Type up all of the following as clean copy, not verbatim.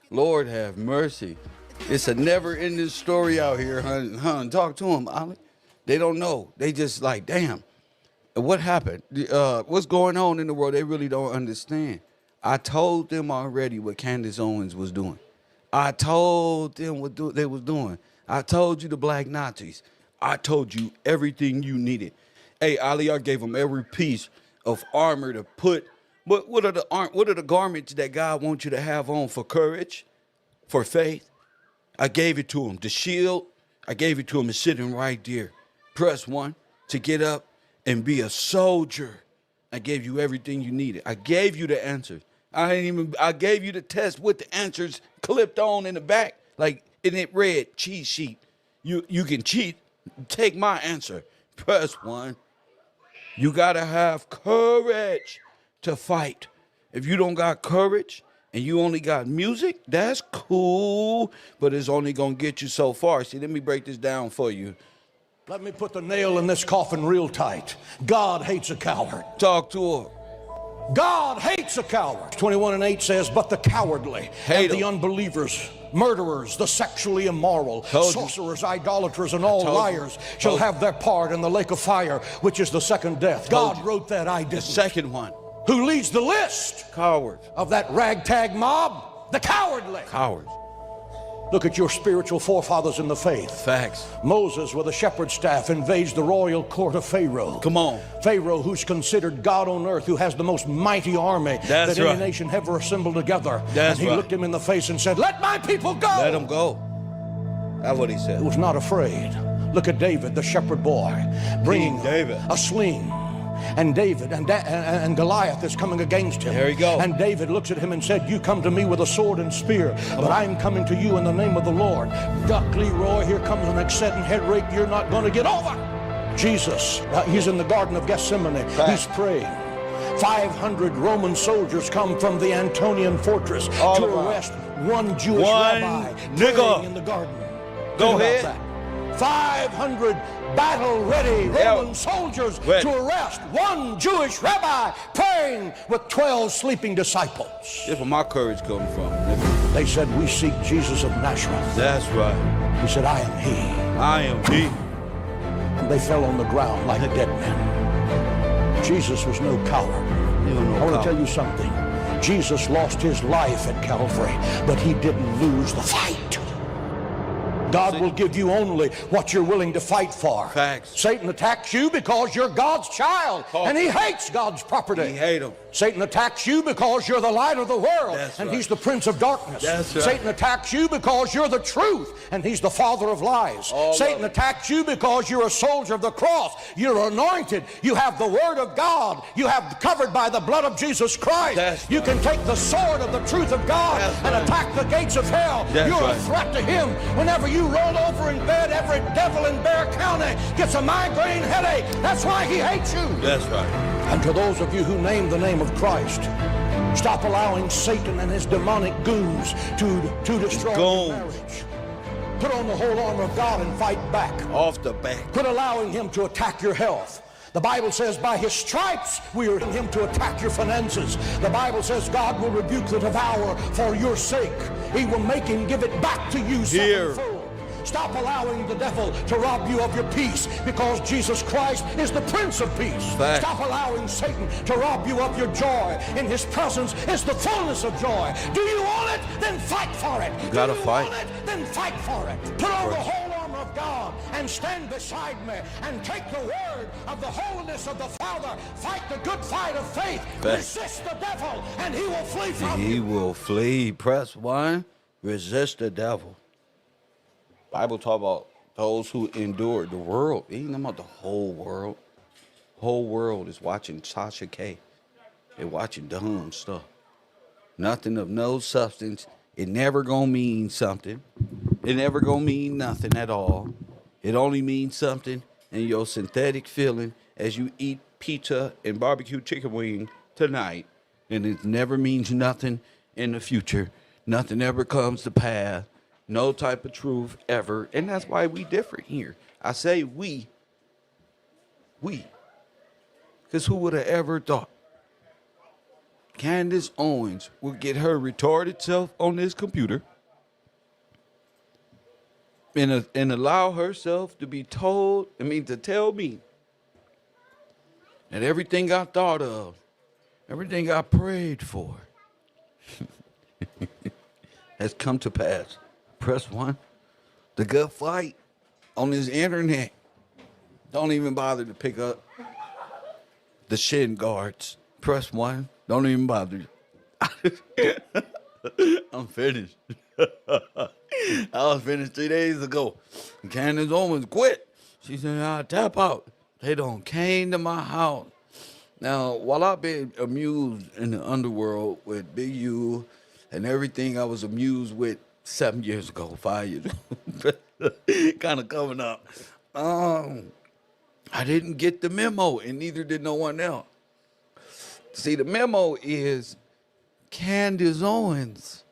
Lord have mercy. It's a never-ending story out here, hun. Talk to them, Ollie. They don't know. They just like, damn, what happened? What's going on in the world? They really don't understand. I told them already what Candace Owens was doing. I told them what they was doing. I told you the black Nazis. I told you everything you needed. Hey, Ali, I gave them every piece of armor to put. What are the garments that God wants you to have on for courage, for faith? I gave it to him. The shield, I gave it to him. It's sitting right there. Press 1 to get up and be a soldier. I gave you everything you needed. I gave you the answers. I gave you the test with the answers clipped on in the back. Like, and it read, cheat sheet. You can cheat. Take my answer. Press 1. You got to have courage to fight. If you don't got courage and you only got music, that's cool, but it's only going to get you so far. See, let me break this down for you. Let me put the nail in this coffin real tight. God hates a coward. Talk to her. God hates a coward. 21:8 says, but the cowardly and the unbelievers, murderers, the sexually immoral, sorcerers, idolaters, and all liars shall have their part in the lake of fire, which is the second death. God wrote that, I didn't. The second one. Who leads the list? Cowards. Of that ragtag mob? The cowardly. Cowards. Look at your spiritual forefathers in the faith. Facts. Moses with a shepherd's staff invades the royal court of Pharaoh. Come on. Pharaoh, who's considered God on earth, who has the most mighty army that any nation ever assembled together. And he looked him in the face and said, let my people go. Let them go. That's what he said. He was not afraid. Look at David, the shepherd boy, bringing a sling. And David and Goliath is coming against him. There you go. And David looks at him and said, you come to me with a sword and spear, but I'm coming to you in the name of the Lord. Duck Leroy, here comes an exceeding head rake you're not going to get over. Jesus, he's in the Garden of Gethsemane. He's praying. 500 Roman soldiers come from the Antonian fortress to arrest one Jewish rabbi praying in the garden. Go ahead. 500 battle-ready Roman soldiers to arrest one Jewish rabbi praying with 12 sleeping disciples. That's where my courage comes from. They said, we seek Jesus of Nazareth. That's right. He said, I am he. I am he. And they fell on the ground like dead men. Jesus was no coward. I want to tell you something. Jesus lost his life at Calvary, but he didn't lose the fight. God will give you only what you're willing to fight for. Facts. Satan attacks you because you're God's child, and he hates God's property. He hates him. Satan attacks you because you're the light of the world, and he's the prince of darkness. Satan attacks you because you're the truth, and he's the father of lies. Satan attacks you because you're a soldier of the cross. You're anointed. You have the word of God. You have covered by the blood of Jesus Christ. You can take the sword of the truth of God and attack the gates of hell. You're a threat to him. Whenever you roll over in bed, every devil in Bexar County gets a migraine headache. That's why he hates you. That's right. And to those of you who name the name of Christ, stop allowing Satan and his demonic goons to destroy your marriage. Put on the whole armor of God and fight back. Off the back. Quit allowing him to attack your health. The Bible says by his stripes we are in him to attack your finances. The Bible says God will rebuke the devourer for your sake. He will make him give it back to you sevenfold. Stop allowing the devil to rob you of your peace, because Jesus Christ is the Prince of Peace. Fact. Stop allowing Satan to rob you of your joy. In his presence is the fullness of joy. Do you want it? Then fight for it. You gotta fight. Want it? Then fight for it. Put on the whole armor of God and stand beside me and take the word of the holiness of the Father. Fight the good fight of faith. Fact. Resist the devil and he will flee from you. He will flee. Press 1. Resist the devil. Bible talk about those who endure the world. It ain't about the whole world. Whole world is watching Sasha K. They're watching dumb stuff. Nothing of no substance. It never gonna mean something. It never gonna mean nothing at all. It only means something in your synthetic feeling as you eat pizza and barbecue chicken wing tonight. And it never means nothing in the future. Nothing ever comes to pass. No type of truth ever. And that's why we different here. I say we. Because who would have ever thought? Candace Owens would get her retarded self on this computer and allow herself to be told, to tell me that everything I thought of, everything I prayed for has come to pass. Press 1. The good fight on this internet. Don't even bother to pick up the shin guards. Press 1. Don't even bother. I'm finished. I was finished 3 days ago. Candace Owens quit. She said, I'll tap out. They don't came to my house. Now, while I've been amused in the underworld with Big U and everything I was amused with 7 years ago, 5 years ago, kind of coming up, I didn't get the memo, and neither did no one else. See, the memo is Candace Owens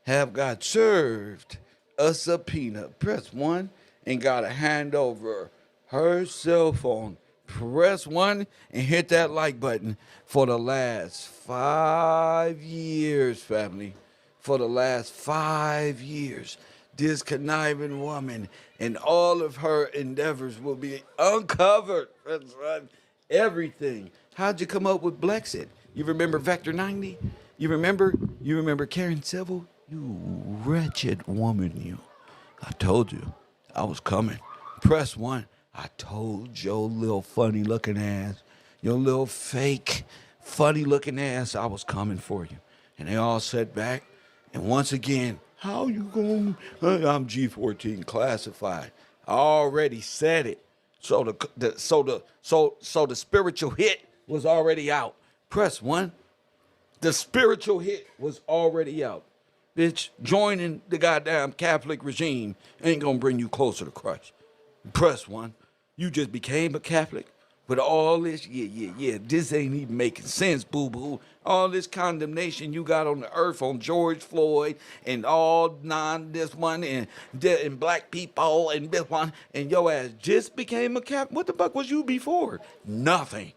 have got served a subpoena. Press 1 and got to hand over her cell phone. Press 1 and hit that like button. For the last 5 years, family, for the last 5 years, this conniving woman and all of her endeavors will be uncovered. Press 1. Everything. How'd you come up with Blexit? You remember Vector 90? You remember Karen Civil? You wretched woman, you. I told you I was coming. Press 1. I told your little funny looking ass, your little fake funny looking ass, I was coming for you. And they all sat back. And once again, how you going? I'm G14 classified. I already said it. So the spiritual hit was already out. Press 1. The spiritual hit was already out. Bitch, joining the goddamn Catholic regime ain't gonna bring you closer to Christ. Press 1. You just became a Catholic. But all this, this ain't even making sense, boo-boo. All this condemnation you got on the earth on George Floyd and all this one and black people and this one, and your ass just became a Catholic. What the fuck was you before? Nothing.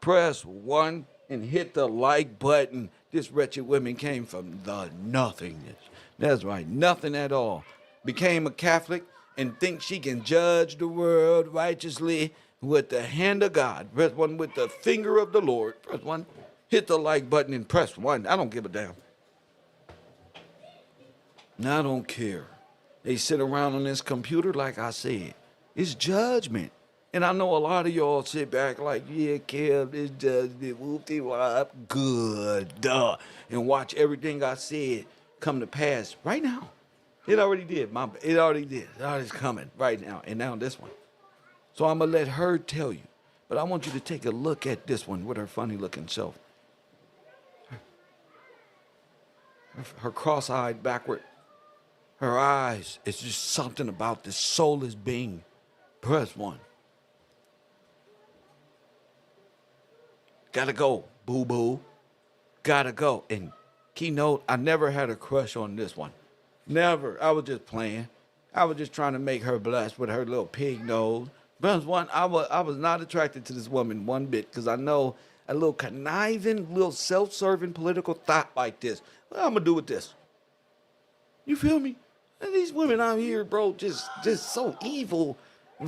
Press 1 and hit the like button. This wretched woman came from the nothingness. That's right, nothing at all. Became a Catholic and thinks she can judge the world righteously with the hand of God. Press 1 with the finger of the Lord. Press 1. Hit the like button and press 1. I don't give a damn. Now I don't care. They sit around on this computer like I said. It's judgment. And I know a lot of y'all sit back like, yeah, Kev, this judgment, whoop-de-wop, good, duh. And watch everything I said come to pass right now. It already did. It already did. It's coming right now. And now this one. So I'm going to let her tell you. But I want you to take a look at this one with her funny looking self. Her cross-eyed backward. Her eyes. It's just something about this soulless being. Press 1. Gotta go, boo-boo. Gotta go. And keynote, I never had a crush on this one. Never. I was just playing. I was just trying to make her blush with her little pig nose. But I was not attracted to this woman one bit because I know a little conniving, little self-serving political thought like this. What I'm going to do with this? You feel me? And these women out here, bro, just so evil,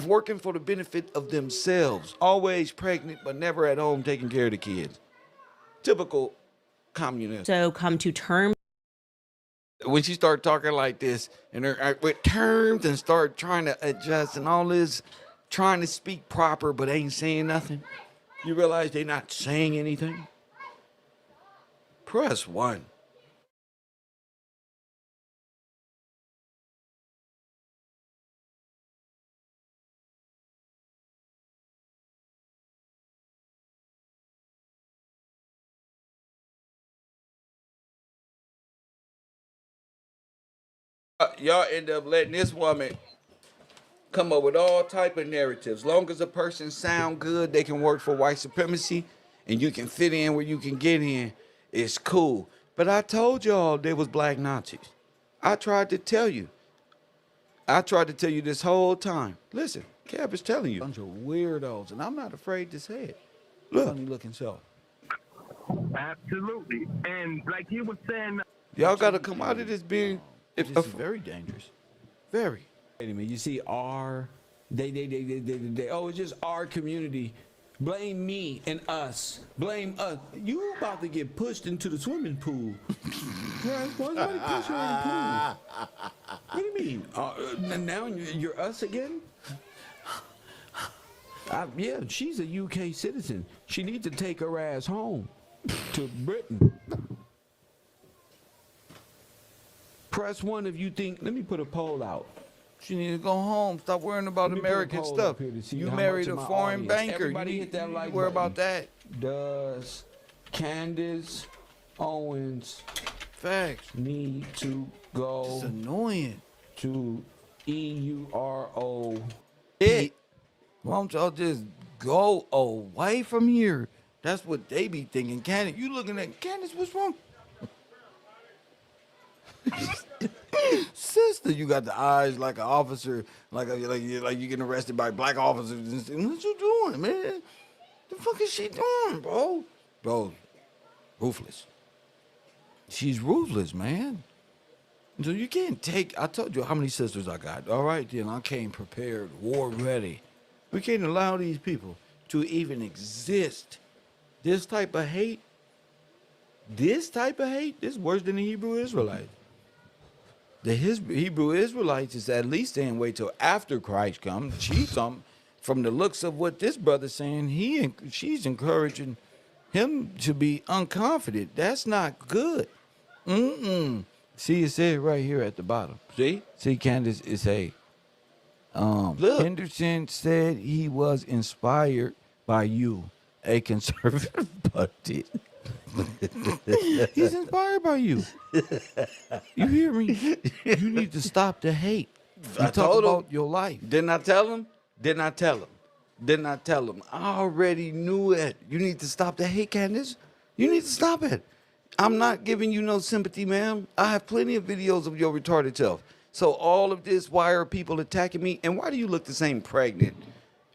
working for the benefit of themselves. Always pregnant, but never at home taking care of the kids. Typical communist. So come to terms. When she started talking like this, and her with terms and start trying to adjust and all this, trying to speak proper but ain't saying nothing, you realize they're not saying anything? Press 1. Y'all end up letting this woman come up with all type of narratives. As long as a person sound good, they can work for white supremacy, and you can fit in where you can get in. It's cool. But I told y'all there was black Nazis. I tried to tell you. This whole time. Listen, Kev is telling you. Bunch of weirdos, and I'm not afraid to say it. Look. Funny looking self. Absolutely. And like he was saying, Y'all got to come out of this being. This is very dangerous. Very. Wait a minute. You see, they. Oh, it's just our community. Blame me and us. Blame us. You about to get pushed into the swimming pool. Right? Why somebody push you in the pool? What do you mean? Now you're us again? Yeah, she's a UK citizen. She needs to take her ass home to Britain. Press 1 if you think. Let me put a poll out. She need to go home. Stop worrying about American stuff. You married a foreign banker. You hit that like worry about that. Does Candace Owens need to go It's annoying. to EURO? Why don't y'all just go away from here? That's what they be thinking. Candace, you looking at Candace, what's wrong? Sister, you got the eyes like an officer, like you getting arrested by black officers. What you doing, man? The fuck is she doing, bro? Bro, ruthless. She's ruthless, man. So you can't take. I told you how many sisters I got. All right, then I came prepared, war ready. We can't allow these people to even exist. This type of hate. This is worse than the Hebrew Israelites. The Hebrew Israelites is at least saying wait till after Christ comes. From the looks of what this brother's saying, she's encouraging him to be unconfident. That's not good. See, it said right here at the bottom. See, Candace, it say, Henderson said he was inspired by you, a conservative pundit. He's inspired by you. You hear me? You need to stop the hate. I talk about your life. Didn't I tell him? I already knew it. You need to stop the hate, Candace. You need to stop it. I'm not giving you no sympathy, ma'am. I have plenty of videos of your retarded self. So all of this, why are people attacking me? And why do you look the same pregnant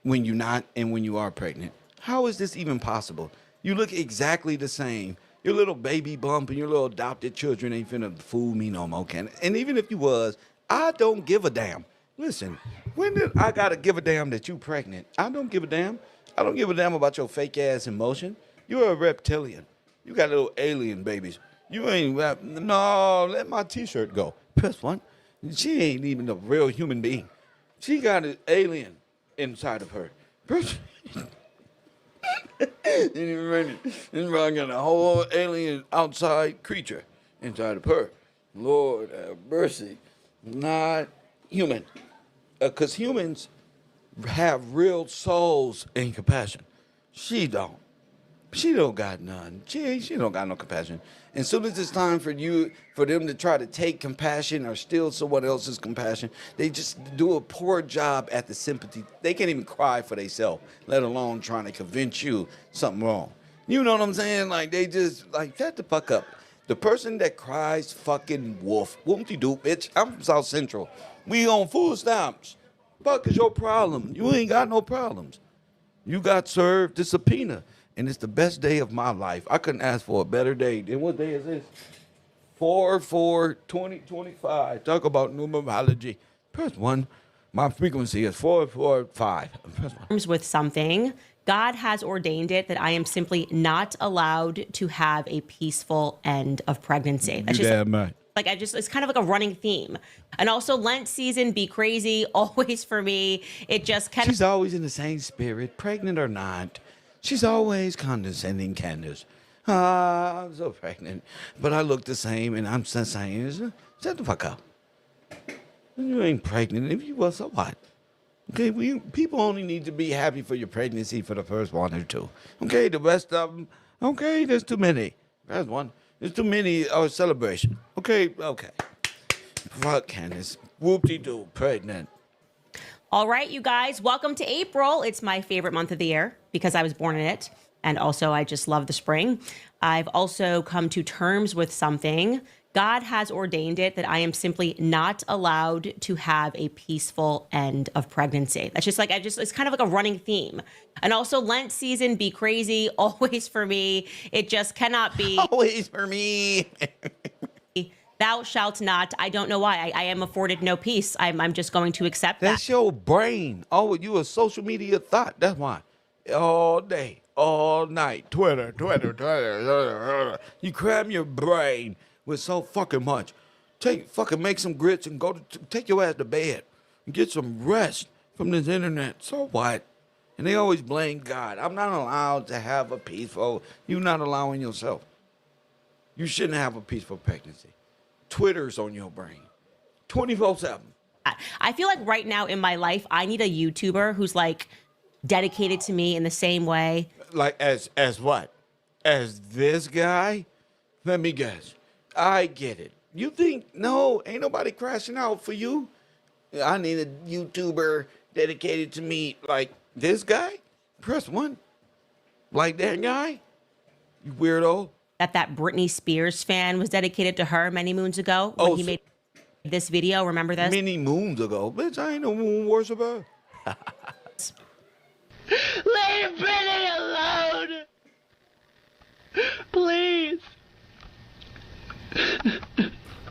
when you're not and when you are pregnant? How is this even possible? You look exactly the same. Your little baby bump and your little adopted children ain't finna fool me no more, Candace. And even if you was, I don't give a damn. Listen, when did I gotta give a damn that you pregnant? I don't give a damn. I don't give a damn about your fake ass emotion. You're a reptilian. You got little alien babies. You ain't no, let my t-shirt go. Press 1. She ain't even a real human being. She got an alien inside of her. Press and got a whole alien outside creature inside of her. Lord have mercy. Not human. Because humans have real souls and compassion. She don't. She don't got none. She don't got no compassion. And soon as it's time for them to try to take compassion or steal someone else's compassion, they just do a poor job at the sympathy. They can't even cry for themselves, let alone trying to convince you something wrong. You know what I'm saying? Like, they just, like, shut the fuck up. The person that cries fucking wolf. Whoop-de-doo, bitch. I'm from South Central. We on food stamps. Fuck is your problem? You ain't got no problems. You got served the subpoena. And it's the best day of my life. I couldn't ask for a better day. And what day is this? 4/4/2025. Talk about numerology. Press 1. My frequency is 445. Press 1. With something, God has ordained it that I am simply not allowed to have a peaceful end of pregnancy. That's just it's kind of like a running theme. And also Lent season, be crazy, always for me. It just kind of. She's always in the same spirit, pregnant or not. She's always condescending, Candace. I'm so pregnant, but I look the same, and I'm the same. Shut the fuck up. You ain't pregnant. If you was, so what? Okay, people only need to be happy for your pregnancy for the first 1 or 2. Okay, the rest of them, okay, there's too many. That's 1. There's too many celebration. Okay. Fuck, Candace. Whoop-de-doo, pregnant. All right, you guys, welcome to April. It's my favorite month of the year because I was born in it. And also, I just love the spring. I've also come to terms with something. God has ordained it that I am simply not allowed to have a peaceful end of pregnancy. That's just like, it's kind of like a running theme. And also Lent season, be crazy, always for me. It just cannot be. Always for me. Thou shalt not. I don't know why. I am afforded no peace. I'm just going to accept that. That's your brain. Oh, you a social media thought. That's why. All day, all night. Twitter. You cram your brain with so fucking much. Make some grits and take your ass to bed and get some rest from this internet. So what? And they always blame God. I'm not allowed to have a peaceful. You're not allowing yourself. You shouldn't have a peaceful pregnancy. Twitter's on your brain 24/7. I feel like right now in my life, I need a YouTuber who's like dedicated to me in the same way. Like as what? As this guy? Let me guess. I get it. You think, no, ain't nobody crashing out for you? I need a YouTuber dedicated to me like this guy? Press 1. Like that guy? You weirdo. That Britney Spears fan was dedicated to her many moons ago when he made this video. Remember this? Many moons ago. Bitch, I ain't no moon worshiper. Leave Britney alone! Please!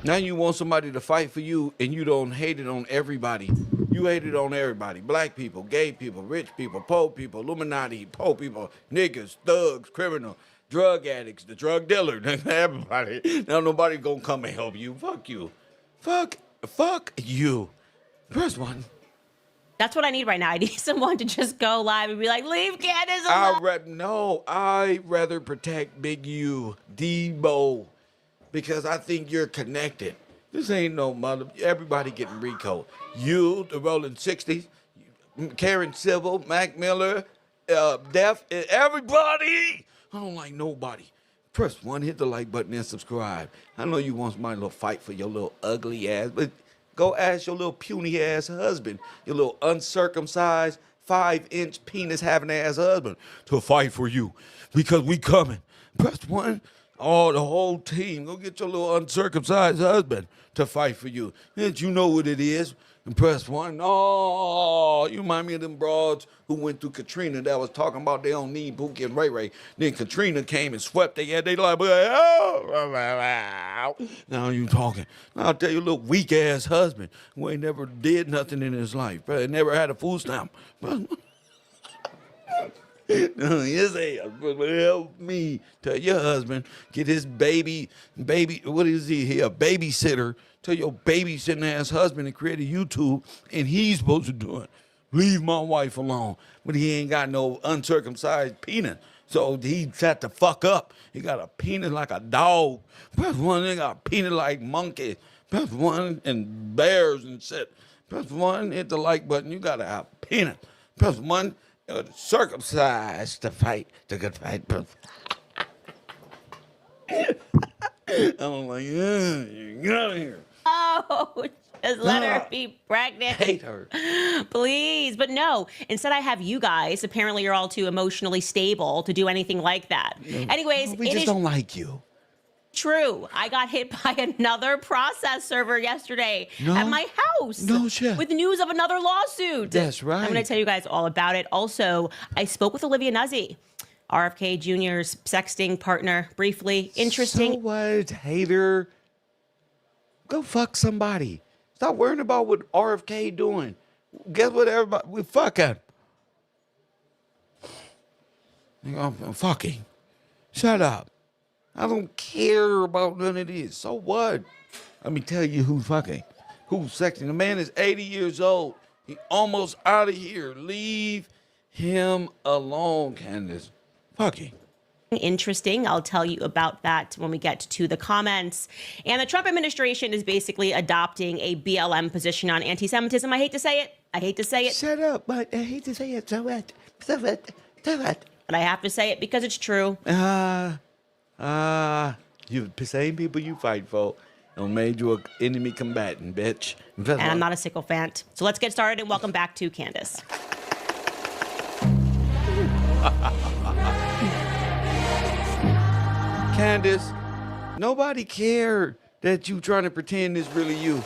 Now you want somebody to fight for you and you don't hate it on everybody. You hate it on everybody. Black people, gay people, rich people, poor people, Illuminati, poor people, niggas, thugs, criminal, drug addicts, the drug dealer, everybody. Now nobody gonna come and help you. Fuck you. Fuck you. Press 1. That's what I need right now. I need someone to just go live and be like, leave Candace alone. I'd rather protect Big U, Debo, because I think you're connected. This ain't no mother. Everybody getting RICO. You, the Rolling 60s, Karen Civil, Mac Miller, Def, everybody. I don't like nobody. Press 1, hit the like button and subscribe. I know you want my little fight for your little ugly ass, but go ask your little puny ass husband, your little uncircumcised 5-inch penis having ass husband to fight for you because we coming. Press 1. Oh, the whole team. Go get your little uncircumcised husband to fight for you. And you know what it is. And press 1. Oh, you remind me of them broads who went through Katrina that was talking about they don't need Pookie and Ray Ray. Then Katrina came and swept their head. They like, oh. Now you talking. Now I'll tell you, little weak ass husband who ain't never did nothing in his life. Probably never had a food stamp. Yes, help me tell your husband get his baby. What is he a babysitter? Tell your babysitting ass husband to create a YouTube, and he's supposed to do it. Leave my wife alone, but he ain't got no uncircumcised penis, so he set the fuck up. He got a penis like a dog. Press 1, they got a penis like monkey. Press 1 and bears and shit. Press 1, hit the like button. You gotta have penis. Press 1. Circumcised to fight the good fight. I'm like, yeah, get out of here. Oh, just let her be pregnant. Hate her. Please. But no, instead I have you guys. Apparently you're all too emotionally stable to do anything like that. Anyways, we just don't like you. True. I got hit by another process server yesterday at my house. No shit. With news of another lawsuit. That's right. I'm going to tell you guys all about it. Also, I spoke with Olivia Nuzzi, RFK Jr.'s sexting partner, briefly. Interesting. So what, hater? Go fuck somebody. Stop worrying about what RFK doing. Guess what, everybody? We fucking. I'm fucking. Shut up. I don't care about none of this. So what? Let me tell you who's fucking. Who's sexting. The man is 80 years old. He almost out of here. Leave him alone, Candace. Fucking. Interesting. I'll tell you about that when we get to the comments. And the Trump administration is basically adopting a BLM position on anti-Semitism. I hate to say it. Shut up, but I hate to say it. So what? So what? But I have to say it because it's true. You the same people you fight for don't made you an enemy combatant, bitch. And I'm not a sycophant. So let's get started and welcome back to Candace. Candace, nobody cared that you trying to pretend is really you.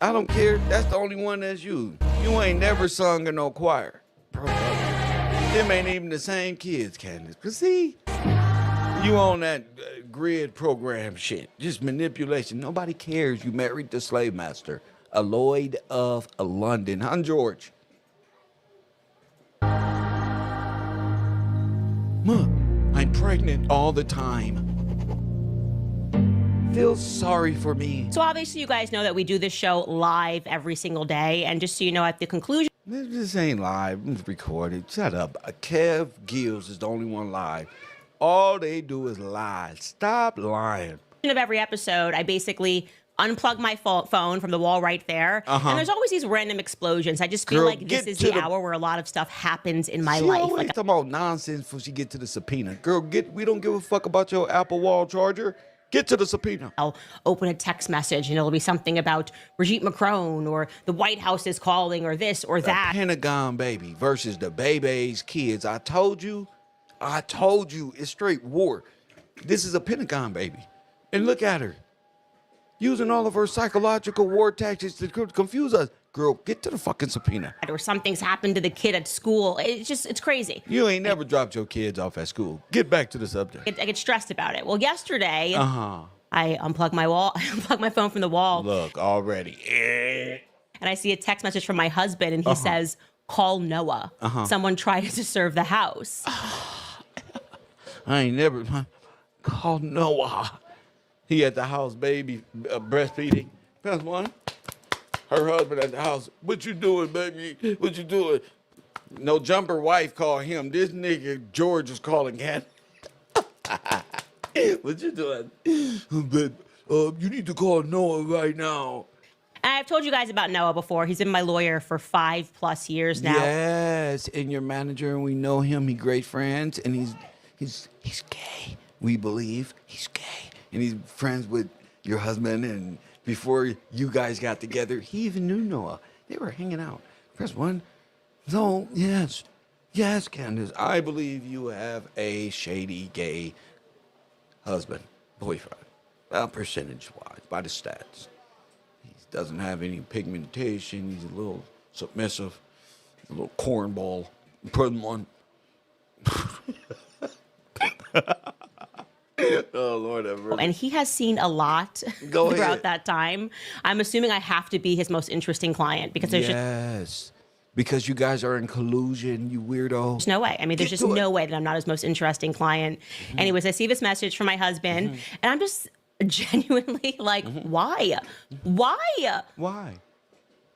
I don't care. That's the only one that's you. You ain't never sung in no choir. Bro, them ain't even the same kids, Candace. But see, you on that grid program shit. Just manipulation. Nobody cares. You married the slave master, a Lloyd of London. Huh, George? Mom, I'm pregnant all the time. Feel sorry for me. So obviously you guys know that we do this show live every single day. And just so you know, at the conclusion This ain't live. It's recorded. Shut up. Kev Gills is the only one live. All they do is lie. Stop lying. of every episode, I basically unplug my phone from the wall right there. And there's always these random explosions. I just feel Girl, like this is the hour where a lot of stuff happens in my She life. always Like, talking about nonsense before she get to the subpoena. Girl, we don't give a fuck about your Apple Wall charger. Get to the subpoena. I'll open a text message and it'll be something about Brigitte Macron or the White House is calling or this or that. The Pentagon baby versus the baby's kids. I told you, it's straight war. This is a Pentagon baby. And look at her. Using all of her psychological war tactics to confuse us. Girl, get to the fucking subpoena. Or something's happened to the kid at school. It's crazy. You ain't never dropped your kids off at school. Get back to the subject. I get stressed about it. Well, yesterday, I unplugged my phone from the wall. Look, already. And I see a text message from my husband, and he says, call Noah. Someone tried to serve the house. I ain't never called Noah. He at the house, baby, breastfeeding. That's one. Her husband at the house. What you doing, baby? What you doing? No jumper wife called him. This nigga George is calling Candace. What you doing? Babe, you need to call Noah right now. And I've told you guys about Noah before. He's been my lawyer for 5+ years now. Yes, and your manager, and we know him. He great friends, and he's gay. We believe he's gay, and he's friends with your husband. And before you guys got together, he even knew Noah. They were hanging out. Press 1. So yes, Candace, I believe you have a shady gay husband, boyfriend, percentage-wise, by the stats. Doesn't have any pigmentation. He's a little submissive, a little cornball. Present one. Oh, Lord have mercy. And he has seen a lot throughout that time. I'm assuming I have to be his most interesting client because there's because you guys are in collusion, you weirdo. There's no way. I mean, there's just no way that I'm not his most interesting client. Anyways, I see this message from my husband, and I'm just genuinely like, why?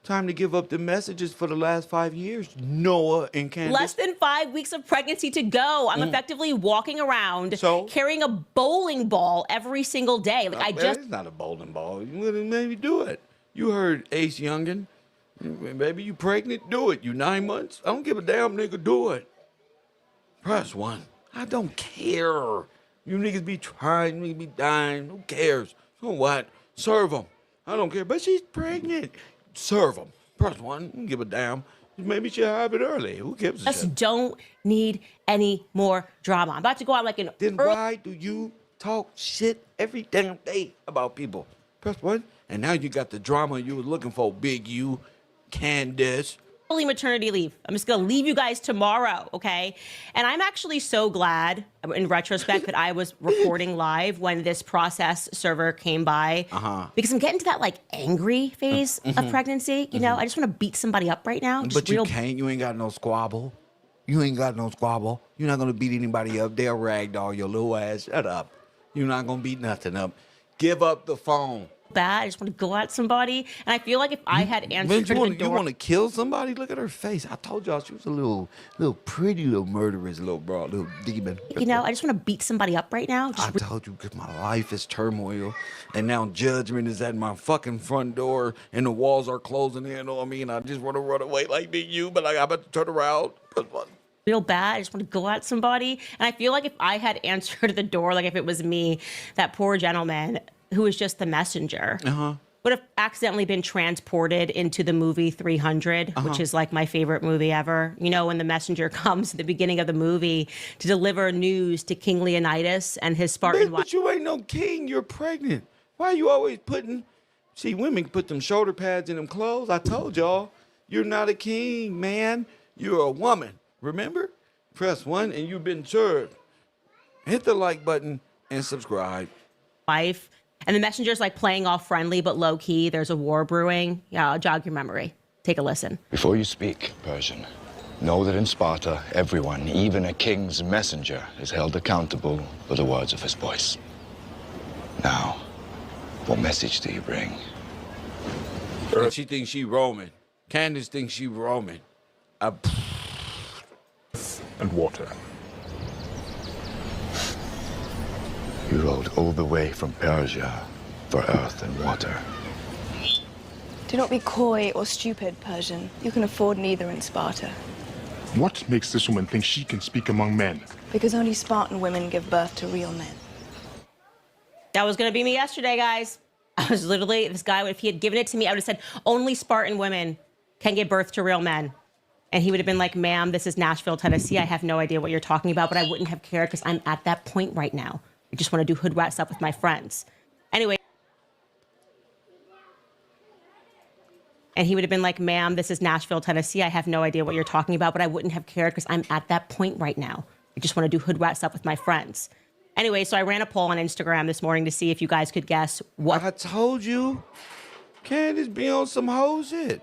Time to give up the messages for the last 5 years, Noah and Candace. Less than 5 weeks of pregnancy to go. I'm effectively walking around carrying a bowling ball every single day. Like It's not a bowling ball. Maybe do it. You heard Ace Youngin. Baby, you pregnant? Do it. You 9 months? I don't give a damn, nigga. Do it. Press 1. I don't care. You niggas be trying, niggas be dying. Who cares? So what? Serve them. I don't care. But she's pregnant. Serve them. Press 1. Don't give a damn. Maybe she'll have it early. Who gives a shit? Just don't need any more drama. I'm about to go out like an Then why do you talk shit every damn day about people? Press 1. And now you got the drama you was looking for, Big U, Candace. early maternity leave. I'm just going to leave you guys tomorrow, okay? And I'm actually so glad, in retrospect, that I was recording live when this process server came by. Because I'm getting to that, like, angry phase of pregnancy. You know, I just want to beat somebody up right now. But you can't. You ain't got no squabble. You ain't got no squabble. You're not going to beat anybody up. They'll ragdoll your little ass. Shut up. You're not going to beat nothing up. Give up the phone. Bad. I just want to go at somebody. And I feel like if I had answered the door... You want to kill somebody? Look at her face. I told y'all she was a little pretty little murderous little broad, little demon. You know, I just want to beat somebody up right now. I told you, because my life is turmoil. And now judgment is at my fucking front door. And the walls are closing in on me. And I just want to run away like Big U. But like, I'm about to turn around. Real bad. I just want to go at somebody. And I feel like if I had answered the door, like if it was me, that poor gentleman... who was just the messenger, would have accidentally been transported into the movie 300, which is like my favorite movie ever. You know, when the messenger comes at the beginning of the movie to deliver news to King Leonidas and his Spartan wife. But you ain't no king. You're pregnant. Why are you always putting... See, women put them shoulder pads in them clothes. I told y'all, you're not a king, man. You're a woman. Remember? Press 1 and you've been served. Hit the like button and subscribe. Wife. And the messenger's like playing all friendly but low key. There's a war brewing. Yeah, I'll jog your memory. Take a listen. Before you speak, Persian, know that in Sparta, everyone, even a king's messenger, is held accountable for the words of his voice. Now, what message do you bring? And she thinks she Roman. Candace thinks she Roman. And water. You rode all the way from Persia for earth and water. Do not be coy or stupid, Persian. You can afford neither in Sparta. What makes this woman think she can speak among men? Because only Spartan women give birth to real men. That was going to be me yesterday, guys. I was literally, this guy, if he had given it to me, I would have said, only Spartan women can give birth to real men. And he would have been like, ma'am, this is Nashville, Tennessee. I have no idea what you're talking about, but I wouldn't have cared because I'm at that point right now. I just want to do hood rat stuff with my friends. Anyway. And he would have been like, ma'am, this is Nashville, Tennessee. I have no idea what you're talking about, but I wouldn't have cared because I'm at that point right now. I just want to do hood rat stuff with my friends. Anyway, so I ran a poll on Instagram this morning to see if you guys could guess what. I told you. Candace be on some hoe shit.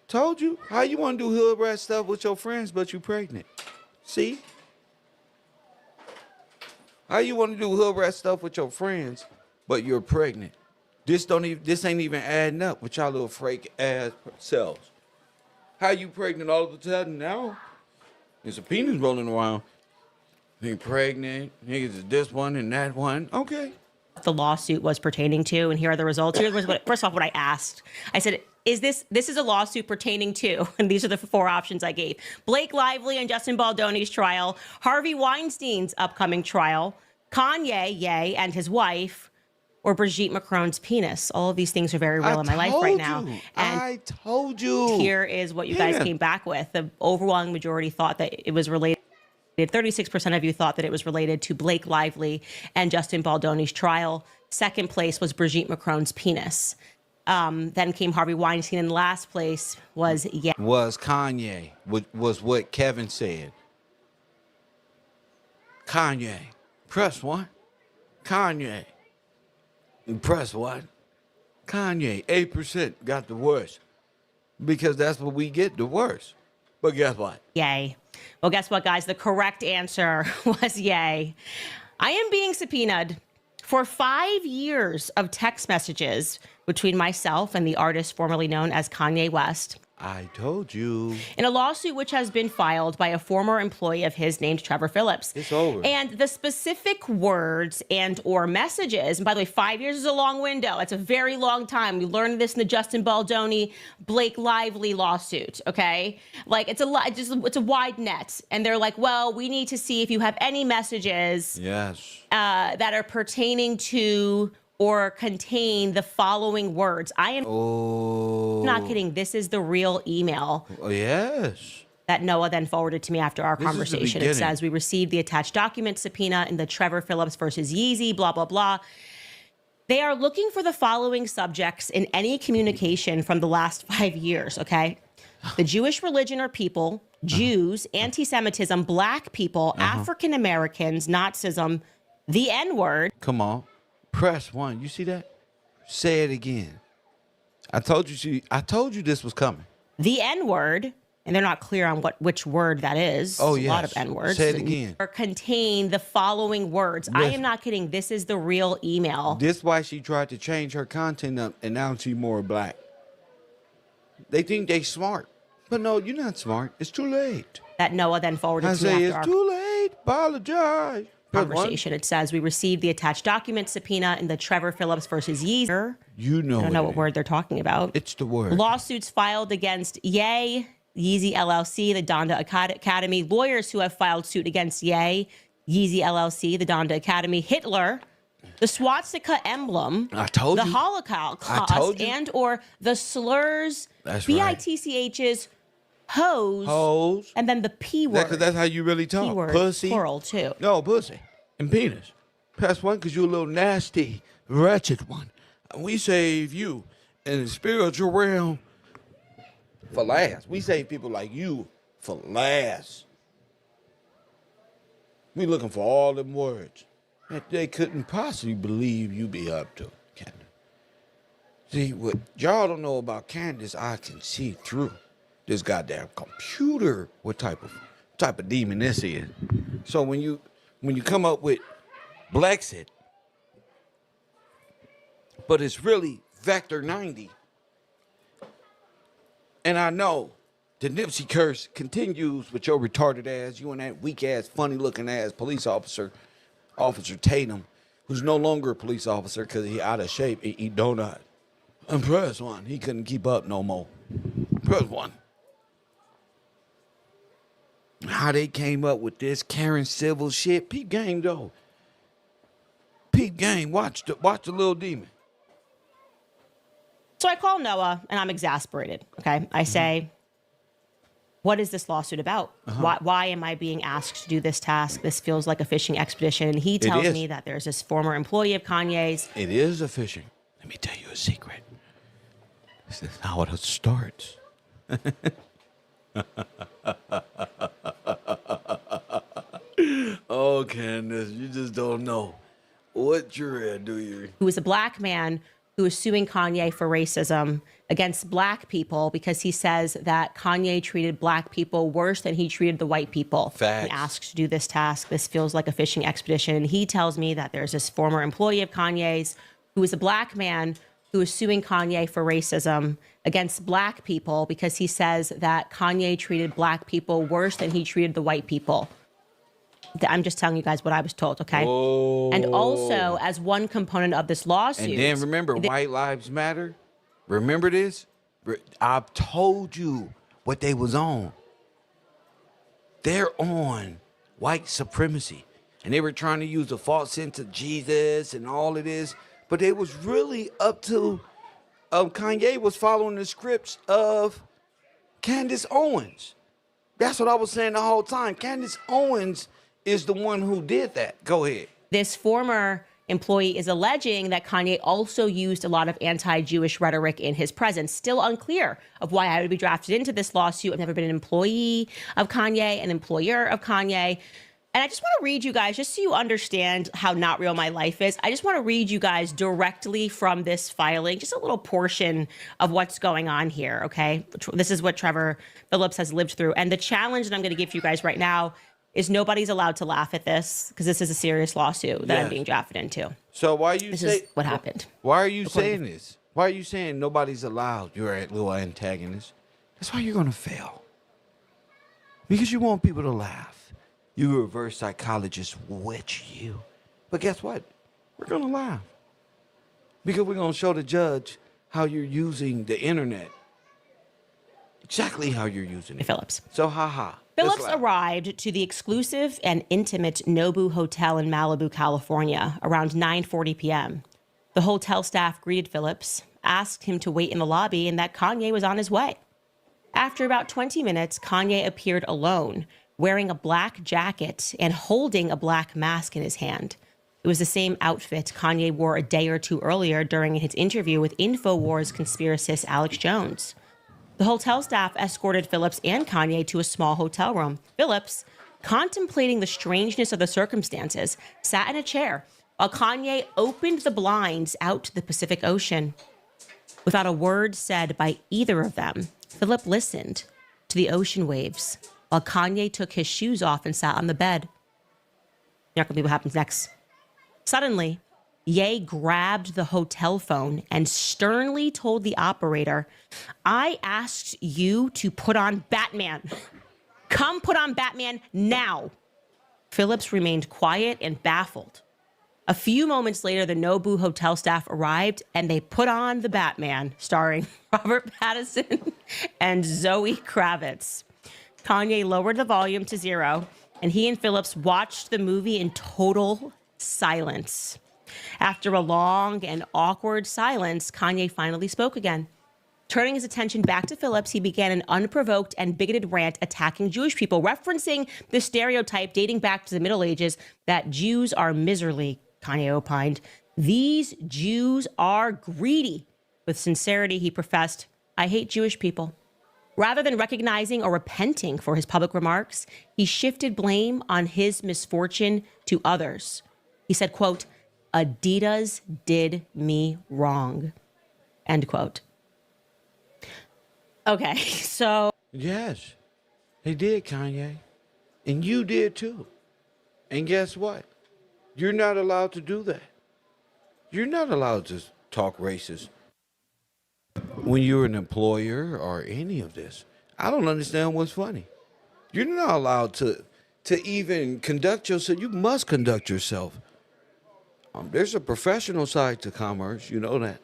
Told you. How you want to do hood rat stuff with your friends, but you pregnant? See? How you want to do hood rat stuff with your friends, but you're pregnant? This ain't even adding up with y'all little fake ass selves. How you pregnant all of a sudden now? There's a penis rolling around. They pregnant. Niggas is this one and that one. Okay. The lawsuit was pertaining to, and here are the results. Here was first off what I asked. I said, this is a lawsuit pertaining to, and these are the 4 options I gave. Blake Lively and Justin Baldoni's trial, Harvey Weinstein's upcoming trial, Kanye, yay, and his wife, or Brigitte Macron's penis. All of these things are very real in my life right now. And I told you. Here is what you guys came back with. The overwhelming majority thought that it was related. 36% of you thought that it was related to Blake Lively and Justin Baldoni's trial. Second place was Brigitte Macron's penis. Then came Harvey Weinstein, and last place was Kanye. Was what Kevin said. Kanye. Press 1. Kanye. Press 1. Kanye. 8% got the worst. Because that's what we get, the worst. But guess what? Yay. Well, guess what, guys? The correct answer was yay. I am being subpoenaed for 5 years of text messages between myself and the artist formerly known as Kanye West. I told you. In a lawsuit which has been filed by a former employee of his named Trevor Phillips. It's over. And the specific words and or messages, and by the way, 5 years is a long window. It's a very long time. We learned this in the Justin Baldoni, Blake Lively lawsuit, okay? Like, it's a wide net. And they're like, well, we need to see if you have any messages that are pertaining to or contain the following words. I am not kidding. This is the real email. Oh, yes. That Noah then forwarded to me after our conversation. It says, we received the attached document subpoena in the Trevor Phillips versus Yeezy, blah, blah, blah. They are looking for the following subjects in any communication from the last 5 years, okay? The Jewish religion or people, Jews, anti-Semitism, black people, African Americans, Nazism, the N-word. Come on. Press 1. You see that? Say it again. I told you this was coming. The N-word, and they're not clear on which word that is. Oh, yes. A lot of N-words. Say it again. Or contain the following words. I am not kidding. This is the real email. This is why she tried to change her content up, and now she's more black. They think they smart. But no, you're not smart. It's too late. That Noah then forwarded to me after after it's too late. Apologize. Conversation. It says, we received the attached document subpoena in the Trevor Phillips versus Yeezy. You know I don't know what word they're talking about. It's the word. Lawsuits filed against Yeezy LLC, the Donda Academy. Lawyers who have filed suit against Yeezy LLC, the Donda Academy, Hitler, the swastika emblem, I told the you. Holocaust, and or the slurs, That's right. bitch's, hose, Hoes. and then the P word. That's how you really talk. P word, Pussy. plural too. No, pussy and penis. Press one because you're a little nasty, wretched one. We save you in the spiritual realm for last. We save people like you for last. We looking for all them words that they couldn't possibly believe you be up to, Candace. See, what y'all don't know about Candace, I can see through this goddamn computer what type of demon this is. So when you come up with Blexit, but it's really Vector 90, and I know the Nipsey curse continues with your retarded ass, you and that weak ass, funny looking ass police officer, Officer Tatum, who's no longer a police officer because he out of shape and eat donut. And press one, he couldn't keep up no more. Press one. How they came up with this Karen Civil shit, peep game though. Peep game, watch the little demon. So I call Noah and I'm exasperated. Okay. I say, what is this lawsuit about? Why am I being asked to do this task? This feels like a fishing expedition. And he tells me that there's this former employee of Kanye's. It is a fishing. Let me tell you a secret. This is how it starts. Oh, Candace, you just don't know what you're at, do you? Who is a black man who is suing Kanye for racism against black people because he says that Kanye treated black people worse than he treated the white people. Facts. And asked to do this task. This feels like a fishing expedition. And he tells me that there's this former employee of Kanye's who is a black man who is suing Kanye for racism against black people because he says that Kanye treated black people worse than he treated the white people. I'm just telling you guys what I was told, okay? Oh. And also, as one component of this lawsuit... And then remember, White Lives Matter? Remember this? I've told you what they was on. They're on white supremacy. And they were trying to use the false sense of Jesus and all of this. But it was really up to... Kanye was following the scripts of Candace Owens. That's what I was saying the whole time. Candace Owens is the one who did that. Go ahead. This former employee is alleging that Kanye also used a lot of anti-Jewish rhetoric in his presence. Still unclear of why I would be drafted into this lawsuit. I've never been an employee of Kanye, an employer of Kanye. And I just want to read you guys, just so you understand how not real my life is. I just want to read you guys directly from this filing, just a little portion of what's going on here, okay? This is what Trevor Phillips has lived through. And the challenge that I'm going to give you guys right now is nobody's allowed to laugh at this because this is a serious lawsuit that I'm being drafted into. So why you This is what happened. Why are you saying this? Why are you saying nobody's allowed? You're a little antagonist. That's why you're going to fail. Because you want people to laugh. You reverse psychologist, which you. But guess what? We're going to laugh. Because we're going to show the judge how you're using the internet. Exactly how you're using it. Phillips. So, haha. Phillips arrived to the exclusive and intimate Nobu Hotel in Malibu, California, around 9:40 p.m. The hotel staff greeted Phillips, asked him to wait in the lobby, and that Kanye was on his way. After about 20 minutes, Kanye appeared alone, wearing a black jacket and holding a black mask in his hand. It was the same outfit Kanye wore a day or two earlier during his interview with InfoWars conspiracist Alex Jones. The hotel staff escorted Phillips and Kanye to a small hotel room. Phillips, contemplating the strangeness of the circumstances, sat in a chair while Kanye opened the blinds out to the Pacific Ocean. Without a word said by either of them, Philip listened to the ocean waves while Kanye took his shoes off and sat on the bed. You're not gonna believe what happens next. Suddenly, Ye grabbed the hotel phone and sternly told the operator, "I asked you to put on Batman. Come put on Batman now." Phillips remained quiet and baffled. A few moments later, the Nobu hotel staff arrived and they put on the Batman, starring Robert Pattinson and Zoe Kravitz. Kanye lowered the volume to 0, and he and Phillips watched the movie in total silence. After a long and awkward silence, Kanye finally spoke again. Turning his attention back to Phillips, he began an unprovoked and bigoted rant attacking Jewish people, referencing the stereotype dating back to the Middle Ages that Jews are miserly, Kanye opined. These Jews are greedy. With sincerity, he professed, I hate Jewish people. Rather than recognizing or repenting for his public remarks, he shifted blame on his misfortune to others. He said, quote, Adidas did me wrong, end quote. Okay, so. Yes, they did, Kanye. And you did too. And guess what? You're not allowed to do that. You're not allowed to talk racist when you're an employer or any of this. I don't understand what's funny. You're not allowed to even conduct yourself. You must conduct yourself. There's a professional side to commerce, you know that.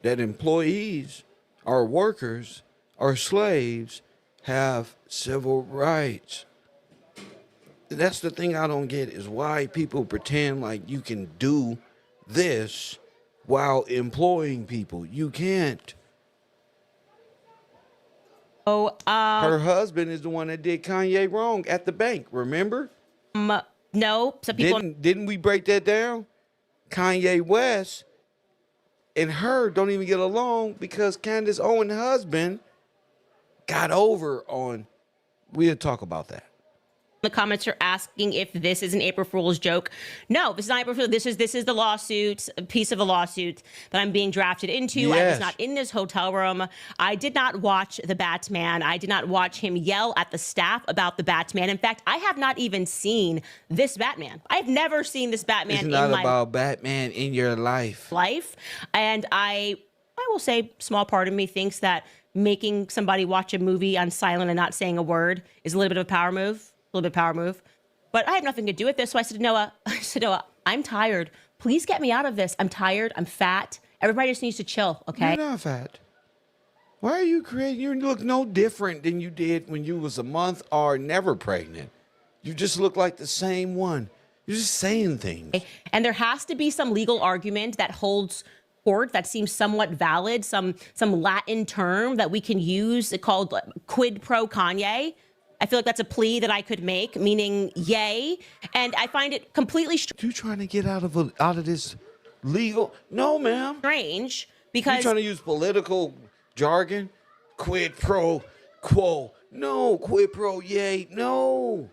That employees or workers or slaves have civil rights. That's the thing I don't get, is why people pretend like you can do this while employing people. You can't. Her husband is the one that did Kanye wrong at the bank, remember? No, some people didn't we break that down? Kanye West and her don't even get along because Candace Owen's husband got over on. We'll talk about that. The comments are asking if this is an April Fool's joke. No, this is not April Fool's. This is the lawsuit, a piece of a lawsuit that I'm being drafted into. Yes. I was not in this hotel room. I did not watch the Batman. I did not watch him yell at the staff about the Batman. In fact, I have not even seen this Batman. I've never seen this Batman in my life. It's not about Batman in your life. And I will say, small part of me thinks that making somebody watch a movie on silent and not saying a word is a little bit of a power move. But I have nothing to do with this. So I said, Noah, I'm tired. Please get me out of this. I'm tired. I'm fat. Everybody just needs to chill, okay? You're not fat. Why are you creating? You look no different than you did when you was a month or never pregnant. You just look like the same one. You're just saying things. And there has to be some legal argument that holds court that seems somewhat valid, some Latin term that we can use called quid pro Kanye. I feel like that's a plea that I could make, meaning yay. And I find it completely You trying to get out of this legal? No, ma'am. Strange, because you trying to use political jargon? Quid pro quo. No, quid pro yay. No.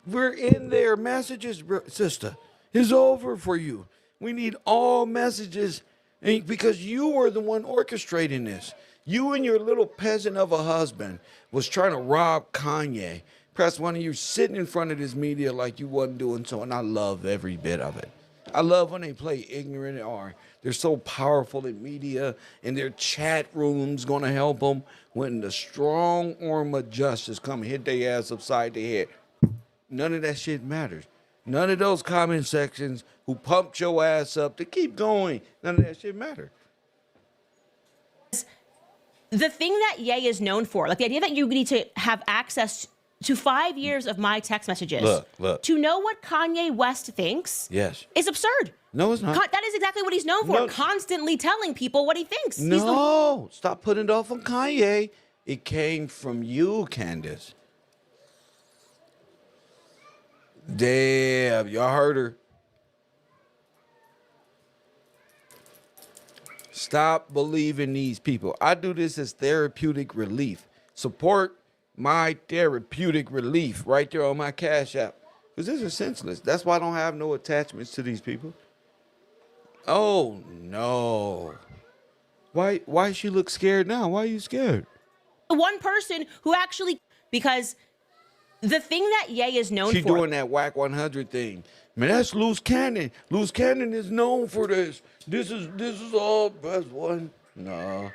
We're in there. Messages, sister, is over for you. We need all messages, because you were the one orchestrating this. You and your little peasant of a husband was trying to rob Kanye. Press one of you sitting in front of this media like you wasn't doing so, and I love every bit of it. I love when they play ignorant, or they're so powerful in media, and their chat rooms gonna help them when the strong arm of justice come hit their ass upside the head. None of that shit matters. None of those comment sections who pumped your ass up to keep going. None of that shit matters. The thing that Ye is known for, like the idea that you need to have access to 5 years of my text messages, look. to know what Kanye West thinks, is absurd. No, it's not. That is exactly what he's known for, constantly telling people what he thinks. No, stop putting it off on Kanye. It came from you, Candace. Damn, y'all heard her. Stop believing these people. I do this as therapeutic relief. Support my therapeutic relief right there on my Cash App. Because this is senseless. That's why I don't have no attachments to these people. Oh, no. Why she look scared now? Why are you scared? The one person who actually, because the thing that Ye is known for. She doing that whack 100 thing. Man, that's Loose Cannon. Loose Cannon is known for this. This is all best one. No,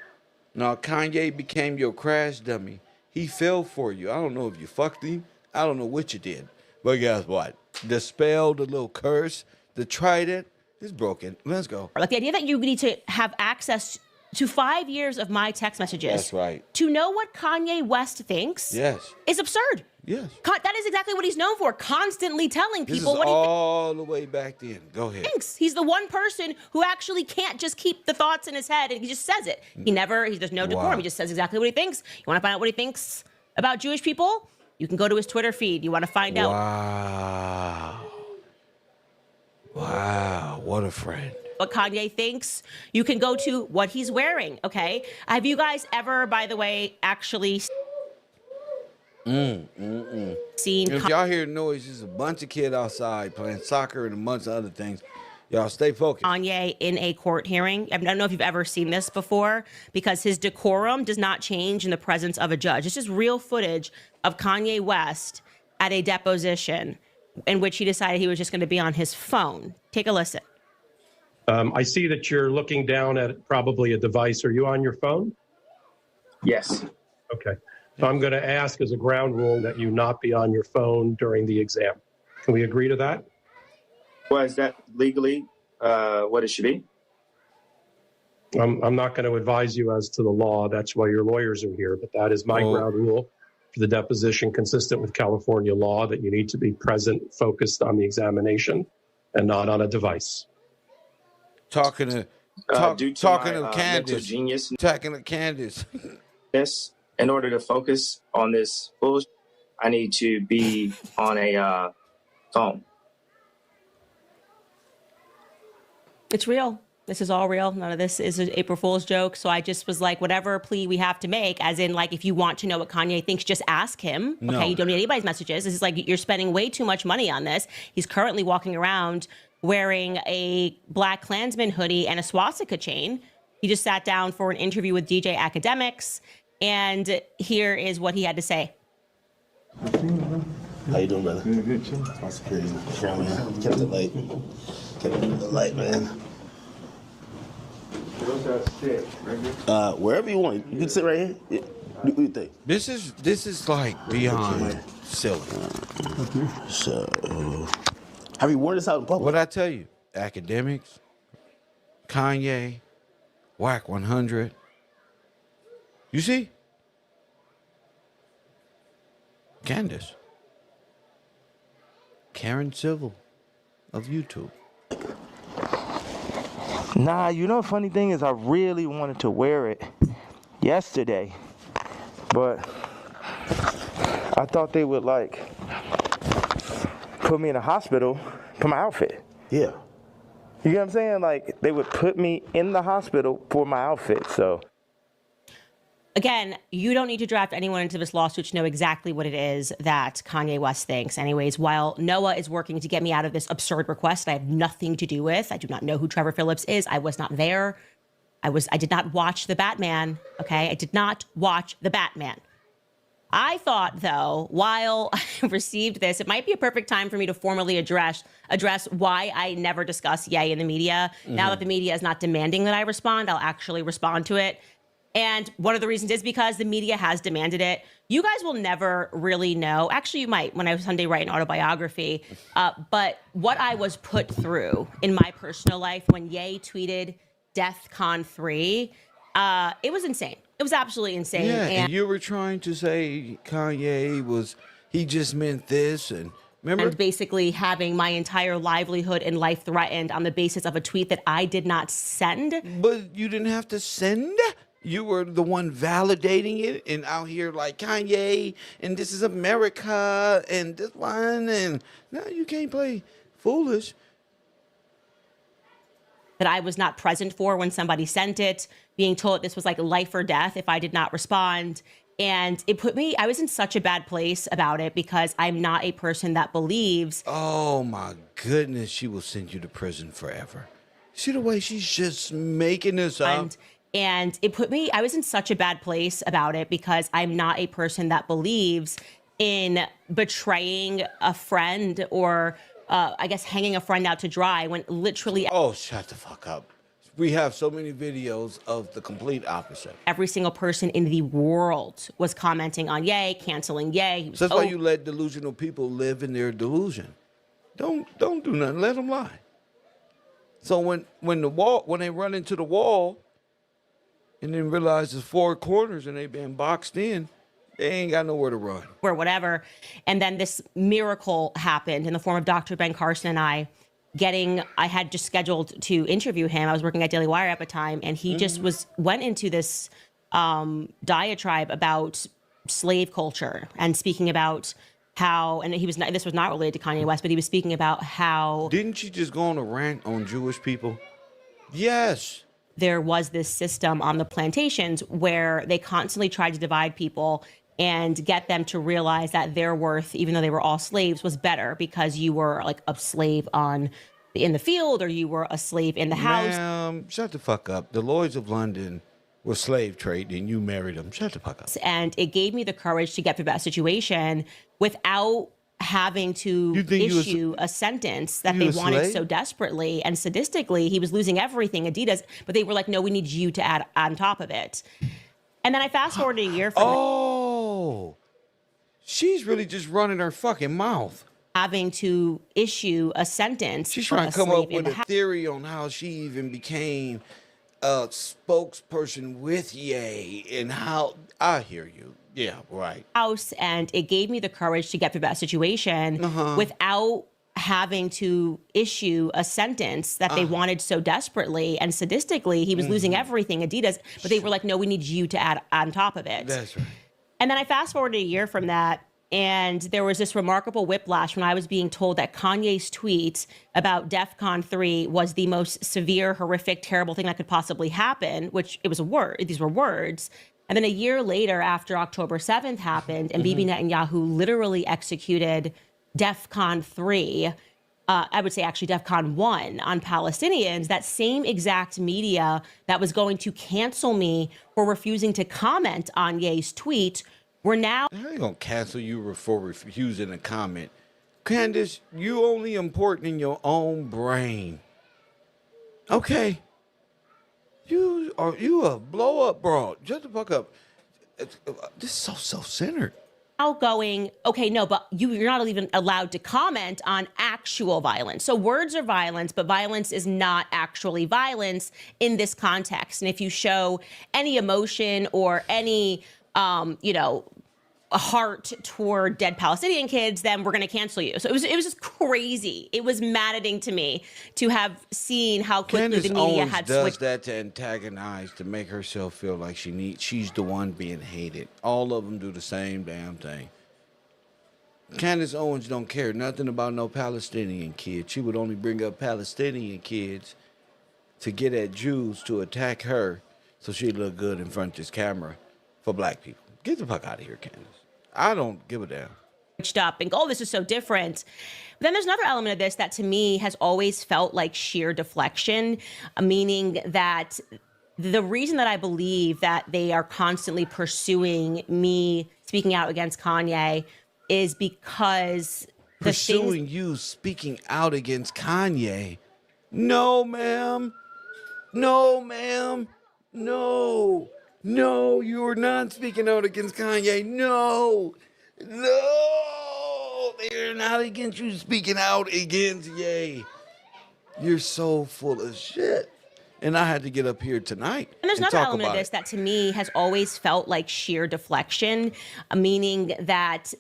Kanye became your crash dummy. He fell for you. I don't know if you fucked him. I don't know what you did. But guess what? The spell, the little curse, the trident is broken. Let's go. Like the idea that you need to have access to 5 years of my text messages. That's right. To know what Kanye West thinks. Yes. Is absurd. Yes. That is exactly what he's known for, constantly telling This people is what he all the way back then. Go ahead. thinks. He's the one person who actually can't just keep the thoughts in his head, and he just says it. There's no decorum. Wow. He just says exactly what he thinks. You want to find out what he thinks about Jewish people? You can go to his Twitter feed. You want to find out. Wow, what a friend. What Kanye thinks, you can go to what he's wearing, okay? Have you guys ever, by the way, actually seen If y'all hear noise, there's a bunch of kids outside playing soccer and a bunch of other things. Y'all stay focused. Kanye in a court hearing? I don't know if you've ever seen this before, because his decorum does not change in the presence of a judge. It's just real footage of Kanye West at a deposition in which he decided he was just going to be on his phone. Take a listen. I see that you're looking down at probably a device. Are you on your phone? Yes. Okay. So I'm going to ask as a ground rule that you not be on your phone during the exam. Can we agree to that? Well, is that legally what it should be? I'm not going to advise you as to the law. That's why your lawyers are here. But that is my ground rule for the deposition, consistent with California law, that you need to be present, focused on the examination, and not on a device. Talking to Candace. Genius. Talking to Candace. Yes. In order to focus on this bullshit, I need to be on a phone. It's real. This is all real. None of this is an April Fool's joke. So I just was like, whatever plea we have to make, as in, like, if you want to know what Kanye thinks, just ask him. No. Okay, you don't need anybody's messages. This is like, you're spending way too much money on this. He's currently walking around wearing a Black Klansman hoodie and a swastika chain. He just sat down for an interview with DJ Academics, and here is what he had to say. How you doing, brother? Good, chill. My security camera kept it light. Kept it light, man. Wherever you want. You can sit right here. Yeah. What do you think? This is like beyond silly. So, have you worn this out in public? What I tell you, Academics, Kanye, Whack 100. You see? Candace. Karen Civil of YouTube. Nah, you know, funny thing is I really wanted to wear it yesterday, but I thought they would, like, put me in a hospital for my outfit. Yeah. You get what I'm saying? Like, they would put me in the hospital for my outfit, so. Again, you don't need to draft anyone into this lawsuit to know exactly what it is that Kanye West thinks. Anyways, while Noah is working to get me out of this absurd request I have nothing to do with, I do not know who Trevor Phillips is. I was not there. I did not watch the Batman, okay? I did not watch the Batman. I thought, though, while I received this, it might be a perfect time for me to formally address why I never discuss Ye in the media. Mm-hmm. Now that the media is not demanding that I respond, I'll actually respond to it. And one of the reasons is because the media has demanded it. You guys will never really know. Actually, you might when I was Sunday write an autobiography. But what I was put through in my personal life when Ye tweeted DEFCON 3, it was insane. It was absolutely insane. Yeah, and you were trying to say Kanye he just meant this, and remember? And basically having my entire livelihood and life threatened on the basis of a tweet that I did not send. But you didn't have to send. You were the one validating it, and out here like Kanye, and this is America, and this one, and now you can't play foolish. That I was not present for when somebody sent it, being told this was like life or death if I did not respond. And it put me, I was in such a bad place about it because I'm not a person that believes. Oh my goodness, she will send you to prison forever. See the way she's just making this up. And it put me, I was in such a bad place about it because I'm not a person that believes in betraying a friend or I guess hanging a friend out to dry when literally. Oh, shut the fuck up. We have so many videos of the complete opposite. Every single person in the world was commenting on Ye, canceling Ye. So that's why you let delusional people live in their delusion. Don't do nothing. Let them lie. So when they run into the wall and then realize there's four corners and they've been boxed in, They ain't got nowhere to run. Or whatever. And then this miracle happened in the form of Dr. Ben Carson and I had just scheduled to interview him. I was working at Daily Wire at the time, and he just went into this diatribe about slave culture and speaking about how, and this was not related to Kanye West, but he was speaking about how. Didn't you just go on a rant on Jewish people? Yes. There was this system on the plantations where they constantly tried to divide people and get them to realize that their worth, even though they were all slaves, was better because you were like a slave in the field or you were a slave in the house. Ma'am, shut the fuck up. The Lloyds of London were slave trade and you married them. Shut the fuck up. And it gave me the courage to get through that situation without having to issue a sentence that they wanted so desperately and sadistically. He was losing everything, Adidas, but they were like, no, we need you to add on top of it. And then I fast forwarded a year from Oh, she's really just running her fucking mouth. Having to issue a sentence. She's trying to come up with a theory on how she even became a spokesperson with Ye and how. I hear you. Yeah, right. House, and it gave me the courage to get through that situation without having to issue a sentence that they wanted so desperately and sadistically. He was losing everything, Adidas, but they were like, no, we need you to add on top of it. That's right. And then I fast forwarded a year from that, and there was this remarkable whiplash when I was being told that Kanye's tweet about DEFCON 3 was the most severe, horrific, terrible thing that could possibly happen, which it was a word. These were words. And then a year later, after October 7th happened, and Bibi Netanyahu literally executed DEFCON 3, I would say actually DEFCON 1 on Palestinians, that same exact media that was going to cancel me for refusing to comment on Ye's tweet were now. How are you going to cancel you for refusing a comment? Candace, you only important in your own brain. Okay. You a blow up broad. Shut the fuck up. This is so self-centered. Outgoing, okay, no, but you're not even allowed to comment on actual violence. So words are violence, but violence is not actually violence in this context. And if you show any emotion or any, a heart toward dead Palestinian kids, then we're going to cancel you. So it was just crazy. It was maddening to me to have seen how quickly Candace the media Owens had does switched. that to antagonize, to make herself feel like she's the one being hated. All of them do the same damn thing. Candace Owens don't care nothing about no Palestinian kids. She would only bring up Palestinian kids to get at Jews to attack her so she'd look good in front of this camera for black people. Get the fuck out of here, Candace. I don't give a damn. Up and go, oh, this is so different. But then there's another element of this that to me has always felt like sheer deflection, meaning that the reason that I believe that they are constantly pursuing me speaking out against Kanye is because pursuing you speaking out against Kanye. No, ma'am. No, ma'am. No. No, you are not speaking out against Kanye. No. No. They're not against you speaking out against Ye. You're so full of shit. And I had to get up here tonight. And there's and another talk element of about this it. that to me has always felt like sheer deflection, meaning that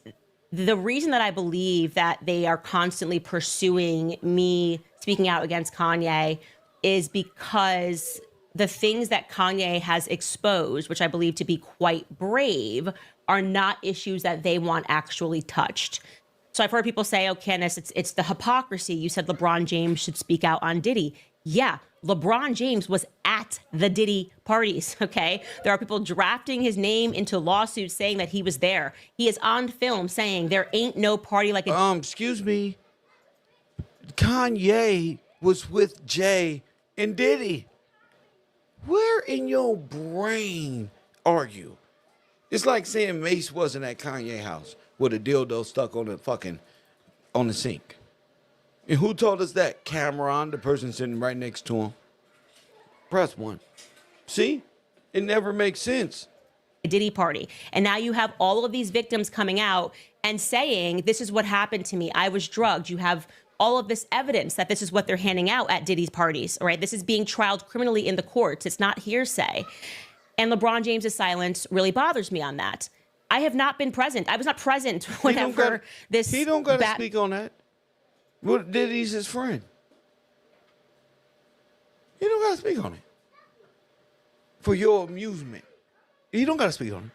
the reason that I believe that they are constantly pursuing me speaking out against Kanye is because the things that Kanye has exposed, which I believe to be quite brave, are not issues that they want actually touched. So I've heard people say, oh, Candace, it's the hypocrisy. You said LeBron James should speak out on Diddy. Yeah, LeBron James was at the Diddy parties, okay? There are people drafting his name into lawsuits saying that he was there. He is on film saying there ain't no party like a... Excuse me. Kanye was with Jay and Diddy. Where in your brain are you? It's like saying Mace wasn't at Kanye's house with a dildo stuck on the sink. And who told us that? Cameron, the person sitting right next to him. Press 1. See? It never makes sense. Diddy party. And now you have all of these victims coming out and saying, this is what happened to me. I was drugged. You have all of this evidence that this is what they're handing out at Diddy's parties, all right? This is being trialed criminally in the courts. It's not hearsay. And LeBron James's silence really bothers me on that. I have not been present. I was not present whenever this. He don't got to speak on that. What did he's his friend? He don't got to speak on it. For your amusement. He don't got to speak on it.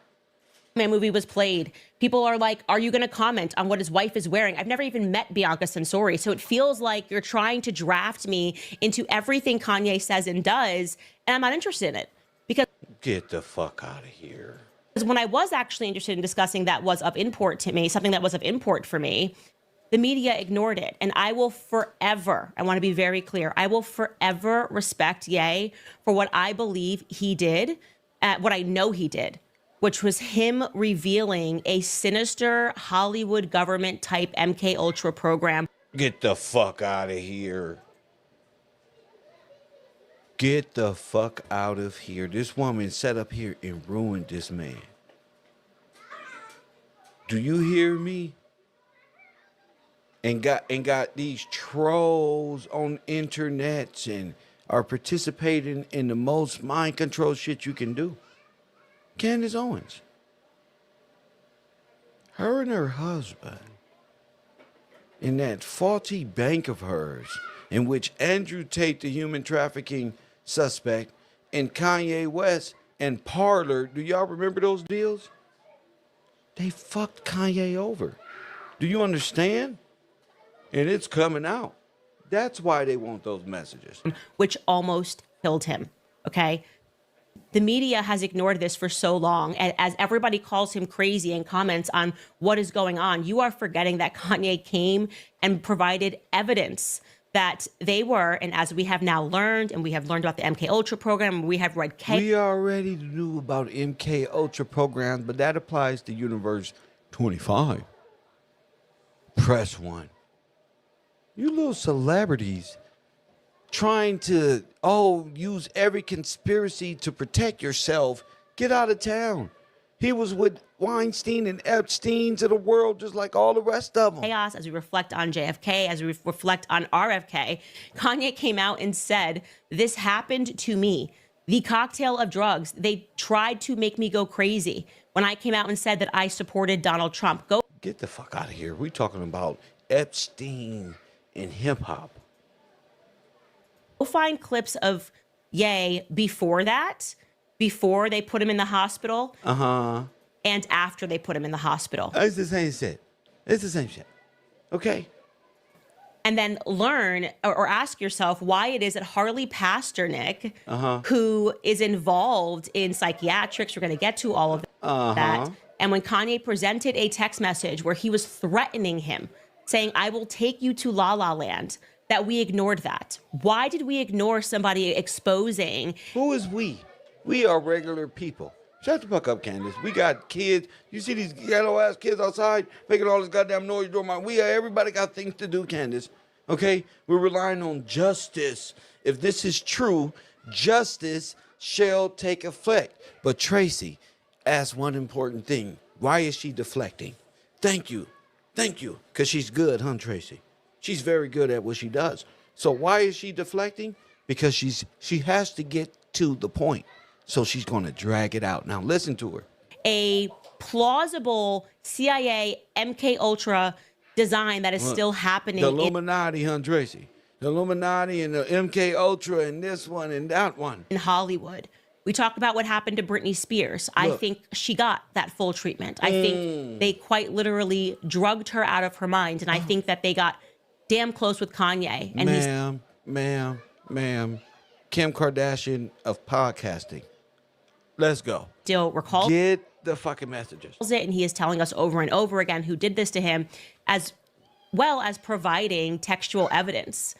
My movie was played. People are like, are you going to comment on what his wife is wearing? I've never even met Bianca Censori. So it feels like you're trying to draft me into everything Kanye says and does. And I'm not interested in it. Because get the fuck out of here. When I was actually interested in discussing that was of import to me, something that was of import for me, the media ignored it. And I will forever, I want to be very clear, I will forever respect Ye for what I believe he did, what I know he did, which was him revealing a sinister Hollywood government type MK Ultra program. Get the fuck out of here. Get the fuck out of here. This woman sat up here and ruined this man. Do you hear me? And got these trolls on internets and are participating in the most mind control shit you can do. Candace Owens. Her and her husband in that faulty bank of hers in which Andrew Tate, the human trafficking suspect, and Kanye West and Parler, do y'all remember those deals? They fucked Kanye over. Do you understand? And it's coming out. That's why they want those messages. Which almost killed him, okay? The media has ignored this for so long. And as everybody calls him crazy and comments on what is going on, you are forgetting that Kanye came and provided evidence that they were, and as we have now learned, and we have learned about the MK Ultra program, we have read We already knew about MK Ultra programs, but that applies to Universe 25. Press 1. You little celebrities trying to, use every conspiracy to protect yourself. Get out of town. He was with Weinstein and Epstein's of the world, just like all the rest of them. Chaos, as we reflect on JFK, as we reflect on RFK, Kanye came out and said, this happened to me. The cocktail of drugs, they tried to make me go crazy. When I came out and said that I supported Donald Trump. Get the fuck out of here. We're talking about Epstein and hip hop. Go find clips of Ye before that, before they put him in the hospital. And after they put him in the hospital. It's the same shit. It's the same shit. Okay. And then learn or ask yourself why it is that Harley Pasternak, who is involved in psychiatrics, we're going to get to all of that. And when Kanye presented a text message where he was threatening him, saying, I will take you to La La Land, that we ignored that. Why did we ignore somebody exposing? Who is we? We are regular people. Shut the fuck up, Candace. We got kids. You see these yellow-ass kids outside making all this goddamn noise. Everybody got things to do, Candace. Okay? We're relying on justice. If this is true, justice shall take effect. But Tracy asked one important thing. Why is she deflecting? Thank you. Thank you. Because she's good, huh, Tracy? She's very good at what she does. So why is she deflecting? Because she has to get to the point. So she's going to drag it out. Now listen to her. A plausible CIA MK Ultra design that is still happening. The Illuminati, huh, Tracy? The Illuminati and the MK Ultra and this one and that one. In Hollywood. We talked about what happened to Britney Spears. I think she got that full treatment. I think they quite literally drugged her out of her mind. And I think that they got damn close with Kanye. And ma'am, Kim Kardashian of podcasting. Let's go. Still recall. Get the fucking messages. And he is telling us over and over again who did this to him, as well as providing textual evidence.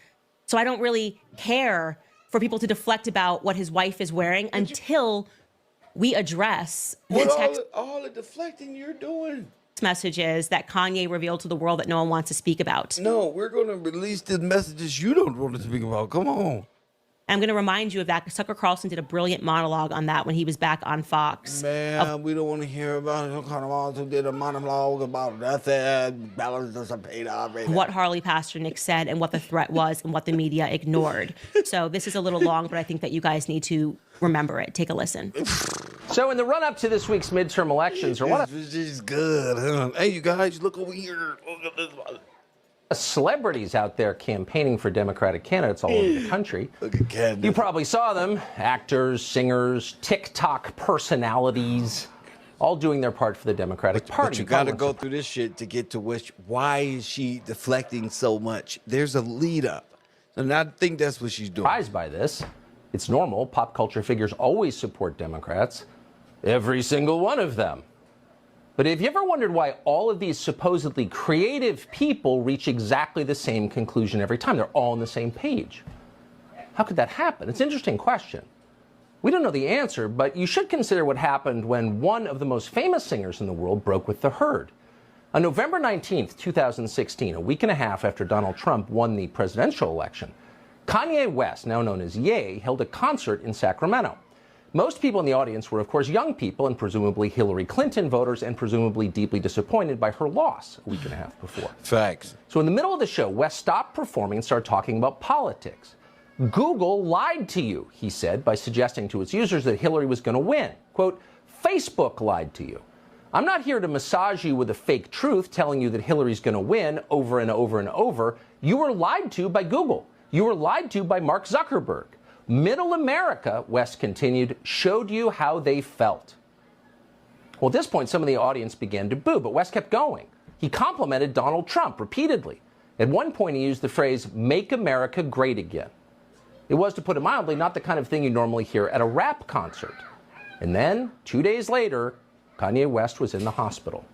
So I don't really care for people to deflect about what his wife is wearing until we address the text. All the deflecting you're doing. Messages that Kanye revealed to the world that no one wants to speak about. No, we're going to release the messages you don't want to speak about. Come on. I'm going to remind you of that because Tucker Carlson did a brilliant monologue on that when he was back on Fox. Man, we don't want to hear about it. Some kind of also did a monologue about nothing. Balance doesn't pay already. What Harley Pasternak said and what the threat was and what the media ignored. So this is a little long, but I think that you guys need to remember it. Take a listen. So in the run-up to this week's midterm elections, or what? This is good, huh? Hey, you guys, look over here. Celebrities out there campaigning for Democratic candidates all over the country. Look at Candace. You probably saw them. Actors, singers, TikTok personalities, all doing their part for the Democratic Party. But you got to go through this shit to get to why is she deflecting so much? There's a lead up. And I think that's what she's doing. Surprised by this. It's normal. Pop culture figures always support Democrats. Every single one of them. But have you ever wondered why all of these supposedly creative people reach exactly the same conclusion every time? They're all on the same page. How could that happen? It's an interesting question. We don't know the answer, but you should consider what happened when one of the most famous singers in the world broke with the herd. On November 19th, 2016, a week and a half after Donald Trump won the presidential election, Kanye West, now known as Ye, held a concert in Sacramento. Most people in the audience were, of course, young people and presumably Hillary Clinton voters and presumably deeply disappointed by her loss a week and a half before. Facts. So in the middle of the show, West stopped performing and started talking about politics. Google lied to you, he said, by suggesting to its users that Hillary was going to win. Quote, Facebook lied to you. I'm not here to massage you with a fake truth telling you that Hillary's going to win over and over and over. You were lied to by Google. You were lied to by Mark Zuckerberg. Middle America, West continued, showed you how they felt. Well, at this point, some of the audience began to boo, but West kept going. He complimented Donald Trump repeatedly. At one point, he used the phrase, "Make America Great Again." It was, to put it mildly, not the kind of thing you normally hear at a rap concert. And then, 2 days later, Kanye West was in the hospital.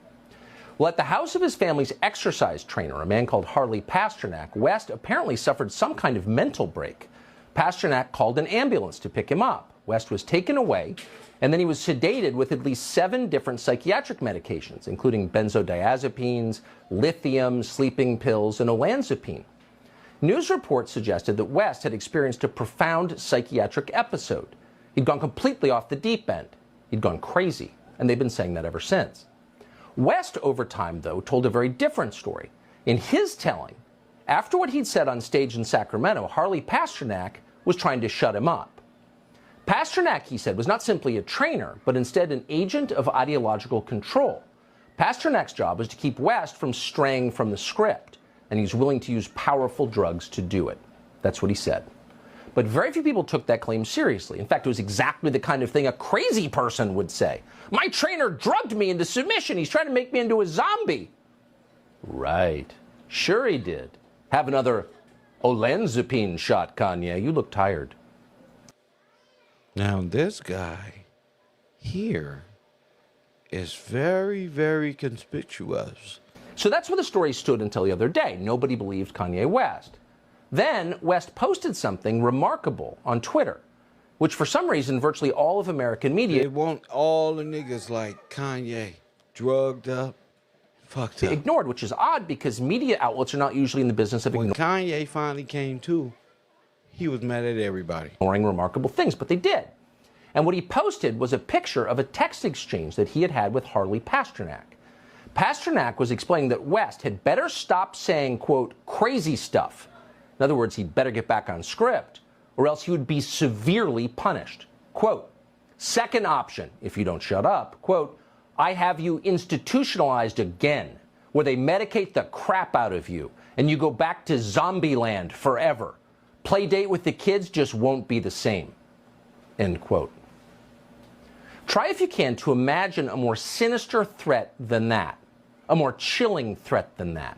Well, at the house of his family's exercise trainer, a man called Harley Pasternak, West apparently suffered some kind of mental break. Pasternak called an ambulance to pick him up. West was taken away, and then he was sedated with at least 7 different psychiatric medications, including benzodiazepines, lithium, sleeping pills, and olanzapine. News reports suggested that West had experienced a profound psychiatric episode. He'd gone completely off the deep end. He'd gone crazy, and they've been saying that ever since. West, over time, though, told a very different story. In his telling, after what he'd said on stage in Sacramento, Harley Pasternak was trying to shut him up. Pasternak, he said, was not simply a trainer, but instead an agent of ideological control. Pasternak's job was to keep West from straying from the script, and he's willing to use powerful drugs to do it. That's what he said. But very few people took that claim seriously. In fact, it was exactly the kind of thing a crazy person would say. My trainer drugged me into submission. He's trying to make me into a zombie. Right. Sure he did. Have another olanzapine shot, Kanye. You look tired. Now, this guy here is very, very conspicuous. So that's where the story stood until the other day. Nobody believed Kanye West. Then West posted something remarkable on Twitter, which for some reason virtually all of American media... They want all the niggas like Kanye, drugged up, fucked up. ...ignored, which is odd because media outlets are not usually in the business of when Kanye finally came to, he was mad at everybody. ...ignoring remarkable things, but they did. And what he posted was a picture of a text exchange that he had had with Harley Pasternak. Pasternak was explaining that West had better stop saying, quote, crazy stuff. In other words, he'd better get back on script, or else he would be severely punished. Quote, second option, if you don't shut up, quote, I have you institutionalized again, where they medicate the crap out of you, and you go back to zombie land forever. Play date with the kids just won't be the same. End quote. Try, if you can, to imagine a more sinister threat than that, a more chilling threat than that.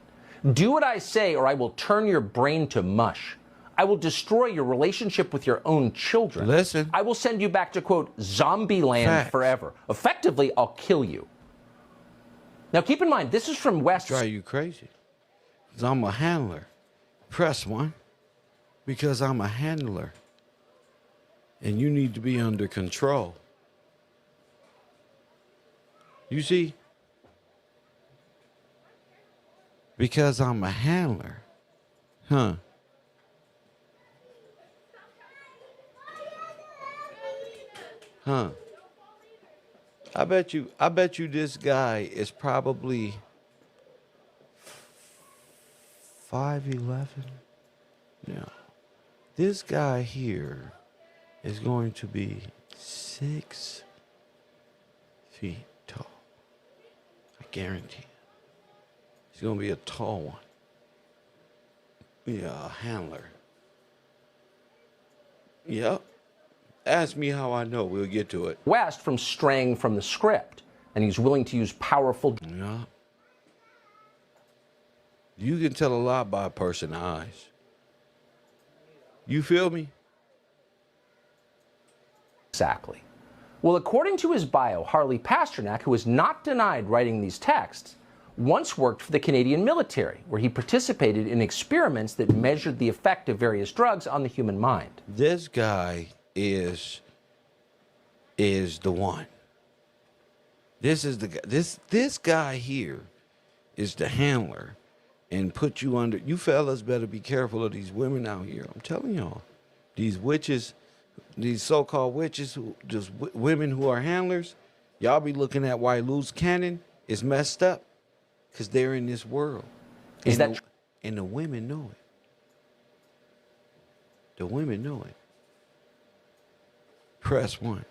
Do what I say or I will turn your brain to mush. I will destroy your relationship with your own children. Listen. I will send you back to, quote, zombie land forever. Effectively, I'll kill you. Now, keep in mind, this is from West. Drive you crazy. Because I'm a handler. Press 1. Because I'm a handler. And you need to be under control. You see? Because I'm a handler. Huh. Huh. I bet you this guy is probably 5'11". No. This guy here is going to be 6'2". feet tall. I guarantee it. He's going to be a tall one. Yeah, a handler. Yep. Ask me how I know. We'll get to it. West from straying from the script, and he's willing to use powerful. Yeah. You can tell a lot by a person's eyes. You feel me? Exactly. Well, according to his bio, Harley Pasternak, who is not denied writing these texts, once worked for the Canadian military, where he participated in experiments that measured the effect of various drugs on the human mind. This guy is the one. This is the guy. This guy here is the handler, and put you under. You fellas better be careful of these women out here. I'm telling y'all, these witches, these so-called witches, women who are handlers. Y'all be looking at why loose cannon is messed up, because they're in this world. Is that and the women know it. The women know it. Press 1.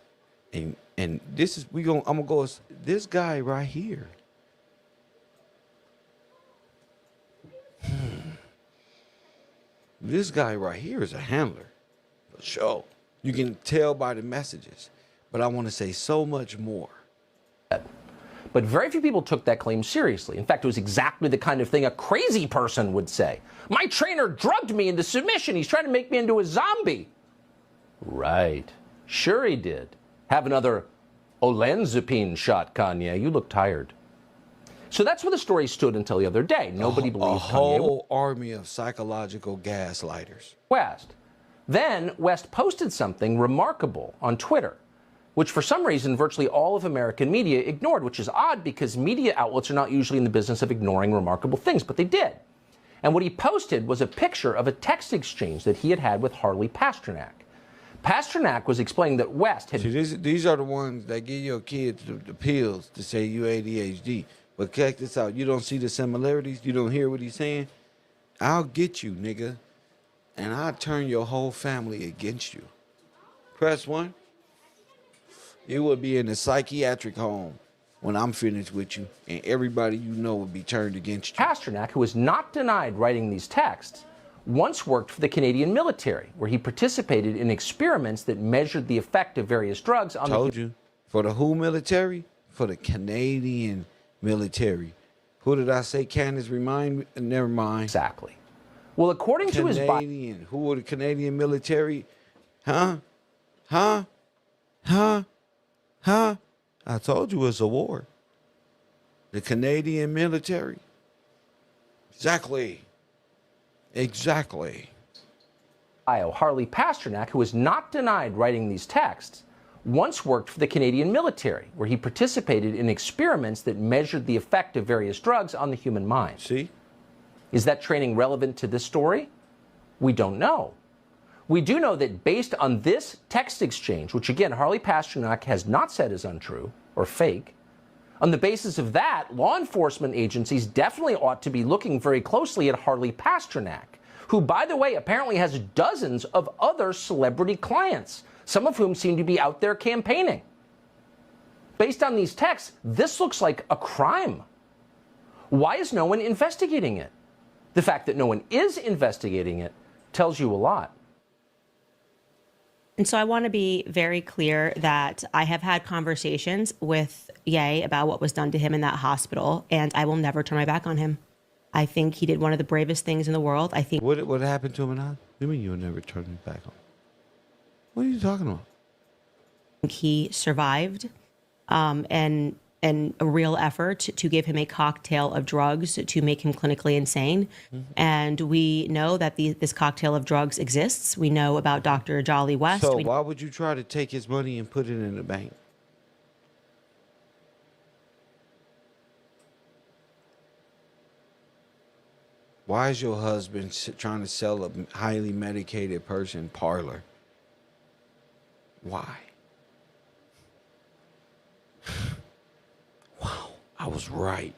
And this is I'm gonna go this guy right here. This guy right here is a handler. For sure. You can tell by the messages. But I want to say so much more. But very few people took that claim seriously. In fact, it was exactly the kind of thing a crazy person would say. My trainer drugged me into submission. He's trying to make me into a zombie. Right. Sure he did. Have another olanzapine shot, Kanye. You look tired. So that's where the story stood until the other day. Nobody believed Kanye. A whole army of psychological gaslighters. West. Then West posted something remarkable on Twitter, which for some reason virtually all of American media ignored, which is odd because media outlets are not usually in the business of ignoring remarkable things, but they did. And what he posted was a picture of a text exchange that he had had with Harley Pasternak. Pasternak was explaining that West had... See, these are the ones that give your kids the pills to say you ADHD. But check this out. You don't see the similarities? You don't hear what he's saying? I'll get you, nigga. And I'll turn your whole family against you. Press 1. You will be in a psychiatric home when I'm finished with you, and everybody you know will be turned against you. Pasternak, who is not denied writing these texts, once worked for the Canadian military, where he participated in experiments that measured the effect of various drugs on Told you. For the who military? For the Canadian military. Who did I say Candace remind? Never mind. Exactly. Well, according to his Canadian. Who were the Canadian military? Huh? Huh? Huh? Huh? I told you it's a war. The Canadian military. Exactly. Exactly. Harley Pasternak, who is not denied writing these texts, once worked for the Canadian military, where he participated in experiments that measured the effect of various drugs on the human mind. See? Is that training relevant to this story? We don't know. We do know that based on this text exchange, which again, Harley Pasternak has not said is untrue or fake, on the basis of that, law enforcement agencies definitely ought to be looking very closely at Harley Pasternak, who, by the way, apparently has dozens of other celebrity clients, some of whom seem to be out there campaigning. Based on these texts, this looks like a crime. Why is no one investigating it? The fact that no one is investigating it tells you a lot. And so I want to be very clear that I have had conversations with Ye about what was done to him in that hospital, and I will never turn my back on him. I think he did one of the bravest things in the world. I think. What happened to him in the hospital? What do you mean you'll never turn me back on? What are you talking about? He survived, and a real effort to give him a cocktail of drugs to make him clinically insane. Mm-hmm. And we know that this cocktail of drugs exists. We know about Dr. Jolly West. So why would you try to take his money and put it in the bank? Why is your husband trying to sell a highly medicated person parlor? Why? Wow, I was right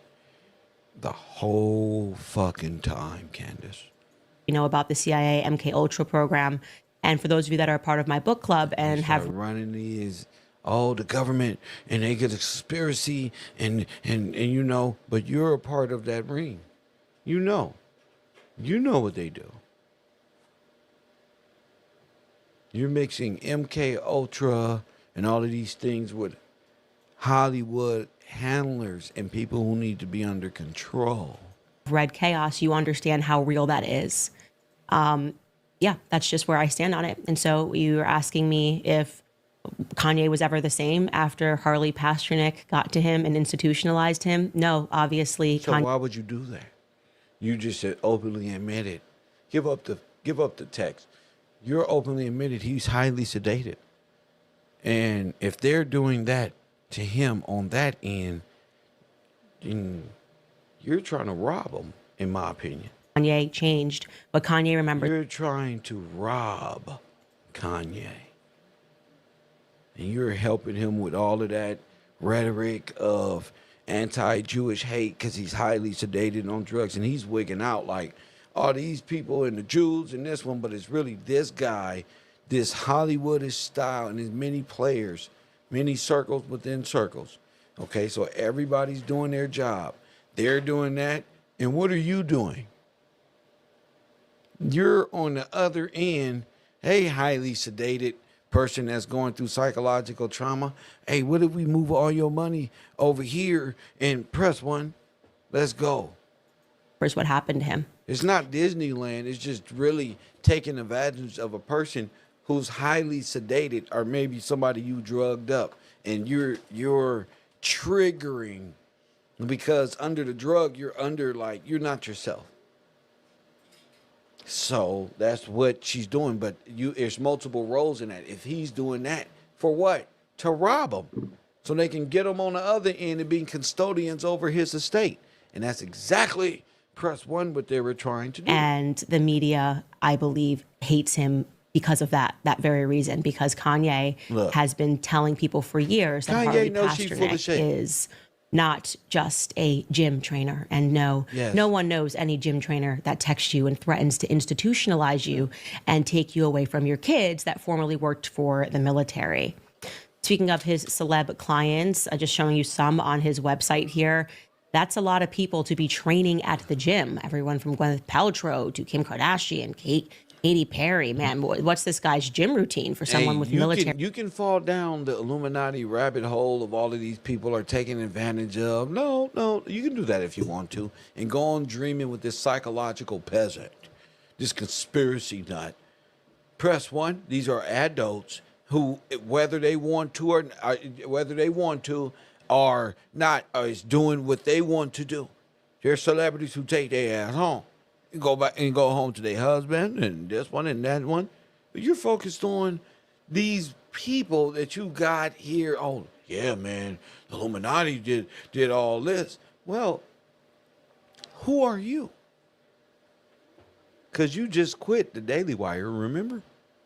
the whole fucking time, Candace. You know about the CIA MK Ultra program, and for those of you that are part of my book club and have running these oh, the government and they get a conspiracy and you know, but you're a part of that ring. You know what they do. You're mixing MK Ultra and all of these things with Hollywood handlers and people who need to be under control. Red chaos, you understand how real that is. Yeah, that's just where I stand on it. And so you were asking me if Kanye was ever the same after Harley Pasternak got to him and institutionalized him. No, obviously. So why would you do that? You just said openly admitted. Give up the text. You're openly admitted he's highly sedated. And if they're doing that to him on that end, then you're trying to rob him, in my opinion. Kanye changed, but Kanye remembered. You're trying to rob Kanye. And you're helping him with all of that rhetoric of anti-Jewish hate because he's highly sedated on drugs. And he's wigging out like, all these people and the Jews and this one, but it's really this guy, this Hollywoodish style, and there's many players, many circles within circles. Okay, so everybody's doing their job. They're doing that. And what are you doing? You're on the other end. Hey, highly sedated person that's going through psychological trauma. Hey, what if we move all your money over here and press one? Let's go. Here's what happened to him. It's not Disneyland. It's just really taking advantage of a person who's highly sedated, or maybe somebody you drugged up, and you're triggering because under the drug you're you're not yourself. So that's what she's doing. But there's multiple roles in that. If he's doing that, for what? To rob him, so they can get him on the other end and being custodians over his estate, and that's exactly. Press one, what they were trying to do. And the media, I believe, hates him because of that very reason, because Kanye has been telling people for years that Harley Pasternak is not just a gym trainer. And no one knows any gym trainer that texts you and threatens to institutionalize you and take you away from your kids that formerly worked for the military. Speaking of his celeb clients, just showing you some on his website here. That's a lot of people to be training at the gym. Everyone from Gwyneth Paltrow to Kim Kardashian, Katy Perry. Man, what's this guy's gym routine for someone with military? You can fall down the Illuminati rabbit hole of all of these people are taking advantage of. No, you can do that if you want to. And go on dreaming with this psychological peasant, this conspiracy nut. Press one. These are adults who, whether they want to or not, is doing what they want to do. There's celebrities who take their ass home and go back and go home to their husband and this one and that one. But you're focused on these people that you got here. Oh, yeah, man, the Illuminati did all this. Well, who are you? Because you just quit the Daily Wire, remember?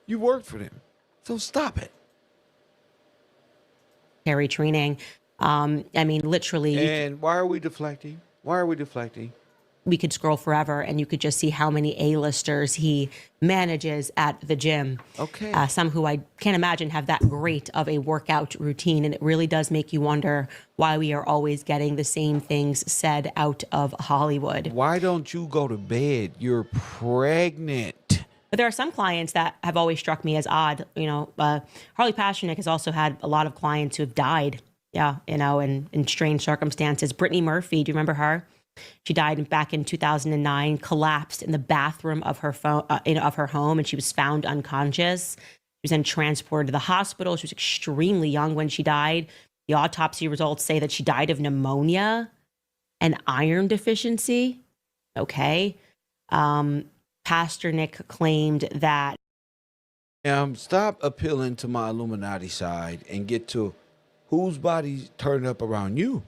You worked for them. So stop it. Training. I mean, literally. And why are we deflecting? We could scroll forever and you could just see how many A-listers he manages at the gym. Okay. Some who I can't imagine have that great of a workout routine. And it really does make you wonder why we are always getting the same things said out of Hollywood. Why don't you go to bed? You're pregnant. But there are some clients that have always struck me as odd. You know, Harley Pasternak has also had a lot of clients who have died. Yeah, you know, in strange circumstances. Brittany Murphy, do you remember her? She died back in 2009, collapsed in the bathroom of her home, and she was found unconscious. She was then transported to the hospital. She was extremely young when she died. The autopsy results say that she died of pneumonia and iron deficiency. Okay. Pasternak claimed that. Stop appealing to my Illuminati side and get to whose body turned up around you.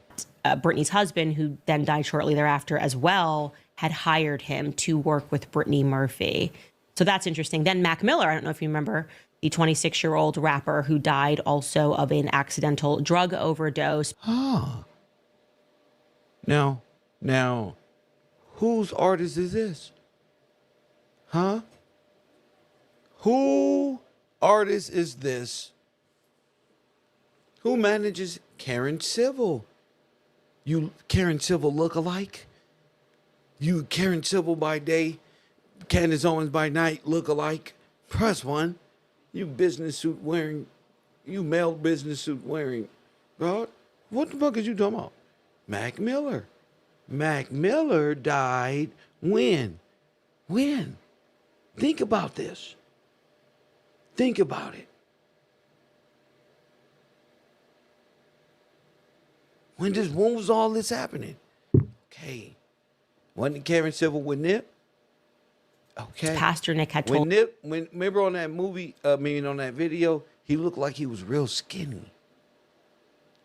Brittany's husband, who then died shortly thereafter as well, had hired him to work with Brittany Murphy. So that's interesting. Then Mac Miller, I don't know if you remember, the 26-year-old rapper who died also of an accidental drug overdose. Now, whose artist is this? Huh? Who artist is this Who manages Karen Civil? You Karen Civil look-alike? You Karen Civil by day, Candace Owens by night look-alike? Press 1. You business suit wearing, you male business suit wearing. Bro, what the fuck is you talking about? Mac Miller. Mac Miller died when? When? Think about this. Think about it. When was all this happening? Okay. Wasn't Karen Civil with Nip? Okay. Pastor Nick had told remember on that movie, on that video, he looked like he was real skinny.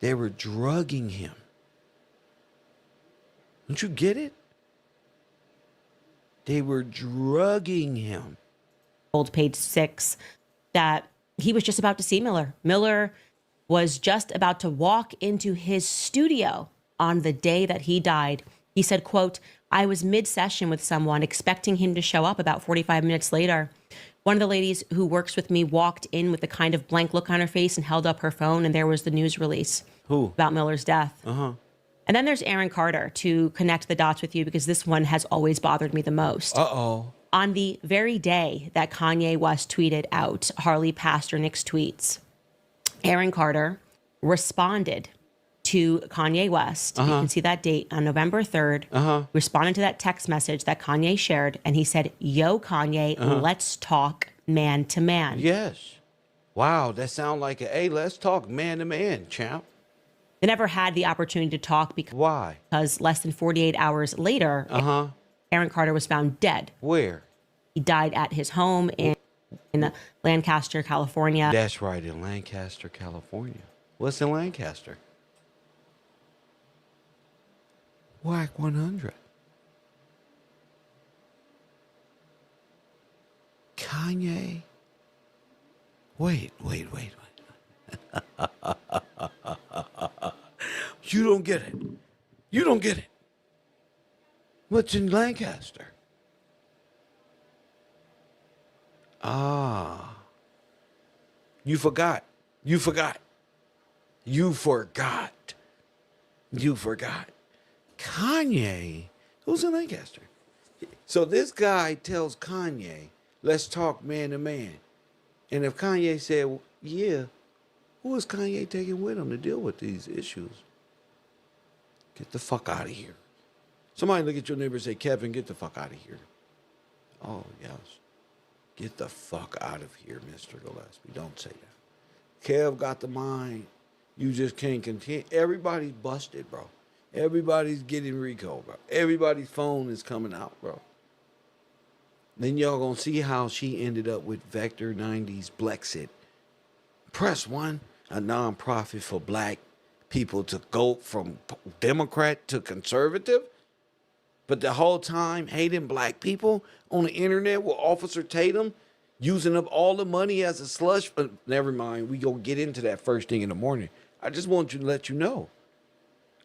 They were drugging him. Don't you get it? They were drugging him. Told Page 6 that he was just about to see Miller. Miller was just about to walk into his studio on the day that he died. He said, quote, I was mid-session with someone expecting him to show up about 45 minutes later. One of the ladies who works with me walked in with a kind of blank look on her face and held up her phone, and there was the news release. Who? About Miller's death. Uh-huh. And then there's Aaron Carter to connect the dots with you, because this one has always bothered me the most. Uh-oh. On the very day that Kanye West tweeted out Harley Pasternick's tweets, Aaron Carter responded to Kanye West. You can see that date on November 3rd. Responded to that text message that Kanye shared, and he said, yo, Kanye, let's talk man to man. Yes. Wow, that sounds like hey, let's talk man to man, champ. They never had the opportunity to talk because why? Because less than 48 hours later, Aaron Carter was found dead. Where? He died at his home in Lancaster, California. That's right, in Lancaster, California. What's in Lancaster? Whack 100. Kanye. Wait. You don't get it. You don't get it. What's in Lancaster? Ah. You forgot. You forgot. Kanye, who's in Lancaster? So this guy tells Kanye, let's talk man to man. And if Kanye said, well, yeah, who is Kanye taking with him to deal with these issues? Get the fuck out of here. Somebody look at your neighbor and say, Kevin, get the fuck out of here. Oh, yes. Get the fuck out of here, Mr. Gillespie. Don't say that. Kev got the mind. You just can't continue. Everybody's busted, bro. Everybody's getting RICO, bro. Everybody's phone is coming out, bro. Then y'all gonna see how she ended up with Vector 90's Blexit. Press 1, a nonprofit for black people to go from Democrat to conservative. But the whole time hating black people on the internet with Officer Tatum using up all the money as a slush. Never mind, we gonna get into that first thing in the morning. I just want you to let you know.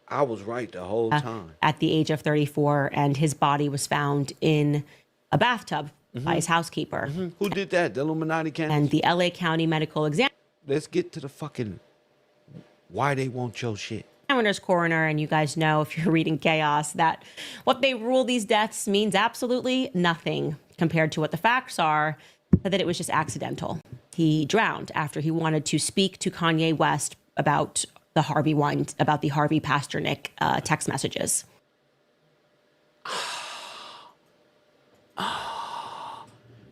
I was right the whole time. At the age of 34, and his body was found in a bathtub by his housekeeper. Who did that? The Illuminati Candace? And the LA County Medical Examiner. Let's get to the fucking why they want your shit. Examiner's coroner, and you guys know if you're reading Chaos that what they rule these deaths means absolutely nothing compared to what the facts are, that it was just accidental. He drowned after he wanted to speak to Kanye West about the Harvey Pasternick text messages.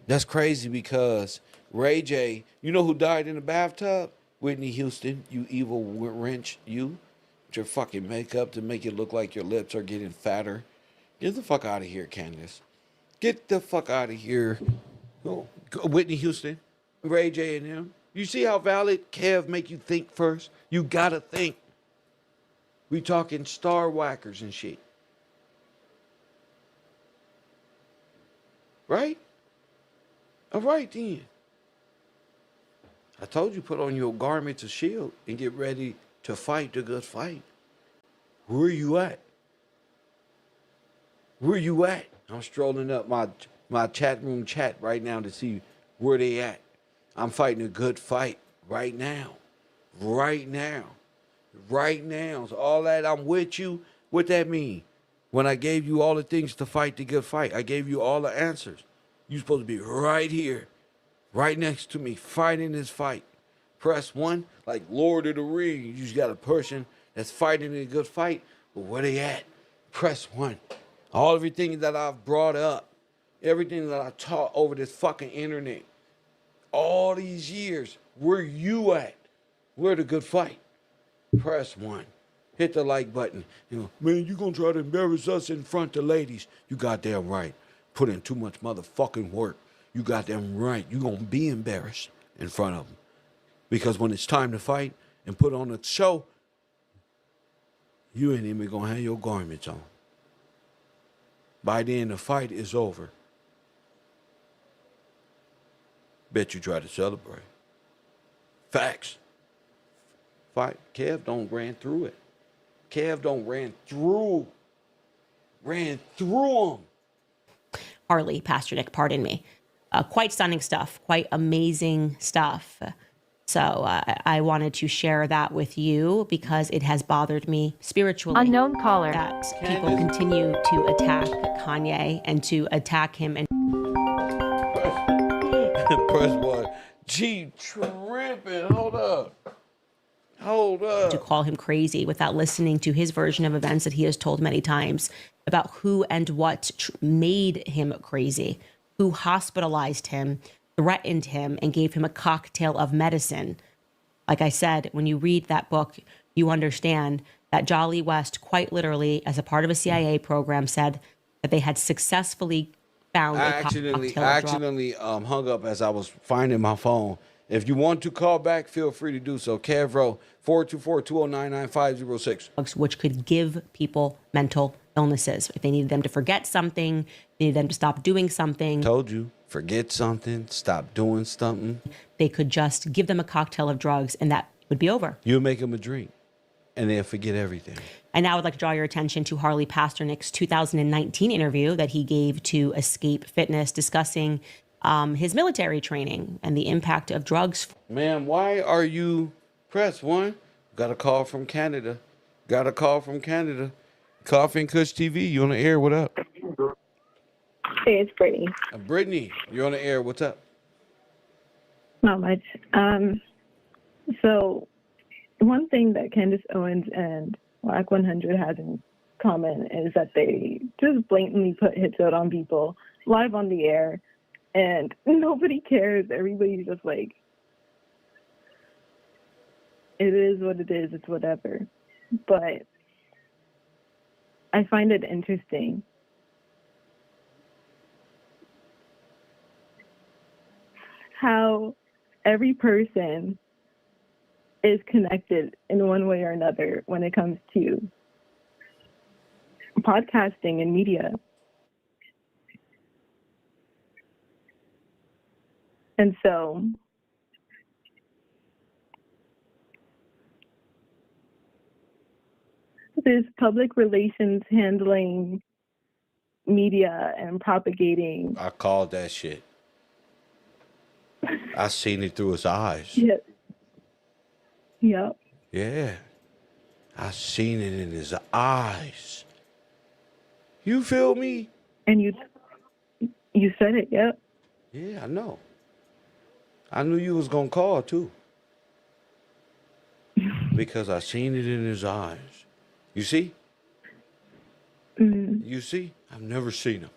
That's crazy because Ray J, you know who died in the bathtub? Whitney Houston, you evil wrench, you. With your fucking makeup to make it look like your lips are getting fatter. Get the fuck out of here, Candace. Get the fuck out of here. Whitney Houston, Ray J and him. You see how valid Kev make you think first? You gotta think. We talking star whackers and shit. Right? All right then. I told you put on your garments of shield and get ready to fight the good fight. Where you at? Where you at? I'm strolling up my chat room chat right now to see where they at. I'm fighting a good fight right now. right now. Right now. So all that I'm with you, what that mean? When I gave you all the things to fight the good fight, I gave you all the answers. You're supposed to be right here, right next to me, fighting this fight. Press 1, like Lord of the Rings. You just got a person that's fighting a good fight, but where they at? Press 1. Everything that I've brought up, everything that I taught over this fucking internet, all these years, where you at? Where the good fight? Press 1. Hit the like button. You know, man, you gonna try to embarrass us in front of ladies. You goddamn right. Put in too much motherfucking work. You goddamn right. You gonna be embarrassed in front of them. Because when it's time to fight and put on a show, you ain't even gonna have your garments on. By then, the fight is over. Bet you try to celebrate. Facts. Fight. Kev don't ran through it. Kev don't ran through them. Harley Pasternak, pardon me. Quite stunning stuff, quite amazing stuff. So I wanted to share that with you because it has bothered me spiritually. Unknown caller. That people continue to attack Kanye and to attack him. And Press 1. Gee, tripping. Hold up. To call him crazy without listening to his version of events that he has told many times about who and what made him crazy, who hospitalized him, threatened him, and gave him a cocktail of medicine. Like I said, when you read that book, you understand that Jolly West, quite literally, as a part of a CIA program, said that they had successfully found I a cocktail of drugs. accidentally hung up as I was finding my phone. If you want to call back, feel free to do so. KevRow, 424-209-9506. Which could give people mental illnesses. If they needed them to forget something, needed them to stop doing something. Told you, forget something, stop doing something. They could just give them a cocktail of drugs and that would be over. You make them a drink and they'll forget everything. And now I would like to draw your attention to Harley Pasternak's 2019 interview that he gave to Escape Fitness discussing his military training and the impact of drugs. Ma'am, why are you press 1? Got a call from Canada. Coffee and Kush TV, you on the air, what up? Hey, it's Brittany. Brittany, you're on the air, what's up? Not much. So one thing that Candace Owens and Black 100 has in common is that they just blatantly put hits out on people live on the air. And nobody cares. Everybody's just like, it is what it is. It's whatever. But I find it interesting how every person is connected in one way or another when it comes to podcasting and media. And so this public relations handling media and propagating. I called that shit. I seen it through his eyes. Yep. Yep. Yeah. I seen it in his eyes. You feel me? And you said it, yep. Yeah, I know. I knew you was gonna call too. Because I seen it in his eyes. You see? Mm. You see? I've never seen him.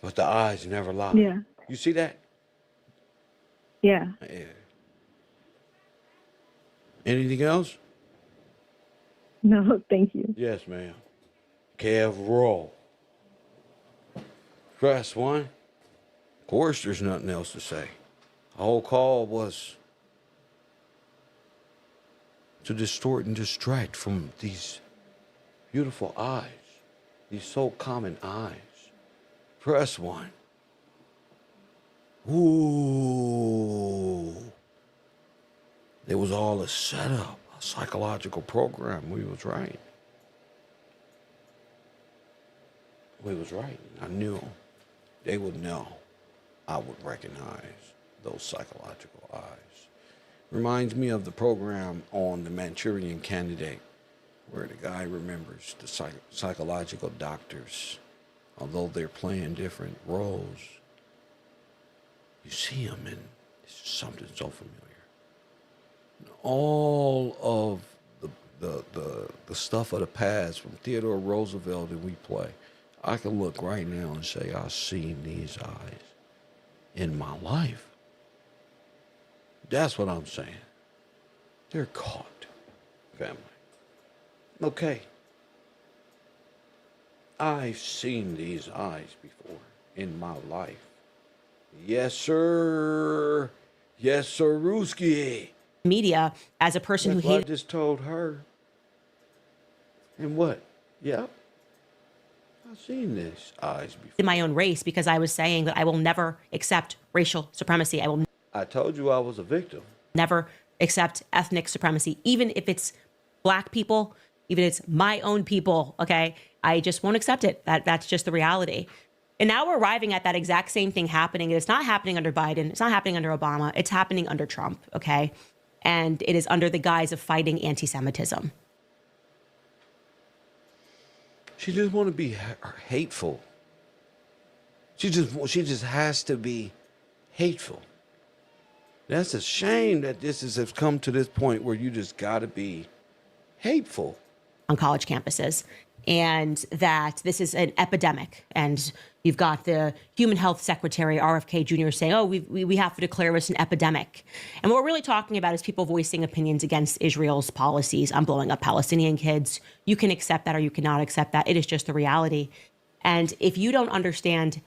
But the eyes never lie. Yeah. You see that? Yeah. Yeah. Anything else? No, thank you. Yes, ma'am. KevRow. Press 1. Of course, there's nothing else to say. The whole call was to distort and distract from these beautiful eyes, these so common eyes. Press 1. Ooh. It was all a setup, a psychological program. We was right. We was right. I knew they would know. I would recognize those psychological eyes. Reminds me of the program on the Manchurian Candidate, where the guy remembers the psychological doctors, although they're playing different roles. You see them, and it's just something so familiar. All of the stuff of the past from Theodore Roosevelt that we play, I can look right now and say, I've seen these eyes in my life. That's what I'm saying. They're caught, family. Okay. I've seen these eyes before in my life. Yes, sir. Yes, sir, Ruski. Media as a person That's who what hated. I just told her. And what? Yep. I've seen these eyes before. In my own race, because I was saying that I will never accept racial supremacy. I told you I was a victim. Never accept ethnic supremacy, even if it's black people, even if it's my own people. Okay, I just won't accept it. That's just the reality. And now we're arriving at that exact same thing happening. It's not happening under Biden. It's not happening under Obama. It's happening under Trump. Okay, and it is under the guise of fighting anti-Semitism. She just want to be hateful. She just has to be hateful. That's a shame that this has come to this point where you just got to be hateful. On college campuses, and that this is an epidemic. And you've got the Human Health Secretary, RFK Jr., saying, oh, we have to declare this an epidemic. And what we're really talking about is people voicing opinions against Israel's policies on blowing up Palestinian kids. You can accept that or you cannot accept that. It is just the reality. And if you don't understand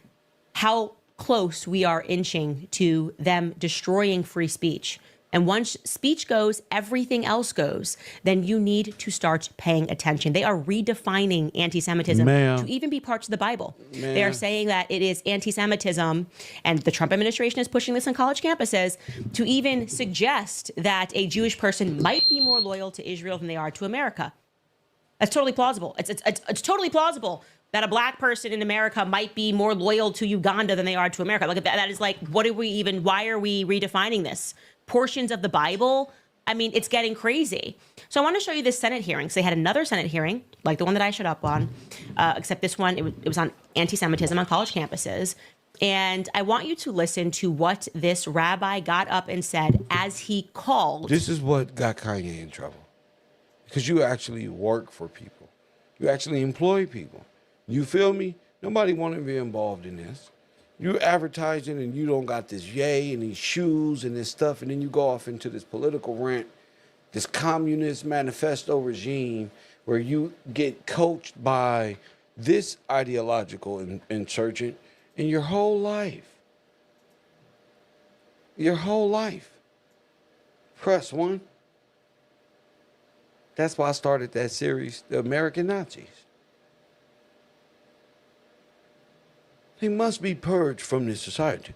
how close we are inching to them destroying free speech, and once speech goes, everything else goes, then you need to start paying attention. They are redefining anti-Semitism to even be parts of the Bible. They are saying that it is anti-Semitism, and the Trump administration is pushing this on college campuses to even suggest that a Jewish person might be more loyal to Israel than they are to America. That's totally plausible. It's totally plausible that a black person in America might be more loyal to Uganda than they are to America. Like that is like, why are we redefining this? Portions of the Bible. I mean, it's getting crazy. So I want to show you this Senate hearing. So they had another Senate hearing, like the one that I showed up on, except this one, it was on anti-Semitism on college campuses. And I want you to listen to what this rabbi got up and said as he called. This is what got Kanye in trouble. Because you actually work for people. You actually employ people. You feel me? Nobody want to be involved in this. You're advertising and you don't got this yay and these shoes and this stuff, and then you go off into this political rant, this communist manifesto regime where you get coached by this ideological insurgent in your whole life. Your whole life. Press one. That's why I started that series, The American Nazis. They must be purged from this society.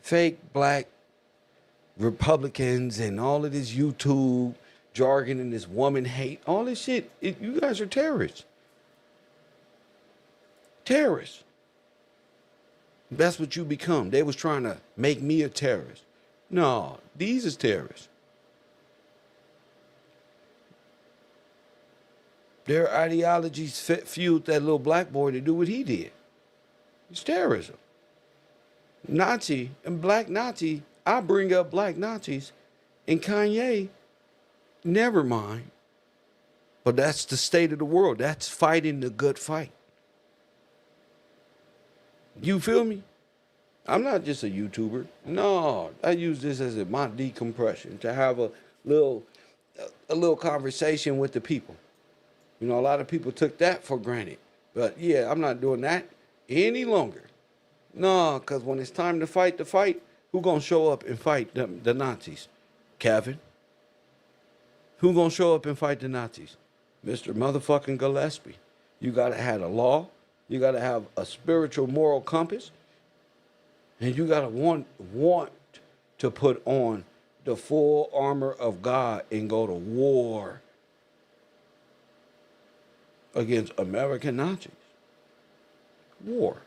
Fake black Republicans and all of this YouTube jargon and this woman hate, all this shit, you guys are terrorists. Terrorists. That's what you become. They was trying to make me a terrorist. No, these is terrorists. Their ideologies fueled that little black boy to do what he did. It's terrorism. Nazi and black Nazi, I bring up black Nazis, and Kanye, never mind. But that's the state of the world. That's fighting the good fight. You feel me? I'm not just a YouTuber. No, I use this as my decompression, to have a little conversation with the people. You know, a lot of people took that for granted. But yeah, I'm not doing that any longer. No, because when it's time to fight the fight, who gonna show up and fight the Nazis? Kevin? Who gonna show up and fight the Nazis? Mr. Motherfucking Gillespie. You gotta have a law. You gotta have a spiritual moral compass. And you gotta want to put on the full armor of God and go to war against American Nazis. War.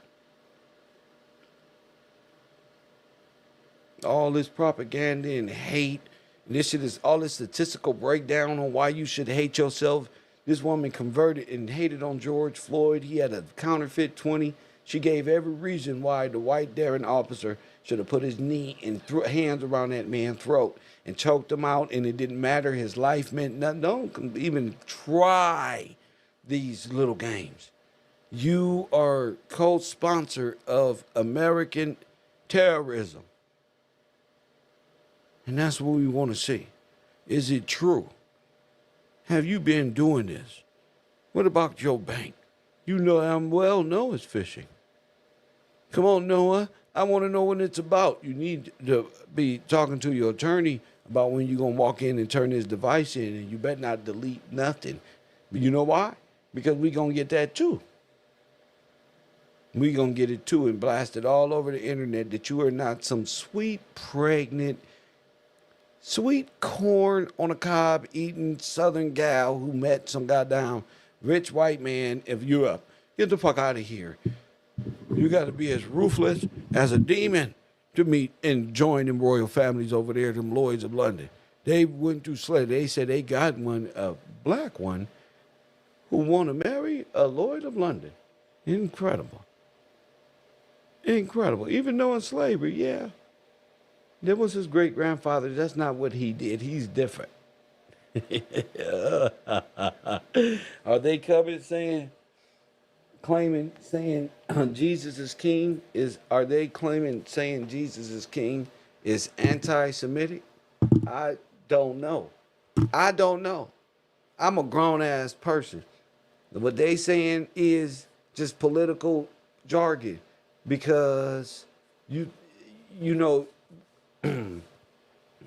all this propaganda and hate. And this shit is all this statistical breakdown on why you should hate yourself. This woman converted and hated on George Floyd. He had a counterfeit 20. She gave every reason why the white daring officer should have put his knee and hands around that man's throat and choked him out, and it didn't matter. His life meant nothing. Don't even try these little games. You are co-sponsor of American terrorism. And that's what we want to see. Is it true? Have you been doing this? What about your bank? You know damn well know it's phishing. Come on, Noah. I want to know what it's about. You need to be talking to your attorney about when you're going to walk in and turn this device in, and you better not delete nothing. But you know why? Because we're going to get that too. We're going to get it too and blast it all over the internet that you are not some sweet, pregnant, sweet corn on a cob eating southern gal who met some goddamn rich white man of Europe. Get the fuck out of here. You got to be as ruthless as a demon to meet and join them royal families over there, them Lloyds of London. They went through slavery. They said they got one, a black one, who want to marry a Lloyd of London. Incredible. Incredible. Even though in slavery, yeah, that was his great-grandfather. That's not what he did. He's different. Are they coming claiming, saying Jesus is king? Are they claiming, saying Jesus is king is anti-Semitic? I don't know. I don't know. I'm a grown-ass person. What they saying is just political jargon because you know,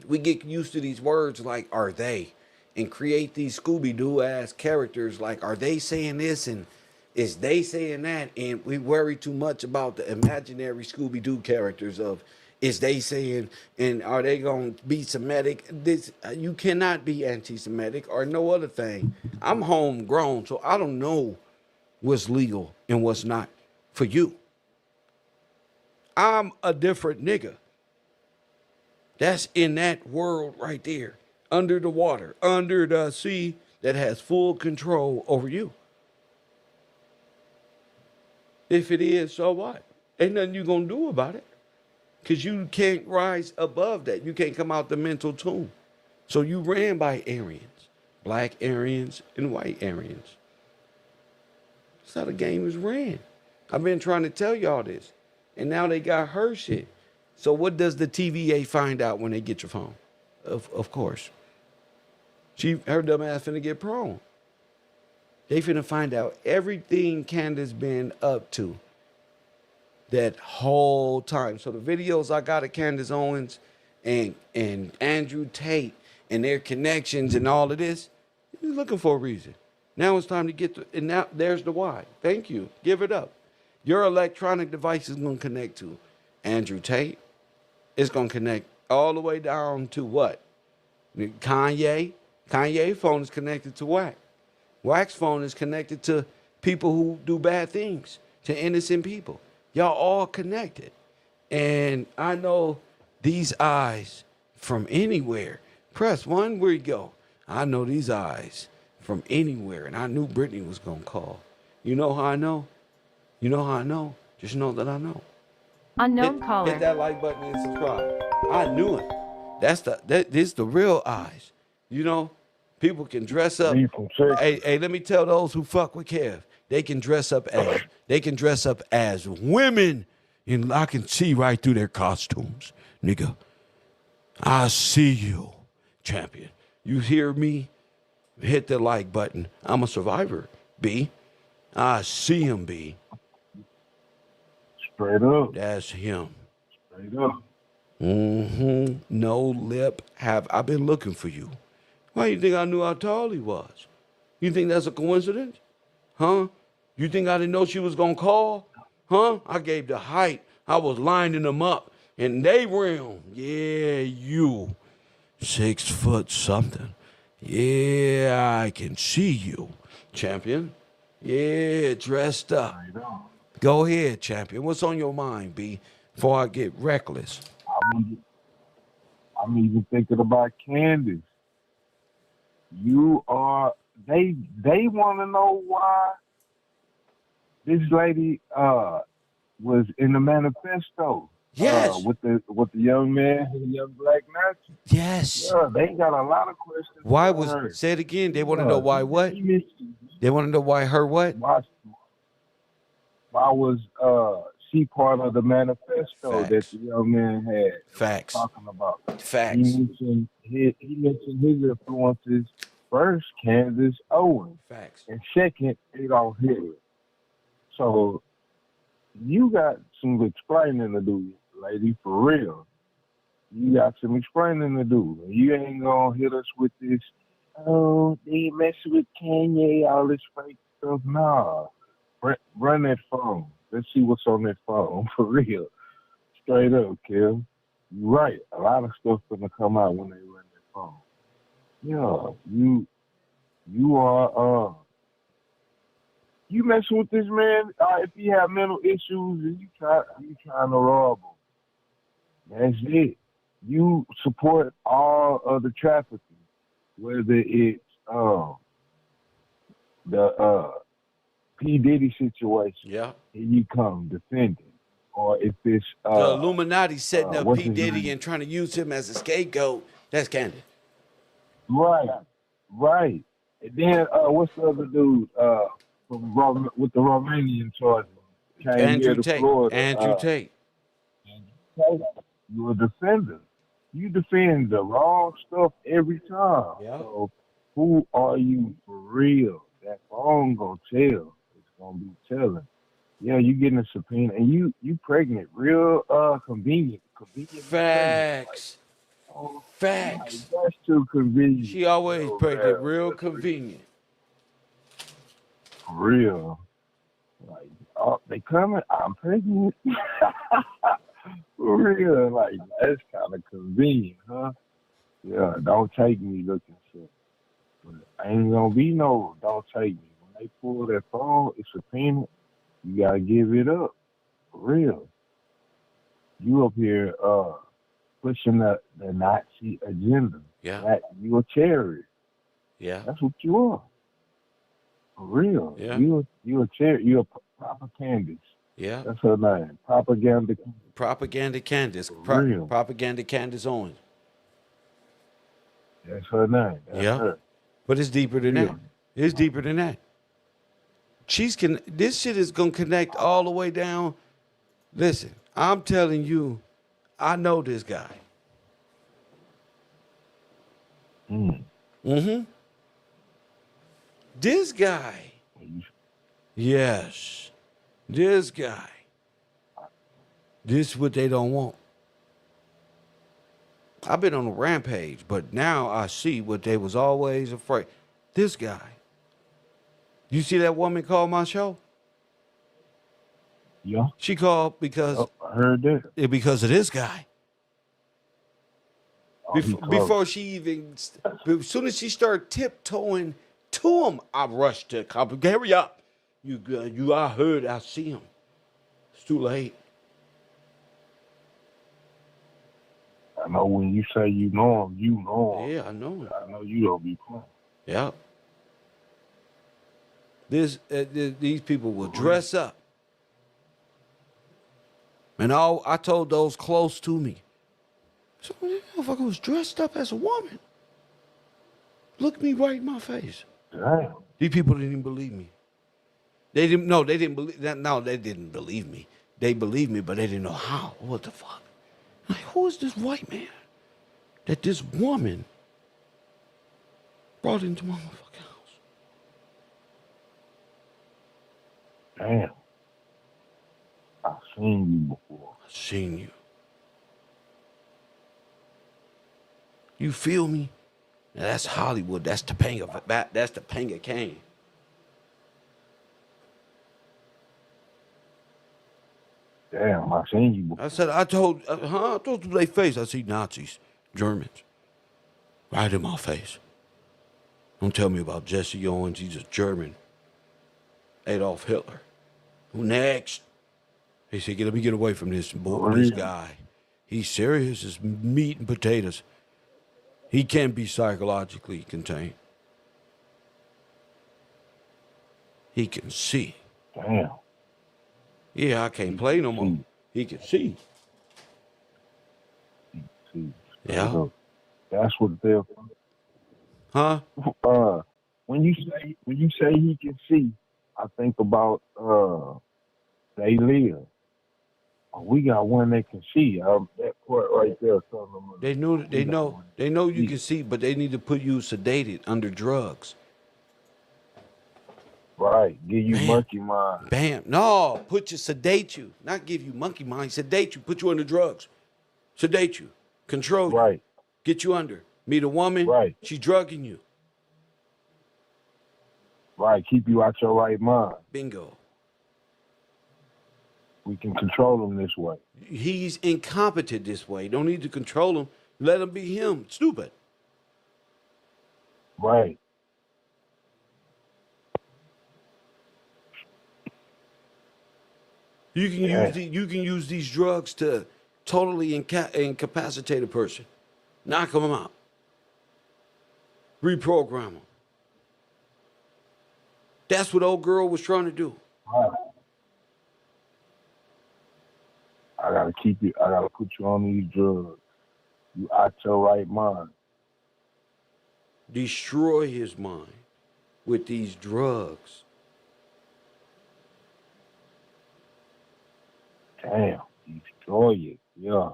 we get used to these words like "are they," and create these Scooby-Doo ass characters like "are they saying this" and "is they saying that," and we worry too much about the imaginary Scooby-Doo characters of "is they saying" and "are they going to be Semitic." This you cannot be anti-Semitic or no other thing. I'm homegrown, so I don't know what's legal and what's not for you. I'm a different nigga. That's in that world right there, under the water, under the sea, that has full control over you. If it is, so what? Ain't nothing you gonna do about it. Because you can't rise above that. You can't come out the mental tomb. So you ran by Aryans, black Aryans and white Aryans. That's how the game is ran. I've been trying to tell y'all this. And now they got her shit. So what does the TVA find out when they get your phone? Of course. Her dumb ass finna get prone. They finna find out everything Candace been up to that whole time. So the videos I got of Candace Owens and Andrew Tate and their connections and all of this, you're looking for a reason. Now it's time to get to, and now there's the why. Thank you. Give it up. Your electronic device is going to connect to Andrew Tate. It's going to connect all the way down to what? Kanye. Kanye phone is connected to Wax. Wax phone is connected to people who do bad things, to innocent people. Y'all all connected. And I know these eyes from anywhere. Press one, where you go. I know these eyes from anywhere. And I knew Brittany was going to call. You know how I know? You know how I know? Just know that I know. Unknown caller. Hit that like button and subscribe. I knew it. This is the real eyes. You know, people can dress up. Hey, let me tell those who fuck with Kev. They can dress up as women, and I can see right through their costumes, nigga. I see you, champion. You hear me? Hit the like button. I'm a survivor, B. I see him, B. Straight up. That's him. Straight up. No lip. I've been looking for you. Why you think I knew how tall he was? You think that's a coincidence? Huh? You think I didn't know she was gonna call? Huh? I gave the height. I was lining them up. And they realm. Yeah, you. 6 foot something. Yeah, I can see you, champion. Yeah, dressed up. Go ahead, champion. What's on your mind, B? Before I get reckless. I'm even thinking about Candace. You are. They want to know why this lady was in the manifesto. Yes. With the young man, the young black Nazi. Yes. Yeah, they got a lot of questions. Why for was? her. Say it again. They want to know why what? They want to know why her what? Why was she part of the manifesto that the young man had? Facts. Talking about. Facts. He mentioned his influences. First, Candace Owen. Facts. And second, Adolf Hitler. So you got some explaining to do, lady, for real. You got some explaining to do. You ain't gonna hit us with this, oh, they messing with Kanye, all this fake stuff. Nah. Run that phone. Let's see what's on that phone, for real. Straight up, Kim. You're right. A lot of stuff gonna come out when they run that phone. Yeah, you are you messing with this man, if he have mental issues and you trying to rob him. That's it. You support all of the trafficking, whether it's the P. Diddy situation. Yeah. And you come defending. Or if it's The Illuminati setting up P. Diddy and trying to use him as a scapegoat. That's Candace. Right. And then what's the other dude with the Romanian charges? Andrew Tate. Andrew Tate. You're a defender. You defend the wrong stuff every time. Yeah. So who are you for real? That phone gonna tell. It's gonna be telling. Yeah, you getting a subpoena and you pregnant. Real convenient. Facts. Facts. That's too convenient. She always pregnant. Real convenient. For real. Like, oh, they coming? I'm pregnant. For real. Like, that's kind of convenient, huh? Yeah, don't take me looking sick. But ain't gonna be no don't take me. When they pull that phone, it's subpoena. You gotta give it up. For real. You up here pushing the Nazi agenda. Yeah. That you a terrorist. Yeah. That's what you are. For real. Yeah. You a terrorist. You a propagandist. Yeah. That's her name. Propaganda. Propaganda Candace. Real. Propaganda Candace Owen. That's her name. That's her. But it's deeper than Real. that. It's deeper than that. This shit is gonna connect all the way down. Listen, I'm telling you, I know this guy. Mm-hmm. This guy. Yes. This guy. This is what they don't want. I've been on a rampage, but now I see what they was always afraid. This guy. You see that woman call my show? Yeah. She called because I heard that. Because of this guy. Oh, Before she even, as soon as she started tiptoeing to him, I rushed to hurry up. I heard, I see him. It's too late. I know when you say you know him, you know him. Yeah, I know him. I know you don't be playing. Yeah. These people will dress up. And I told those close to me, so motherfucker was dressed up as a woman. Look me right in my face. Damn. These people didn't even believe me. They didn't believe that. No, they didn't believe me. They believed me, but they didn't know how. What the fuck? Like, who is this white man that this woman brought into my motherfucking house? Damn. I've seen you before. I've seen you. You feel me? Now that's Hollywood. That's Topanga. That's Topanga Kane. Damn, I've seen you before. I told you they face. I see Nazis, Germans, right in my face. Don't tell me about Jesse Owens. He's a German. Adolf Hitler. Who next? He said, let me get away from this guy. He's serious. It's meat and potatoes. He can be psychologically contained. He can see. Damn. Yeah, I can't play no more. He can see. See. Yeah. That's what they're. Huh? When you say he can see, I think about they live. Oh, we got one that can see. That part right there. They know you can see, but they need to put you sedated under drugs. Right. Give you monkey mind. Bam. No, sedate you. Not give you monkey mind. Sedate you. Put you under drugs. Sedate you. Control you. Right. Get you under. Meet a woman. Right. She's drugging you. Right. Keep you out your right mind. Bingo. We can control him this way. He's incompetent this way. Don't need to control him. Let him be him. Stupid. Right. You can use these drugs to totally incapacitate a person, knock them out, reprogram them. That's what old girl was trying to do. Right. I gotta put you on these drugs. You out your right mind. Destroy his mind with these drugs. Damn, destroy it. Yeah.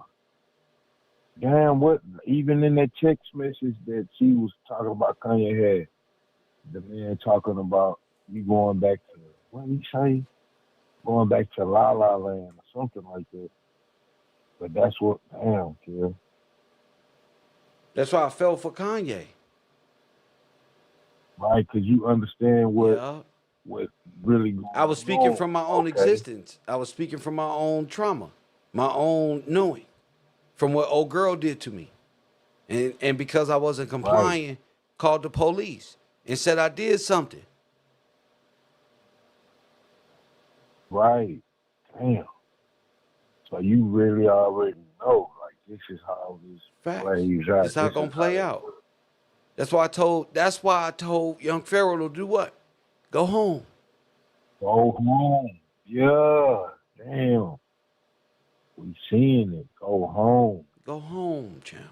Damn, what? Even in that text message that she was talking about, Kanye had the man talking about you going back to, what did he say? Going back to La La Land or something like that. But that's what, damn, kid. That's why I fell for Kanye. Right, because you understand what really going on. I was speaking from my own existence. I was speaking from my own trauma, my own knowing, from what old girl did to me. And because I wasn't complying, called the police and said I did something. Right. Damn. So you really already know, like, this is how this plays out. It's not gonna play out. That's why I told young Pharaoh to do what? Go home. Go home. Yeah. Damn. We seeing it. Go home. Go home, champ.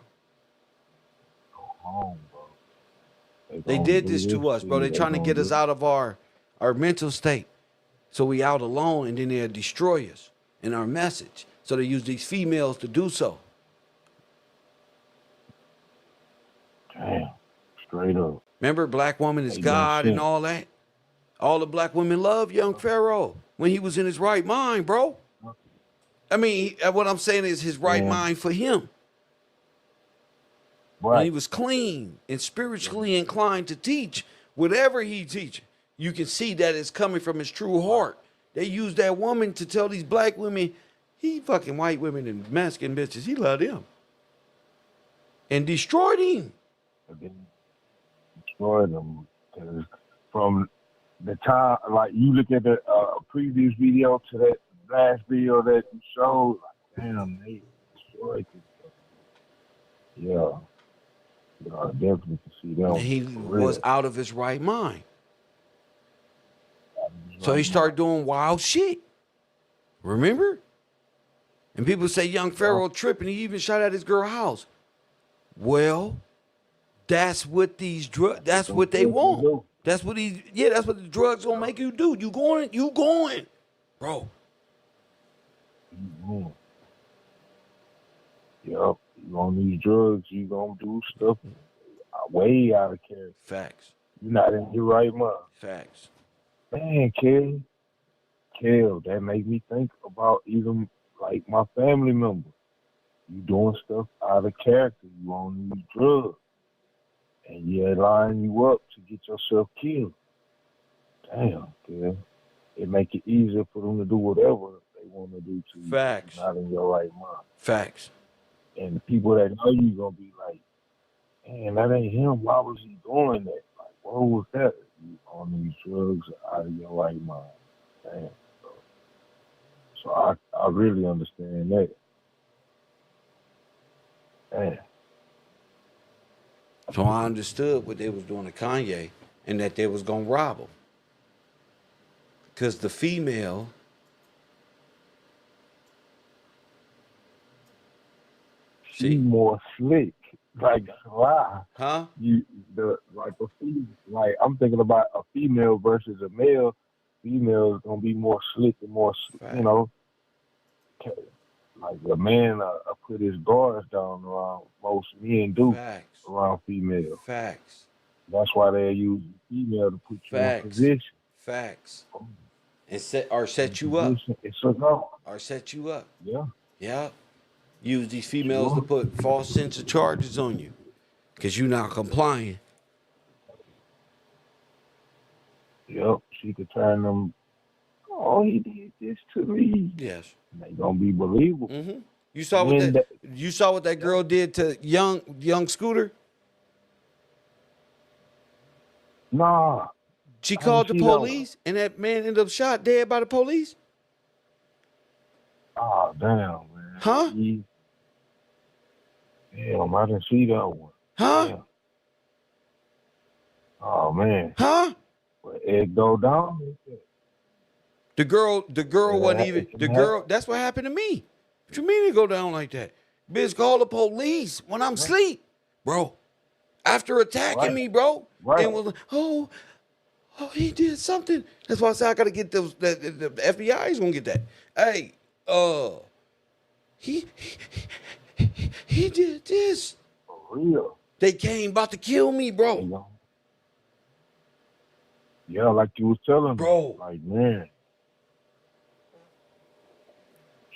Go home, bro. They did this to us, bro. They're trying to get us out of our mental state. So we out alone, and then they'll destroy us in our message. So they use these females to do so. Damn. Straight up. Remember, black woman is God and all that? All the black women love young Pharaoh when he was in his right mind, bro. I mean, what I'm saying is his right mind for him. Right. When he was clean and spiritually inclined to teach whatever he teaches. You can see that it's coming from his true heart. They use that woman to tell these black women, he fucking white women and Mexican bitches, he loved them. And destroyed him. Destroyed them. From the time, like, you look at the previous video to that last video that you showed, like, damn, they destroyed this. Yeah. I definitely can see that. He was out of his right mind. So he started doing wild shit. Remember? And people say young Pharaoh tripping. He even shot at his girl's house. Well, that's what these drugs, that's what they want. That's what that's what the drugs gonna make you do. You going, bro. Mm-hmm. Yup. You on these drugs, you gonna do stuff way out of character. Facts. You're not in your right mind. Facts. Man, Kel, that made me think about even like my family member. You doing stuff out of character. You on these drugs. And yeah, line you up to get yourself killed. Damn, Kel. It make it easier for them to do whatever they want to do to you. Facts. Not in your right mind. Facts. And the people that know you gonna be like, man, that ain't him. Why was he doing that? Like, what was that? You on these drugs out of your right mind. Damn. So I really understand that. Damn. So I understood what they was doing to Kanye and that they was gonna rob him. Cause the female She more slick. Like why? Huh? I'm thinking about a female versus a male. Female is gonna be more slick and more, you know. Like a man put his guards down around most men do. Facts. Around female. Facts. That's why they use female to put you in position. Facts. And set you up. Or set you up. Yeah. Yeah. Use these females to put false sense of charges on you. Because you're not complying. Yep. She could turn them, oh, he did this to me. Yes. They gonna be believable. Mm-hmm. You saw what that girl did to young Scooter? Nah. She called the police, and that man ended up shot dead by the police. Oh, damn, man. Huh? Damn, I didn't see that one. Huh? Damn. Oh, man. Huh? Well, it go down. The girl wasn't even the girl. That's what happened to me. What you mean it go down like that? Bitch, call the police when I'm asleep, bro. After attacking me, bro. And was like, oh, he did something. That's why I said I gotta get those. The FBI is gonna get that. Hey, he did this. For real. They came about to kill me, bro. Yeah, like you was telling me. Bro. Like, man.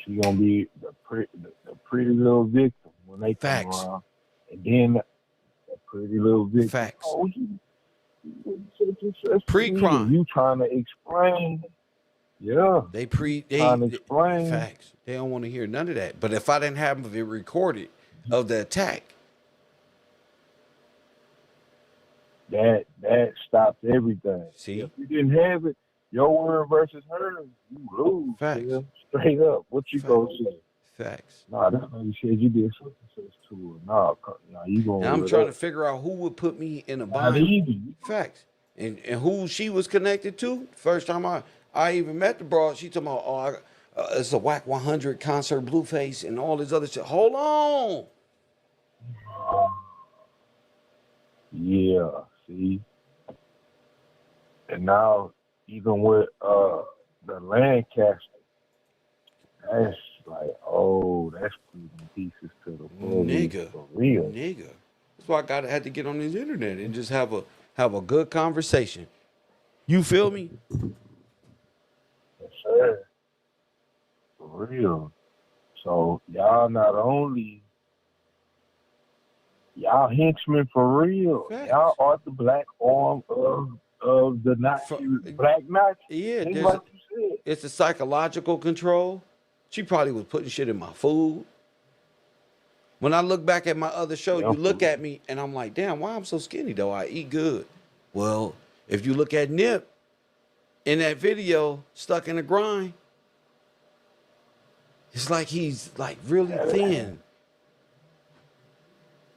She gonna be the pretty little victim when they come around. And then the pretty little victim. Facts. Oh, Pre-crime. You trying to explain. Yeah. They trying to explain. Facts. They don't want to hear none of that. But if I didn't have it recorded of the attack. That stops everything. See? If you didn't have it, your word versus hers, you lose. Facts. Man. Straight up. What you gonna say? Facts. Nah, that's what you said. You did something to her. Nah, you gonna. And I'm trying to figure out who would put me in a bind. Easy. Facts. And who she was connected to. First time I even met the broad, she told me, it's a Whack 100 concert, Blueface, and all this other shit. Hold on. Yeah. See. And now, even with the Lancaster, that's like, oh, that's putting pieces to the police. Nigga. For real. Nigga. That's why I had to get on this internet and just have a good conversation. You feel me? Yes, sir. For real. So y'all not only y'all henchmen for real. Facts. Y'all are the black arm of the Nazi, black Nazi. Yeah, it's a psychological control. She probably was putting shit in my food. When I look back at my other show, you look at me and I'm like, damn, why I'm so skinny though? I eat good. Well, if you look at Nip in that video, Stuck in the Grind, it's like he's like really thin.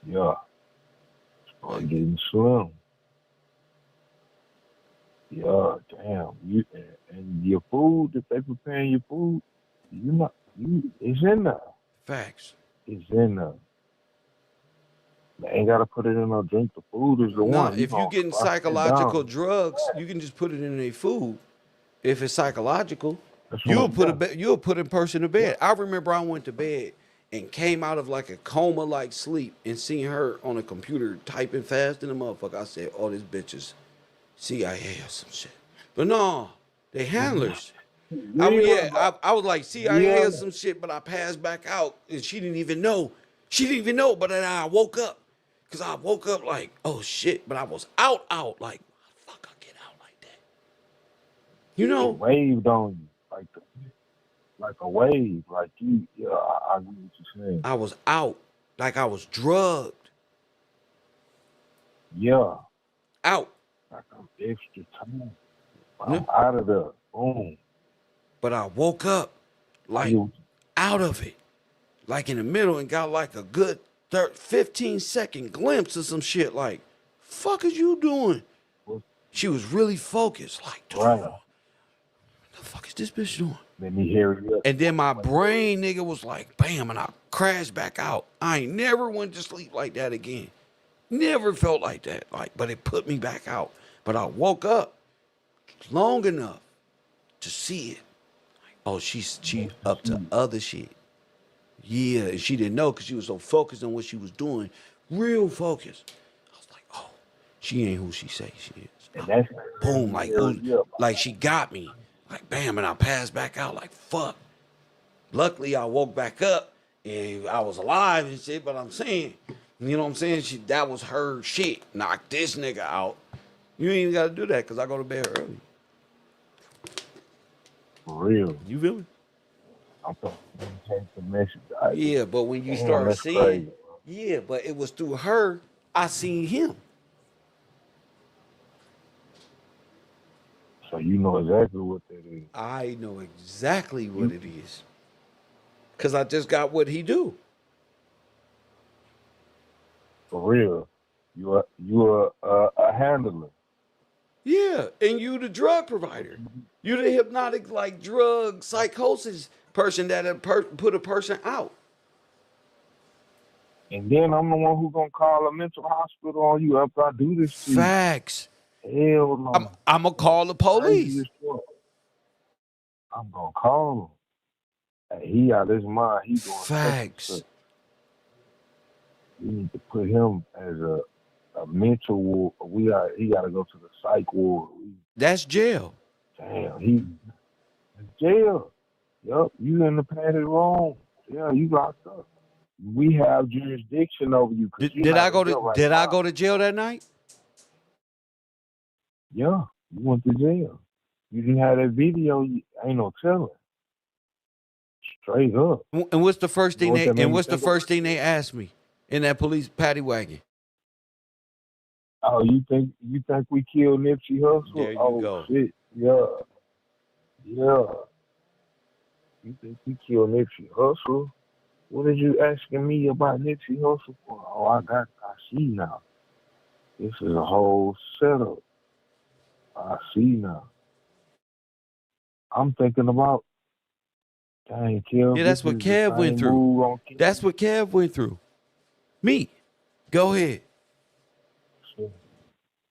Yeah. Start getting slim. Yeah, damn. You and your food, if they preparing your food, it's in there. Facts. It's in there. They ain't gotta put it in no drink. The food is the one. If you're getting psychological drugs, you can just put it in their food. If it's psychological, you'll put a person to bed. I remember I went to bed and came out of like a coma-like sleep and seen her on a computer typing fast in the motherfucker. I said, oh, this bitch is CIA or some shit. But no, they handlers. I mean, yeah, I was like CIA or some shit, but I passed back out and she didn't even know. She didn't even know, but then I woke up. Because I woke up like, oh shit, but I was out, like, fuck, I get out like that. You know? It waved on you, like a wave. Like you, yeah, I get what you're saying. I was out, like I was drugged. Yeah. Out. Like I'm extra time. I'm out of there. Boom. But I woke up, like, out of it. Like in the middle and got like a good 15-second glimpse of some shit like, fuck is you doing? She was really focused. Like, what the fuck is this bitch doing? Let me hear it. And then my brain, nigga, was like, bam, and I crashed back out. I ain't never went to sleep like that again. Never felt like that. Like, but it put me back out. But I woke up long enough to see it. Like, oh, she up to other shit. Yeah, and she didn't know because she was so focused on what she was doing. Real focused. I was like, oh, she ain't who she say she is. And that's boom, like she got me. Like, bam, and I passed back out like, fuck. Luckily, I woke back up and I was alive and shit, but I'm saying, you know what I'm saying? That was her shit. Knock this nigga out. You ain't even got to do that because I go to bed early. For real. You feel me? I'm supposed to take the message. Yeah, but when you start seeing, yeah, but it was through her, I seen him. So you know exactly what that is. I know exactly what it is. Because I just got what he do. For real. You are a handler. Yeah, and you the drug provider. You the hypnotic, like, drug psychosis person that put a person out. And then I'm the one who's going to call a mental hospital on you after I do this to you. Facts. Hell no. I'm going to call the police. I'm going to call him. Hey, he out his mind. He doing facts. We need to put him as a mental ward. He got to go to the psych ward. That's jail. Damn, jail. Yup, you in the padded wrong. Yeah, you locked up. We have jurisdiction over you. Did I go to jail that night? Yeah, you went to jail. You didn't have that video. Ain't no telling. Straight up. And what's the first thing they asked me in that police paddy wagon? Oh, you think we killed Nipsey Hussle? There you go. Shit. Yeah. You think we killed Nipsey Hussle? What are you asking me about Nipsey Hussle for? Oh, I see now. This is a whole setup. I see now. I'm thinking about, dang, Kev. Yeah, that's what Kev went through. That's what Kev went through. Me. Go ahead.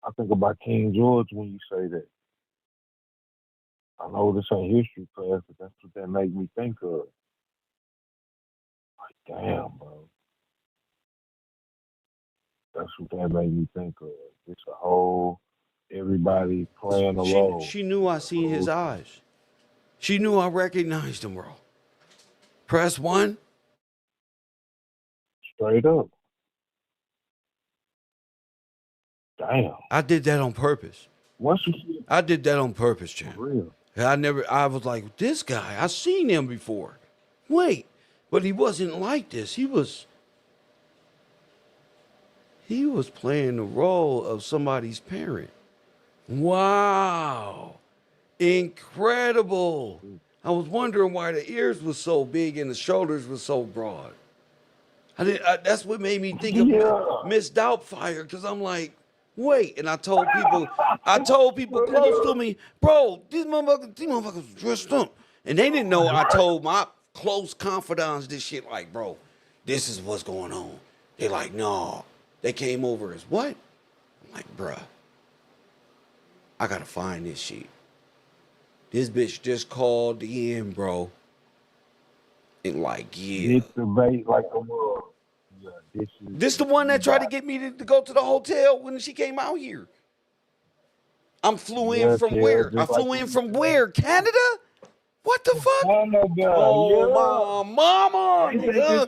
I think about King George when you say that. I know this ain't history class, but that's what that make me think of. Like, damn, bro. That's what that made me think of. It's a whole, everybody playing a role. She knew I seen his eyes. She knew I recognized him, bro. Press 1. Straight up. Damn. I did that on purpose. I did that on purpose, champ. For real. I was like, this guy, I seen him before. Wait, but he wasn't like this. He was playing the role of somebody's parent. Wow. Incredible. I was wondering why the ears were so big and the shoulders were so broad. That's what made me think of Miss Doubtfire, because I'm like, wait. And I told people close to me, bro, these motherfuckers dressed up. And they didn't know I told my close confidants this shit, like, bro, this is what's going on. They like, no. They came over as what? I'm like, bruh, I gotta find this shit. This bitch just called in, bro. And like, yeah. It's the bait like a mug. Yeah, this the one that tried to get me to go to the hotel when she came out here. I flew in from where? I flew in from where? Canada? What the fuck? Canada. Oh, my mama. Canada.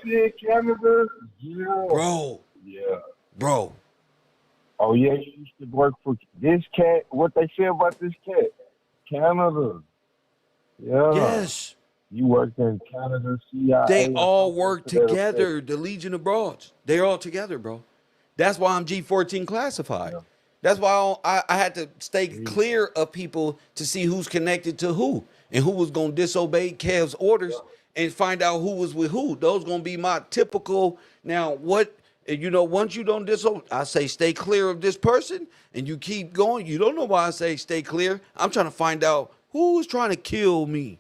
Yeah. Bro. Yeah. Bro. Oh, yeah, you used to work for this cat. What they say about this cat? Canada. Yeah. Yes. You worked in Canada, CIA. They all work together. The Legion of Broads. They're all together, bro. That's why I'm G14 classified. Yeah. That's why I had to stay clear of people to see who's connected to who and who was going to disobey Kev's orders and find out who was with who. Those gonna be my typical. Now, what once you don't I say stay clear of this person, and you keep going. You don't know why I say stay clear. I'm trying to find out who is trying to kill me.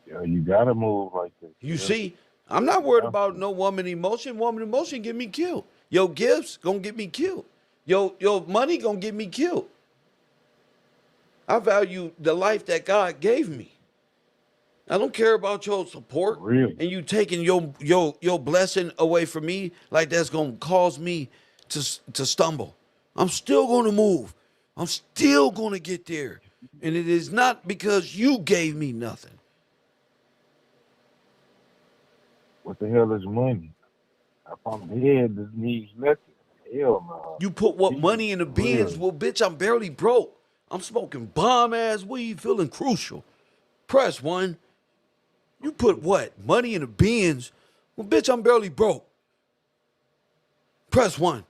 Yo, you gotta move like this. You see, I'm not worried about no woman emotion. Woman emotion get me killed. Your gifts gonna get me killed. Your money gonna get me killed. I value the life that God gave me. I don't care about your support. Really? And you taking your blessing away from me like that's gonna cause me to stumble. I'm still gonna move. I'm still gonna get there. And it is not because you gave me nothing. What the hell is money? If I'm dead, this needs nothing. Hell no. You put what money in the bins? Well, bitch, I'm barely broke. I'm smoking bomb ass weed, feeling crucial. Press 1. You put what? Money in the bins? Well, bitch, I'm barely broke. Press 1.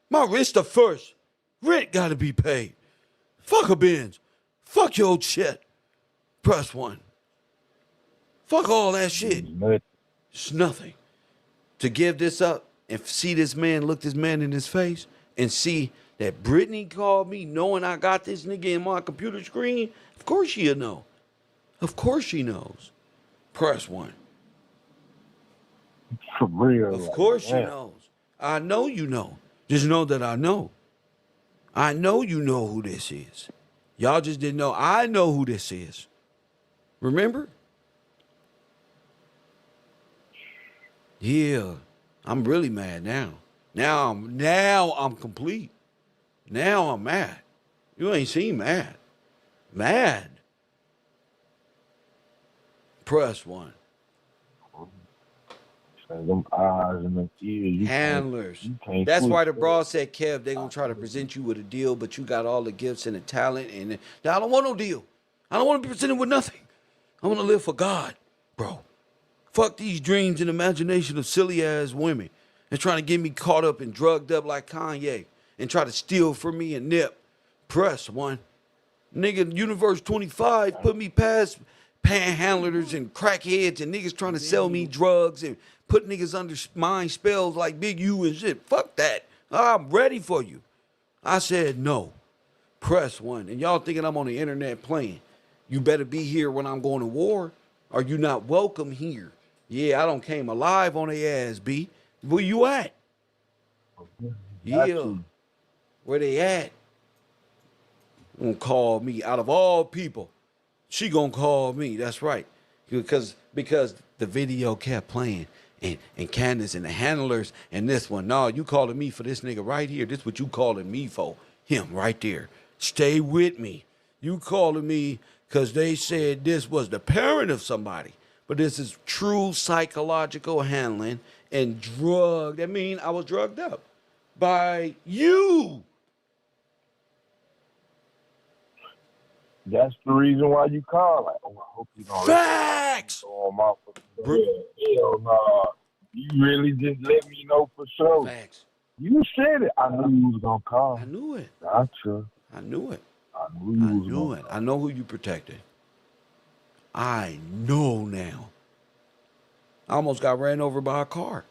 My wrist are first. Rent gotta be paid. Fuck a bins. Fuck your old shit. Press 1. Fuck all that shit. It's nothing. To give this up and see this man, look this man in his face and see that Brittany called me knowing I got this nigga in my computer screen, of course she'll know. Of course she knows. Press 1. For real. Of course she knows. I know you know. Just know that I know. I know you know who this is. Y'all just didn't know. I know who this is. Remember? Yeah. I'm really mad now. Now I'm complete. Now I'm mad. You ain't seen mad. Mad. Press 1. Them eyes and them ears. Handlers. That's why the broad said, Kev, they gonna try to present you with a deal, but you got all the gifts and the talent, and I don't want no deal. I don't want to be presented with nothing. I want to live for God, bro. Fuck these dreams and imagination of silly ass women and trying to get me caught up and drugged up like Kanye and try to steal from me and nip. Press 1. Nigga, Universe 25 put me past panhandlers and crackheads and niggas trying to sell me drugs and put niggas under mind spells like Big U and shit. Fuck that. I'm ready for you. I said no. Press 1. And y'all thinking I'm on the internet playing. You better be here when I'm going to war or you not welcome here. Yeah, I don't came alive on their ass, B. Where you at? Yeah. Where they at? Gonna call me out of all people. She gonna call me. That's right. Because the video kept playing and Candace and the handlers and this one. No, you calling me for this nigga right here. This what you calling me for. Him right there. Stay with me. You calling me because they said this was the parent of somebody. But this is true psychological handling and drug. I mean, I was drugged up by you. That's the reason why you call. Like, oh, I hope you don't. Facts. Hell no. You really just let me know for sure. Facts. You said it. I knew you was gonna call. I knew it. Gotcha. I knew it. I knew it. I know who you protected. I know now. I almost got ran over by a car.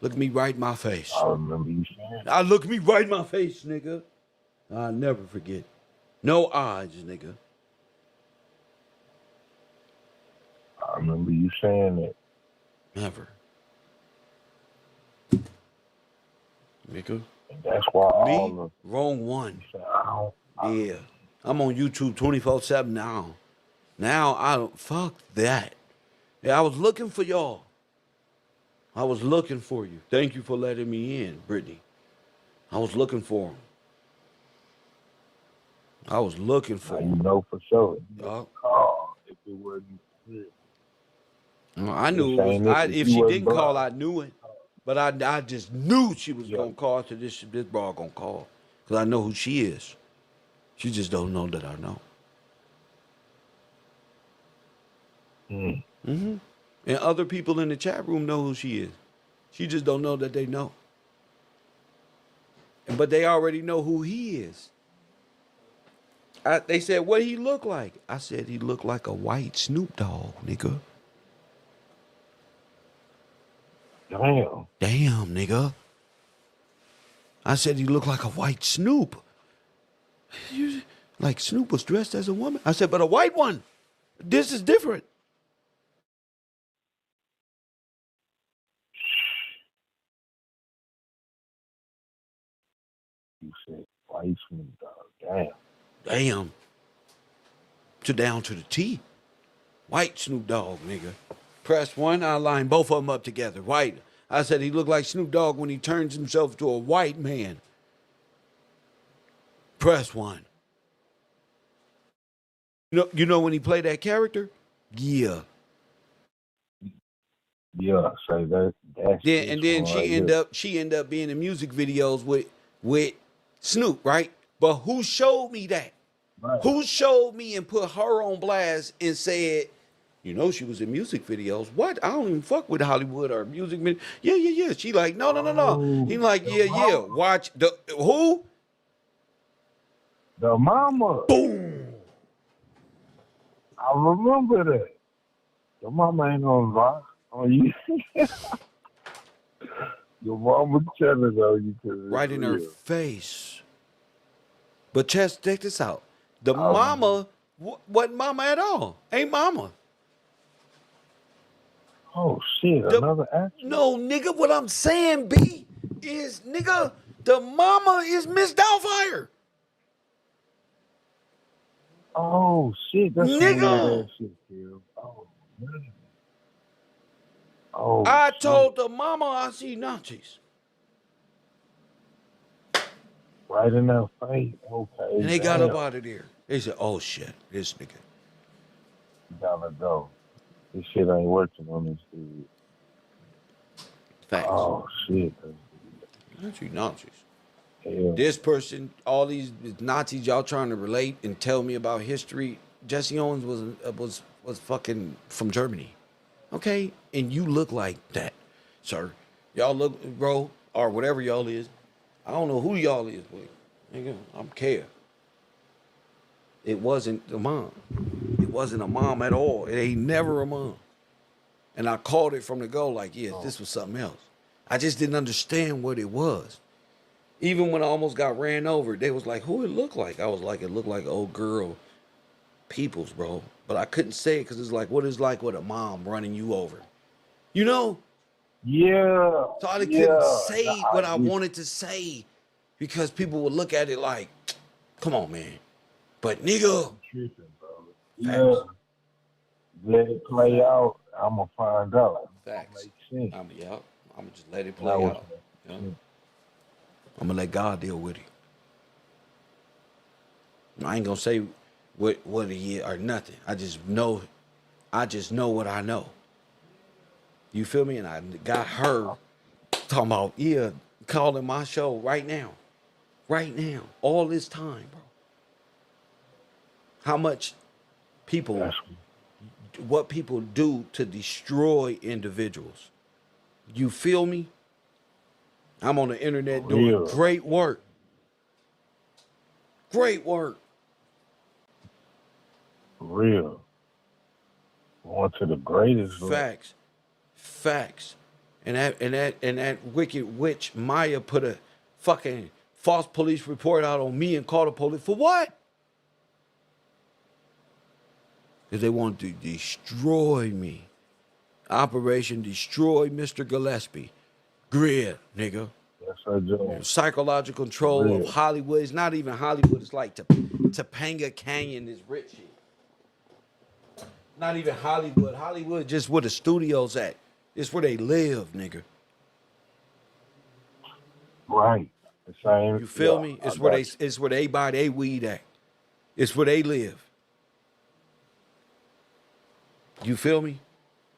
Look me right in my face. I remember you saying. I look me right in my face, nigga. I'll never forget. No odds, nigga. I remember you saying that. Never. Nigga. And that's why me? Wrong one. Yeah. I'm on YouTube 24/7 now. Now I don't fuck that. Yeah, I was looking for y'all. I was looking for you. Thank you for letting me in, Brittany. I was looking for him. I was looking for him. You know for sure. If it wasn't real. I knew it was, if she didn't call, I knew it. But I just knew she was gonna call to this broad gonna call. Because I know who she is. She just don't know that I know. Mm-hmm. And other people in the chat room know who she is. She just don't know that they know. But they already know who he is. They said, what he look like? I said, he looked like a white Snoop Dogg, nigga. Damn, nigga. I said he looked like a white Snoop. Like Snoop was dressed as a woman. I said, but a white one. This is different. You said white Snoop Dogg. Damn. Damn. Down to the T. White Snoop Dogg, nigga. Press 1, I line both of them up together. White. I said he looked like Snoop Dogg when he turns himself to a white man. Press 1. You know when he played that character? Yeah. Yeah, say that's Then she end up being in music videos with Snoop, right? But who showed me that? Right. Who showed me and put her on blast and said, you know, she was in music videos. What? I don't even fuck with Hollywood or music video. Yeah. She like, no. He like, yeah. Watch the who? The mama. Boom. I remember that. The mama ain't on rock on you. Your mama jealous on you. Right in her face. But check this out. The mama wasn't mama at all. Ain't mama. Oh shit, another actress? No, nigga, what I'm saying, B, is nigga, the mama is Miss Doubtfire. Oh shit, that's nigga. Shit, Kim. Oh man. Oh, I told the mama I see Nazis. Right in that face. Okay. And they got up out of there. They said, oh shit, this nigga. You gotta go. This shit ain't working on this dude. Facts. Oh shit. Nazis. Yeah. This person, all these Nazis y'all trying to relate and tell me about history. Jesse Owens was fucking from Germany. Okay? And you look like that, sir. Y'all look, bro, or whatever y'all is. I don't know who y'all is, but nigga, I'm care. It wasn't a mom. It wasn't a mom at all. It ain't never a mom. And I called it from the go like, yeah, this was something else. I just didn't understand what it was. Even when I almost got ran over, they was like, who it looked like? I was like, it looked like an old girl, Peoples, bro. But I couldn't say it because it's like, what is like with a mom running you over? You know? Yeah. So I couldn't say what I wanted to say because people would look at it like, come on, man. But nigga. Yeah. Let it play out. I'm going to find out. Facts. I'm going to just let it play out. You know? I'm going to let God deal with it. I ain't going to say what he is or nothing. I just know what I know. You feel me? And I got her talking about, calling my show right now. Right now. All this time, bro. How much what people do to destroy individuals. You feel me? I'm on the internet doing great work. Great work. Real. Going to the greatest. Facts. And that wicked witch Maya put a fucking false police report out on me and called the police for what? Because they want to destroy me. Operation Destroy Mr. Gillespie. Grid, nigga. That's our job. Psychological control of Hollywood. It's not even Hollywood. It's like Topanga Canyon is rich shit. Not even Hollywood. Hollywood just where the studios at. It's where they live, nigga. Right. The same. You feel me? It's where they buy their weed at. It's where they live. You feel me?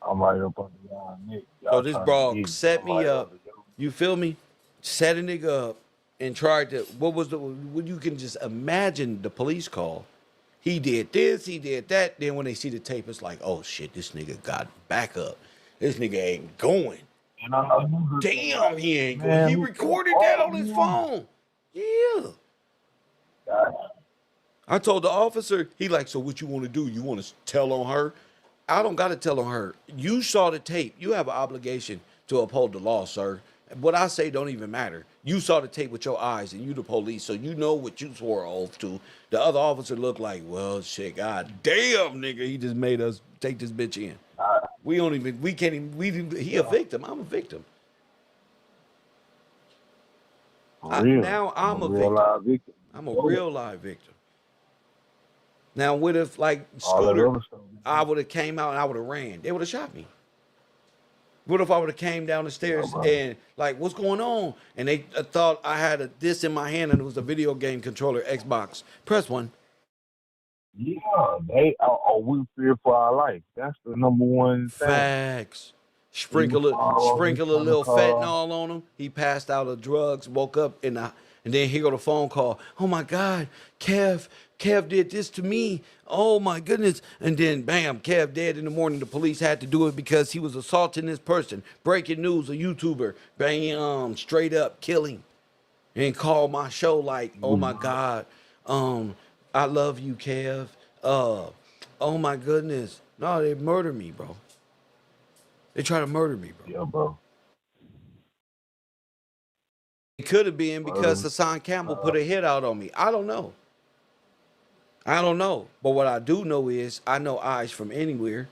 I'm right up on y'all, Nick. So this bro set me up. You feel me? Set a nigga up and tried to. What you can just imagine the police call. He did this, he did that. Then when they see the tape, it's like, oh shit, this nigga got back up. This nigga ain't going. Damn, he ain't going. Man, he recorded that on his phone. Yeah. I told the officer, he like, so what you want to do? You want to tell on her? I don't got to tell on her. You saw the tape. You have an obligation to uphold the law, sir. What I say don't even matter. You saw the tape with your eyes, and you the police, so you know what you swore oath to. The other officer looked like, well, shit, god damn, nigga, he just made us take this bitch in. We can't even, he a victim. I'm a victim. Now I'm a victim. I'm a real live victim. Now, what if, like, Scooter, I would have came out and I would have ran? They would have shot me. What if I would have came down the stairs and, like, what's going on? And they thought I had this in my hand and it was a video game controller, Xbox. Press 1. Yeah, we fear for our life. That's the number one thing. Facts. Sprinkle a little fentanyl on him. He passed out of drugs, woke up, and then here go the phone call. Oh my God, Kev did this to me. Oh my goodness. And then bam, Kev dead in the morning. The police had to do it because he was assaulting this person. Breaking news, a YouTuber. Bam, straight up killing. And call my show like, oh my God, I love you, Kev. Oh my goodness. No, they murdered me, bro. They try to murder me, bro. Yeah, bro. It could have been because Hassan Campbell put a hit out on me. I don't know. But what I do know is I know eyes from anywhere.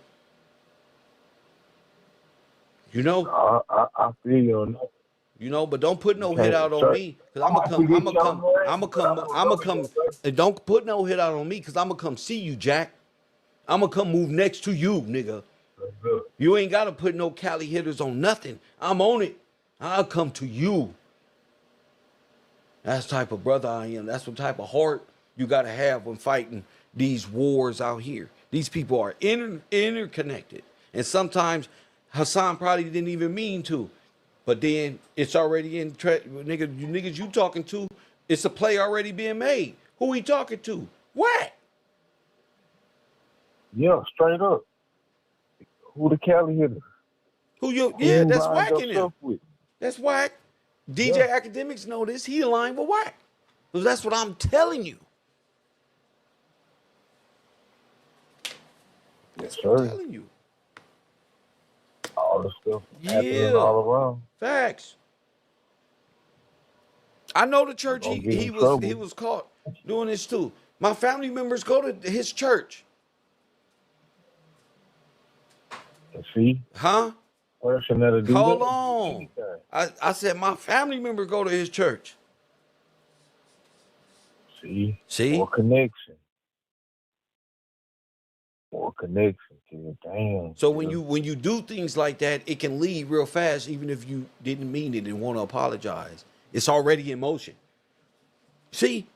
You know? I feel you on that. You know, but don't put no hit out on me, cause I'm gonna come. And don't put no hit out on me, cause I'm gonna come see you, Jack. I'm gonna come move next to you, nigga. You ain't gotta put no Cali hitters on nothing. I'm on it. I'll come to you. That's the type of brother I am. That's the type of heart you gotta have when fighting these wars out here. These people are interconnected, and sometimes Hassan probably didn't even mean to. But then it's already in niggas you talking to, it's a play already being made. Who he talking to? What? Yeah, straight up. Who the Cali hitter? That's whacking him. That's whack. DJ Academics know this. He aligned with whack. Because that's what I'm telling you. That's what I'm telling you. All the stuff happening all around. Facts. I know the church he was caught doing this too. My family members go to his church. See? Huh? Hold on. I said my family members go to his church. See? More connection. More connection, kid. Damn. So when you do things like that, it can lead real fast, even if you didn't mean it and want to apologize. It's already in motion. See?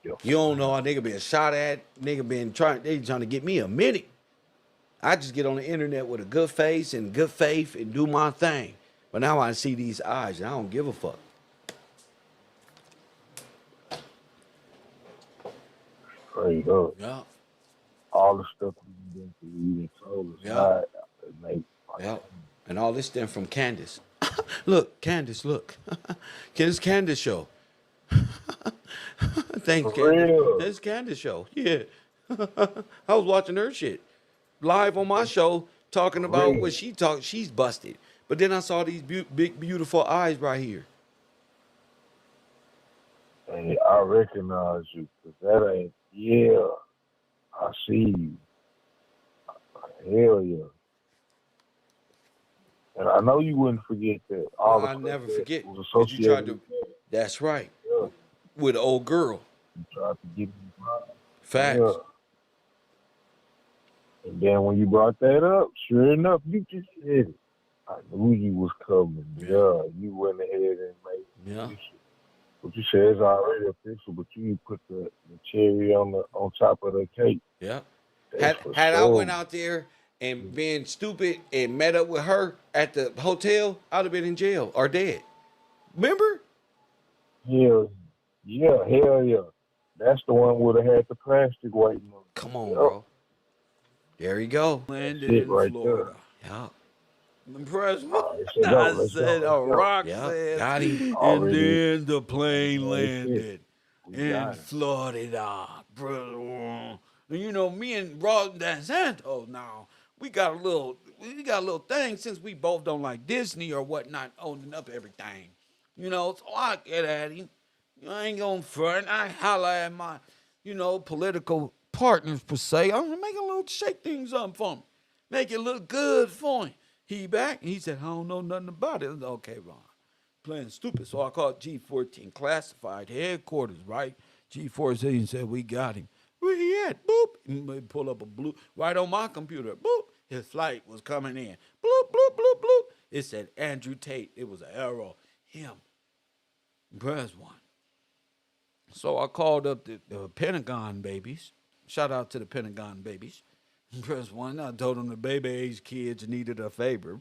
You don't know a nigga been shot at, they trying to get me a minute. I just get on the internet with a good face and good faith and do my thing. But now I see these eyes and I don't give a fuck. Straight up. Yeah. All the stuff we've been through, you told us. Yeah. And all this stem from Candace. Look, Candace, look. It's Candace show. Thanks, Candace. It's Candace show. Yeah. I was watching her shit live on my show talking about what she talked. She's busted. But then I saw these big, beautiful eyes right here. Hey, I recognize you. Cause that ain't, I see you. Hell yeah. And I know you wouldn't forget that. I never forget. You tried to, that's right. Yeah. With an old girl. You tried to get me right. Facts. Yeah. And then when you brought that up, sure enough, you just said it. I knew you was coming. Yeah, you went ahead and made it. What you said is already official, but you put the cherry on top of the cake. Yeah. Had I went out there and been stupid and met up with her at the hotel, I'd have been in jail or dead. Remember? Yeah, hell yeah. That's the one would have had the plastic waiting on. Come on, bro. There you go. Landed in Florida. Yeah. Impressed. I said, a rock said, got him. And then the plane landed. in Florida, brother. And you know, me and Ross Dan Santos now, we got a little thing since we both don't like Disney or whatnot owning up everything. You know, so I get at him. I ain't gonna front. I holler at my, political partners per se. I'm gonna make a little shake things up for him. Make it look good for him. He back and he said, I don't know nothing about it. I said, okay, Ron. Playing stupid. So I called G14 classified headquarters, right? G14 said, we got him. Where he at? Boop. He pull up a blue right on my computer. Boop. His flight was coming in. Bloop, bloop, bloop, bloop. It said Andrew Tate. It was an arrow. Him. Press 1. So I called up the Pentagon babies. Shout out to the Pentagon babies. Press 1. I told them the baby age kids needed a favor.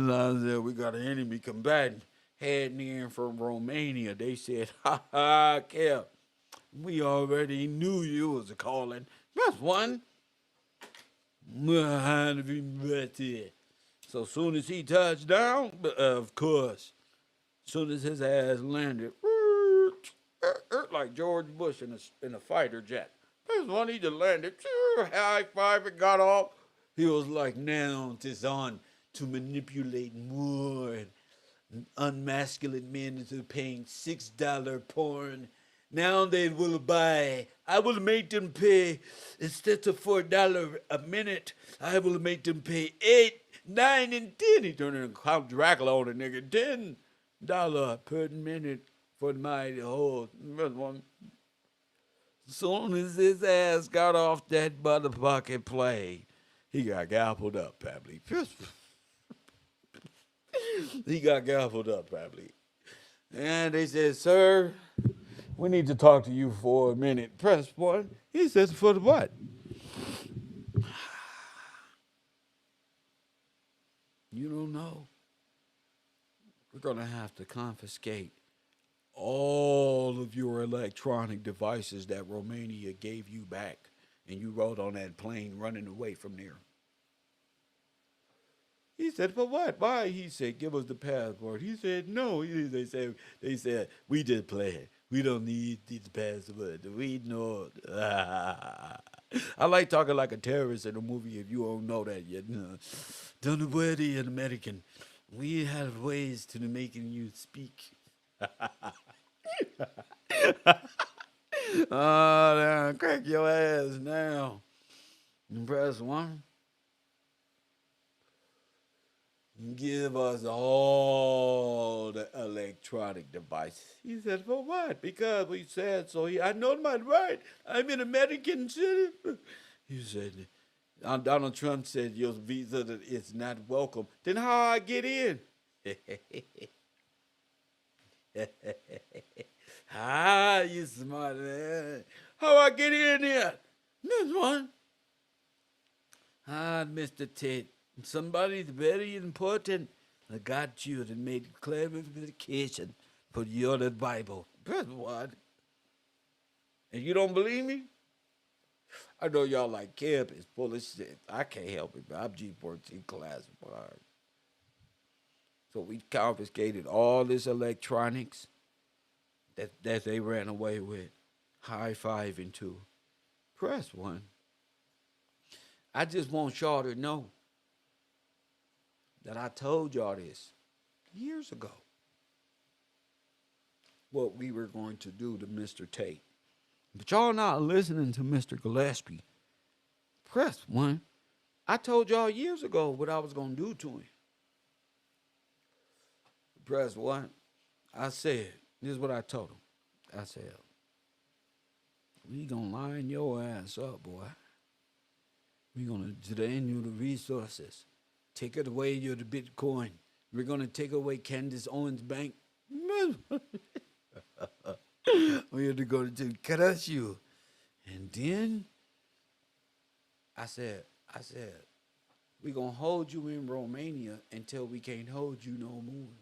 I said, we got an enemy combatant heading in from Romania. They said, ha ha, Kev, we already knew you was calling. Press 1. So soon as he touched down, of course, soon as his ass landed, like George Bush in a fighter jet. Press 1, he just landed, high five, it got off. He was like, now it's on to manipulate more unmasculine men into paying $6 porn. Now they will buy. I will make them pay, instead of $4 a minute, I will make them pay 8, 9, and 10. He turned into Count Dracula on the nigga. $10 per minute for my whole one. Soon as his ass got off that motherfucking plane, he got gobbled up, probably. He got gobbled up, probably. And they said, sir, we need to talk to you for a minute. Press 1. He says, for the what? You don't know. We're going to have to confiscate all of your electronic devices that Romania gave you back, and you rode on that plane running away from there. He said, for what? Why? He said, give us the passport. He said, no. They said, we just play. We don't need these passports. We know. I like talking like a terrorist in a movie if you don't know that yet. Don't worry, an American. We have ways to making you speak. Oh, crack your ass now. Press 1. Give us all the electronic devices. He said, for what? Because we said so. I know my right. I'm an American citizen. He said, Donald Trump said your visa is not welcome. Then how I get in? You smart man. How I get in here? This one. Mr. Tate. Somebody's very important. I got you and made clarification for your Bible. Press 1. And you don't believe me? I know y'all like Kev is full of shit. I can't help it, but I'm G14 classified. So we confiscated all this electronics that they ran away with. High five and 2. Press 1. I just want y'all to know that I told y'all this years ago, what we were going to do to Mr. Tate. But y'all not listening to Mr. Gillespie. Press 1. I told y'all years ago what I was going to do to him. Press 1. I said, this is what I told him. I said, we going to line your ass up, boy. We going to drain you the resources. Take it away, you're the Bitcoin. We're going to take away Candace Owens' bank. We're going to crush you. And then I said, we're going to hold you in Romania until we can't hold you no more.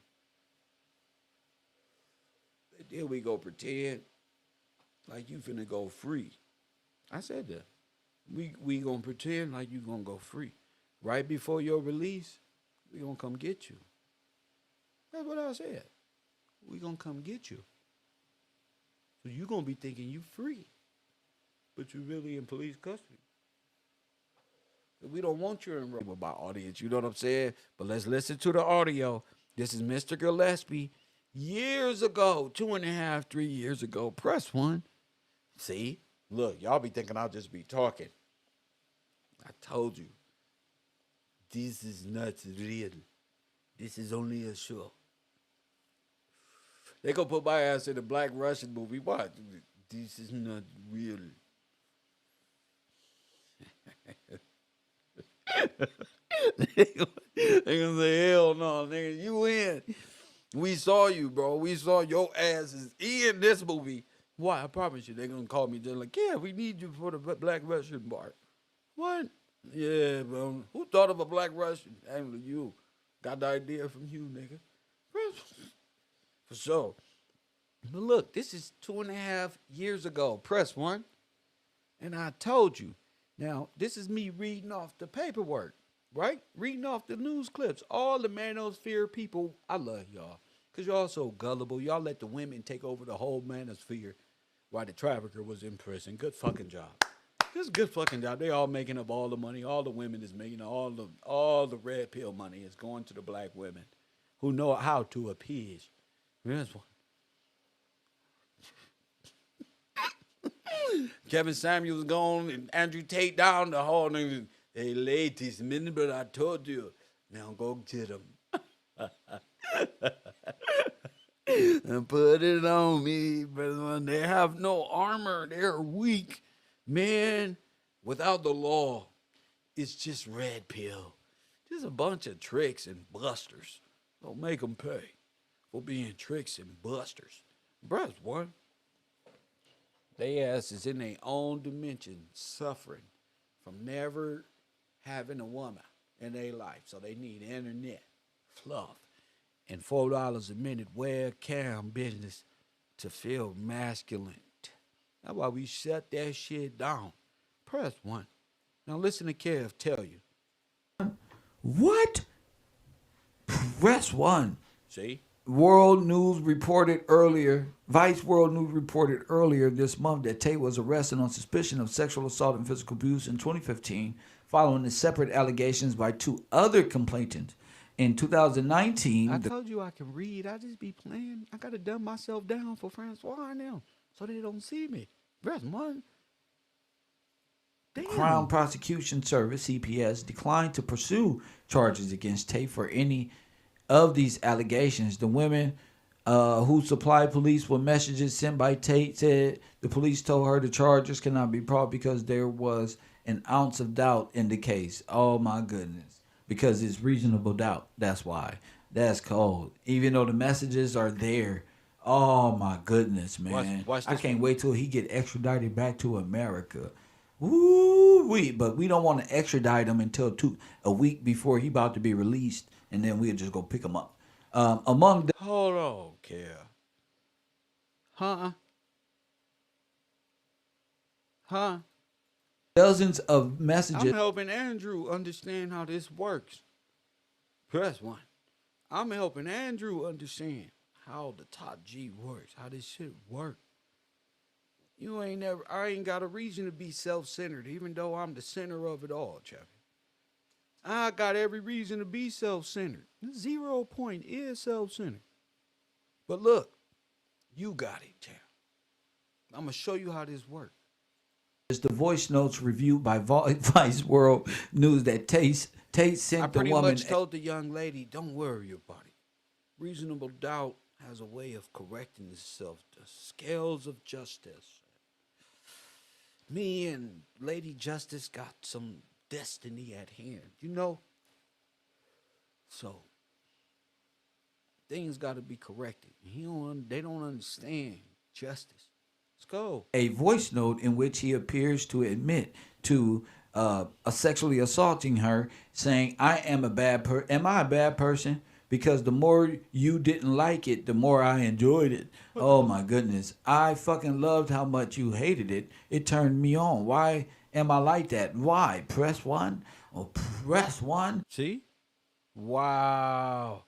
Then we go pretend like you finna go free. I said that. We going to pretend like you going to go free. Right before your release, we going to come get you. That's what I said. We gonna come get you. So you gonna be thinking you free, but you really in police custody. We don't want you in with my audience. You know what I'm saying? But let's listen to the audio. This is Mr. Gillespie years ago, 2.5, 3 years ago. Press 1. See? Look, y'all be thinking I'll just be talking. I told you. This is not real. This is only a show. They gonna put my ass in the Black Russian movie. What? This is not real. They gonna say, hell no, nigga, you in. We saw you, bro. We saw your ass is in this movie. Why? I promise you, they're gonna call me just like, yeah, we need you for the Black Russian part. What? Yeah, bro. Who thought of a Black Russian? Actually, you. Got the idea from you, nigga. For sure. But look, this is 2.5 years ago. Press 1. And I told you. Now, this is me reading off the paperwork, right? Reading off the news clips. All the manosphere people, I love y'all. Because y'all so gullible. Y'all let the women take over the whole manosphere while the trafficker was in prison. Good fucking job. This is a good fucking job. They all making up all the money. All the women is making all the red pill money is going to the black women who know how to appease. This one. Kevin Samuels gone and Andrew Tate down the hall. And, hey, ladies, minute, but I told you. Now go get them. And put it on me, brother. They have no armor. They're weak. Man, without the law, it's just red pill. Just a bunch of tricks and busters. Don't make them pay for being tricks and busters. Bruh, one. They ass is in their own dimension, suffering from never having a woman in their life. So they need internet, fluff, and $4 a minute webcam business to feel masculine. That's why we shut that shit down. Press 1. Now listen to Kev tell you. What? Press 1. See? Vice World News reported earlier this month that Tate was arrested on suspicion of sexual assault and physical abuse in 2015, following the separate allegations by 2 other complainants. In 2019, I told you I can read. I just be playing. I gotta dumb myself down for Francois now, so they don't see me. Press 1. Damn. Crown Prosecution Service (CPS) declined to pursue charges against Tate for any of these allegations. The women who supplied police with messages sent by Tate said the police told her the charges cannot be brought because there was an ounce of doubt in the case. Oh my goodness. Because it's reasonable doubt. That's why. That's cold. Even though the messages are there. Oh my goodness, man. Watch I can't wait till he get extradited back to America. Woo-wee. But we don't want to extradite him until a week before he about to be released. And then we'll just go pick him up. Among the... Hold on, Kev. Huh? Dozens of messages. I'm helping Andrew understand how this works. Press 1. I'm helping Andrew understand how the top G works, how this shit works. I ain't got a reason to be self-centered, even though I'm the center of it all, champion. I got every reason to be self-centered. 0 point is self-centered. But look, you got it, champ. I'm going to show you how this works. It's the voice notes reviewed by Vice World News that Tate sent the woman. I pretty much told the young lady, don't worry about it. Reasonable doubt has a way of correcting itself. The scales of justice. Me and Lady Justice got some destiny at hand, So things got to be corrected. They don't understand justice. Let's go. A voice note in which he appears to admit to sexually assaulting her, saying, am I a bad person? Because the more you didn't like it, the more I enjoyed it. Oh my goodness. I fucking loved how much you hated it. It turned me on. Why am I like that? Why? Press 1 or press 1. See? Wow.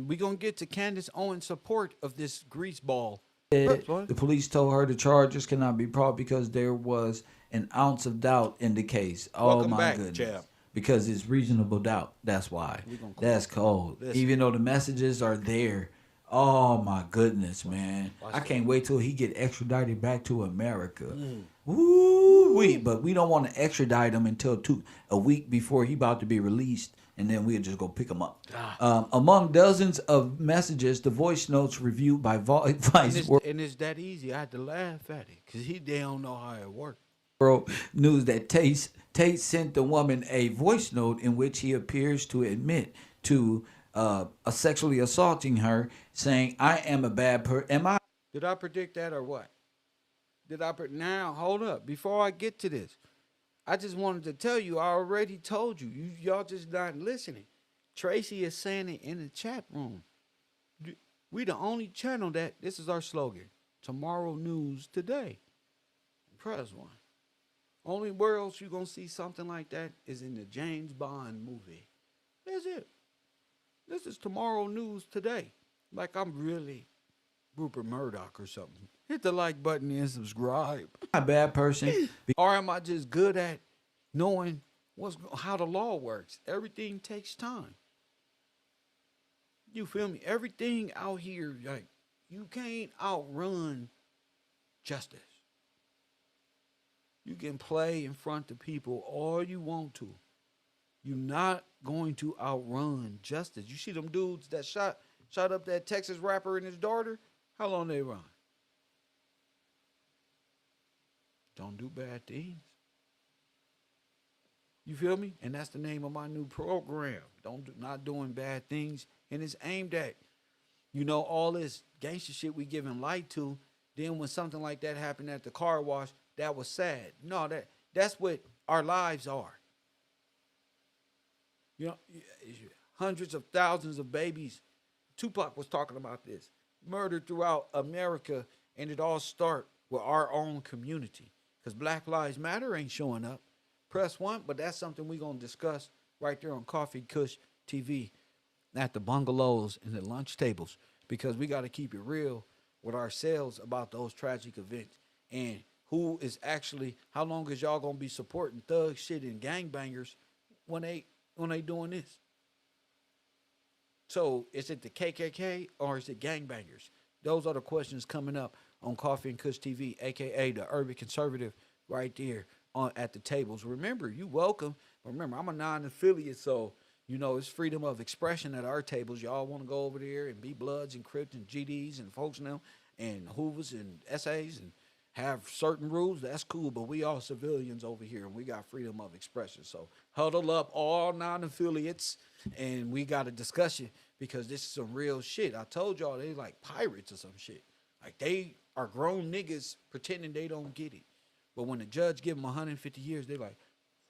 and we're going to get to Candace Owens' support of this grease ball. The police told her the charges cannot be brought because there was an ounce of doubt in the case. Oh, Welcome my back, goodness. champ. Because it's reasonable doubt. That's why. That's cold. Listen. Even though the messages are there. Oh, my goodness, man. I can't wait till he get extradited back to America. Woo-wee. But we don't want to extradite him until a week before he about to be released. And then we'll just go pick him up. Among dozens of messages, the voice notes reviewed by Vice And it's that easy. I had to laugh at it because they don't know how it works. World News that Tate sent the woman a voice note in which he appears to admit to sexually assaulting her, saying, "I am a bad person." Am I? Did I predict that or what? Now, hold up. Before I get to this, I just wanted to tell you, I already told you. Y'all just not listening. Tracy is saying it in the chat room. We the only channel that, this is our slogan, tomorrow news today. Press one. Only where else you going to see something like that is in the James Bond movie. That's it. This is tomorrow news today. Like I'm really Rupert Murdoch or something. Hit the like button and subscribe. A bad person. Or am I just good at knowing how the law works? Everything takes time. You feel me? Everything out here, like, you can't outrun justice. You can play in front of people all you want to. You're not going to outrun justice. You see them dudes that shot up that Texas rapper and his daughter? How long they run? Don't do bad things. You feel me? And that's the name of my new program. Not doing bad things. And it's aimed at, all this gangster shit we giving light to. Then when something like that happened at the car wash, that was sad. No, that's what our lives are. Hundreds of thousands of babies. Tupac was talking about this. Murdered throughout America, and it all start with our own community. Because Black Lives Matter ain't showing up. Press one, but that's something we're going to discuss right there on Coffee Kush TV at the bungalows and the lunch tables. Because we got to keep it real with ourselves about those tragic events. And who is actually, how long is y'all going to be supporting thug shit and gangbangers when they doing this? So is it the KKK or is it gangbangers? Those are the questions coming up on Coffee and Kush TV, a.k.a. the Urban Conservative, right there at the tables. Remember, you welcome. Remember, I'm a non-affiliate, so, it's freedom of expression at our tables. Y'all want to go over there and be Bloods and Crips and GDs and folks now and Hoovers and SAs and have certain rules, that's cool, but we all civilians over here, and we got freedom of expression. So huddle up, all non-affiliates, and we got a discussion because this is some real shit. I told y'all they like pirates or some shit. Like they are grown niggas pretending they don't get it. But when the judge give them 150 years, they like,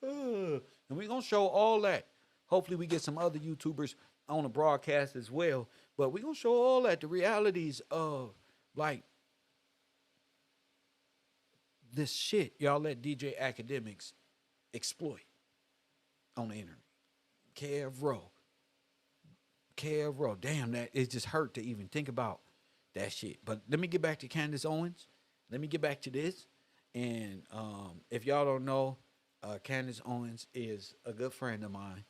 and we going to show all that. Hopefully we get some other YouTubers on the broadcast as well. But we going to show all that, the realities of, like, this shit y'all let DJ academics exploit on the internet. KevRow. Damn, that it just hurt to even think about that shit. But let me get back to Candace Owens. Let me get back to this. And if y'all don't know, Candace Owens is a good friend of mine.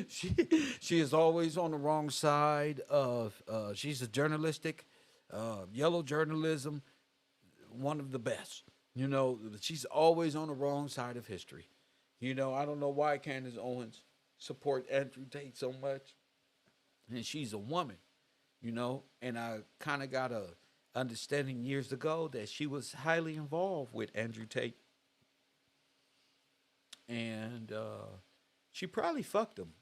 She is always on the wrong side of, she's a journalistic, yellow journalism, one of the best. She's always on the wrong side of history. I don't know why Candace Owens support Andrew Tate so much. And she's a woman, and I kind of got a understanding years ago that she was highly involved with Andrew Tate. And she probably fucked him.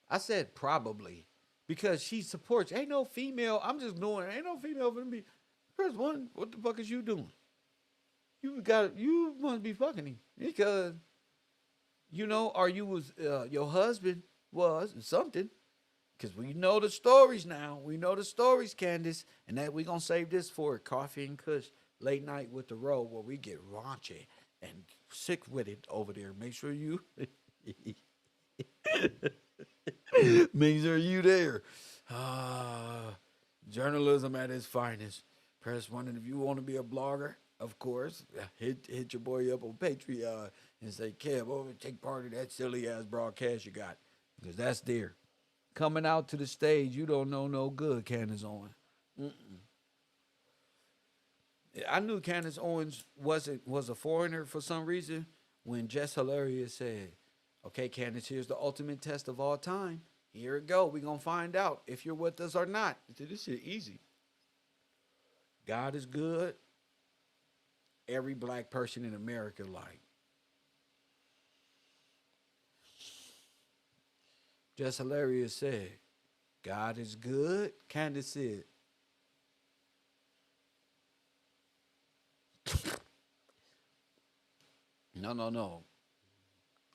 I said probably because she supports. Ain't no female. I'm just knowing. Ain't no female gonna be. First one, what the fuck is you doing? You must be fucking him because, or you was your husband was something. Because we know the stories now. We know the stories, Candace, and that we gonna save this for Coffee and Kush late night with the road where we get raunchy and sick with it over there. Make sure you. Make sure you there. Journalism at its finest. Press 1, and if you want to be a blogger, of course, hit your boy up on Patreon and say, Kev, over take part of that silly ass broadcast you got, because that's there. Coming out to the stage, you don't know no good, Candace Owens. I knew Candace Owens was a foreigner for some reason when Jess Hilarious said, okay, Candace, here's the ultimate test of all time. Here it go. We're going to find out if you're with us or not. This shit easy. God is good. Every black person in America like. Just Hilarious said, God is good. Candace said, no.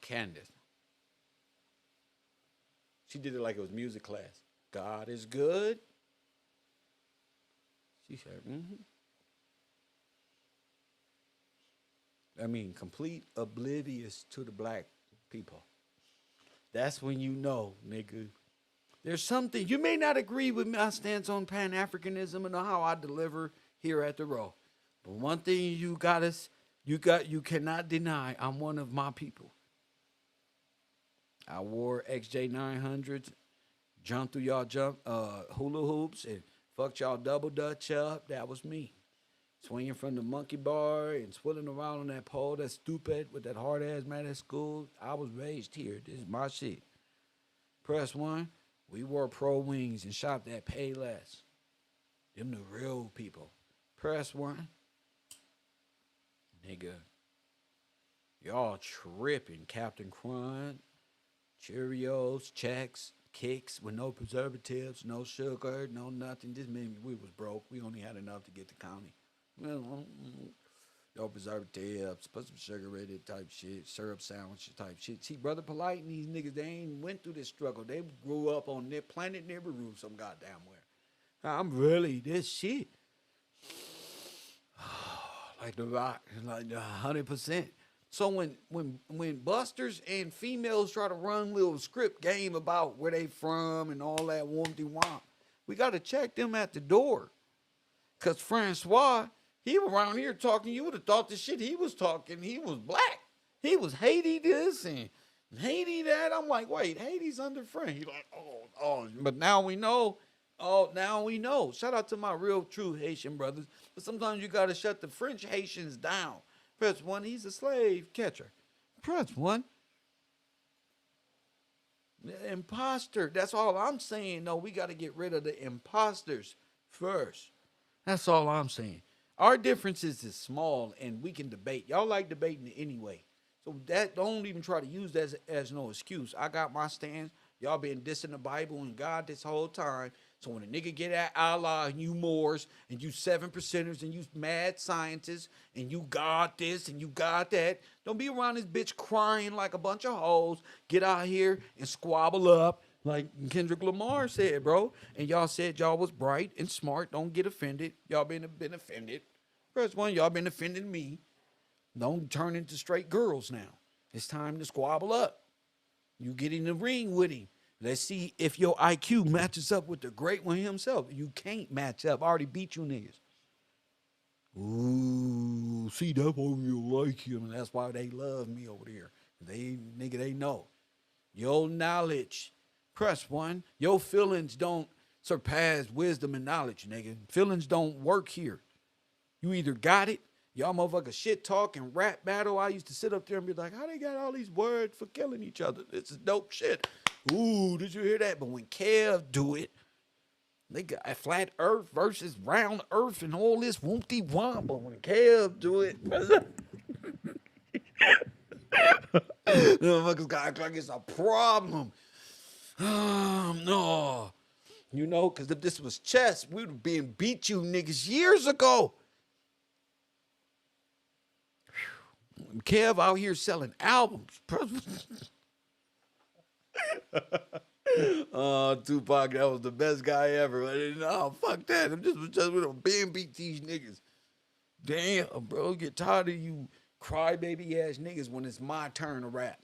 Candace. She did it like it was music class. God is good. She said, I mean, complete oblivious to the black people. That's when you know, nigga. There's something, you may not agree with my stance on Pan-Africanism and how I deliver here at the Row. But one thing you cannot deny, I'm one of my people. I wore XJ900s, jumped through y'all hula hoops, and fucked y'all double dutch up. That was me. Swinging from the monkey bar and swilling around on that pole, that stupid with that hard ass man at school. I was raised here. This is my shit. Press 1, we wore pro wings and shopped at Payless. Them the real people. Press 1. Nigga. Y'all tripping. Captain Crunch, Cheerios, Chex, Kicks with no preservatives, no sugar, no nothing. This meant we was broke. We only had enough to get to county. No preservatives, put some sugar in it type shit, syrup sandwiches type shit. See, Brother Polite and these niggas, they ain't went through this struggle. They grew up on their planet Nibiru some goddamn where. I'm really this shit. Like the rock, like 100%. So when busters and females try to run little script game about where they from and all that womp-de-womp, we got to check them at the door. Because Francois, he was around here talking, you would have thought the shit he was talking, he was black. He was Haiti this and Haiti that. I'm like, wait, Haiti's under French. He's like, oh. But now we know. Oh, now we know. Shout out to my real true Haitian brothers. But sometimes you got to shut the French Haitians down. Press 1, he's a slave catcher. Press 1. The imposter. That's all I'm saying. No, we got to get rid of the imposters first. That's all I'm saying. Our differences is small and we can debate. Y'all like debating anyway. So that don't even try to use that as no excuse. I got my stance. Y'all been dissing the Bible and God this whole time. So when a nigga get at Allah and you Moors and you 7%ers and you mad scientists and you got this and you got that, don't be around this bitch crying like a bunch of hoes. Get out here and squabble up like Kendrick Lamar said, bro. And y'all said y'all was bright and smart. Don't get offended. Y'all been offended. First one, y'all been offending me. Don't turn into straight girls now. It's time to squabble up. You get in the ring with him. Let's see if your IQ matches up with the great one himself. You can't match up. I already beat you niggas. Ooh, see, that's why you like him. And that's why they love me over there. They know. Your knowledge. Press 1. Your feelings don't surpass wisdom and knowledge, nigga. Feelings don't work here. You either got it. Y'all motherfuckers shit talk and rap battle. I used to sit up there and be like, how they got all these words for killing each other? This is dope shit. Ooh, did you hear that? But when Kev do it, they got a flat earth versus round earth and all this whoopty-womp. But when Kev do it, the motherfuckers got to act like it's a problem. No. You know, because if this was chess, we would have been beat you niggas years ago. Kev out here selling albums. Oh, Tupac, that was the best guy ever. No, fuck that. I'm just we don't been beat these niggas. Damn, bro, get tired of you crybaby ass niggas when it's my turn to rap.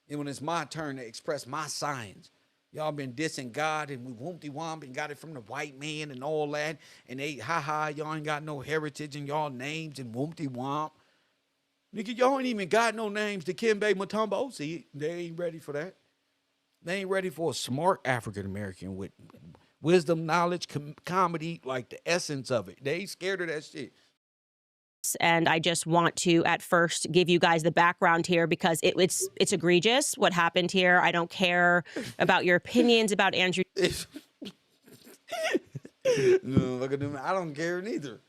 And when it's my turn to express my science. Y'all been dissing God and we whoopty-womp and got it from the white man and all that. And they, y'all ain't got no heritage in y'all names and whoopty-womp. Nigga, y'all ain't even got no names to Kimbe Mutombo. See, they ain't ready for that. They ain't ready for a smart African-American with wisdom, knowledge, comedy, like the essence of it. They ain't scared of that shit. And I just want to at first give you guys the background here because it's egregious what happened here. I don't care about your opinions about Andrew. No, look at them. I don't care neither.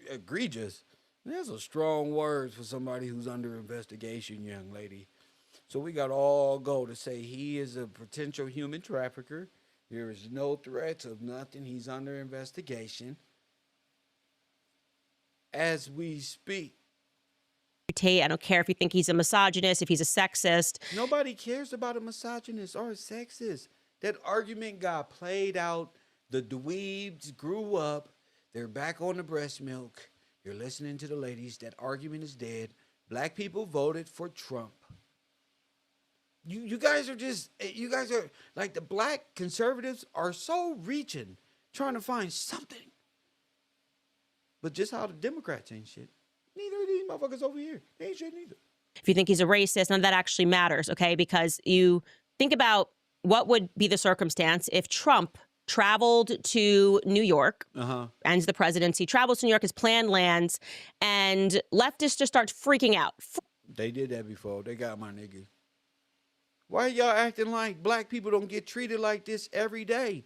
Egregious. That's a strong word for somebody who's under investigation, young lady. So we got all go to say he is a potential human trafficker. There is no threats of nothing. He's under investigation as we speak. Tate, I don't care if you think he's a misogynist, if he's a sexist. Nobody cares about a misogynist or a sexist. That argument got played out. The dweebs grew up. They're back on the breast milk. You're listening to the ladies. That argument is dead. Black people voted for Trump. You guys are like the black conservatives are so reaching, trying to find something. But just how the Democrats ain't shit. Neither of these motherfuckers over here. They ain't shit neither. If you think he's a racist, none of that actually matters, okay? Because you think about what would be the circumstance if Trump traveled to New York, ends the presidency, travels to New York, his plan lands, and leftists just start freaking out. They did that before. They got my nigga. Why y'all acting like black people don't get treated like this every day?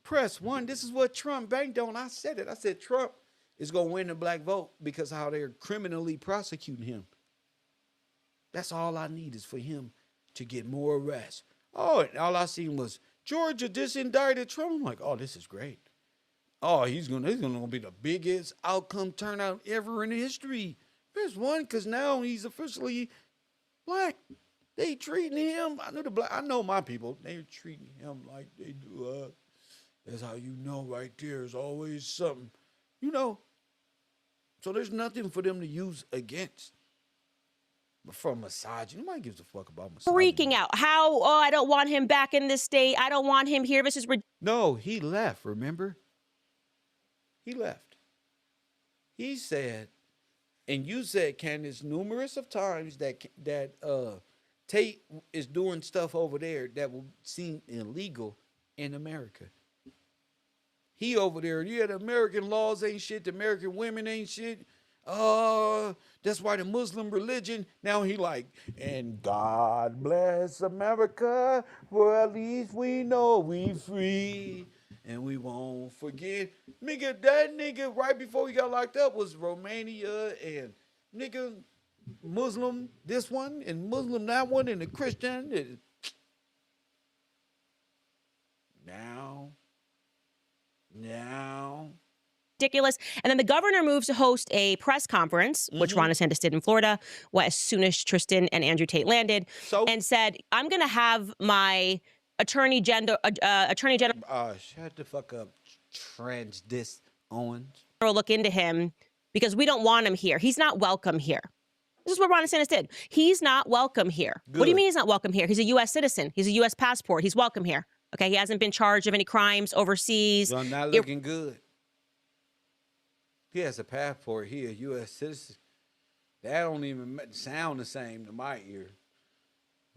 Press one. This is what Trump banked on. I said it. I said Trump is going to win the black vote because of how they're criminally prosecuting him. That's all I need is for him to get more arrests. Oh, and all I seen was Georgia just indicted Trump. I'm like, oh, this is great. Oh, he's gonna be the biggest outcome turnout ever in history. There's one, because now he's officially black. They treating him. I know my people. They're treating him like they do us. That's how you know right there. There's always something, So there's nothing for them to use against. But for misogyny, nobody gives a fuck about misogyny. Freaking out. How, I don't want him back in this state. I don't want him here. This is ridiculous. No, he left, remember? He left. He said, and you said, Candace, numerous of times that Tate is doing stuff over there that will seem illegal in America. He over there, yeah, the American laws ain't shit, the American women ain't shit. That's why the Muslim religion, now he like, and God bless America, for at least we know we free, and we won't forget. Nigga, that nigga right before he got locked up was Romania, and nigga, Muslim this one, and Muslim that one, and the Christian. Now. Ridiculous. And then the governor moves to host a press conference, which Ron DeSantis did in Florida, as soon as Tristan and Andrew Tate landed, and said, I'm going to have my attorney general. Shut the fuck up, Owens. Look into him because we don't want him here. He's not welcome here. This is what Ron DeSantis did. He's not welcome here. Good. What do you mean he's not welcome here? He's a U.S. citizen. He's a U.S. passport. He's welcome here. Okay, he hasn't been charged of any crimes overseas. You're not looking good. He has a passport. He a U.S. citizen. That don't even sound the same to my ear.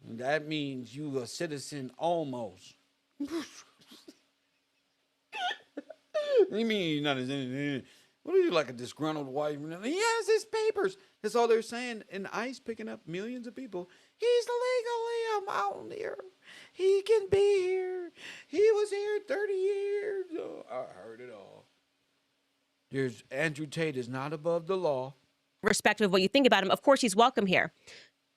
That means you a citizen almost. You mean not as anything? What are you, like a disgruntled wife? He has his papers. That's all they're saying. And ICE picking up millions of people. He's legally out here. He can be here. He was here 30 years. Oh, I heard it all. Andrew Tate is not above the law. Respective of what you think about him, of course he's welcome here.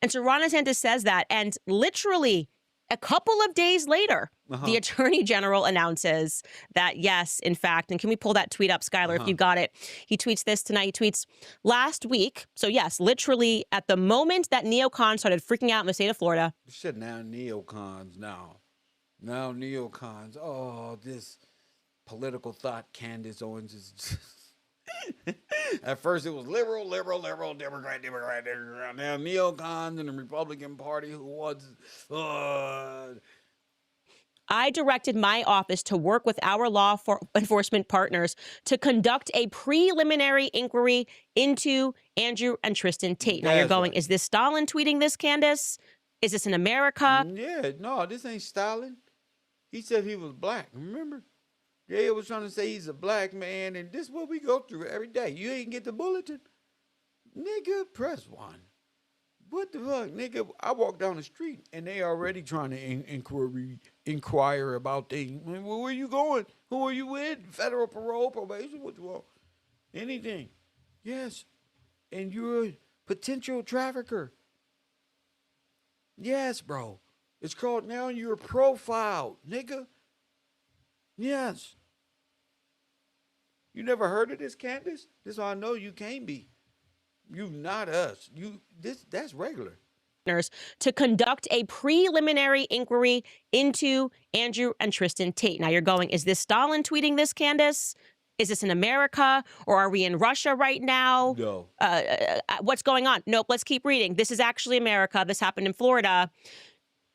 And so Ron DeSantis says that, and literally a couple of days later, the attorney general announces that, yes, in fact, and can we pull that tweet up, Skylar, if you got it? He tweets this tonight. He tweets, last week, so yes, literally at the moment that neocons started freaking out in the state of Florida. Shit, now neocons now. Now neocons. Oh, this political thought Candace Owens is just... At first it was liberal, Democrat. Now neocons and the Republican Party who was I directed my office to work with our law enforcement partners to conduct a preliminary inquiry into Andrew and Tristan Tate. Now you're going, is this Stalin tweeting this, Candace? Is this in America? Yeah, no, this ain't Stalin. He said he was black, remember? Jay was trying to say he's a black man, and this is what we go through every day. You ain't get the bulletin? Nigga, press 1. What the fuck, nigga? I walk down the street, and they already trying to inquire about things. Where are you going? Who are you with? Federal parole, probation? What you want? Anything. Yes. And you're a potential trafficker. Yes, bro. It's called now you're profiled, nigga. Yes. You never heard of this, Candace? This is how I know you can't be. You not us. That's regular. To conduct a preliminary inquiry into Andrew and Tristan Tate. Now you're going, is this Stalin tweeting this, Candace? Is this in America, or are we in Russia right now? No. What's going on? Nope, let's keep reading. This is actually America. This happened in Florida.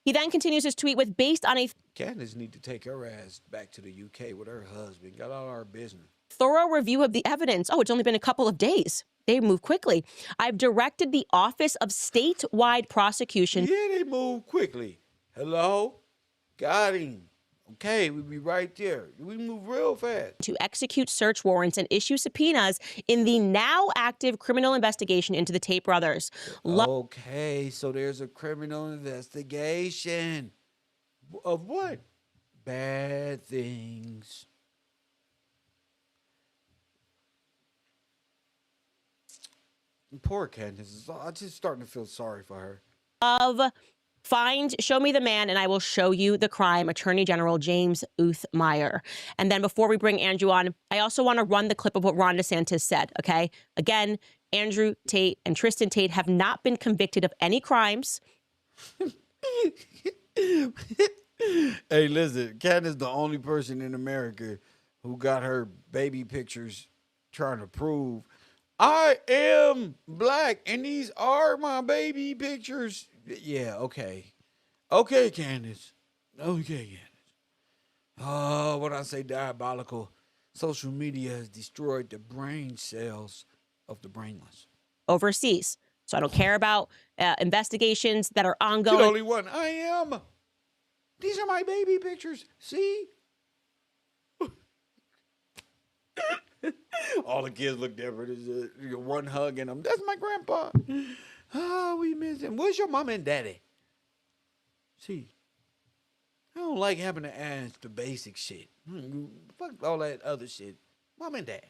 He then continues his tweet with, based on a Candace need to take her ass back to the UK with her husband. Got all our business. Thorough review of the evidence. Oh, it's only been a couple of days. They move quickly. I've directed the Office of Statewide Prosecution. Yeah, they move quickly. Hello? Got him. Okay, we'll be right there. We move real fast. To execute search warrants and issue subpoenas in the now active criminal investigation into the Tate brothers. Okay, so there's a criminal investigation. Of what? Bad things. Poor Candace. I'm just starting to feel sorry for her. Show me the man and I will show you the crime, Attorney General James Uthmeyer. And then before we bring Andrew on, I also want to run the clip of what Ron DeSantis said, okay? Again, Andrew Tate and Tristan Tate have not been convicted of any crimes. Hey, listen, Candace is the only person in America who got her baby pictures trying to prove I am black and these are my baby pictures. Yeah, okay. Okay, Candace. Okay, Candace. Oh, when I say diabolical, social media has destroyed the brain cells of the brainless. Overseas. So I don't care about investigations that are ongoing. You're the only one. I am. These are my baby pictures. See? All the kids look different. There's one hugging them. That's my grandpa. Oh, we miss him. Where's your mom and daddy? See, I don't like having to ask the basic shit. Fuck all that other shit. Mom and dad.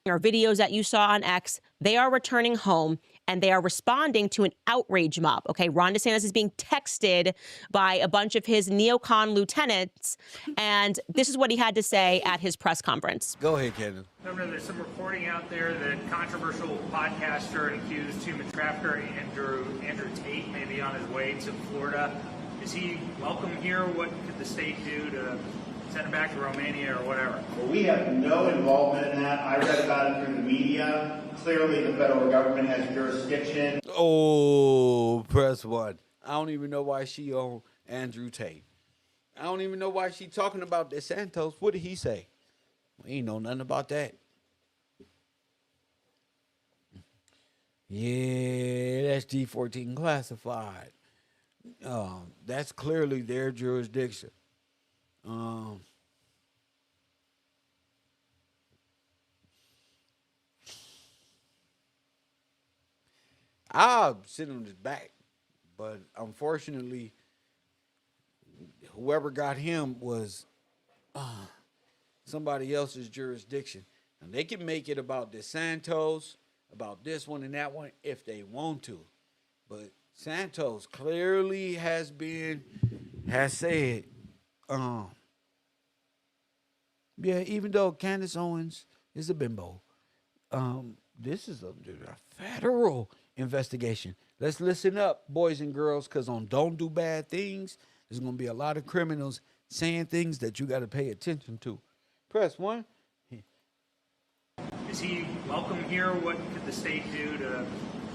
Our videos that you saw on X, they are returning home and they are responding to an outrage mob. Okay, Ron DeSantis is being texted by a bunch of his neocon lieutenants, and this is what he had to say at his press conference. Go ahead, Kevin. Governor, there's some reporting out there that controversial podcaster and accused human trafficker Andrew Tate may be on his way to Florida. Is he welcome here? What could the state do to send him back to Romania or whatever? Well, we have no involvement in that. I read about it through the media. Clearly, the federal government has jurisdiction. Oh, press 1. I don't even know why she on Andrew Tate. I don't even know why she talking about DeSantis. What did he say? We ain't know nothing about that. Yeah, that's G14 classified. That's clearly their jurisdiction. I'll sit on his back, but unfortunately, whoever got him was somebody else's jurisdiction. And they can make it about DeSantis, about this one and that one if they want to. But Santos clearly has said, yeah, even though Candace Owens is a bimbo, this is a federal investigation. Let's listen up, boys and girls, because on Don't Do Bad Things, there's going to be a lot of criminals saying things that you got to pay attention to. Press 1. Is he welcome here? What could the state do to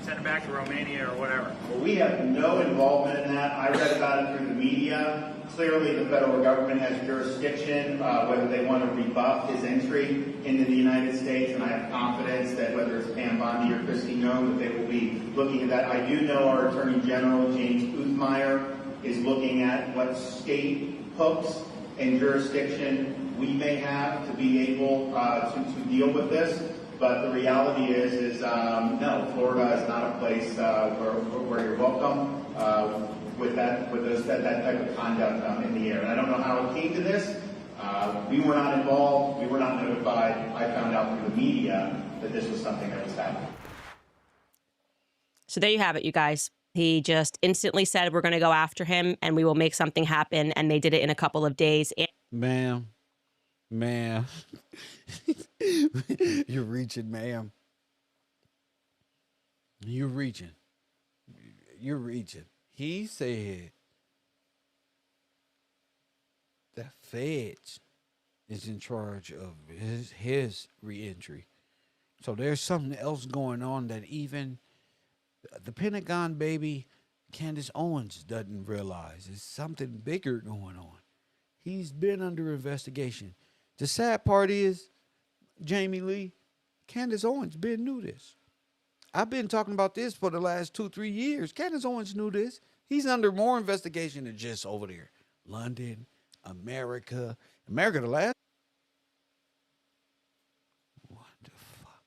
send him back to Romania or whatever. Well, we have no involvement in that. I read about it through the media. Clearly, the federal government has jurisdiction, whether they want to rebuff his entry into the United States, and I have confidence that whether it's Pam Bondi or Kristi Noem, that they will be looking at that. I do know our Attorney General, James Uthmeyer, is looking at what state hooks and jurisdiction we may have to be able to deal with this. But the reality is no, Florida is not a place where you're welcome with that type of conduct in the air. And I don't know how it came to this. We were not involved. We were not notified. I found out through the media that this was something that was happening. So there you have it, you guys. He just instantly said, we're going to go after him and we will make something happen. And they did it in a couple of days. Ma'am. You're reaching, ma'am. You're reaching. He said the feds is in charge of his reentry. So there's something else going on that even the Pentagon baby Candace Owens doesn't realize. There's something bigger going on. He's been under investigation. The sad part is, Jamie Lee, Candace Owens knew this. I've been talking about this for the last 2-3 years. Candace Owens knew this. He's under more investigation than just over there. London, America the last. What the fuck?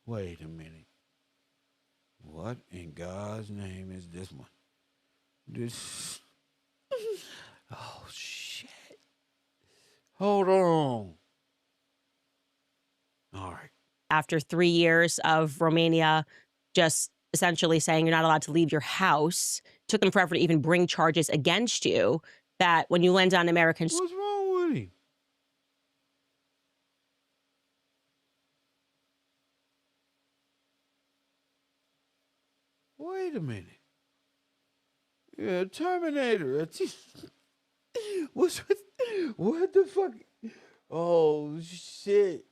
Wait a minute. What in God's name is this one? This. Oh, shit. Hold on. All right. After 3 years of Romania just essentially saying you're not allowed to leave your house, took them forever to even bring charges against you, that when you land on American... What's wrong with him? Wait a minute. Yeah, Terminator. What the fuck? Oh, shit.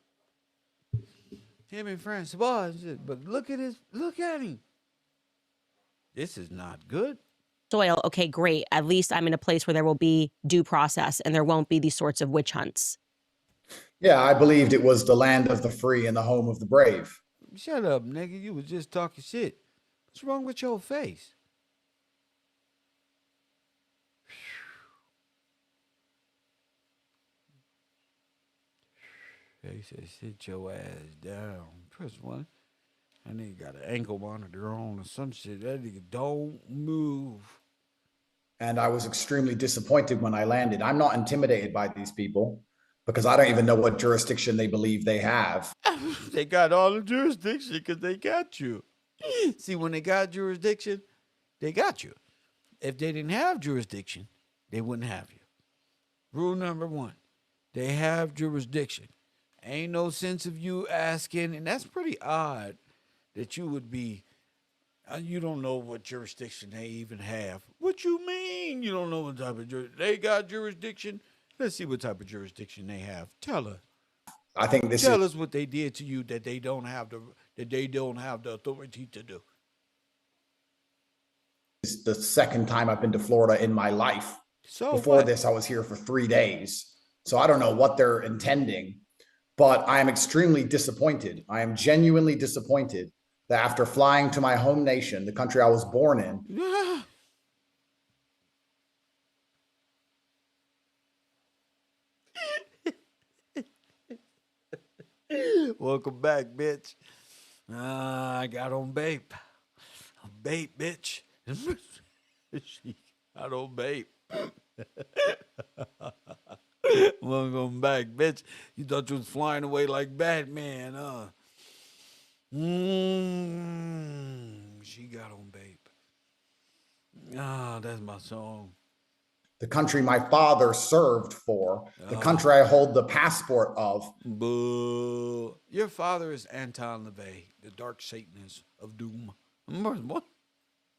Him and Francois. But look at him. This is not good. Soil, okay, great. At least I'm in a place where there will be due process and there won't be these sorts of witch hunts. Yeah, I believed it was the land of the free and the home of the brave. Shut up, nigga. You was just talking shit. What's wrong with your face? He said, sit your ass down. Press 1. That nigga got an ankle monitor on or some shit. That nigga don't move. And I was extremely disappointed when I landed. I'm not intimidated by these people because I don't even know what jurisdiction they believe they have. They got all the jurisdiction because they got you. See, when they got jurisdiction, they got you. If they didn't have jurisdiction, they wouldn't have you. Rule number 1, they have jurisdiction. Ain't no sense of you asking, and that's pretty odd that you would be, you don't know what jurisdiction they even have. What you mean you don't know what type of jurisdiction? They got jurisdiction? Let's see what type of jurisdiction they have. Tell us. I think this Tell us what they did to you that they don't have the authority to do. This is the second time I've been to Florida in my life. So before this, I was here for 3 days. So I don't know what they're intending. But I am extremely disappointed. I am genuinely disappointed that after flying to my home nation, the country I was born in, welcome back, bitch. I got on babe. Babe, bitch. She got on babe. Welcome back, bitch. You thought you was flying away like Batman, huh? She got on babe. That's my song. the country my father served for, the country I hold the passport of. Boo. Your father is Anton LaVey, the dark Satanist of doom. What?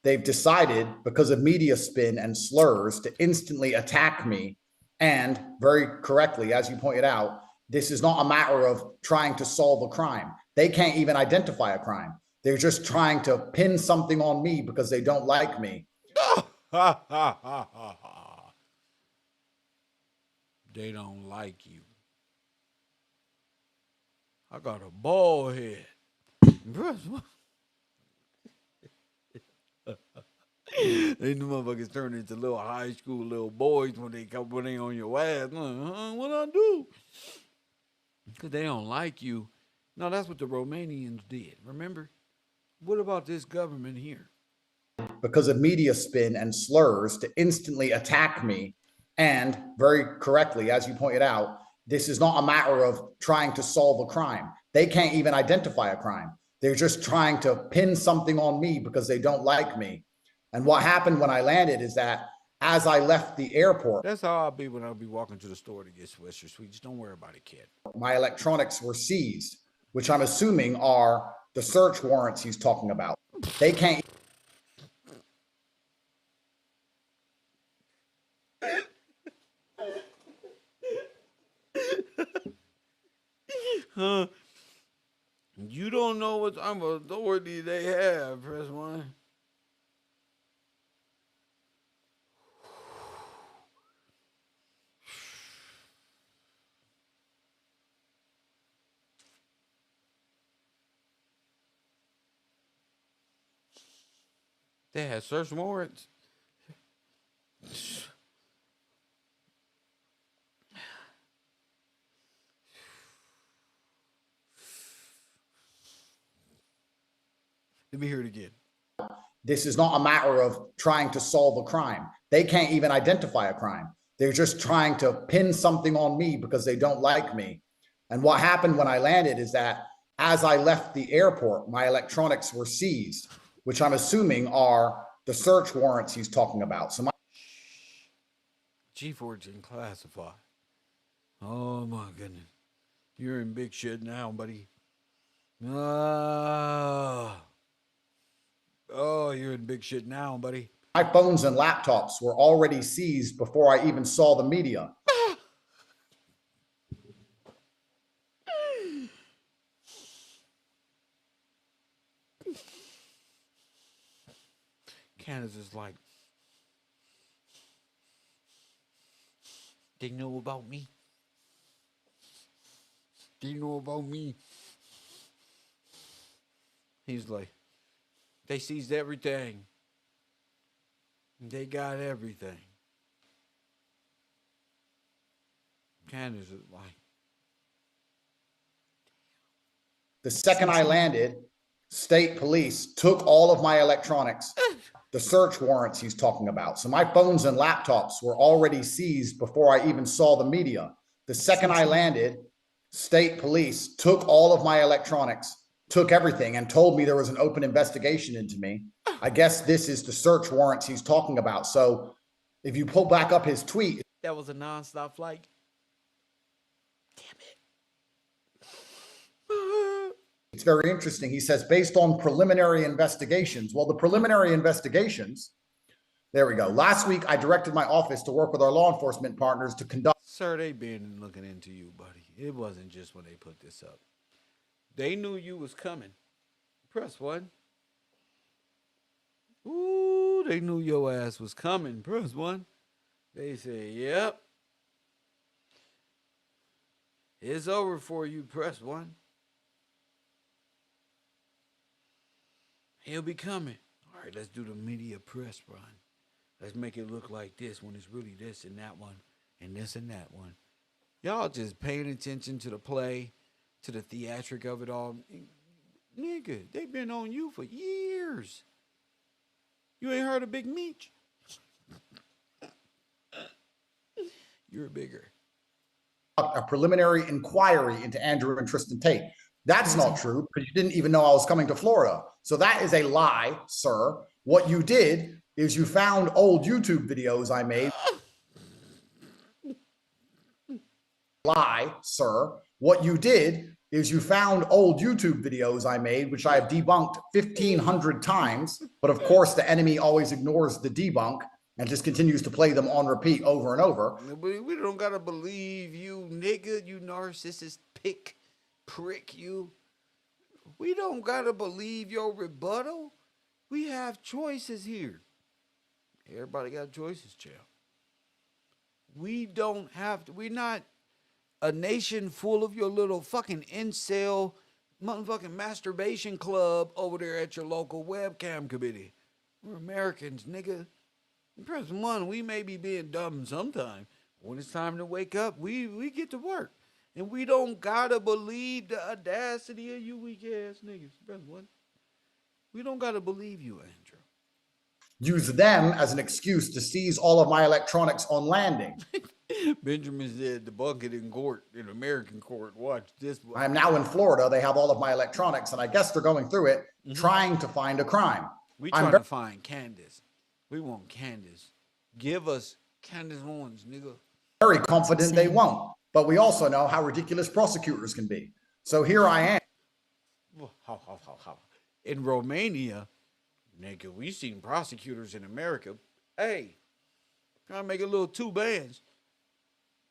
They've decided, because of media spin and slurs, to instantly attack me and, very correctly, as you pointed out, this is not a matter of trying to solve a crime. They can't even identify a crime. They're just trying to pin something on me because they don't like me. They don't like you. I got a bald head. These motherfuckers turn into little high school little boys when they on your ass. What I do? Because they don't like you. No, that's what the Romanians did. Remember? What about this government here? Because of media spin and slurs to instantly attack me. And very correctly, as you pointed out, this is not a matter of trying to solve a crime. They can't even identify a crime. They're just trying to pin something on me because they don't like me. And what happened when I landed is that as I left the airport, that's how I'll be when I'll be walking to the store to get Swisher Sweets. Don't worry about it, kid. My electronics were seized, which I'm assuming are the search warrants he's talking about. They can't. You don't know what type of authority they have, press 1. They had search warrants. Let me hear it again. This is not a matter of trying to solve a crime. They can't even identify a crime. They're just trying to pin something on me because they don't like me. And what happened when I landed is that as I left the airport, my electronics were seized, which I'm assuming are the search warrants he's talking about. So my G14 classified. Oh my goodness. You're in big shit now, buddy. Oh, you're in big shit now, buddy. My phones and laptops were already seized before I even saw the media. Candace is like, they know about me. They know about me. He's like, they seized everything. They got everything. Candace is like, the second I landed, state police took all of my electronics, the search warrants he's talking about. So my phones and laptops were already seized before I even saw the media. The second I landed, state police took all of my electronics, took everything, and told me there was an open investigation into me. I guess this is the search warrants he's talking about. So if you pull back up his tweet. that was a nonstop flight. It's very interesting. He says, based on preliminary investigations. Well, the preliminary investigations, there we go. Last week, I directed my office to work with our law enforcement partners to conduct. Sir, they been looking into you, buddy. It wasn't just when they put this up. They knew you was coming. Press 1. Ooh, they knew your ass was coming. Press 1. They said, yep. It's over for you. Press 1. He'll be coming. All right, let's do the media press run. Let's make it look like this when it's really this and that one and this and that one. Y'all just paying attention to the play, to the theatric of it all. Nigga, they've been on you for years. You ain't heard of Big Meech? You're bigger. A preliminary inquiry into Andrew and Tristan Tate. That's not true because you didn't even know I was coming to Florida. So that is a lie, sir. What you did is you found old YouTube videos I made. Lie, sir. What you did is you found old YouTube videos I made, which I have debunked 1,500 times. But of course, the enemy always ignores the debunk. and just continues to play them on repeat over and over. We don't gotta believe you, nigga, you narcissist prick, you. We don't gotta believe your rebuttal. We have choices here. Everybody got choices, child. We don't have to. We're not a nation full of your little fucking incel motherfucking masturbation club over there at your local webcam committee. We're Americans, nigga. Press one, we may be being dumb sometime. When it's time to wake up, we get to work. And we don't gotta believe the audacity of you weak ass niggas. Press one. We don't gotta believe you, Andrew. Use them as an excuse to seize all of my electronics on landing. Benjamin said debunk it in court, in American court. Watch this one. I am now in Florida. They have all of my electronics, and I guess they're going through it, trying to find a crime. We trying to find Candace. We want Candace. Give us Candace Owens, nigga. Very confident they won't, but we also know how ridiculous prosecutors can be. So here I am. In Romania, nigga, we seen prosecutors in America. Hey, trying to make a little 2 bands.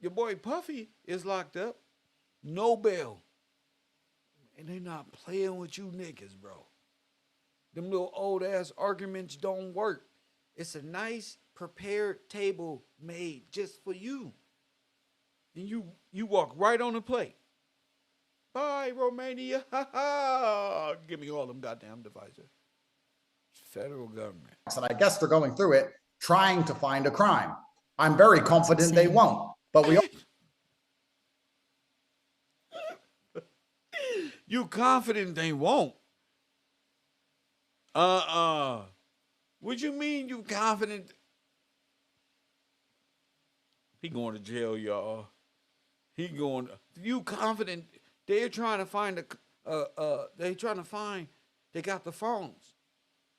Your boy Puffy is locked up. No bail. And they not playing with you niggas, bro. Them little old ass arguments don't work. It's a nice prepared table made just for you. And you walk right on the plate. Bye, Romania. Ha ha. Give me all them goddamn devices. Federal government. And I guess they're going through it, trying to find a crime. I'm very confident they won't, but we. You confident they won't? What you mean you confident? He going to jail, y'all. He going. You confident? They're trying to find they got the phones.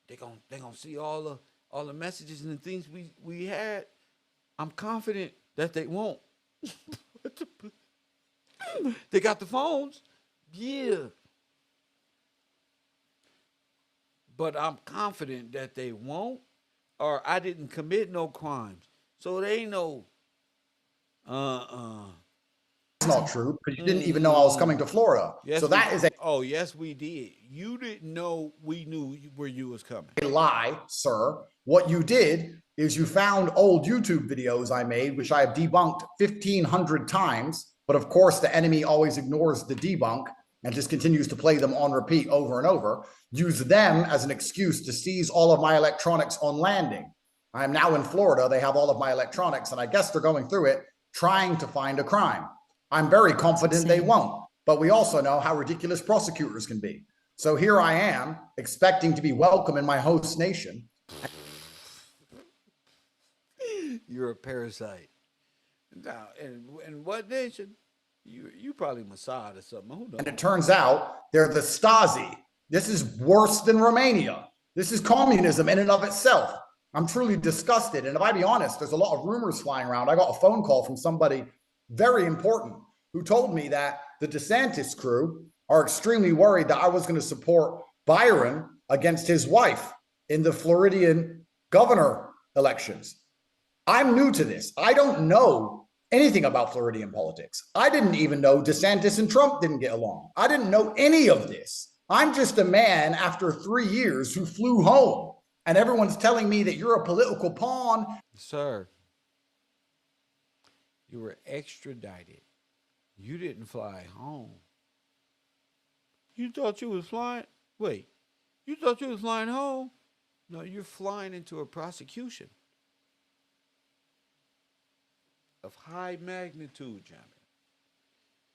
They gonna see all the messages and the things we had. I'm confident that they won't. They got the phones. Yeah. But I'm confident that they won't, or I didn't commit no crimes. So they know. It's not true, because you didn't even know I was coming to Florida. Yes, so that is a. Oh, yes, we did. You didn't know we knew where you was coming. A lie, sir. What you did is you found old YouTube videos I made, which I have debunked 1,500 times. But of course, the enemy always ignores the debunk and just continues to play them on repeat over and over. Use them as an excuse to seize all of my electronics on landing. I am now in Florida. They have all of my electronics, and I guess they're going through it, trying to find a crime. I'm very confident they won't, but we also know how ridiculous prosecutors can be. So here I am, expecting to be welcome in my host nation. You're a parasite. Now, in what nation? You probably Mossad or something. Who knows? And it turns out they're the Stasi. This is worse than Romania. This is communism in and of itself. I'm truly disgusted. And if I be honest, there's a lot of rumors flying around. I got a phone call from somebody very important who told me that the DeSantis crew are extremely worried that I was going to support Byron against his wife in the Floridian governor elections. I'm new to this. I don't know anything about Floridian politics. I didn't even know DeSantis and Trump didn't get along. I didn't know any of this. I'm just a man after 3 years who flew home, and everyone's telling me that you're a political pawn. Sir, you were extradited. You didn't fly home. You thought you was flying? Wait, you thought you was flying home? No, you're flying into a prosecution of high magnitude, Jamie.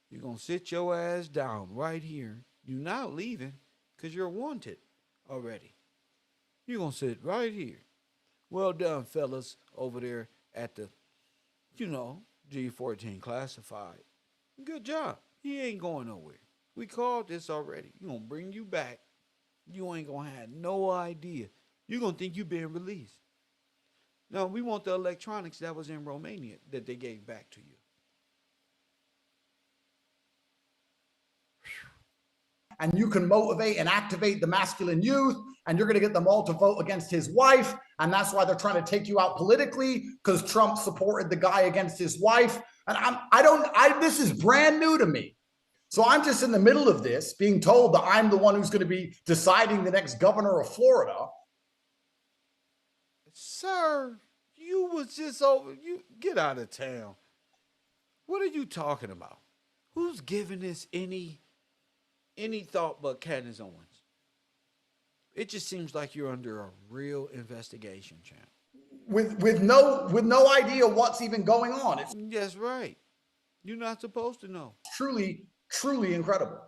You're going to sit your ass down right here. You're not leaving because you're wanted already. You're going to sit right here. Well done, fellas, over there at the, G14 classified. Good job. He ain't going nowhere. We called this already. You're going to bring you back. You ain't going to have no idea. You're going to think you've been released. No, we want the electronics that was in Romania that they gave back to you. and you can motivate and activate the masculine youth, and you're going to get them all to vote against his wife. And that's why they're trying to take you out politically, because Trump supported the guy against his wife. And this is brand new to me. So I'm just in the middle of this, being told that I'm the one who's going to be deciding the next governor of Florida. Sir, you was just over. You get out of town. What are you talking about? Who's giving this any thought but Candace Owens? It just seems like you're under a real investigation, champ. With no idea what's even going on. That's right. You're not supposed to know. Truly, truly incredible.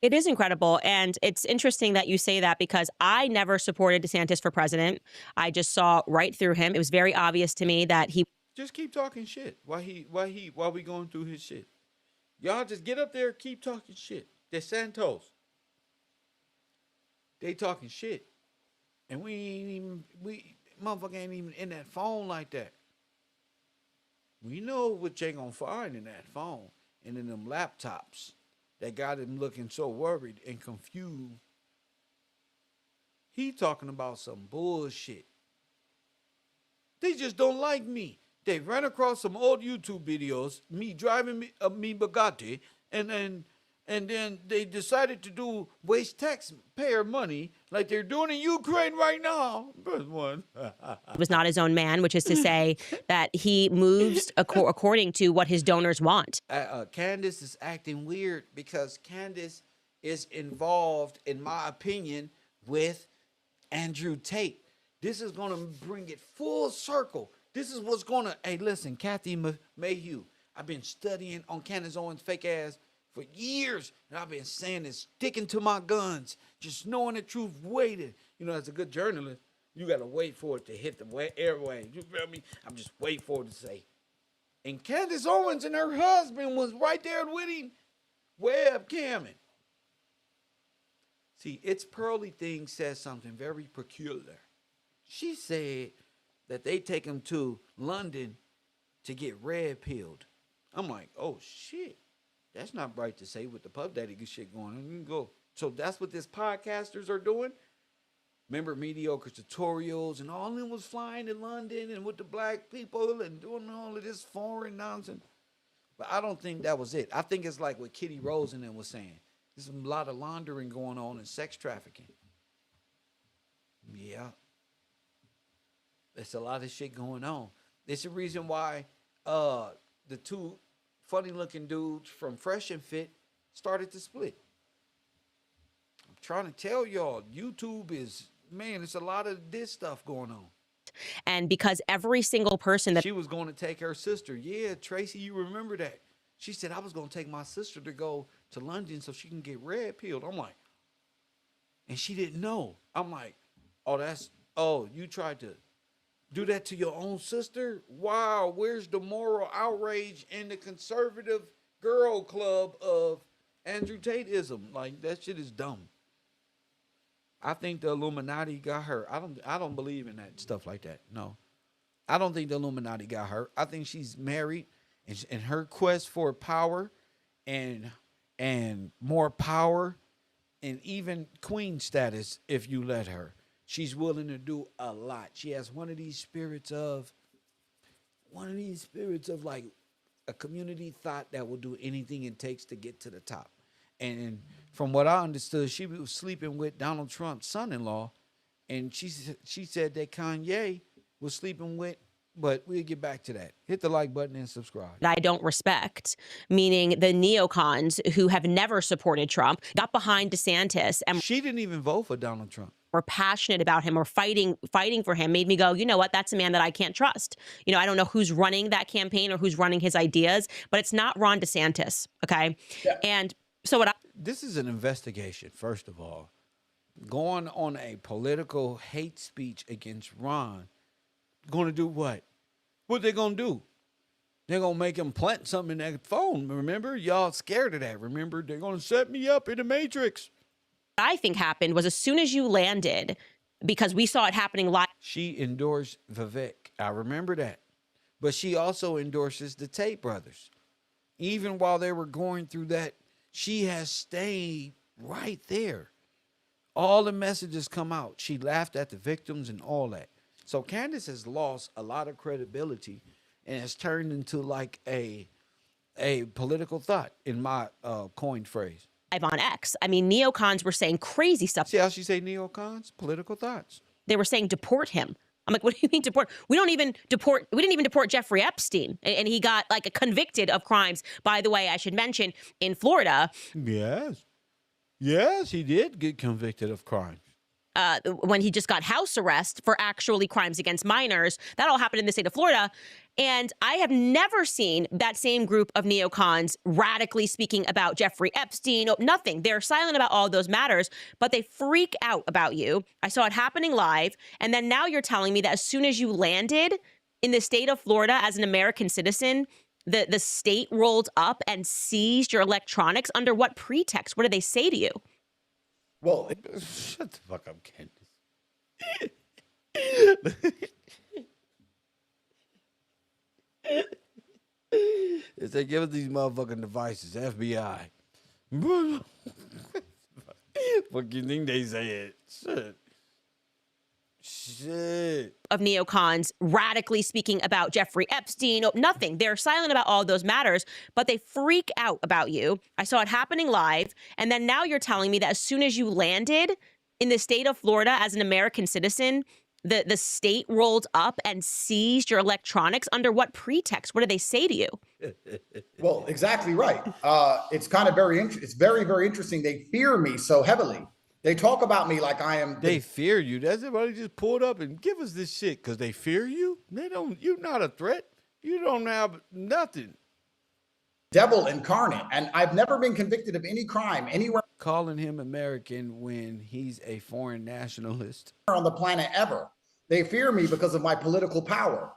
It is incredible. And it's interesting that you say that, because I never supported DeSantis for president. I just saw right through him. It was very obvious to me that he just keep talking shit while we going through his shit. Y'all just get up there, keep talking shit. DeSantis. They talking shit. And motherfucker ain't even in that phone like that. We know what you gonna find in that phone and in them laptops that got him looking so worried and confused. He talking about some bullshit. They just don't like me. They ran across some old YouTube videos, me driving me Bugatti, and then they decided to waste taxpayer money like they're doing in Ukraine right now. First one. was not his own man, which is to say that he moves according to what his donors want. Candace is acting weird because Candace is involved, in my opinion, with Andrew Tate. This is going to bring it full circle. This is what's going to... Hey, listen, Kathy Mayhew, I've been studying on Candace Owens' fake ass for years, and I've been saying this, sticking to my guns, just knowing the truth, waiting. You know, as a good journalist, you got to wait for it to hit the airwaves. You feel me? I'm just waiting for it to say. And Candace Owens and her husband was right there with him, webcamming. See, It's Pearly thing says something very peculiar. She said that they take him to London to get red pilled. I'm like, oh shit. That's not right to say with the Puff Daddy shit going on. You can go. So that's what these podcasters are doing. Remember Mediocre Tutorials and all of them was flying to London and with the black people and doing all of this foreign nonsense. But I don't think that was it. I think it's like what Kitty Rose and them was saying. There's a lot of laundering going on and sex trafficking. Yeah. There's a lot of shit going on. There's a reason why the two funny-looking dudes from Fresh and Fit started to split. I'm trying to tell y'all, YouTube is, man, it's a lot of this stuff going on. And because every single person that... She was going to take her sister. Yeah, Tracy, you remember that. She said, I was going to take my sister to go to London so she can get red pilled. I'm like, and she didn't know. I'm like, you tried to do that to your own sister? Wow, where's the moral outrage in the conservative girl club of Andrew Tateism? Like, that shit is dumb. I think the Illuminati got her. I don't believe in that stuff like that. No. I don't think the Illuminati got her. I think she's married, and her quest for power and more power and even queen status, if you let her. She's willing to do a lot. She has one of these spirits of like a community thought that will do anything it takes to get to the top. And from what I understood, she was sleeping with Donald Trump's son-in-law, and she said that Kanye was sleeping with, but we'll get back to that. Hit the like button and subscribe. I don't respect, meaning the neocons who have never supported Trump, got behind DeSantis, and she didn't even vote for Donald Trump. Were passionate about him or fighting for him, made me go, you know what, that's a man that I can't trust. You know, I don't know who's running that campaign or who's running his ideas, but it's not Ron DeSantis, okay? Yeah. And so this is an investigation, first of all. Going on a political hate speech against Ron, going to do what? What they going to do? They're going to make him plant something in that phone, remember? Y'all scared of that, remember? They're going to set me up in the Matrix. I think happened was as soon as you landed, because we saw it happening live. She endorsed Vivek. I remember that. But she also endorses the Tate brothers. Even while they were going through that, she has stayed right there. All the messages come out. She laughed at the victims and all that. So Candace has lost a lot of credibility and has turned into like a political thought, in my coined phrase. On X. I mean, neocons were saying crazy stuff. See how she say neocons? Political thoughts. They were saying deport him. I'm like, what do you mean deport? We didn't even deport Jeffrey Epstein. And he got like convicted of crimes. By the way, I should mention in Florida. Yes. Yes, he did get convicted of crimes. When he just got house arrest for actually crimes against minors. That all happened in the state of Florida. And I have never seen that same group of neocons radically speaking about Jeffrey Epstein. No, nothing. They're silent about all those matters, but they freak out about you. I saw it happening live. And then now you're telling me that as soon as you landed in the state of Florida as an American citizen, the state rolled up and seized your electronics. Under what pretext? What did they say to you? Well, shut the fuck up, Candace. If they give us these motherfucking devices, FBI. What do you think they say it? Shit. Of neocons radically speaking about Jeffrey Epstein. No, nothing. They're silent about all those matters, but they freak out about you. I saw it happening live. And then now you're telling me that as soon as you landed in the state of Florida as an American citizen, the state rolled up and seized your electronics. Under what pretext? What did they say to you? Well, exactly right. It's kind of it's very, very interesting. They fear me so heavily. They talk about me like I am. They fear you. That's it. Why they just pulled up and give us this shit? Because they fear you? They don't. You're not a threat. You don't have nothing. Devil incarnate. And I've never been convicted of any crime anywhere. Calling him American when he's a foreign nationalist. On the planet ever. They fear me because of my political power.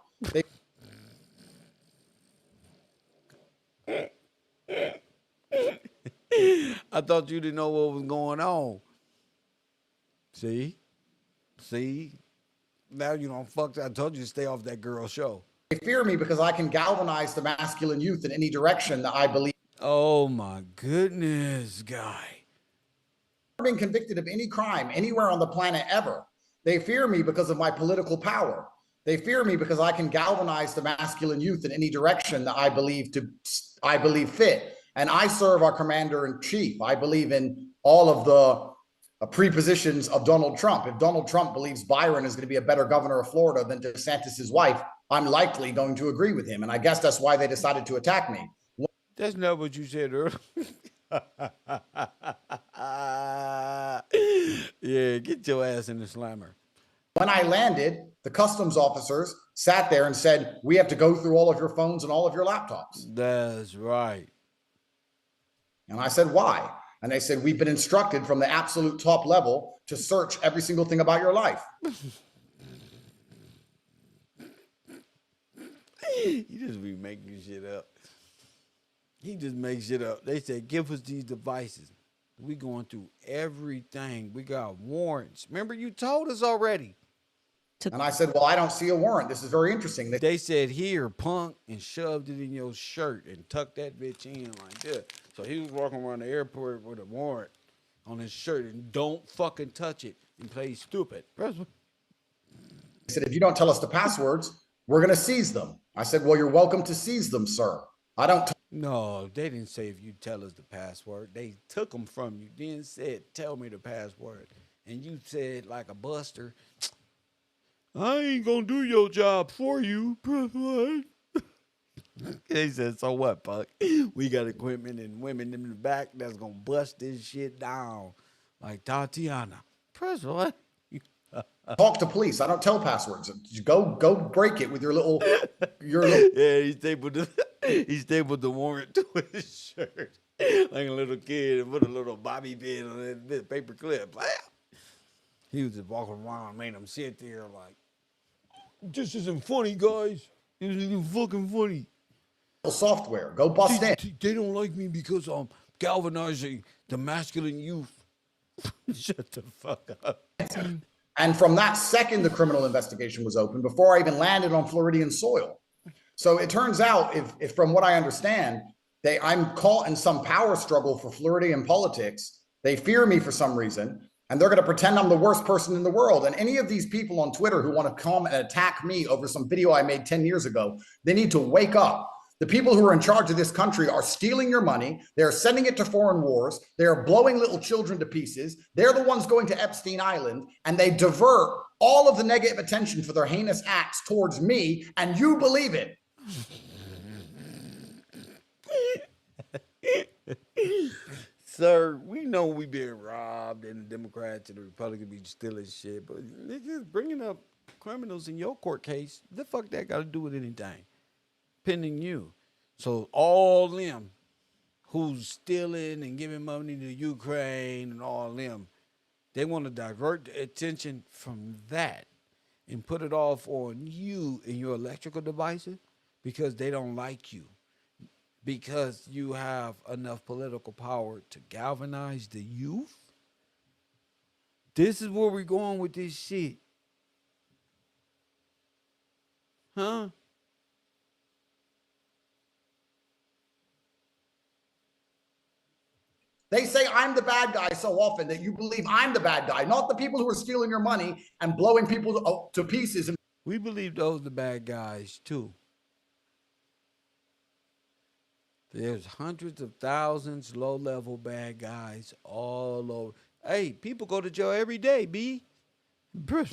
I thought you didn't know what was going on. See? Now you don't fuck. I told you to stay off that girl show. They fear me because I can galvanize the masculine youth in any direction that I believe. Oh my goodness, guy. I've never been convicted of any crime anywhere on the planet ever. They fear me because of my political power. They fear me because I can galvanize the masculine youth in any direction that I believe fit. And I serve our commander in chief. I believe in all of the prepositions of Donald Trump. If Donald Trump believes Byron is going to be a better governor of Florida than DeSantis' wife, I'm likely going to agree with him. And I guess that's why they decided to attack me. That's not what you said earlier. Yeah, get your ass in the slammer. When I landed, the customs officers sat there and said, we have to go through all of your phones and all of your laptops. That's right. And I said, why? And they said, we've been instructed from the absolute top level to search every single thing about your life. You just be making shit up. He just makes shit up. They said, give us these devices. We going through everything. We got warrants. Remember, you told us already. And I said, well, I don't see a warrant. This is very interesting. They said, here, punk, and shoved it in your shirt and tucked that bitch in like that. So he was walking around the airport with a warrant on his shirt and don't fucking touch it and play stupid. He said, if you don't tell us the passwords, we're going to seize them. I said, well, you're welcome to seize them, sir. No, they didn't say if you tell us the password. They took them from you. Then said, tell me the password. And you said like a buster, I ain't gonna do your job for you. They said, so what, Puck? We got equipment and women in the back that's gonna bust this shit down. Like Tatiana. Press what? Talk to police. I don't tell passwords. You go break it with your little. Yeah, he stapled the warrant to his shirt like a little kid and put a little bobby pin on that paper clip. He was just walking around, made him sit there like, this isn't funny, guys. This isn't fucking funny. Software. Go bust in. They don't like me because I'm galvanizing the masculine youth. Shut the fuck up. And from that second, the criminal investigation was open before I even landed on Floridian soil. So it turns out, if from what I understand, I'm caught in some power struggle for Floridian politics They fear me for some reason, and they're going to pretend I'm the worst person in the world. And any of these people on Twitter who want to come and attack me over some video I made 10 years ago, they need to wake up. The people who are in charge of this country are stealing your money. They're sending it to foreign wars. They're blowing little children to pieces. They're the ones going to Epstein Island, and they divert all of the negative attention for their heinous acts towards me, and you believe it. Sir, we know we being robbed and the Democrats and the Republicans be stealing shit, but niggas bringing up criminals in your court case, the fuck that got to do with anything? Pending you. So all them who's stealing and giving money to Ukraine and all them, they want to divert the attention from that and put it off on you and your electrical devices because they don't like you. Because you have enough political power to galvanize the youth? This is where we're going with this shit. Huh? They say I'm the bad guy so often that you believe I'm the bad guy, not the people who are stealing your money and blowing people to pieces. We believe those are the bad guys too. There's hundreds of thousands low-level bad guys all over. Hey, people go to jail every day, B. This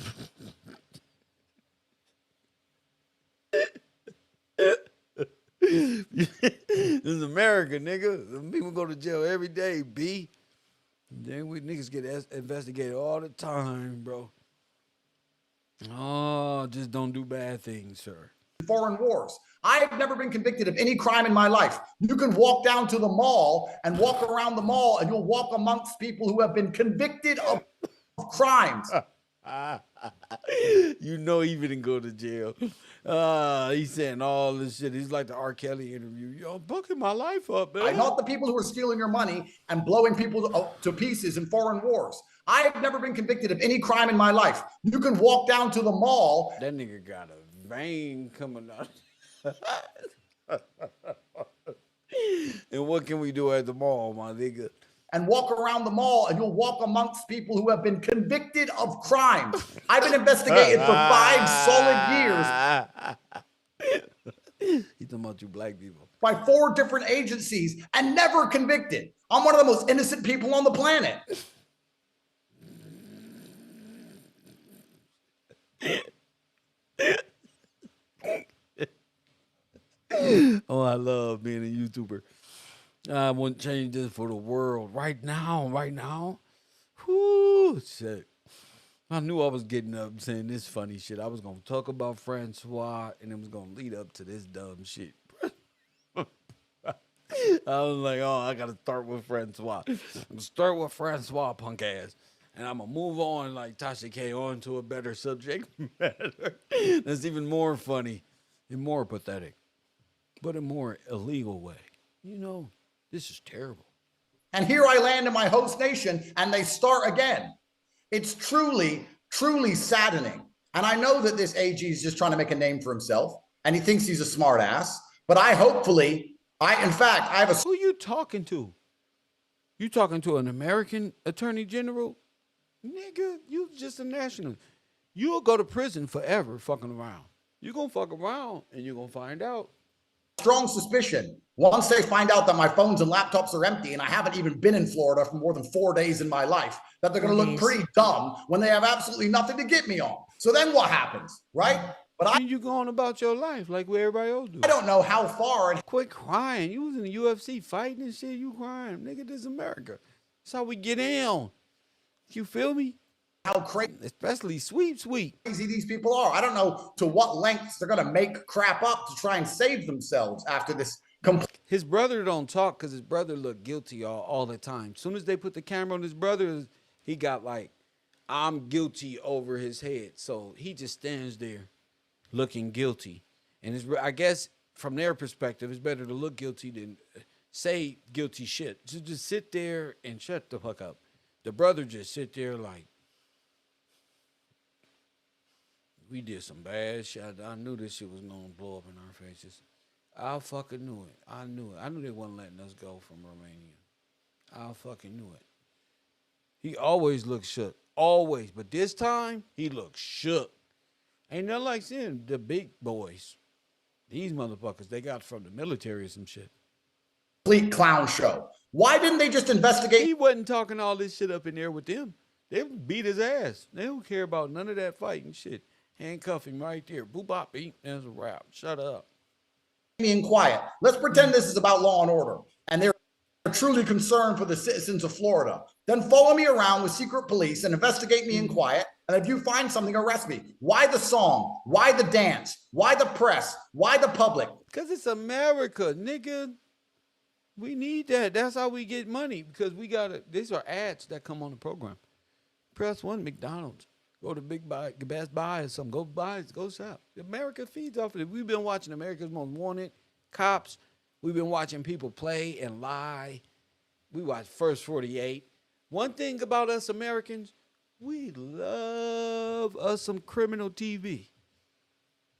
is America, nigga. People go to jail every day, B. Then we niggas get investigated all the time, bro. Oh, just don't do bad things, sir. Foreign wars. I've never been convicted of any crime in my life. You can walk down to the mall and walk around the mall and you'll walk amongst people who have been convicted of crimes. You know he didn't go to jail. He's saying all this shit. He's like the R. Kelly interview. Yo, bucking my life up, man. Not the people who are stealing your money and blowing people to pieces in foreign wars. I've never been convicted of any crime in my life. You can walk down to the mall. That nigga got a vein coming out. And what can we do at the mall, my nigga? And walk around the mall and you'll walk amongst people who have been convicted of crimes. I've been investigated for 5 solid years. He's talking about you black people. By 4 different agencies and never convicted. I'm one of the most innocent people on the planet. Oh, I love being a YouTuber. I wouldn't change this for the world. Right now. Whoo, shit. I knew I was getting up saying this funny shit. I was going to talk about Francois, and it was going to lead up to this dumb shit. I was like, oh, I got to start with Francois. I'm going to start with Francois, punk ass. And I'm going to move on, like Tasha K, on to a better subject matter. That's even more funny and more pathetic, but a more illegal way. You know, this is terrible. And here I land in my host nation and they start again. It's truly, truly saddening. And I know that this AG is just trying to make a name for himself and he thinks he's a smart ass, but I have a... Who you talking to? You talking to an American attorney general? Nigga, you just a national. You'll go to prison forever fucking around. You're going to fuck around and you're going to find out. Strong suspicion. Once they find out that my phones and laptops are empty and I haven't even been in Florida for more than 4 days in my life, that they're going to look pretty dumb when they have absolutely nothing to get me on. So then what happens, right? But you going about your life like where everybody else do. I don't know how far. And quit crying. You was in the UFC fighting and shit. You crying. Nigga, this is America. That's how we get in. You feel me? How crazy, especially sweet. Crazy these people are. I don't know to what lengths they're going to make crap up to try and save themselves after this. His brother don't talk because his brother look guilty all the time. As soon as they put the camera on his brother, he got like, I'm guilty over his head. So he just stands there looking guilty. And I guess from their perspective, it's better to look guilty than say guilty shit. Just sit there and shut the fuck up. The brother just sit there like, we did some bad shit. I knew this shit was going to blow up in our faces. I fucking knew it. I knew it. I knew they wasn't letting us go from Romania. I fucking knew it. He always looks shook. Always. But this time, he looks shook. Ain't nothing like seeing the big boys. These motherfuckers, they got from the military or some shit. Complete clown show. Why didn't they just investigate? He wasn't talking all this shit up in there with them. They beat his ass. They don't care about none of that fighting shit. Handcuff him right there. Boop, bop, beep. That's a wrap. Shut up. Me and quiet. Let's pretend this is about law and order. And they're truly concerned for the citizens of Florida. Then follow me around with secret police and investigate me in quiet. And if you find something, arrest me. Why the song? Why the dance? Why the press? Why the public? Because it's America, nigga. We need that. That's how we get money. Because we got to, these are ads that come on the program. Press one, McDonald's. Go to Best Buy or something. Go shop. America feeds off of it. We've been watching America's Most Wanted, Cops. We've been watching people play and lie. We watch First 48. One thing about us Americans, we love us some criminal TV.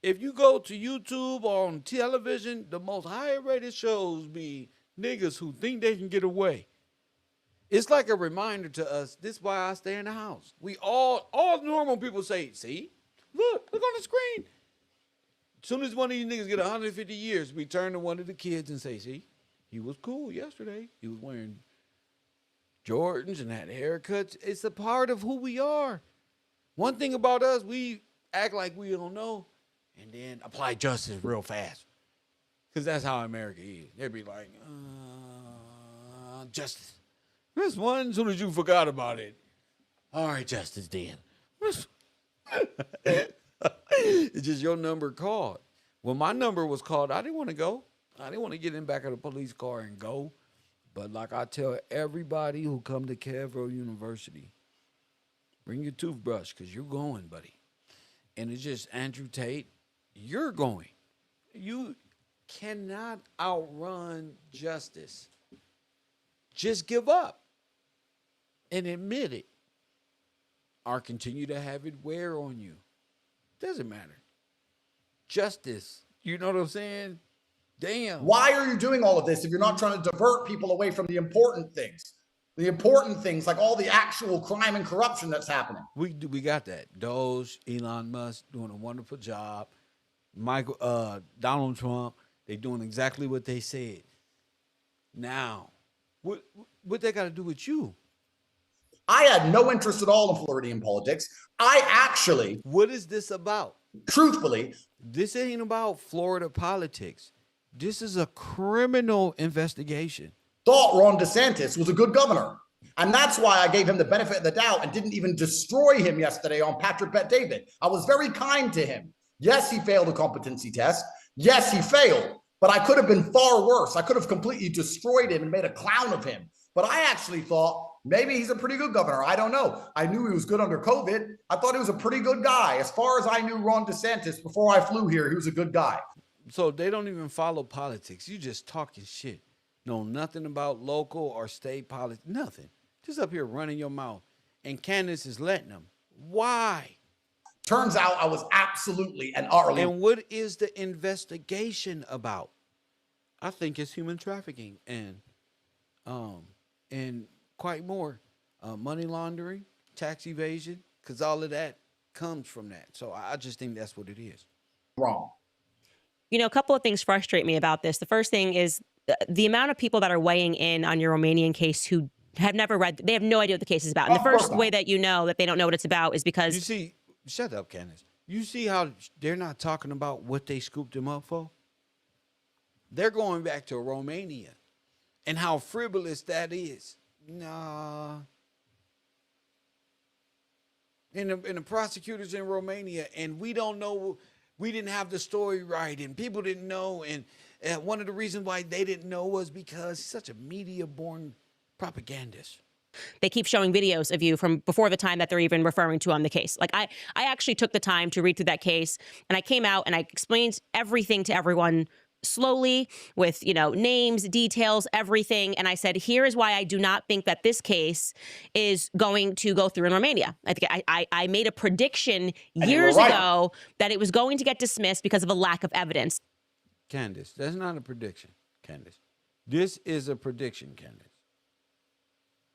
If you go to YouTube or on television, the most higher rated shows be niggas who think they can get away. It's like a reminder to us, this is why I stay in the house. We all normal people say, see, look on the screen. As soon as one of these niggas get 150 years, we turn to one of the kids and say, see, he was cool yesterday. He was wearing Jordans and had haircuts. It's a part of who we are. One thing about us, we act like we don't know and then apply justice real fast. Because that's how America is. They'd be like, justice. This one, as soon as you forgot about it. All right, justice then. It's just your number called. When my number was called, I didn't want to go. I didn't want to get in back of the police car and go. But like I tell everybody who come to KevRow University, bring your toothbrush because you're going, buddy. And it's just Andrew Tate, you're going. You cannot outrun justice. Just give up and admit it or continue to have it wear on you. Doesn't matter. Justice. You know what I'm saying? Damn. Why are you doing all of this if you're not trying to divert people away from the important things? The important things like all the actual crime and corruption that's happening. We got that. Doge, Elon Musk doing a wonderful job. Donald Trump, they doing exactly what they said. Now, what they got to do with you? I had no interest at all in Floridian politics. I actually... What is this about? Truthfully... This ain't about Florida politics. This is a criminal investigation. Thought Ron DeSantis was a good governor. And that's why I gave him the benefit of the doubt and didn't even destroy him yesterday on Patrick Bet David. I was very kind to him. Yes, he failed a competency test. Yes, he failed. But I could have been far worse. I could have completely destroyed him and made a clown of him. But I actually thought maybe he's a pretty good governor. I don't know. I knew he was good under COVID. I thought he was a pretty good guy. As far as I knew Ron DeSantis before I flew here, he was a good guy. So they don't even follow politics. You just talking shit. Know nothing about local or state politics. Nothing. Just up here running your mouth. And Candace is letting them. Why? Turns out I was absolutely and utterly... And what is the investigation about? I think it's human trafficking and quite more. Money laundering, tax evasion, because all of that comes from that. So I just think that's what it is. Wrong. You know, a couple of things frustrate me about this. The first thing is the amount of people that are weighing in on your Romanian case who have never read, they have no idea what the case is about. And the first way that you know that they don't know what it's about is because... You see, shut up, Candace. You see how they're not talking about what they scooped him up for? They're going back to Romania and how frivolous that is. Nah. And the prosecutors in Romania, and we don't know, we didn't have the story right, and people didn't know, and one of the reasons why they didn't know was because he's such a media-born propagandist. They keep showing videos of you from before the time that they're even referring to on the case. Like I actually took the time to read through that case, and I came out and I explained everything to everyone slowly with, you know, names, details, everything. And I said, here is why I do not think that this case is going to go through in Romania. I think I made a prediction years ago that it was going to get dismissed because of a lack of evidence. Candace, that's not a prediction, Candace. This is a prediction, Candace.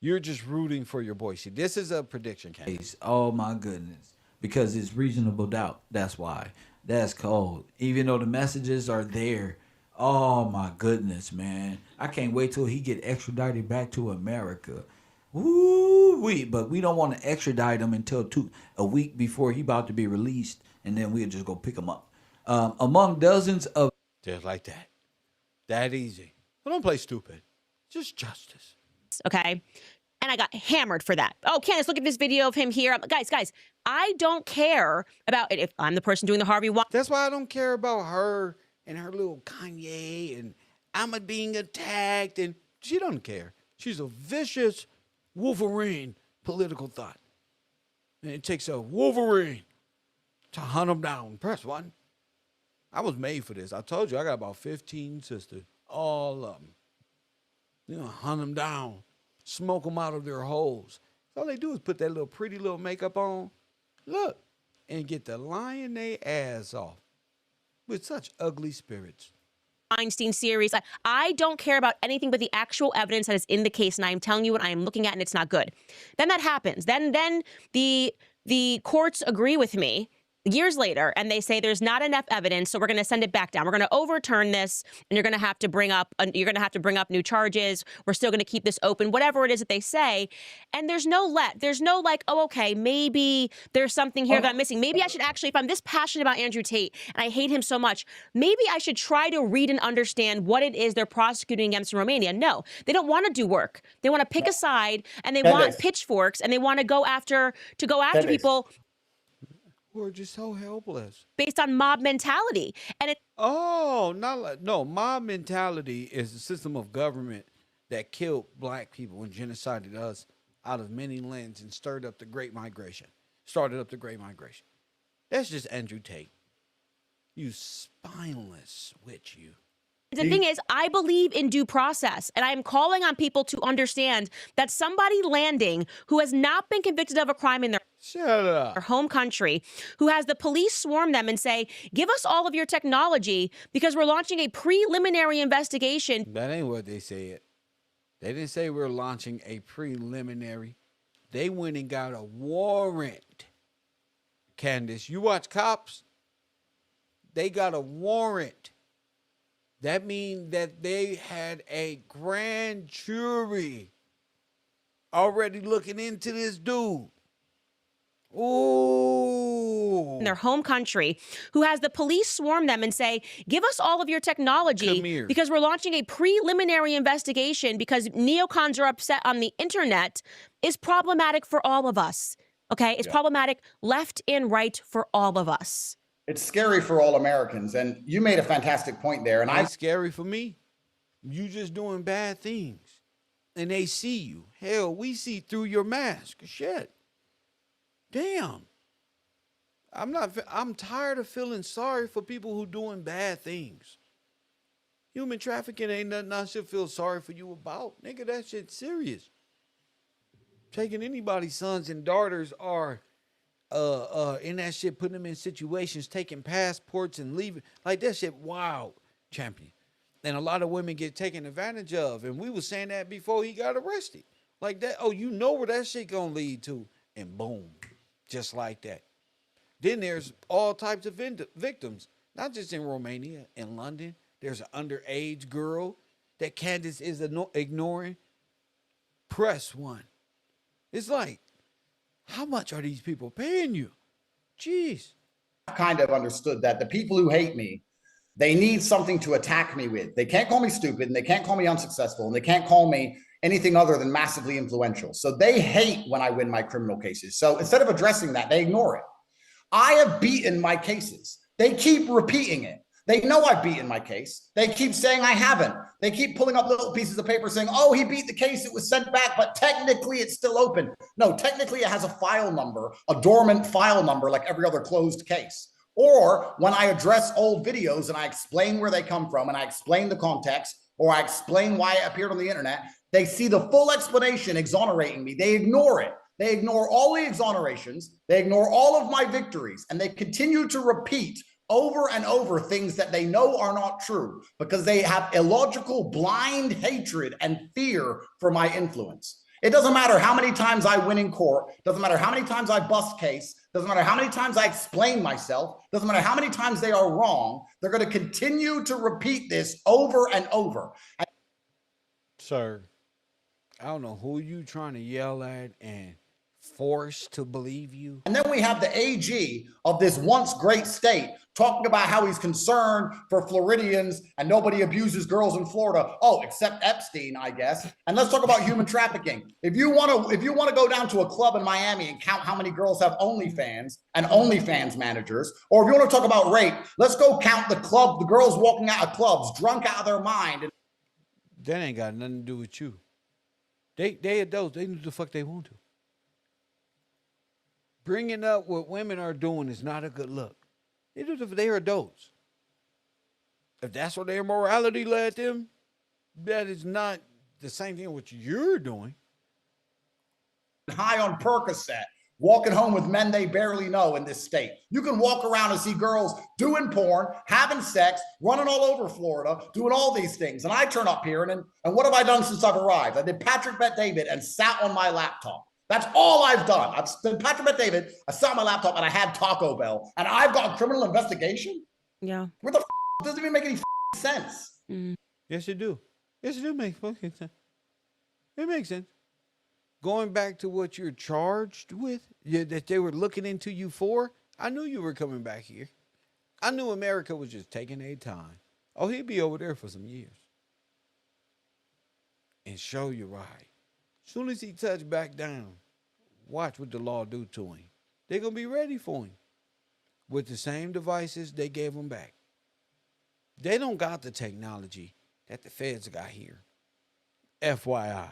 You're just rooting for your boy. See, this is a prediction, Candace. Oh my goodness. Because it's reasonable doubt. That's why. That's cold. Even though the messages are there. Oh my goodness, man. I can't wait till he get extradited back to America. Woo-wee. But we don't want to extradite him until a week before he about to be released. And then we'll just go pick him up. Among dozens of... Just like that. That easy. Well, don't play stupid. Just justice. Okay. And I got hammered for that. Oh, Candace, look at this video of him here. Guys, I don't care about it if I'm the person doing the Harvey Weinstein. That's why I don't care about her and her little Kanye and I'm being attacked. And she doesn't care. She's a vicious Wolverine political thought. And it takes a Wolverine to hunt them down. Press one. I was made for this. I told you I got about 15 sisters. All of them. You know, hunt them down. Smoke them out of their holes. All they do is put that little pretty little makeup on. Look. And get the lying they ass off. With such ugly spirits. Weinstein series. I don't care about anything but the actual evidence that is in the case, and I am telling you what I am looking at, and it's not good. Then that happens. Then the courts agree with me years later, and they say there's not enough evidence, so we're going to send it back down. We're going to overturn this, and you're going to have to bring up new charges. We're still going to keep this open, whatever it is that they say. And there's no like, oh, okay, maybe there's something here that I'm missing. Maybe I should actually, if I'm this passionate about Andrew Tate and I hate him so much, maybe I should try to read and understand what it is they're prosecuting against in Romania. No, they don't want to do work. They want to pick a side, and they want pitchforks, and they want to go after people who are just so helpless. Based on mob mentality. And mob mentality is a system of government that killed black people and genocided us out of many lands and started up the Great Migration. That's just Andrew Tate. You spineless witch, you. The thing is, I believe in due process, and I am calling on people to understand that somebody landing who has not been convicted of a crime in their home country, who has the police swarm them and say, give us all of your technology because we're launching a preliminary investigation. That ain't what they said. They didn't say we're launching a preliminary. They went and got a warrant. Candace, you watch Cops? They got a warrant. That means that they had a grand jury already looking into this dude. Ooh. In their home country, who has the police swarm them and say, give us all of your technology because we're launching a preliminary investigation because neocons are upset on the internet, is problematic for all of us. Okay? It's problematic left and right for all of us. It's scary for all Americans, and you made a fantastic point there. And it's scary for me. You just doing bad things, and they see you. Hell, we see through your mask. Shit. Damn. I'm tired of feeling sorry for people who doing bad things. Human trafficking ain't nothing I should feel sorry for you about. Nigga, that shit's serious. Taking anybody's sons and daughters are in that shit, putting them in situations, taking passports and leaving. Like, that shit wild, champion. And a lot of women get taken advantage of. And we was saying that before he got arrested. Like that, oh, you know where that shit gonna lead to. And boom, just like that. Then there's all types of victims, not just in Romania, in London. There's an underage girl that Candace is ignoring. Press one. It's like, how much are these people paying you? Jeez. I've kind of understood that the people who hate me, they need something to attack me with. They can't call me stupid, and they can't call me unsuccessful, and they can't call me anything other than massively influential. So they hate when I win my criminal cases. So instead of addressing that, they ignore it. I have beaten my cases. They keep repeating it. They know I've beaten my case. They keep saying I haven't. They keep pulling up little pieces of paper saying, oh, he beat the case. It was sent back, but technically it's still open. No, technically it has a file number, a dormant file number like every other closed case. Or when I address old videos and I explain where they come from and I explain the context or I explain why it appeared on the internet, they see the full explanation exonerating me. They ignore it. They ignore all the exonerations. They ignore all of my victories, and they continue to repeat over and over things that they know are not true because they have illogical, blind hatred and fear for my influence. It doesn't matter how many times I win in court. Doesn't matter how many times I bust case. Doesn't matter how many times I explain myself. Doesn't matter how many times they are wrong. They're going to continue to repeat this over and over. Sir, I don't know who you trying to yell at and force to believe you. And then we have the AG of this once great state talking about how he's concerned for Floridians and nobody abuses girls in Florida. Oh, except Epstein, I guess. And let's talk about human trafficking. If you want to go down to a club in Miami and count how many girls have OnlyFans and OnlyFans managers, or if you want to talk about rape, let's go count the girls walking out of clubs drunk out of their mind. That ain't got nothing to do with you. They adults. They do the fuck they want to. Bringing up what women are doing is not a good look. They're adults. If that's what their morality led them, that is not the same thing what you're doing. High on Percocet, walking home with men they barely know in this state. You can walk around and see girls doing porn, having sex, running all over Florida, doing all these things. And I turn up here and what have I done since I've arrived? I did Patrick Bet David and sat on my laptop. That's all I've done. I've been Patrick Bet David, I sat on my laptop and I had Taco Bell and I've got a criminal investigation? Yeah. What the f***? It doesn't even make any sense. Yes, it do. Yes, it do make fucking sense. It makes sense. Going back to what you're charged with, that they were looking into you for, I knew you were coming back here. I knew America was just taking their time. Oh, he'd be over there for some years. And show you right. As soon as he touched back down, watch what the law do to him. They're going to be ready for him. With the same devices they gave him back. They don't got the technology that the feds got here. FYI.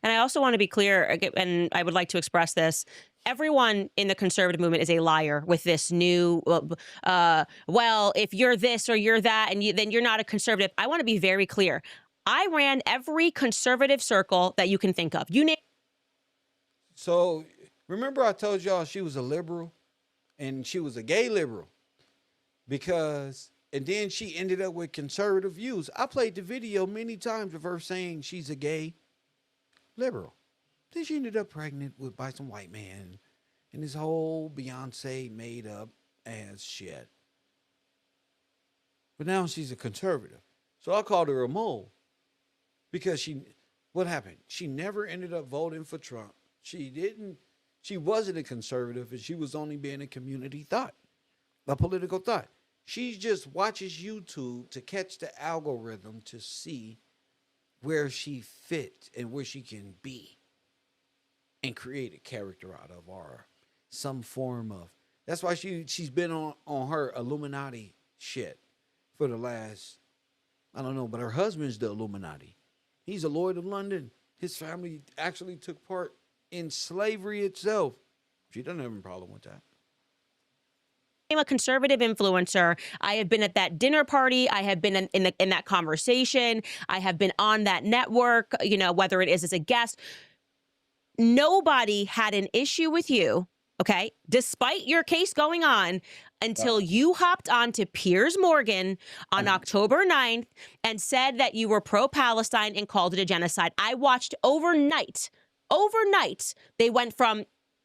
And I also want to be clear, and I would like to express this. Everyone in the conservative movement is a liar with this new, well, if you're this or you're that, and then you're not a conservative. I want to be very clear. I ran every conservative circle that you can think of. So, remember I told y'all she was a liberal? And she was a gay liberal. And then she ended up with conservative views. I played the video many times of her saying she's a gay liberal. Then she ended up pregnant by some white man. And this whole Beyonce made up ass shit. But now she's a conservative. So I called her a mole. Because what happened? She never ended up voting for Trump. She wasn't a conservative and she was only being a community thought, a political thought. She just watches YouTube to catch the algorithm to see where she fits and where she can be and create a character out of or some form of. That's why she's been on her Illuminati shit for the last, I don't know, but her husband's the Illuminati. He's a Lord of London. His family actually took part in slavery itself. She doesn't have a problem with that. I'm a conservative influencer. I have been at that dinner party. I have been in that conversation. I have been on that network, whether it is as a guest. Nobody had an issue with you, okay, despite your case going on, until you hopped on to Piers Morgan on October 9th and said that you were pro-Palestine and called it a genocide. I watched overnight, they went from,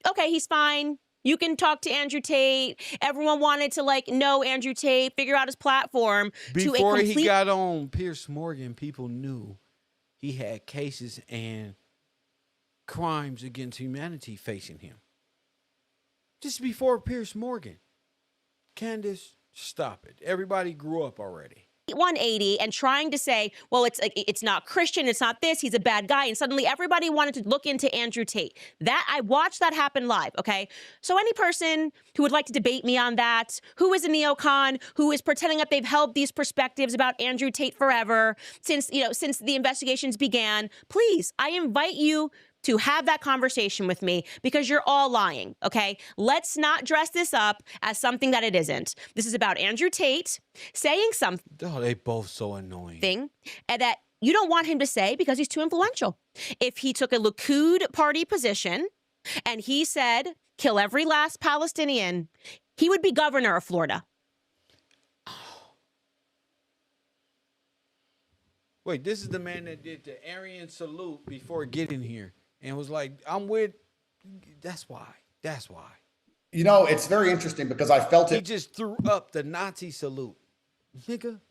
okay, he's fine. You can talk to Andrew Tate. Everyone wanted to know Andrew Tate, figure out his platform. Before he got on Piers Morgan, people knew he had cases and crimes against humanity facing him. Just before Piers Morgan. Candace, stop it. Everybody grew up already. 180 and trying to say, well, it's not Christian, it's not this, he's a bad guy, and suddenly everybody wanted to look into Andrew Tate. That I watched that happen live, okay? So any person who would like to debate me on that, who is a neocon, who is pretending that they've held these perspectives about Andrew Tate forever since the investigations began, please, I invite you to have that conversation with me because you're all lying, okay? Let's not dress this up as something that it isn't. This is about Andrew Tate saying something. Oh, they both so annoying. And that you don't want him to say because he's too influential. If he took a Likud party position and he said, kill every last Palestinian, he would be governor of Florida. Wait, this is the man that did the Aryan salute before getting here and was like, I'm with, that's why. That's why. You know, it's very interesting because I felt it. He just threw up the Nazi salute. Nigga,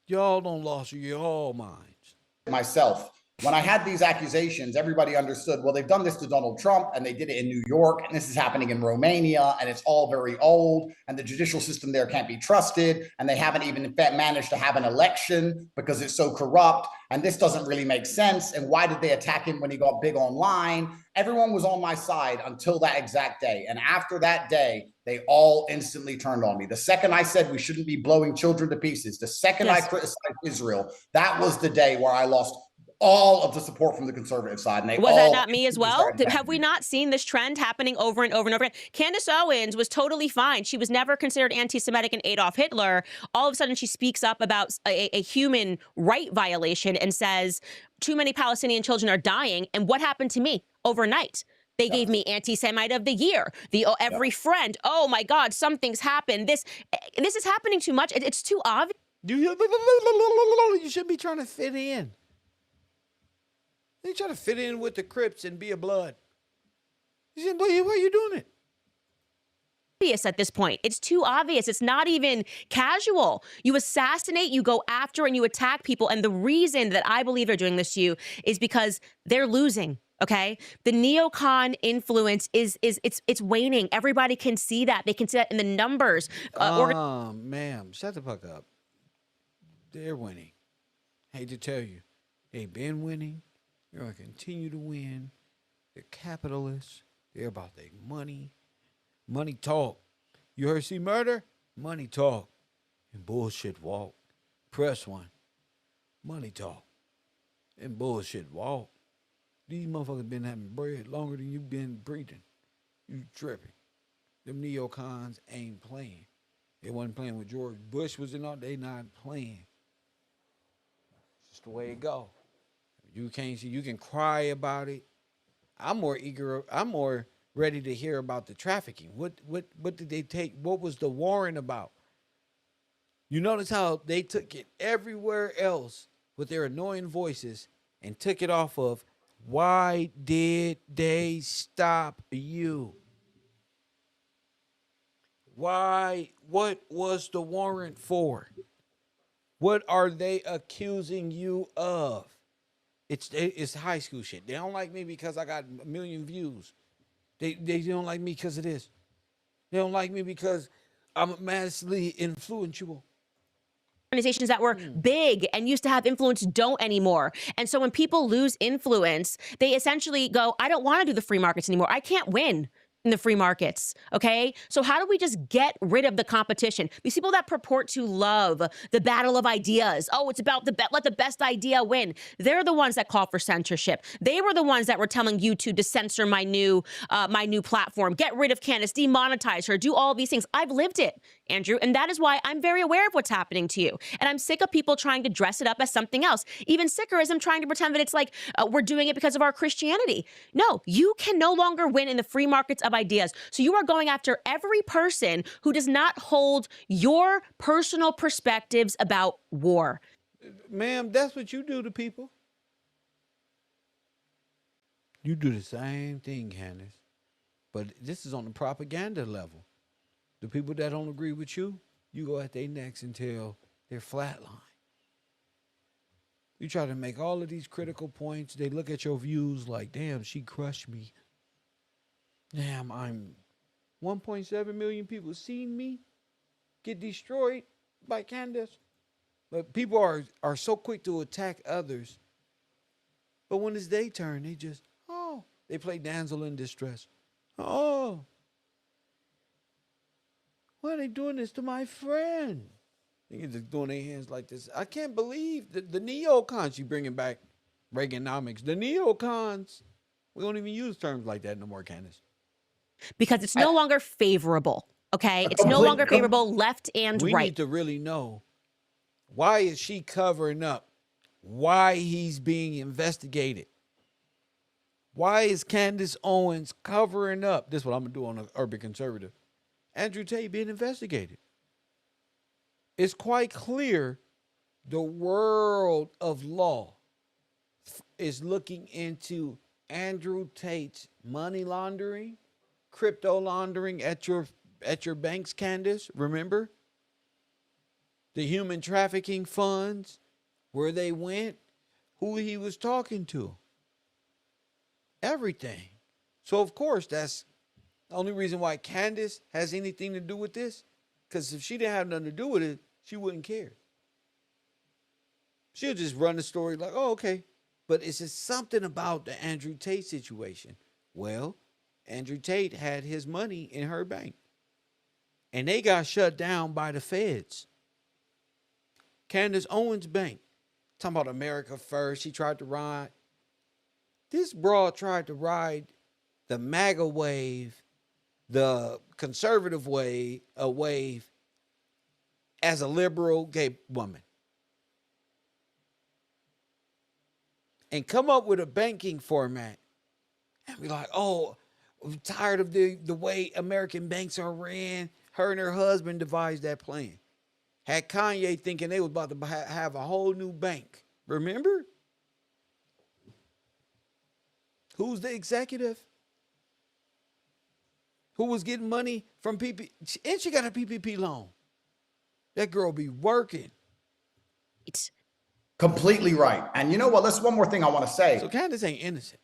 y'all don't lost your minds. Myself. When I had these accusations, everybody understood, well, they've done this to Donald Trump and they did it in New York and this is happening in Romania and it's all very old and the judicial system there can't be trusted and they haven't even managed to have an election because it's so corrupt and this doesn't really make sense. And why did they attack him when he got big online? Everyone was on my side until that exact day. And after that day, they all instantly turned on me. The second I said we shouldn't be blowing children to pieces, the second I criticized Israel, that was the day where I lost all of the support from the conservative side. And they was that not me as well? Have we not seen this trend happening over and over and over again? Candace Owens was totally fine. She was never considered anti-Semitic and Adolf Hitler. All of a sudden, she speaks up about a human right violation and says, too many Palestinian children are dying. And what happened to me overnight? They gave me anti-Semite of the year. Every friend. Oh my God, something's happened. This is happening too much. It's too obvious. You should be trying to fit in. They try to fit in with the Crips and be a blood. You said, why are you doing it? At this point, it's too obvious. It's not even casual. You assassinate, you go after, and you attack people. And the reason that I believe they're doing this to you is because they're losing. Okay, the neocon influence is waning. Everybody can see that. They can see that in the numbers. Ma'am, shut the fuck up. They're winning. Hate to tell you, they've been winning. They're going to continue to win. They're capitalists. They're about their money. Money talk. You heard see murder? Money talk. And bullshit walk. Press one. Money talk. And bullshit walk. These motherfuckers been having bread longer than you been breathing. You tripping. Them neocons ain't playing. They wasn't playing with George Bush was in all. They not playing. It's just the way it go. You can't see. You can cry about it. I'm more eager. I'm more ready to hear about the trafficking. What did they take? What was the warrant about? You notice how they took it everywhere else with their annoying voices and took it off of why did they stop you? Why? What was the warrant for? What are they accusing you of? It's high school shit. They don't like me because I got a million views. They don't like me because of this. They don't like me because I'm massively influential. Organizations that were big and used to have influence don't anymore. And so when people lose influence, they essentially go, I don't want to do the free markets anymore. I can't win in the free markets, okay? So how do we just get rid of the competition? These people that purport to love the battle of ideas. Oh, it's about let the best idea win. They're the ones that call for censorship. They were the ones that were telling YouTube to censor my new platform, get rid of Candace, demonetize her, do all these things. I've lived it, Andrew, and that is why I'm very aware of what's happening to you. And I'm sick of people trying to dress it up as something else. Even sicker is I'm trying to pretend that it's like we're doing it because of our Christianity. No, you can no longer win in the free markets of ideas. So you are going after every person who does not hold your personal perspectives about war. Ma'am, that's what you do to people. You do the same thing, Candace. But this is on the propaganda level. The people that don't agree with you, you go at their necks until they're flatline. You try to make all of these critical points. They look at your views like, damn, she crushed me. Damn, I'm 1.7 million people seen me get destroyed by Candace. But people are so quick to attack others. But when it's their turn, they just, they play damsel in distress. Oh, why are they doing this to my friend? They're just doing their hands like this. I can't believe the neocons, you bringing back Reaganomics. The neocons, we don't even use terms like that no more, Candace. Because it's no longer favorable, okay? It's no longer favorable left and right. We need to really know, why is she covering up? Why he's being investigated? Why is Candace Owens covering up? This is what I'm going to do on an Urban Conservative. Andrew Tate being investigated. It's quite clear The world of law is looking into Andrew Tate's money laundering, crypto laundering at your banks, Candace. Remember? The human trafficking funds, where they went, who he was talking to. Everything. So, of course, that's the only reason why Candace has anything to do with this. Because if she didn't have nothing to do with it, she wouldn't care. She'll just run the story like, oh, okay. But it's just something about the Andrew Tate situation. Well, Andrew Tate had his money in her bank. And they got shut down by the feds. Candace Owens' bank. Talking about America First. She tried to ride. This broad tried to ride the MAGA wave, the conservative wave, as a liberal gay woman. And come up with a banking format and be like, oh, I'm tired of the way American banks are ran. Her and her husband devised that plan. Had Kanye thinking they was about to have a whole new bank. Remember? Who's the executive? Who was getting money from PPP? And she got a PPP loan. That girl be working. It's completely right. And you know what? That's one more thing I want to say. So Candace ain't innocent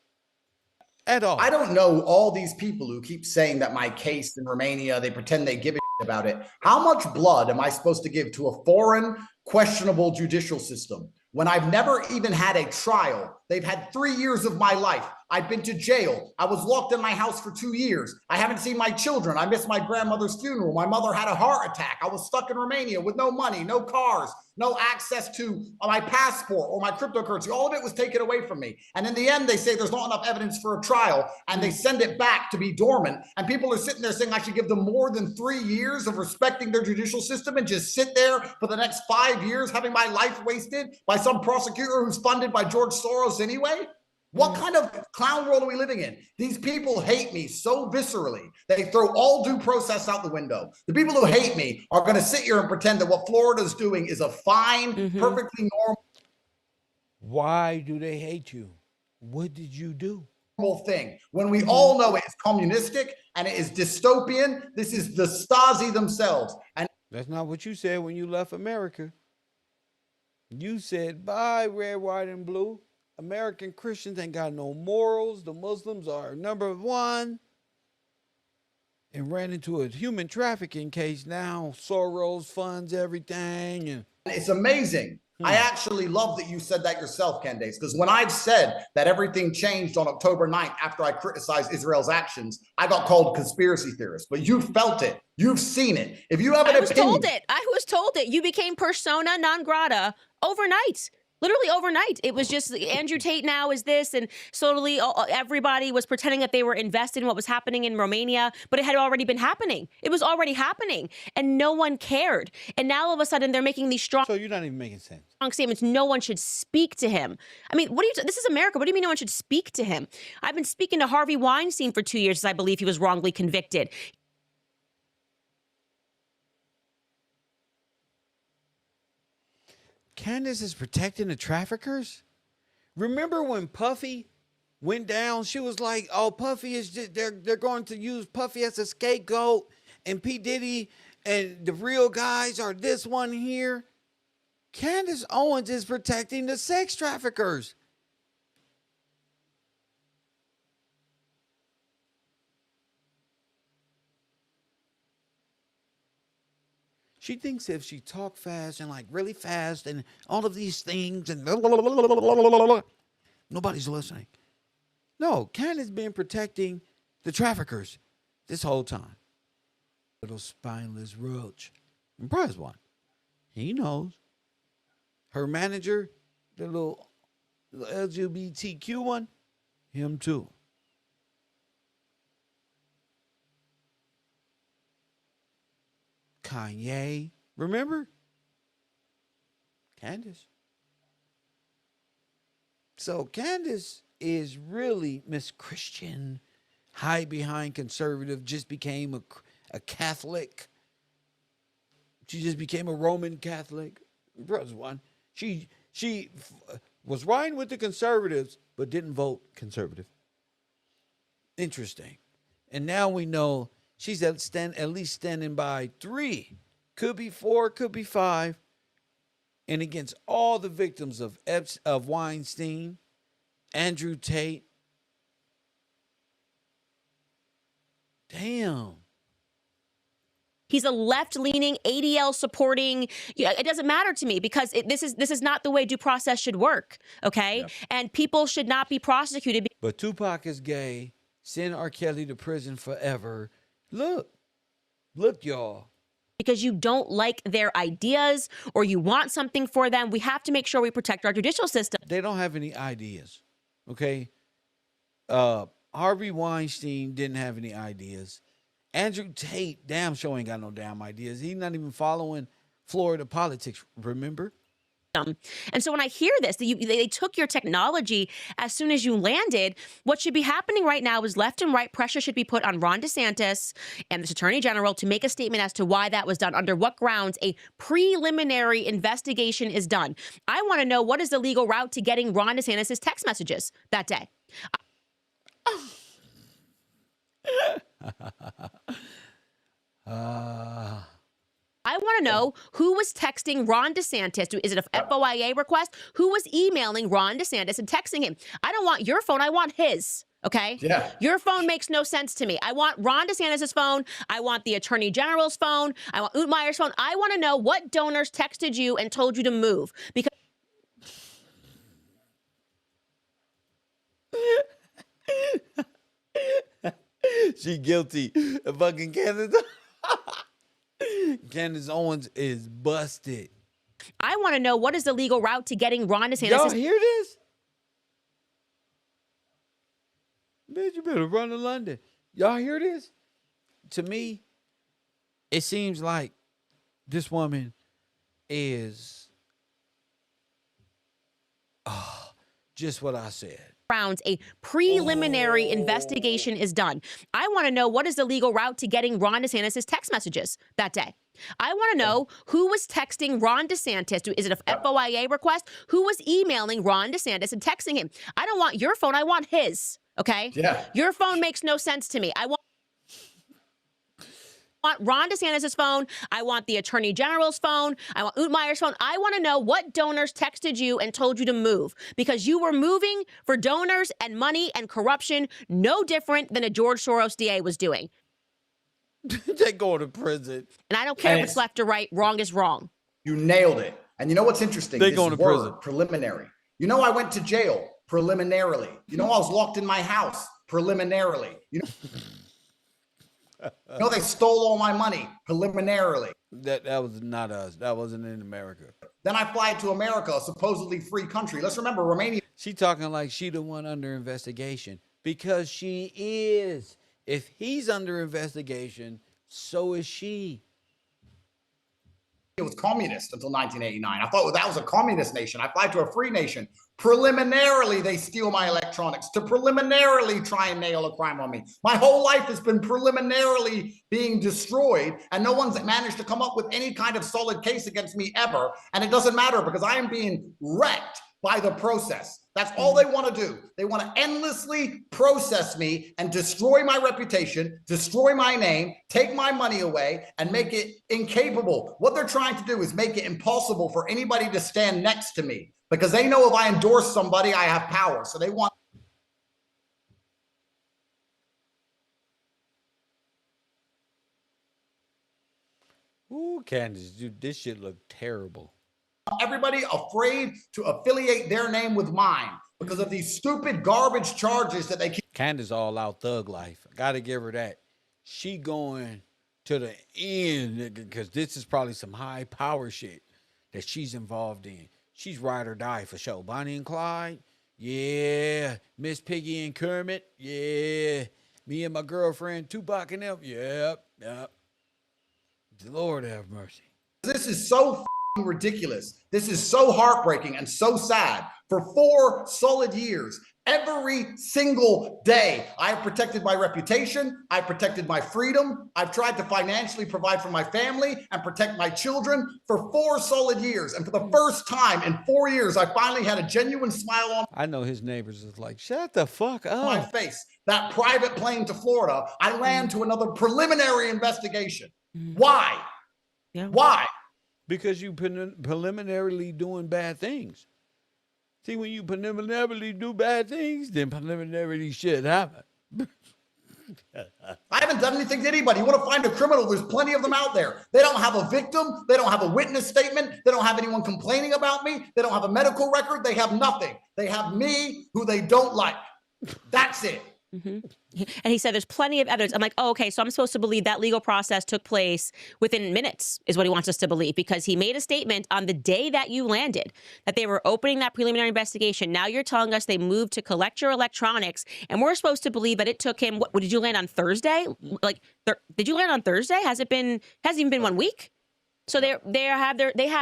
at all. I don't know all these people who keep saying that my case in Romania, they pretend they give a shit about it. How much blood am I supposed to give to a foreign, questionable judicial system when I've never even had a trial? They've had 3 years of my life. I've been to jail. I was locked in my house for 2 years. I haven't seen my children. I missed my grandmother's funeral. My mother had a heart attack. I was stuck in Romania with no money, no cars, no access to my passport or my cryptocurrency. All of it was taken away from me. And in the end, they say there's not enough evidence for a trial, and they send it back to be dormant. And people are sitting there saying I should give them more than 3 years of respecting their judicial system and just sit there for the next 5 years having my life wasted by some prosecutor who's funded by George Soros anyway? What kind of clown world are we living in? These people hate me so viscerally. They throw all due process out the window. The people who hate me are going to sit here and pretend that what Florida's doing is a fine, perfectly normal. Why do they hate you? What did you do? Thing when we all know it is communistic and it is dystopian. This is the Stasi themselves. And that's not what you said when you left America. You said, bye, red, white, and blue. American Christians ain't got no morals. The Muslims are number one. And ran into a human trafficking case now. Soros funds everything. And it's amazing. I actually love that you said that yourself, Candace, because when I've said that everything changed on October 9th after I criticized Israel's actions, I got called conspiracy theorist. But you felt it. You've seen it. If you have an opinion. I was told it. You became persona non grata overnight. Literally overnight. It was just Andrew Tate now is this, and slowly everybody was pretending that they were invested in what was happening in Romania, but it had already been happening. It was already happening, and no one cared. And now all of a sudden they're making these strong. So you're not even making sense. Strong statements. No one should speak to him. I mean, what do you? This is America. What do you mean no one should speak to him? I've been speaking to Harvey Weinstein for 2 years, as I believe he was wrongly convicted. Candace is protecting the traffickers? Remember when Puffy went down? She was like, oh, Puffy is just, they're going to use Puffy as a scapegoat, and P. Diddy and the real guys are this one here. Candace Owens is protecting the sex traffickers. She thinks if she talk fast and like really fast and all of these things and nobody's listening. No, Candace's been protecting the traffickers this whole time. Little spineless roach. And Prize one. He knows. Her manager, the little LGBTQ one, him too. Kanye, remember? Candace. So Candace is really Miss Christian, hide behind conservative, just became a Catholic. She just became a Roman Catholic. Brother's one. She was riding with the conservatives, but didn't vote conservative. Interesting. And now we know she's at least standing by 3. Could be 4, could be 5. And against all the victims of Weinstein, Andrew Tate. Damn. He's a left-leaning, ADL supporting. It doesn't matter to me because this is not the way due process should work. Okay, and people should not be prosecuted. But Tupac is gay. Send R. Kelly to prison forever. Look, y'all. Because you don't like their ideas or you want something for them, we have to make sure we protect our judicial system. They don't have any ideas. Okay. Harvey Weinstein didn't have any ideas. Andrew Tate, damn sure ain't got no damn ideas. He's not even following Florida politics, remember? And so when I hear this, they took your technology as soon as you landed. What should be happening right now is left and right pressure should be put on Ron DeSantis and this attorney general to make a statement as to why that was done, under what grounds a preliminary investigation is done. I want to know, what is the legal route to getting Ron DeSantis' text messages that day? I want to know who was texting Ron DeSantis. Is it a FOIA request? Who was emailing Ron DeSantis and texting him? I don't want your phone. I want his. Okay? Yeah. Your phone makes no sense to me. I want Ron DeSantis' phone. I want the Attorney General's phone. I want Utmeyer's phone. I want to know what donors texted you and told you to move. Because she guilty. Fucking Candace. Candace Owens is busted. I want to know, what is the legal route to getting Ron DeSantis? Y'all hear this? Bitch, you better run to London. Y'all hear this? To me, it seems like this woman is just what I said. Rounds, a preliminary investigation is done. I want to know, what is the legal route to getting Ron DeSantis' text messages that day? I want to know who was texting Ron DeSantis. Is it a FOIA request? Who was emailing Ron DeSantis and texting him? I don't want your phone. I want his. Okay? Yeah. Your phone makes no sense to me. I want Ron DeSantis' phone. I want the Attorney General's phone. I want Utmeyer's phone. I want to know what donors texted you and told you to move, because you were moving for donors and money and corruption, no different than a George Soros DA was doing. They go to prison. And I don't care if it's left or right. Wrong is wrong. You nailed it. And you know what's interesting? They going to prison. Preliminary. You know, I went to jail preliminarily. You know, I was locked in my house preliminarily. You know, they stole all my money preliminarily. That was not us. That wasn't in America. Then I fly to America, a supposedly free country. Let's remember, Romania. She talking like she the one under investigation, because she is. If he's under investigation, so is she. It was communist until 1989. I thought that was a communist nation. I fly to a free nation. Preliminarily, they steal my electronics to preliminarily try and nail a crime on me. My whole life has been preliminarily being destroyed, and no one's managed to come up with any kind of solid case against me ever. And it doesn't matter, because I am being wrecked by the process. That's all they want to do. They want to endlessly process me and destroy my reputation, destroy my name, take my money away, and make it incapable. What they're trying to do is make it impossible for anybody to stand next to me, because they know if I endorse somebody, I have power. So they want. Ooh, Candace, dude, this shit look terrible. Everybody afraid to affiliate their name with mine because of these stupid garbage charges that they keep. Candace all out thug life. Gotta give her that. She going to the end, because this is probably some high power shit that she's involved in. She's ride or die for sure. Bonnie and Clyde, yeah. Miss Piggy and Kermit, yeah. Me and my girlfriend Tupac and them, yep. Lord have mercy. This is so ridiculous. This is so heartbreaking and so sad. For 4 solid years, Every single day, I have protected my reputation. I've protected my freedom. I've tried to financially provide for my family and protect my children for 4 solid years. And for the first time in 4 years, I finally had a genuine smile on I know his neighbors is like, shut the fuck up. my face. That private plane to Florida, I land to another preliminary investigation. Why? Yeah. Why? Because you preliminarily doing bad things. See, when you preliminarily do bad things, then preliminary shit happen. I haven't done anything to anybody. You want to find a criminal, there's plenty of them out there. They don't have a victim. They don't have a witness statement. They don't have anyone complaining about me. They don't have a medical record. They have nothing. They have me, who they don't like. That's it. Mm-hmm. And he said there's plenty of evidence. I'm like, oh, okay, so I'm supposed to believe that legal process took place within minutes is what he wants us to believe, because he made a statement on the day that you landed that they were opening that preliminary investigation. Now you're telling us they moved to collect your electronics, and we're supposed to believe that it took him, what did you land on Thursday? Like, did you land on Thursday? Hasn't even been 1 week? So they have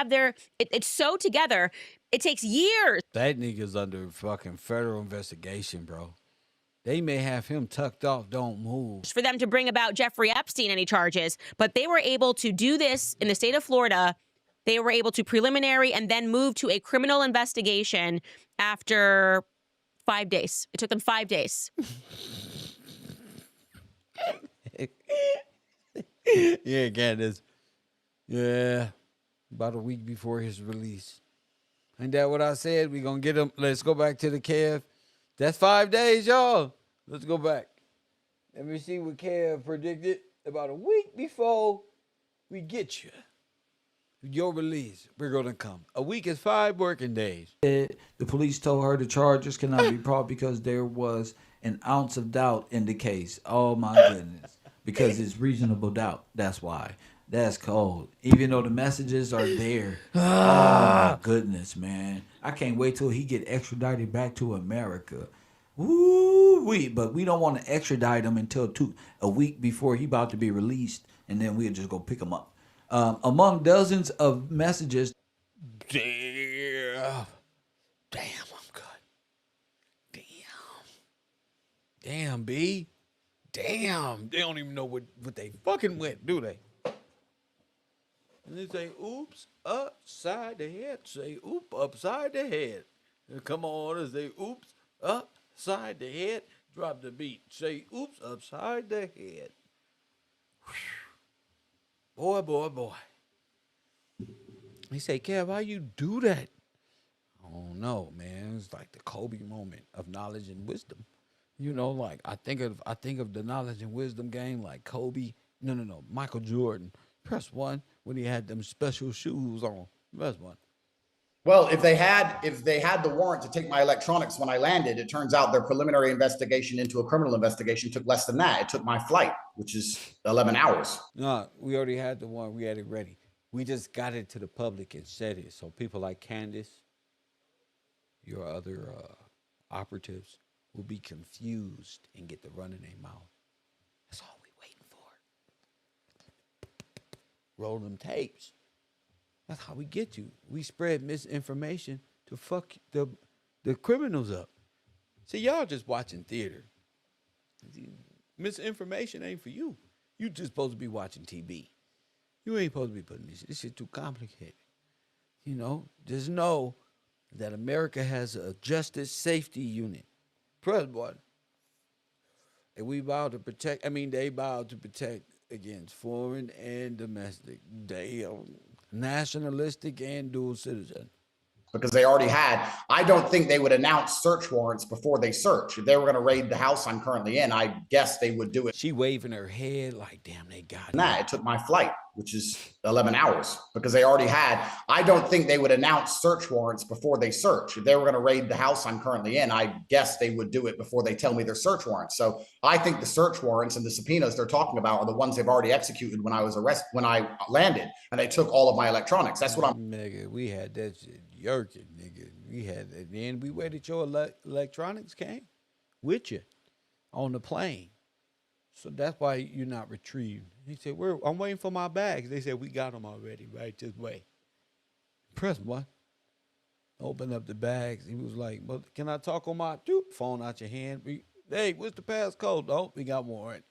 their it's so together. It takes years. That nigga's under fucking federal investigation, bro. They may have him tucked off, don't move. For them to bring about Jeffrey Epstein any charges, but they were able to do this in the state of Florida. They were able to preliminary and then move to a criminal investigation after 5 days. It took them 5 days. Yeah, Candace. Yeah, about a week before his release. Ain't that what I said? We gonna get him. Let's go back to the Kev. That's 5 days, y'all. Let's go back. Let me see what Kev predicted. About a week before we get you. Your release, we're going to come. A week is 5 working days. The police told her the charges cannot be brought because there was an ounce of doubt in the case. Oh, my goodness. Because it's reasonable doubt. That's why. That's cold. Even though the messages are there. Oh, my goodness, man. I can't wait till he get extradited back to America. Woo-wee. But we don't want to extradite him until a week before he about to be released, and then we'll just go pick him up. Among dozens of messages. Damn, I'm good. Damn, B. Damn, they don't even know what they fucking went, do they? And they say, oops, upside the head. Say, oop, upside the head. And come on and say, oops, upside the head. Drop the beat. Say, oops, upside the head. Boy, boy, boy. He say, Kev, how you do that? I don't know, man. It's like the Kobe moment of knowledge and wisdom. You know, like I think of the knowledge and wisdom game like Kobe. No, Michael Jordan. Press 1 when he had them special shoes on. Press 1. Well, if they had the warrant to take my electronics when I landed, it turns out their preliminary investigation into a criminal investigation took less than that. It took my flight, which is 11 hours. No, we already had the one. We had it ready. We just got it to the public and said it. So people like Candace, your other operatives, will be confused and get the run in their mouth. That's all we waiting for. Roll them tapes. That's how we get you. We spread misinformation to fuck the criminals up. See, y'all just watching theater. Misinformation ain't for you. You just supposed to be watching TV. You ain't supposed to be putting this shit too complicated. You know, just know that America has a justice safety unit. Press 1. And we vow to protect, they vow to protect against foreign and domestic. They are nationalistic and dual citizen. Because they already had, I don't think they would announce search warrants before they search. If they were going to raid the house I'm currently in, I guess they would do it. She waving her head like, damn, they got it. Nah, it took my flight, which is 11 hours. Because they already had, I don't think they would announce search warrants before they search. If they were going to raid the house I'm currently in, I guess they would do it before they tell me their search warrants. So I think the search warrants and the subpoenas they're talking about are the ones they've already executed when I was arrested, when I landed, and they took all of my electronics. That's what I'm. Nigga, we had that shit yerking, nigga. We had that. Then we waited till electronics came with you on the plane. So that's why you're not retrieved. He said, I'm waiting for my bags. They said, we got them already, right? Just wait. Press 1. Open up the bags. He was like, "Well, can I talk on my phone out your hand? Hey, what's the passcode? Oh, we got warrant.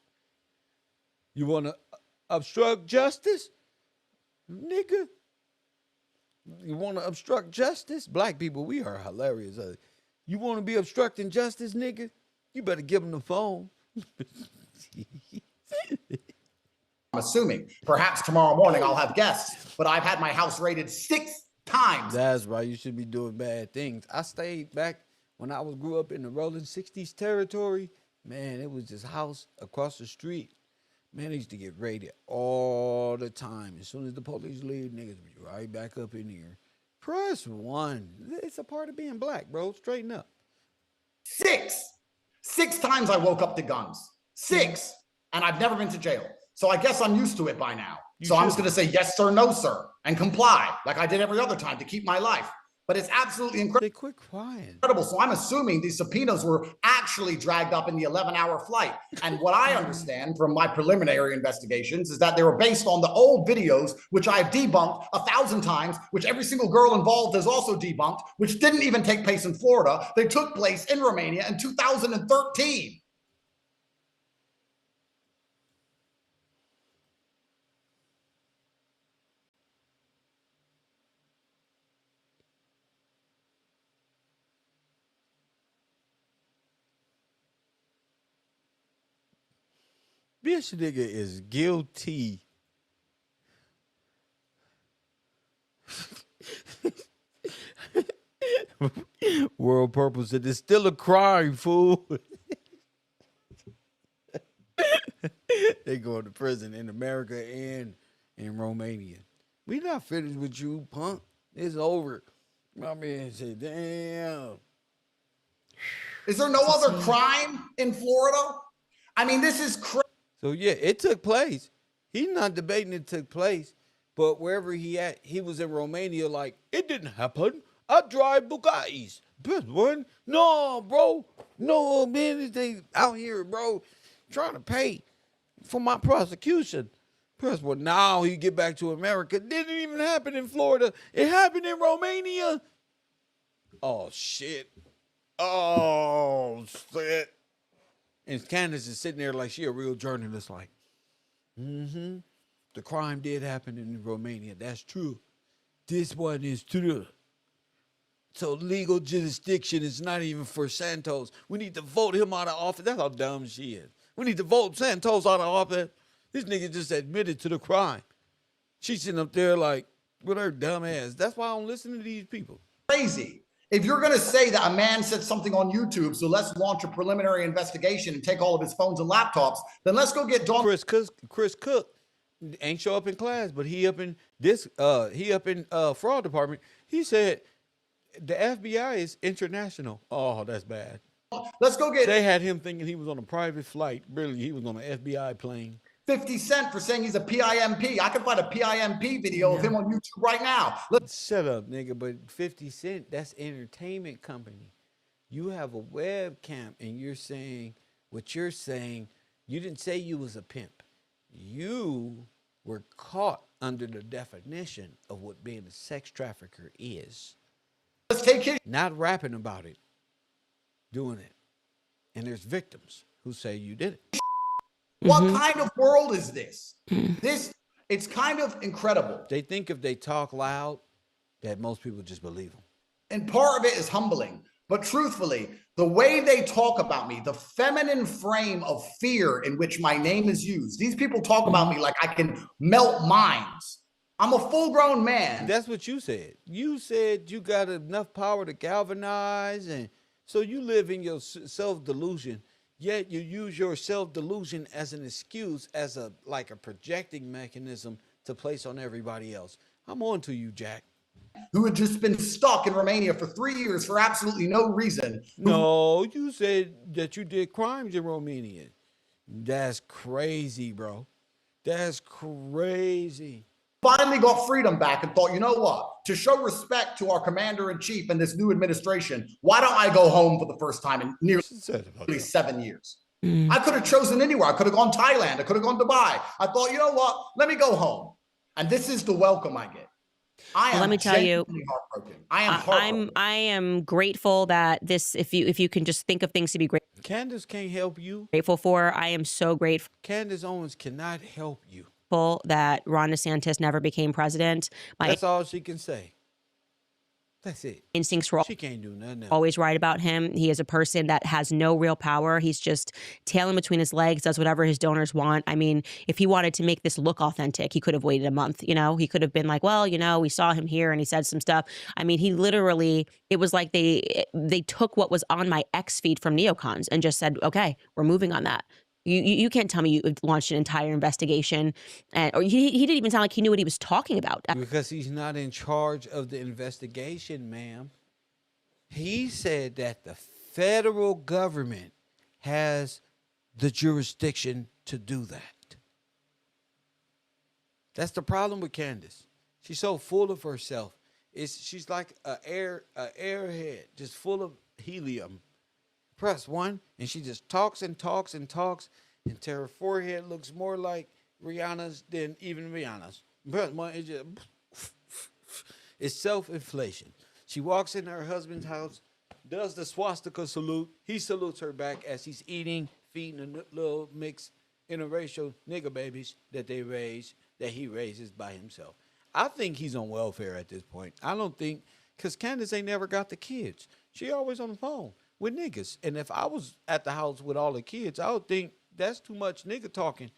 You want to obstruct justice, nigga? You want to obstruct justice? Black people, we are hilarious. You want to be obstructing justice, nigga? You better give him the phone." I'm assuming perhaps tomorrow morning I'll have guests, but I've had my house raided 6 times. That's right. You should be doing bad things. I stayed back when I grew up in the rolling 60s territory. Man, it was just house across the street. Man, they used to get raided all the time. As soon as the police leave, niggas be right back up in here. Press 1. It's a part of being black, bro. Straighten up. 6 times I woke up to guns. 6. And I've never been to jail. So I guess I'm used to it by now. I'm just going to say yes, sir, no, sir, and comply like I did every other time to keep my life. But it's absolutely incredible. They quit crying. Incredible. So I'm assuming these subpoenas were actually dragged up in the 11-hour flight. And what I understand from my preliminary investigations is that they were based on the old videos, which I've debunked 1,000 times, which every single girl involved has also debunked, which didn't even take place in Florida. They took place in Romania in 2013. This nigga is guilty. World Purple said it's still a crime, fool. They go to prison in America and in Romania. We not finished with you, punk. It's over. My man said, damn. Is there no other crime in Florida? I mean, this is crazy. So, yeah, it took place. He's not debating it took place. But wherever he at, he was in Romania like, it didn't happen. I drive Bugattis. Best one. No, bro. No, man. They out here, bro, trying to pay for my prosecution. Press one. Now he get back to America. Didn't even happen in Florida. It happened in Romania. Oh, shit. Oh, shit. And Candace is sitting there like she a real journalist, like, the crime did happen in Romania. That's true. This one is true. So legal jurisdiction is not even for Santos. We need to vote him out of office. That's how dumb she is. We need to vote Santos out of office. This nigga just admitted to the crime. She's sitting up there like, with her dumb ass. That's why I don't listen to these people. Crazy. If you're going to say that a man said something on YouTube, so let's launch a preliminary investigation and take all of his phones and laptops, then let's go get Dawn. Chris Cook ain't show up in class, but he up in fraud department. He said the FBI is international. Oh, that's bad. Let's go get. They had him thinking he was on a private flight. Really, he was on an FBI plane. 50 Cent for saying he's a PIMP. I can find a PIMP video of him on YouTube right now. Shut up, nigga. But 50 Cent, that's entertainment company. You have a webcam and you're saying what you're saying. You didn't say you was a pimp. You were caught under the definition of what being a sex trafficker is. Let's take his. Not rapping about it, doing it. And there's victims who say you did it. What kind of world is this? It's kind of incredible. They think if they talk loud, that most people just believe them. And part of it is humbling. But truthfully, the way they talk about me, the feminine frame of fear in which my name is used, these people talk about me like I can melt minds. I'm a full-grown man. That's what you said. You said you got enough power to galvanize, and so you live in your self-delusion. Yet you use your self-delusion as an excuse, as a projecting mechanism to place on everybody else. I'm on to you, Jack. Who had just been stuck in Romania for 3 years for absolutely no reason. No, you said that you did crimes in Romania. That's crazy, bro. That's crazy. Finally got freedom back and thought, you know what? To show respect to our commander-in-chief and this new administration, why don't I go home for the first time in nearly 7 years? I could have chosen anywhere. I could have gone Thailand. I could have gone Dubai. I thought, you know what? Let me go home. And this is the welcome I get. Let me tell you, heartbroken. I am heartbroken. I am grateful that this. If you can just think of things to be Candace can't help you. grateful for, I am so grateful. Candace Owens cannot help you. That Ron DeSantis never became president. That's all she can say. That's it. Instincts were She can't do nothing else. always right about him. He is a person that has no real power. He's just tailing between his legs, does whatever his donors want. I mean, if he wanted to make this look authentic, he could have waited a month. You know, he could have been like, well, you know, we saw him here and he said some stuff. I mean, he literally, it was like they took what was on my X feed from neocons and just said, okay, we're moving on that. You can't tell me you launched an entire investigation, or he didn't even sound like he knew what he was talking about. Because he's not in charge of the investigation, ma'am. He said that the federal government has the jurisdiction to do that. That's the problem with Candace. She's so full of herself. She's like an airhead, just full of helium. Press 1, and she just talks and talks and talks until her forehead looks more like Rihanna's than even Rihanna's. Press 1, it's self-inflation. She walks in her husband's house, does the swastika salute. He salutes her back as he's eating, feeding the little mixed interracial nigger babies that he raises by himself. I think he's on welfare at this point. I don't think, because Candace ain't never got the kids. She always on the phone with niggas. And if I was at the house with all the kids, I would think that's too much nigga talking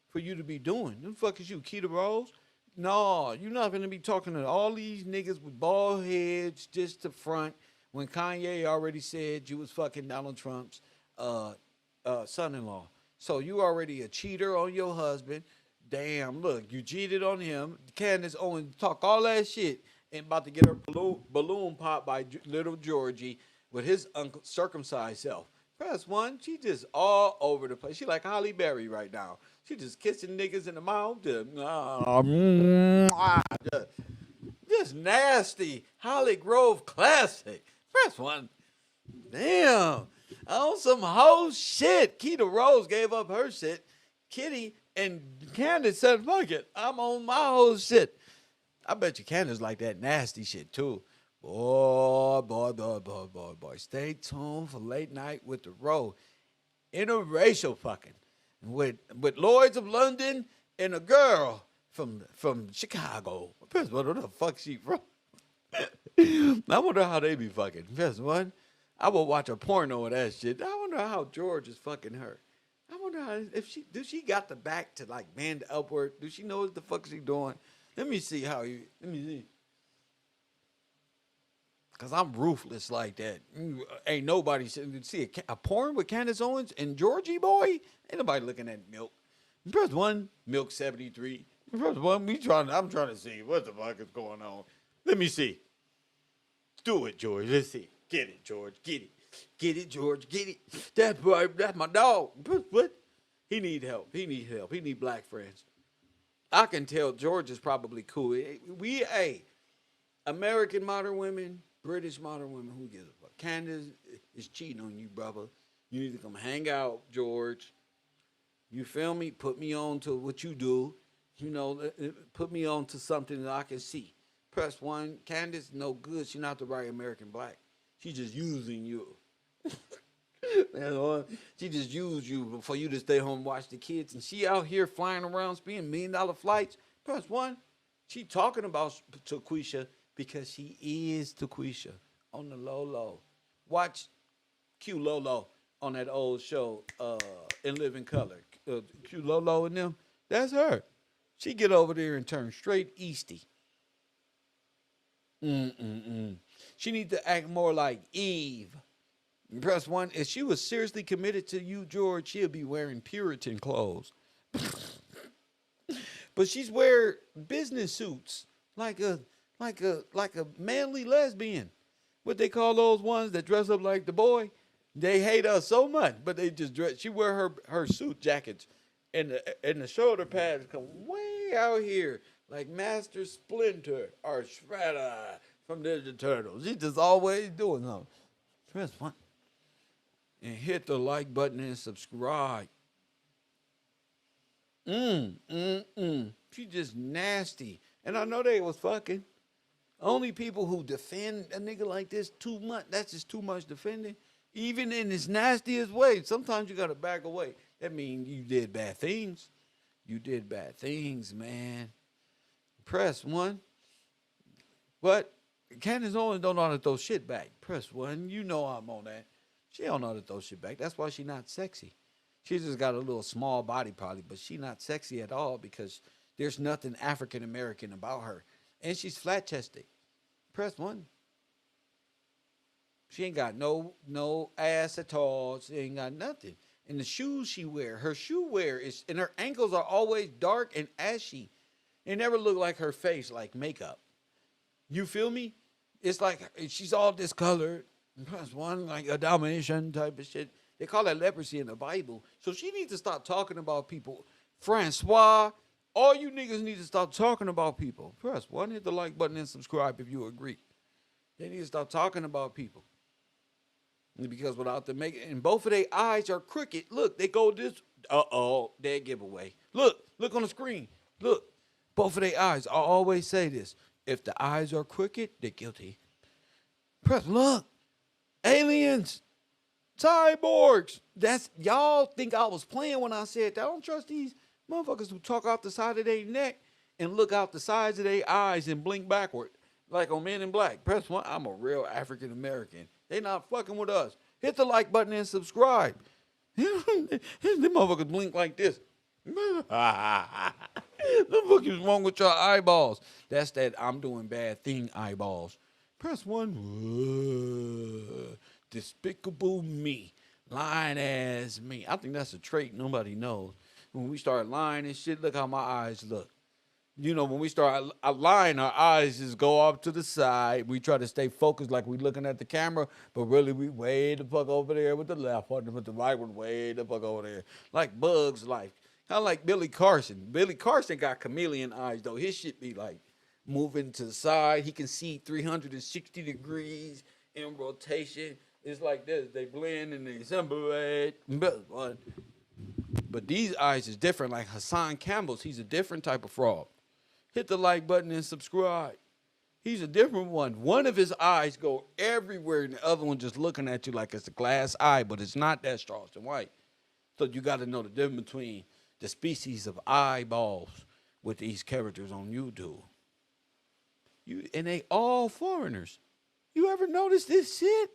for you to be doing. Who the fuck is you, Keita Rose? No, you're not going to be talking to all these niggas with bald heads just to front when Kanye already said you was fucking Donald Trump's son-in-law. So you already a cheater on your husband. Damn, look, you cheated on him. Candace Owens talk all that shit and about to get her balloon popped by little Georgie with his uncircumcised self. Press 1, she just all over the place. She like Holly Berry right now. She just kissing niggas in the mouth. Just nasty. Holly Grove classic. Press 1. Damn. On some whole shit. Keita Rose gave up her shit. Kitty and Candace said, fuck it. I'm on my whole shit. I bet you Candace like that nasty shit too. Boy. Stay tuned for late night with the Row. Interracial fucking. With Lloyds of London and a girl from Chicago. Where the fuck she from? I wonder how they be fucking. First one, I will watch a porno of that shit. I wonder how George is fucking her. I wonder how, do she got the back to like bend upward? Do she know what the fuck she doing? Let me see. Because I'm ruthless like that. Ain't nobody see a porn with Candace Owens and Georgie boy. Ain't nobody looking at milk. Press 1, milk 73. Press 1, I'm trying to see what the fuck is going on. Let me see. Do it, George. Let's see. Get it, George. Get it. Get it, George. Get it. That's right. That's my dog. What? He need help. He need black friends. I can tell George is probably cool. American modern women, British modern women, who gives a fuck? Candace is cheating on you, brother. You need to come hang out, George. You feel me? Put me on to what you do. You know, put me on to something that I can see. Press 1. Candace, no good. She's not the right American black. She's just using you. She just used you for you to stay home and watch the kids. And she out here flying around, spending $1 million flights. Press 1. She talking about Taquisha because she is Taquisha on the low. Watch Q Lolo on that old show in Living Color. Q Lolo and them, that's her. She get over there and turn straight Easty. She need to act more like Eve. Press 1. If she was seriously committed to you, George, she'll be wearing Puritan clothes. But she's wearing business suits like a manly lesbian. What they call those ones that dress up like the boy? They hate us so much, but they just dress. She wear her suit jackets, and the shoulder pads come way out here, like Master Splinter or Shredder from Ninja Turtles. She's just always doing something. Press 1 and hit the like button and subscribe. She just nasty, and I know they was fucking. Only people who defend a nigga like this too much, that's just too much defending. Even in his nastiest way, sometimes you gotta back away. That means you did bad things. You did bad things, man. Press 1. But Candace Owens don't know how to throw shit back. Press 1. You know I'm on that. She don't know how to throw shit back. That's why she not sexy. She just got a little small body probably, but she not sexy at all because there's nothing African American about her. And she's flat chested. Press 1. She ain't got no ass at all. She ain't got nothing. And the shoes she wear, her shoe wear is, and her ankles are always dark and ashy. It never look like her face like makeup. You feel me? It's like she's all discolored. Press 1, like a domination type of shit. They call that leprosy in the Bible. So she needs to stop talking about people. Francois, all you niggas need to stop talking about people. Press 1, hit the like button and subscribe if you agree. They need to stop talking about people. Because without them making, and both of their eyes are crooked. Look, they go this. Dead giveaway. Look on the screen. Look, both of their eyes. I always say this. If the eyes are crooked, they're guilty. Press, look. Aliens. Cyborgs. Y'all think I was playing when I said that. I don't trust these motherfuckers who talk out the side of their neck and look out the sides of their eyes and blink backward. Like on Men in Black. Press 1. I'm a real African American. They not fucking with us. Hit the like button and subscribe. Them motherfuckers blink like this. The fuck is wrong with your eyeballs? That's that I'm doing bad thing eyeballs. Press 1. Despicable me. Lying ass me. I think that's a trait nobody knows. When we start lying and shit, look how my eyes look. You know, when we start lying, our eyes just go up to the side. We try to stay focused like we looking at the camera, but really we way the fuck over there with the left one, with the right one way the fuck over there. Like Bugs Life. Kind of like Billy Carson. Billy Carson got chameleon eyes, though. His shit be like moving to the side. He can see 360 degrees in rotation. It's like this. They blend and they separate. But these eyes is different. Like Hassan Campbell's, he's a different type of fraud. Hit the like button and subscribe. He's a different one. One of his eyes go everywhere, and the other one just looking at you like it's a glass eye, but it's not that Charleston White. So you got to know the difference between the species of eyeballs with these characters on YouTube. And they all foreigners. You ever notice this shit?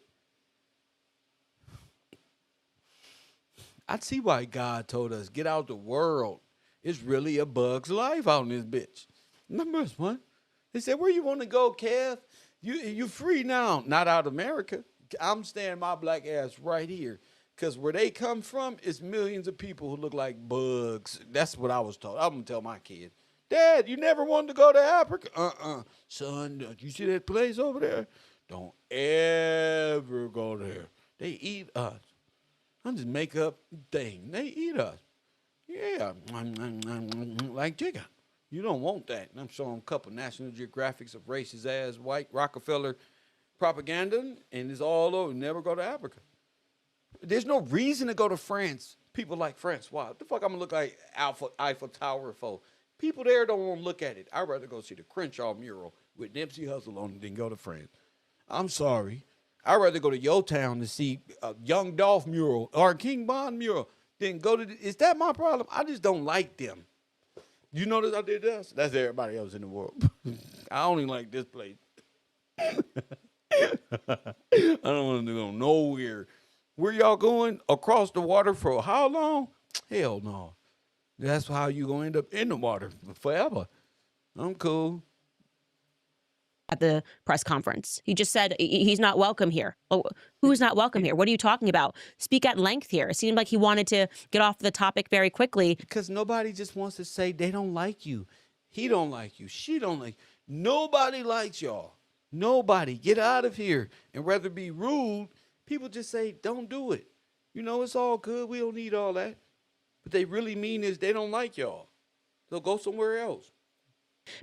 I see why God told us, get out the world. It's really a bug's life out in this bitch. Number 1. They said, where you want to go, Kev? You free now. Not out of America. I'm staying my black ass right here. Because where they come from is millions of people who look like bugs. That's what I was told. I'm going to tell my kid. Dad, you never wanted to go to Africa? Son, don't you see that place over there? Don't ever go there. They eat us. I'm just make up thing. They eat us. Yeah, like chicken. You don't want that. And I'm showing a couple National Geographics of racist ass white Rockefeller propaganda, and it's all over. Never go to Africa. There's no reason to go to France. People like Francois. What the fuck I'm gonna look like Eiffel Tower for? People there don't want to look at it. I'd rather go see the Crenshaw mural with Nipsey Hussle on it than go to France. I'm sorry. I'd rather go to your town to see a Young Dolph mural or a King Bond mural than go to. Is that my problem? I just don't like them. You notice I did this? That's everybody else in the world. I only like this place. I don't want to go nowhere. Where y'all going? Across the water for how long? Hell no. That's how you gonna end up in the water forever. I'm cool. At the press conference, he just said he's not welcome here. Oh, who's not welcome here? What are you talking about? Speak at length here. It seemed like he wanted to get off the topic very quickly. Because nobody just wants to say they don't like you. He don't like you. She don't like you. Nobody likes y'all. Nobody. Get out of here. And rather be rude, people just say, don't do it. You know, it's all good. We don't need all that. What they really mean is they don't like y'all. So go somewhere else.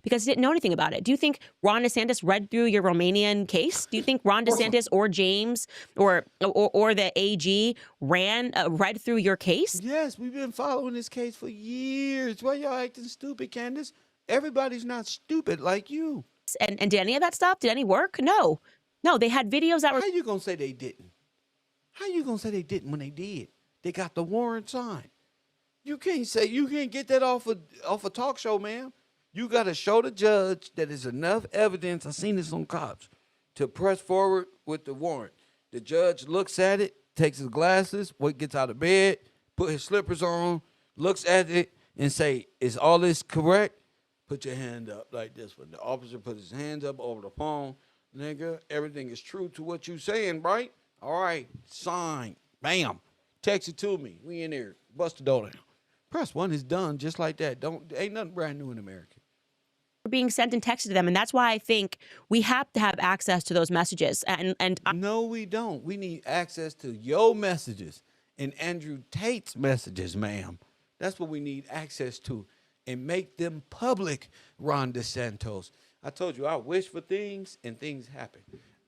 Because he didn't know anything about it. Do you think Ron DeSantis read through your Romanian case? Do you think Ron DeSantis or James or the AG read through your case? Yes, we've been following this case for years. Why y'all acting stupid, Candace? Everybody's not stupid like you. warrants and did any of that stuff? Did any work? No. No, they had videos that were... How you going to say they didn't? How you going to say they didn't when they did? They got the warrant signed. You can't get that off a talk show, man. You got to show the judge that there's enough evidence, I've seen this on cops, to press forward with the warrant. The judge looks at it, takes his glasses, gets out of bed, put his slippers on, looks at it, and say, is all this correct? Put your hand up like this. When the officer puts his hands up over the phone, nigga, everything is true to what you saying, right? All right, sign, bam, text it to me. We in there, bust the door down. Press 1 is done just like that. Ain't nothing brand new in America. Being sent and texted to them, and that's why I think we have to have access to those messages. No, we don't. We need access to your messages and Andrew Tate's messages, ma'am. That's what we need access to, and make them public. Ron DeSantis, I told you I wish for things, and things happen.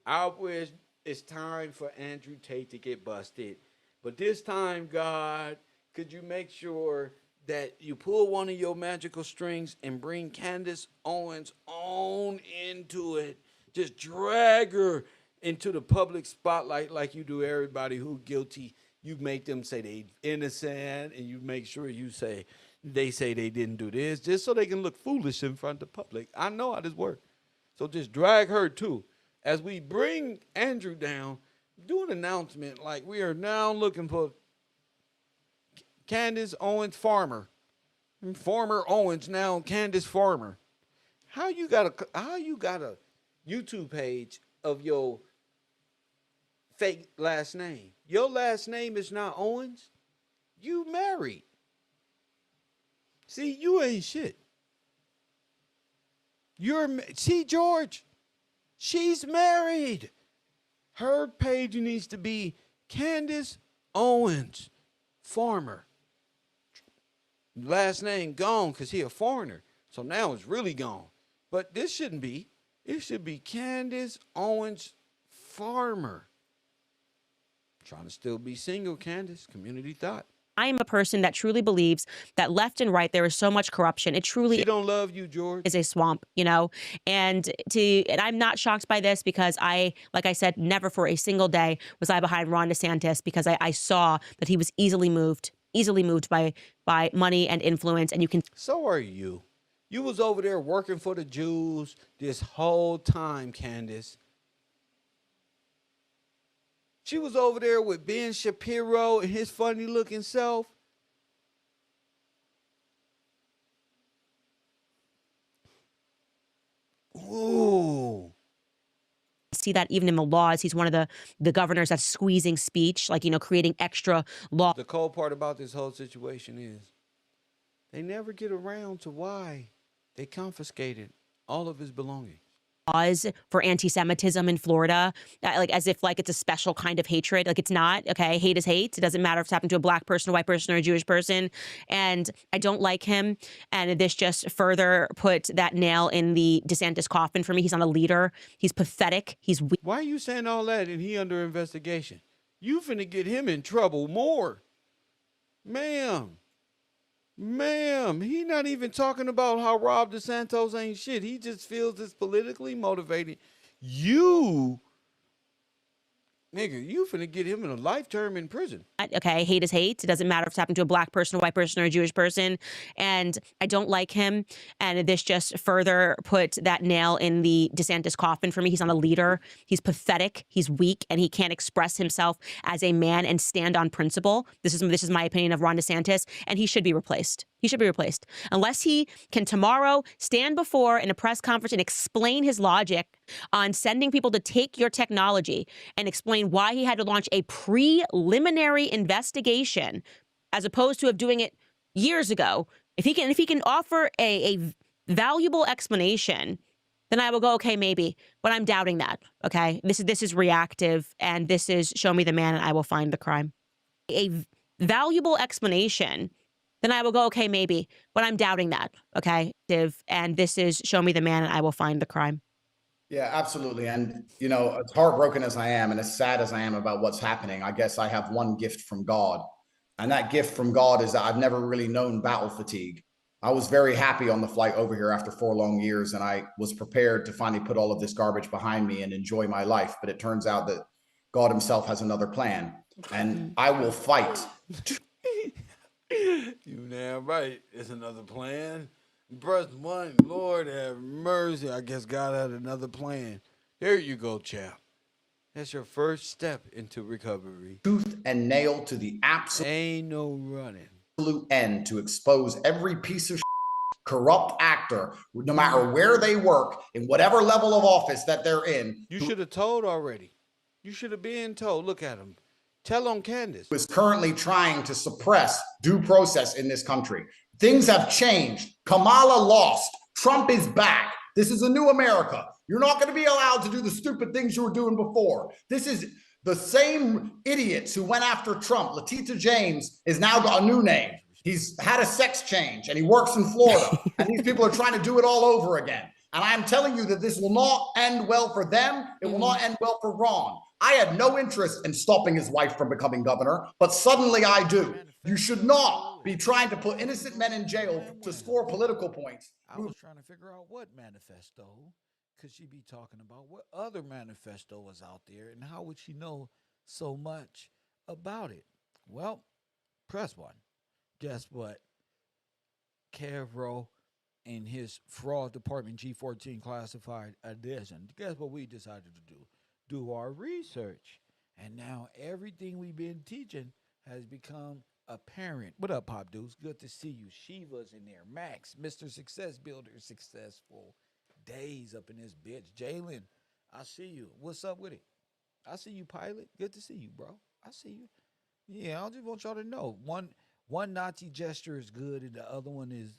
I wish it's time for Andrew Tate to get busted, but this time, God, could you make sure that you pull one of your magical strings and bring Candace Owens on into it? Just drag her into the public spotlight like you do everybody who's guilty. You make them say they innocent, and you make sure they say they didn't do this, just so they can look foolish in front of the public. I know how this works. So just drag her too. As we bring Andrew down, do an announcement like we are now looking for Candace Owens Farmer. Former Owens, now Candace Farmer. How you got a YouTube page of your fake last name? Your last name is not Owens. You married. See, you ain't shit. See, George, she's married. Her page needs to be Candace Owens Farmer. Last name gone because he a foreigner. So now it's really gone. But this shouldn't be. It should be Candace Owens Farmer. Trying to still be single, Candace. Community thought. I am a person that truly believes that left and right, there is so much corruption. It truly She don't love you, George. is a swamp, you know? And I'm not shocked by this because like I said, never for a single day was I behind Ron DeSantis, because I saw that he was easily moved by money and influence. And you can. So are you. You was over there working for the Jews this whole time, Candace. She was over there with Ben Shapiro and his funny looking self. Ooh. See that even in the laws. He's one of the governors that's squeezing speech, like, you know, creating extra law. The cold part about this whole situation is they never get around to why they confiscated all of his belongings. Laws for anti-Semitism in Florida, like as if like it's a special kind of hatred. Like it's not. Okay, hate is hate. It doesn't matter if it's happened to a black person, a white person, or a Jewish person. And I don't like him. And this just further put that nail in the DeSantis coffin for me. He's not a leader. He's pathetic. He's weak. Why are you saying all that and he under investigation? You finna get him in trouble more. Ma'am, he not even talking about how Rob DeSantis ain't shit. He just feels it's politically motivated. You, nigga, you finna get him in a life term in prison. Okay, hate is hate. It doesn't matter if it's happened to a black person, a white person, or a Jewish person. And I don't like him. And this just further put that nail in the DeSantis coffin for me. He's not a leader. He's pathetic. He's weak, and he can't express himself as a man and stand on principle. This is my opinion of Ron DeSantis, and he should be replaced. He should be replaced. Unless he can tomorrow stand before in a press conference and explain his logic on sending people to take your technology and explain why he had to launch a preliminary investigation as opposed to doing it years ago. If he can offer a valuable explanation, then I will go, okay, maybe. But I'm doubting that. Okay, this is reactive, and this is show me the man and I will find the crime. A valuable explanation, then I will go, okay, maybe. But I'm doubting that. Okay, and this is show me the man and I will find the crime. Yeah, absolutely. And, you know, as heartbroken as I am and as sad as I am about what's happening, I guess I have one gift from God. And that gift from God is that I've never really known battle fatigue. I was very happy on the flight over here after 4 long years, and I was prepared to finally put all of this garbage behind me and enjoy my life. But it turns out that God himself has another plan, and I will fight. You damn right. It's another plan. Press 1, Lord have mercy. I guess God had another plan. Here you go, champ. That's your first step into recovery. Tooth and nail to the absolute. Ain't no running. Absolute end to expose every piece of corrupt actor, no matter where they work, in whatever level of office that they're in. You should have told already. You should have been told. Look at him. Tell on Candace. Who is currently trying to suppress due process in this country. Things have changed. Kamala lost. Trump is back. This is a new America. You're not going to be allowed to do the stupid things you were doing before. This is the same idiots who went after Trump. Latifah James is now got a new name. He's had a sex change and he works in Florida. And these people are trying to do it all over again. And I'm telling you that this will not end well for them. It will not end well for Ron. I had no interest in stopping his wife from becoming governor, but suddenly I do. You should not be trying to put innocent men in jail to score political points. I was trying to figure out what manifesto could she be talking about? What other manifesto was out there, and how would she know so much about it? Well, press 1. Guess what? KevRow and his fraud department G14 classified edition. Guess what we decided to do? Do our research. And now everything we've been teaching has become apparent. What up, Pop Deuce? Good to see you. Shiva's in there. Max, Mr. Success Builder, successful days up in this bitch. Jalen, I see you. What's up with it? I see you, Pilot. Good to see you, bro. I see you. Yeah, I just want y'all to know. One Nazi gesture is good, and the other one is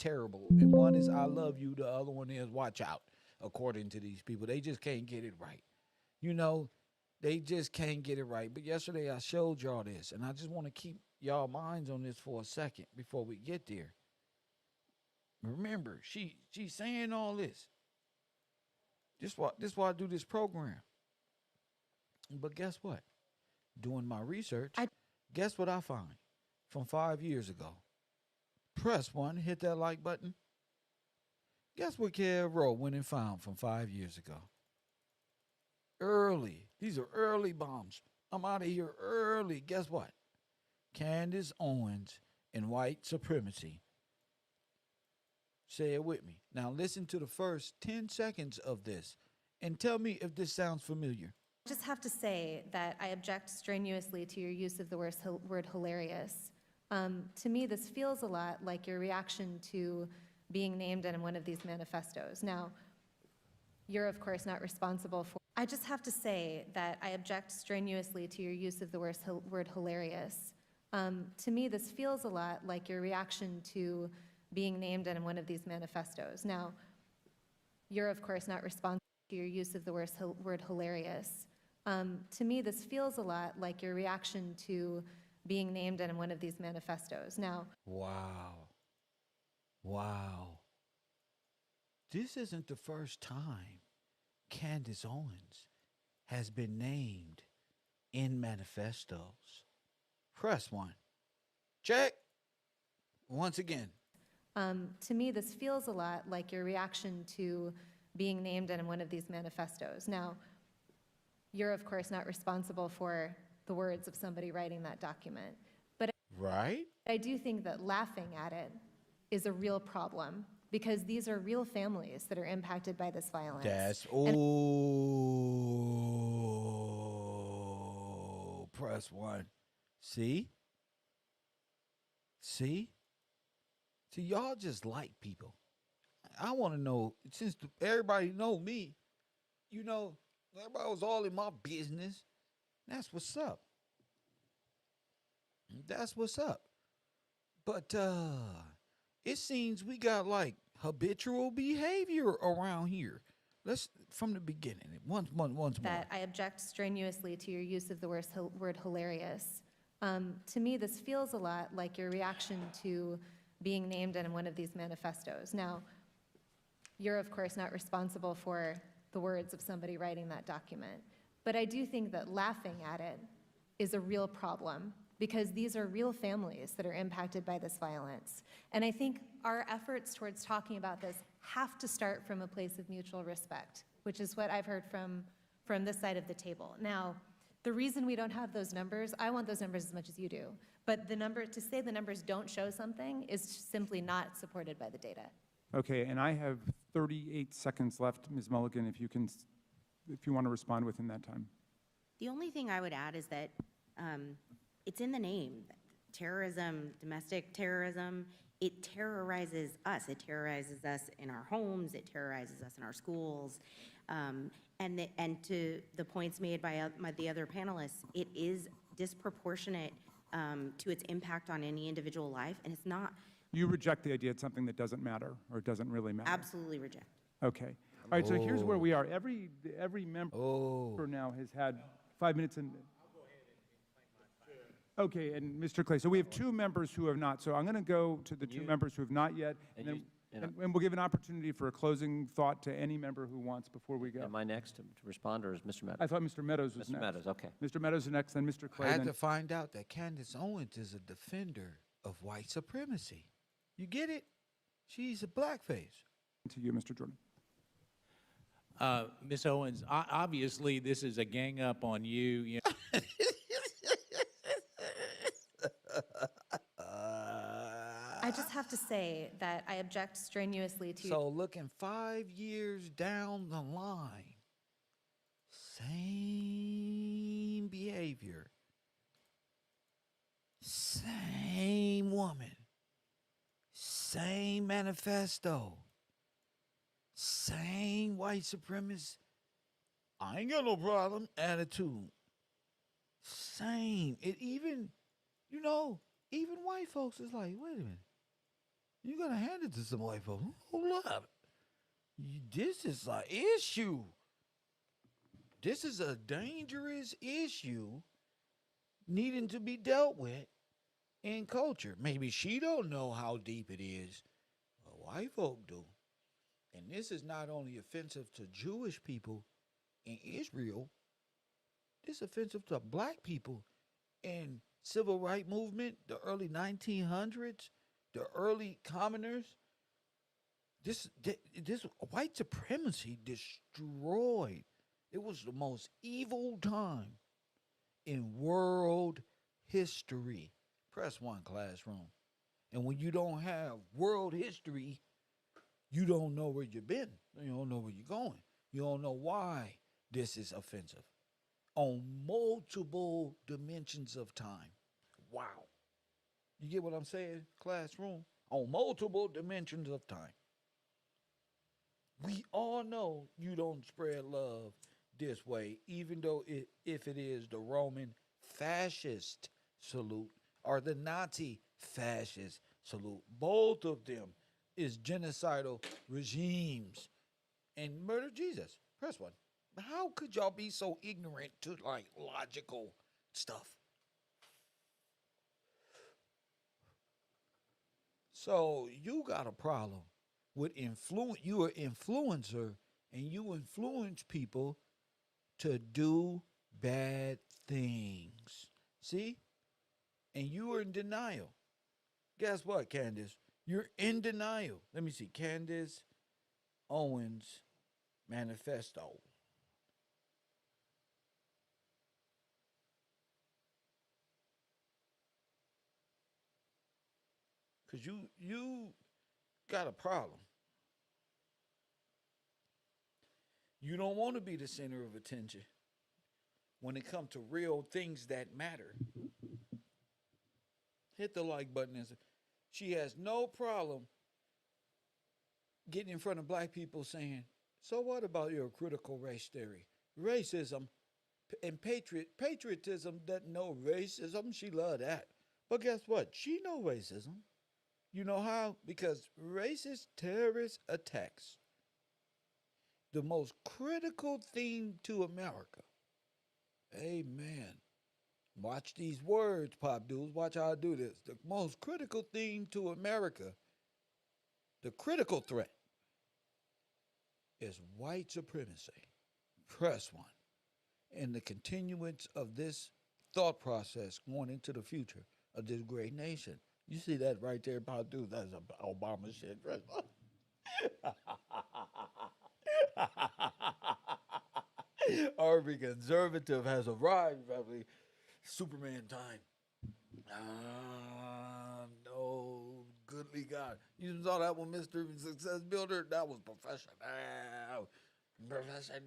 terrible. And one is I love you. The other one is watch out, according to these people. They just can't get it right. You know, they just can't get it right. But yesterday I showed y'all this, and I just want to keep y'all minds on this for a second before we get there. Remember, she's saying all this. This why I do this program. But guess what? Doing my research, guess what I find from 5 years ago? Press 1, hit that like button. Guess what KevRow went and found from 5 years ago? Early. These are early bombs. I'm out of here early. Guess what? Candace Owens and white supremacy. Say it with me. Now listen to the first 10 seconds of this and tell me if this sounds familiar. I just have to say that I object strenuously to your use of the word hilarious. To me, this feels a lot like your reaction to being named in one of these manifestos. Now, you're of course not responsible for. I just have to say that I object strenuously to your use of the word hilarious. To me, this feels a lot like your reaction to being named in one of these manifestos. Now, you're of course not responsible for your use of the word hilarious. To me, this feels a lot like your reaction to being named in one of these manifestos. Now, wow. This isn't the first time Candace Owens has been named in manifestos. Press 1. Check. Once again. to me, this feels a lot like your reaction to being named in one of these manifestos. Now, you're of course not responsible for the words of somebody writing that document, but right? I do think that laughing at it is a real problem because these are real families that are impacted by this violence. That's, press 1. See? See, y'all just like people. I want to know, since everybody know me, you know, everybody was all in my business. That's what's up. That's what's up. But it seems we got like habitual behavior around here. Let's from the beginning. Once more. That I object strenuously to your use of the word hilarious. To me, this feels a lot like your reaction to being named in one of these manifestos. Now, you're of course not responsible for the words of somebody writing that document, but I do think that laughing at it is a real problem because these are real families that are impacted by this violence. And I think our efforts towards talking about this have to start from a place of mutual respect, which is what I've heard from this side of the table. Now, the reason we don't have those numbers, I want those numbers as much as you do, but to say the numbers don't show something is simply not supported by the data. Okay, and I have 38 seconds left, Ms. Mulligan, if you want to respond within that time. The only thing I would add is that it's in the name. Terrorism, domestic terrorism, it terrorizes us. It terrorizes us in our homes. It terrorizes us in our schools. And to the points made by the other panelists, it is disproportionate to its impact on any individual life, and it's not. You reject the idea it's something that doesn't matter or doesn't really matter? Absolutely reject. Okay. All right, so here's where we are. Every member now has had 5 minutes and... Okay, and Mr. Clay, so we have 2 members who have not. So I'm going to go to the 2 members who have not yet, and we'll give an opportunity for a closing thought to any member who wants before we go. Am I next to respond, or is Mr. Meadows? I thought Mr. Meadows was next. Mr. Meadows, okay. Mr. Meadows is next, then Mr. Clay. I had to find out that Candace Owens is a defender of white supremacy. You get it? She's a blackface. To you, Mr. Jordan. Ms. Owens, obviously this is a gang up on you. I just have to say that I object strenuously to... So looking 5 years down the line, same behavior, same woman, same manifesto, same white supremacist, I ain't got no problem attitude. Same. It even, even white folks is like, wait a minute. You gotta hand it to some white folks. Hold up. This is an issue. This is a dangerous issue needing to be dealt with in culture. Maybe she don't know how deep it is, but white folk do. And this is not only offensive to Jewish people in Israel, this is offensive to black people in civil rights movement, the early 1900s, the early commoners. This white supremacy destroyed. It was the most evil time in world history. Press 1, classroom. And when you don't have world history, you don't know where you've been. You don't know where you're going. You don't know why this is offensive on multiple dimensions of time. Wow. You get what I'm saying, classroom? On multiple dimensions of time. We all know you don't spread love this way, even though if it is the Roman fascist salute or the Nazi fascist salute. Both of them is genocidal regimes and murder Jesus. Press 1. How could y'all be so ignorant to logical stuff? So you got a problem with influence. You are an influencer and you influence people to do bad things. See? And you are in denial. Guess what, Candace? You're in denial. Let me see. Candace Owens manifesto. Because you got a problem. You don't want to be the center of attention when it comes to real things that matter. Hit the like button. And she has no problem getting in front of black people saying, so what about your critical race theory? Racism and patriotism doesn't know racism. She love that. But guess what? She know racism. You know how? Because racist terrorist attacks, the most critical thing to America. Amen. Watch these words, pop dudes. Watch how I do this. The most critical thing to America, the critical threat, is white supremacy. Press 1. And the continuance of this thought process going into the future of this great nation. You see that right there, Pop Dude? That's Obama shit. Every conservative has arrived, probably. Superman time. No, goodly God. You saw that one, Mr. Success Builder? That was professional. Professional.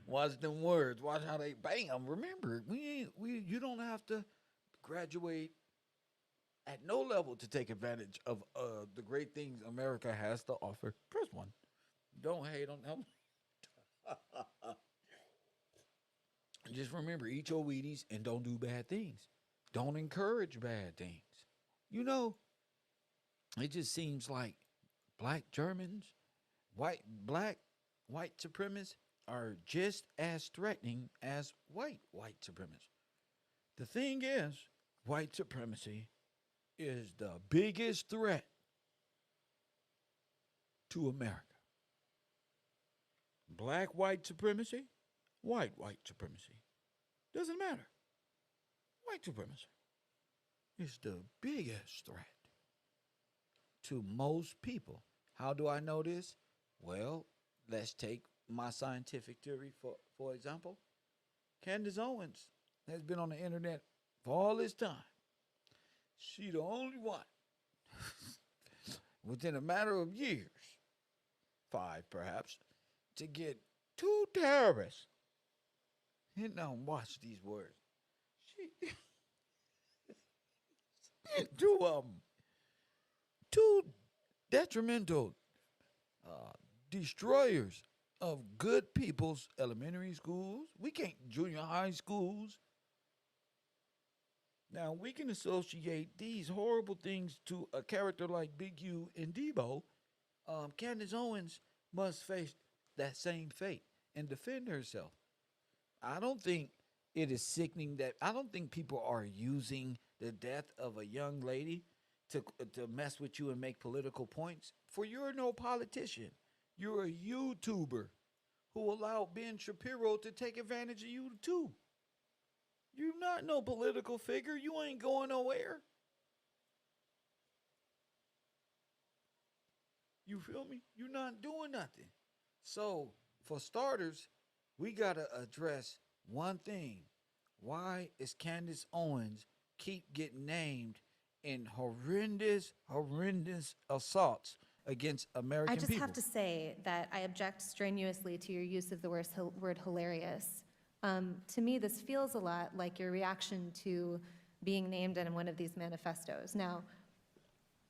Watch them words. Watch how they bam. Remember, you don't have to graduate at no level to take advantage of the great things America has to offer. Press one. Don't hate on them. Just remember, eat your Wheaties and don't do bad things. Don't encourage bad things. You know, it just seems like black Germans, white supremacists are just as threatening as white supremacists. The thing is, white supremacy is the biggest threat to America. Black white supremacy, white supremacy. Doesn't matter. White supremacy is the biggest threat to most people. How do I know this? Well, let's take my scientific theory for example. Candace Owens has been on the internet for all this time. She the only one within a matter of years, 5 perhaps, to get 2 terrorists. And now watch these words. Two detrimental destroyers of good people's elementary schools. We can't junior high schools. Now we can associate these horrible things to a character like Big U and Debo. Candace Owens must face that same fate and defend herself. I don't think it is sickening that I don't think people are using the death of a young lady to mess with you and make political points. For you're no politician. You're a YouTuber who allowed Ben Shapiro to take advantage of you too. You're not no political figure. You ain't going nowhere. You feel me? You're not doing nothing. So, for starters, we got to address one thing. Why is Candace Owens keep getting named in horrendous assaults against American people? I just have to say that I object strenuously to your use of the word hilarious. To me, this feels a lot like your reaction to being named in one of these manifestos. Now,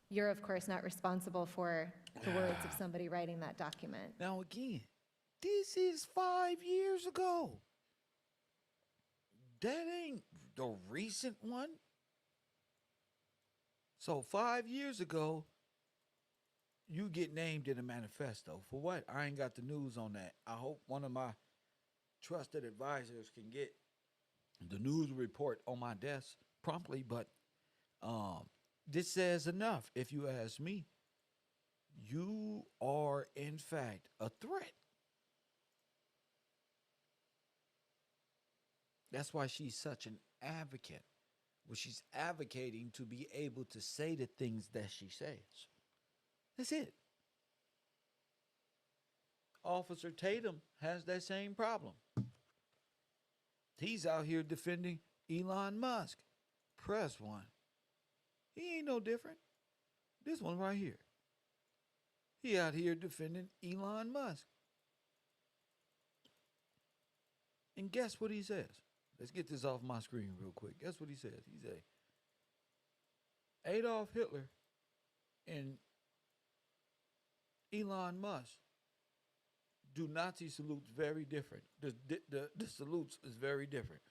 you're, of course, not responsible for the words of somebody writing that document. Now, again, this is 5 years ago. That ain't the recent one. So 5 years ago, you get named in a manifesto. For what? I ain't got the news on that. I hope one of my trusted advisors can get the news report on my desk promptly, but this says enough, if you ask me. You are, in fact, a threat. That's why she's such an advocate. Well, she's advocating to be able to say the things that she says. That's it. Officer Tatum has that same problem. He's out here defending Elon Musk. Press one. He ain't no different. This one right here. He out here defending Elon Musk. And guess what he says? Let's get this off my screen real quick. Guess what he says? He said, Adolf Hitler and Elon Musk do Nazi salutes very different. The salutes is very different.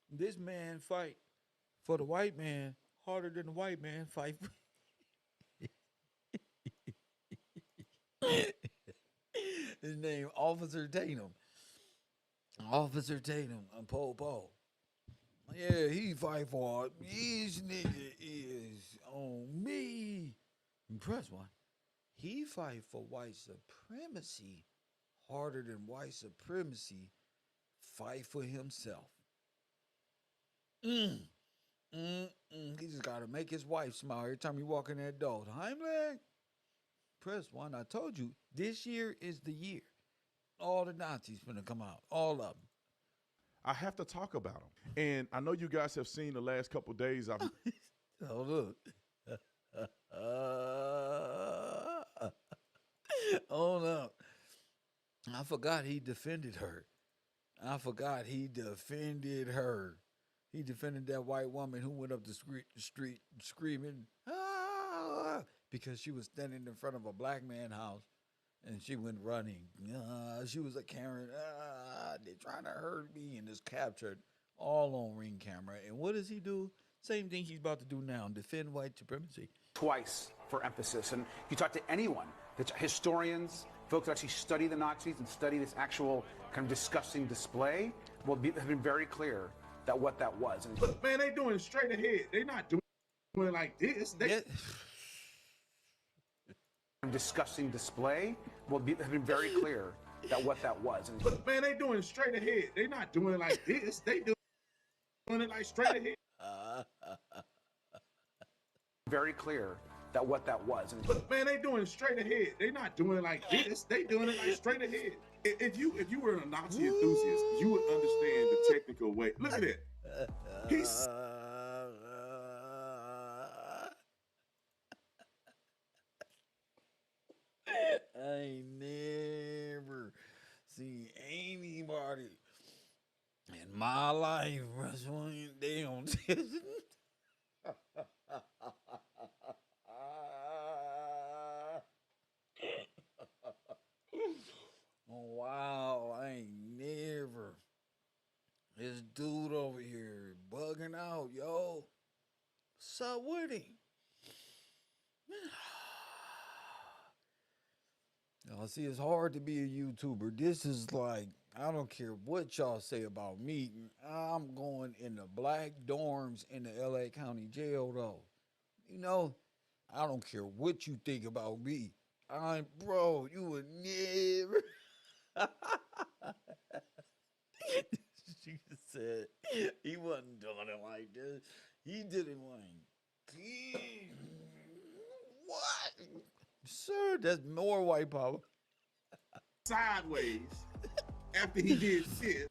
This man fight for the white man harder than the white man fight for his name Officer Tatum. Officer Tatum and Pol Pot. Yeah, he fight for it. This nigga is on me. Press one. He fight for white supremacy harder than white supremacy fight for himself. He just got to make his wife smile every time you walk in that door. Heimlich, press 1. I told you, this year is the year. All the Nazis finna come out. All of them. I have to talk about them. And I know you guys have seen the last couple of days. Oh, look. Hold up. I forgot he defended her. He defended that white woman who went up the street screaming, ah, because she was standing in front of a black man's house and she went running. She was a Karen. They're trying to hurt me, and is captured all on Ring camera. And what does he do? Same thing he's about to do now, defend white supremacy. Twice for emphasis. And you talk to anyone, that's historians, folks that actually study the Nazis and study this actual kind of disgusting display, have been very clear that what that was. And man, they doing it straight ahead. They're not doing it like this. Disgusting display have been very clear that what that was. And man, they doing it straight ahead. They're not doing it like this. They doing it like straight ahead. Very clear that what that was. And man, they doing it straight ahead. They're not doing it like this. They doing it like straight ahead. If you were a Nazi enthusiast, you would understand the technical way. Look at it. He's I ain't never seen anybody in my life wrestling down. Wow, I ain't never. This dude over here bugging out, yo. What's up with him? Y'all see, it's hard to be a YouTuber. This is like, I don't care what y'all say about me. I'm going in the black dorms in the LA County Jail, though. You know, I don't care what you think about me. Bro, you would never. She said he wasn't doing it like this. He did it like, what? Sir, that's more white power. Sideways after he did this.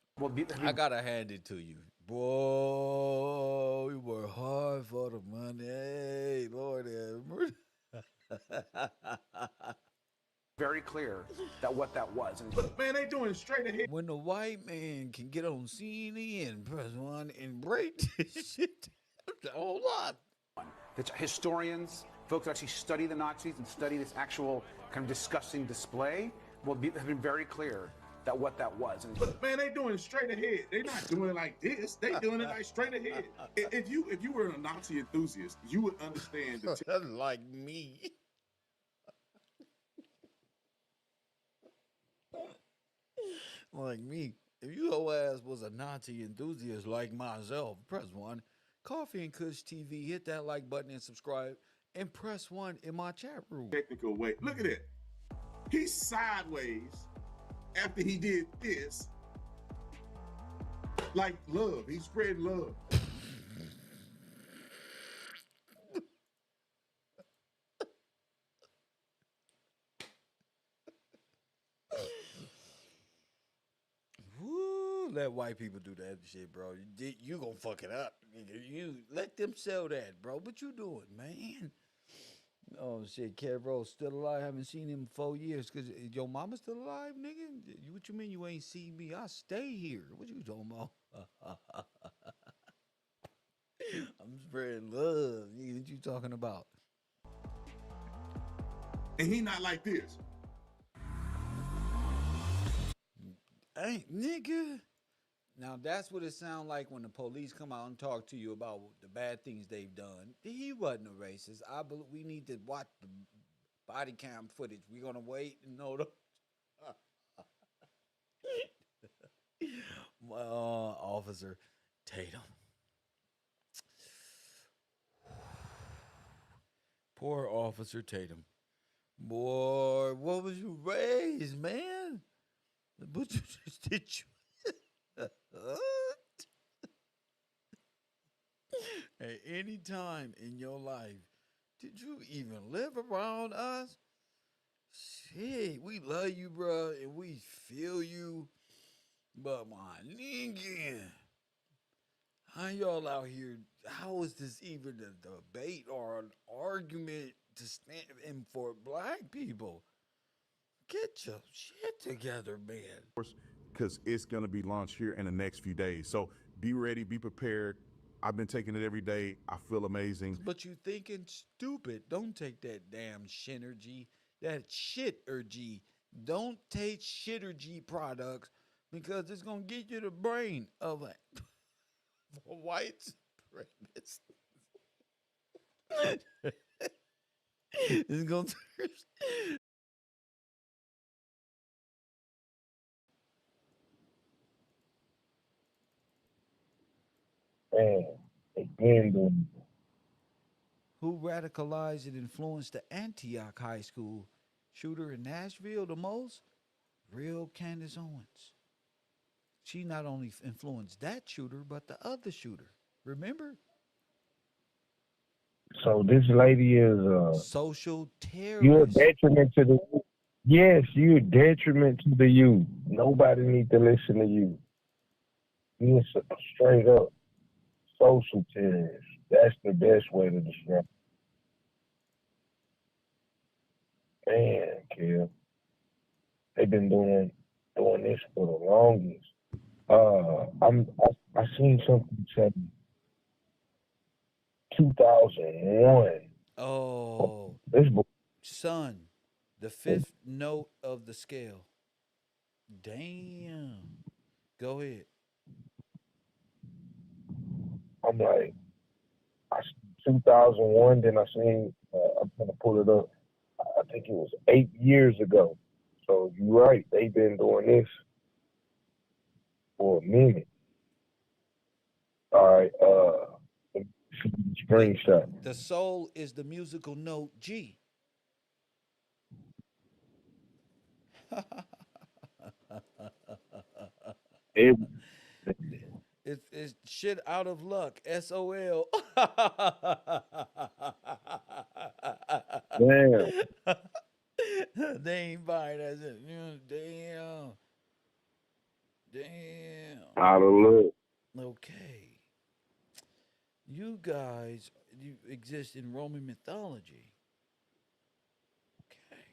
I gotta hand it to you. Boy, we work hard for the money. Lord have mercy. very clear that what that was. And man, they doing it straight ahead. When the white man can get on CNN, press 1, and break this shit, hold on. That's historians, folks that actually study the Nazis and study this actual kind of disgusting display, have been very clear that what that was. And man, they doing it straight ahead. They're not doing it like this. They doing it like straight ahead. If you were a Nazi enthusiast, you would understand the like me. Like me. If you whole ass was a Nazi enthusiast like myself, press 1. Coffee and Kush TV, hit that like button and subscribe, and press 1 in my chat room. Technical way. Look at it. He's sideways after he did this. Like love. He spread love. Woo, let white people do that shit, bro. You gonna fuck it up. You let them sell that, bro. What you doing, man? Oh shit, KevRow still alive. Haven't seen him in 4 years. Cause your mama still alive, nigga? What you mean you ain't seen me? I stay here. What you talking about? I'm spreading love. What you talking about? And he not like this. Hey, nigga. Now, that's what it sounds like when the police come out and talk to you about the bad things they've done. He wasn't a racist. I believe we need to watch the body cam footage. We're going to wait and know the... Officer Tatum. Poor Officer Tatum. Boy, what was you raised, man? What you just did you? at any time in your life did you even live around us? Shit, we love you, bro, and we feel you. But my nigga, how y'all out here? How is this even a debate or an argument to stand in for black people? Get your shit together, man. Because it's going to be launched here in the next few days. So be ready, be prepared. I've been taking it every day. I feel amazing. But you thinking stupid. Don't take that damn Shinergy, that shittergy. Don't take shittergy products because it's going to get you the brain of a white supremacist. It's going to Man, again, doing who radicalized and influenced the Antioch High School shooter in Nashville the most? Real Candace Owens. She not only influenced that shooter, but the other shooter. Remember? so this lady is Social you're a terrorist. detriment to the yes, you're a detriment to the youth. Nobody needs to listen to you. You're straight up social terrorist. That's the best way to describe it. Man, Kev. They've been doing this for the longest. I seen something say 2001. Oh, This son, the fifth note of the scale. Damn. Go ahead. I'm like, I 2001. Then I seen. I'm gonna pull it up. I think it was 8 years ago. So you're right. They've been doing this for a minute. All right. Screenshot. The soul is the musical note G. It's shit out of luck. SOL. Damn. They ain't buying that shit. Damn. Damn. Out of luck. Okay. You guys, you exist in Roman mythology. Okay.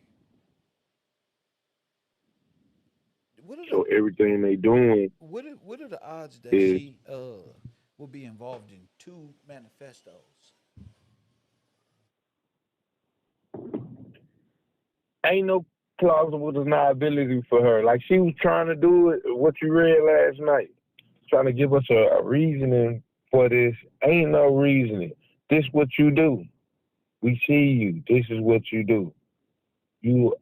So everything they doing. What are the odds that is she will be involved in 2 manifestos? Ain't no plausible deniability for her. Like she was trying to do it, what you read last night, trying to give us a reasoning for this. Ain't no reasoning. This what you do. We see you. This is what you do. You,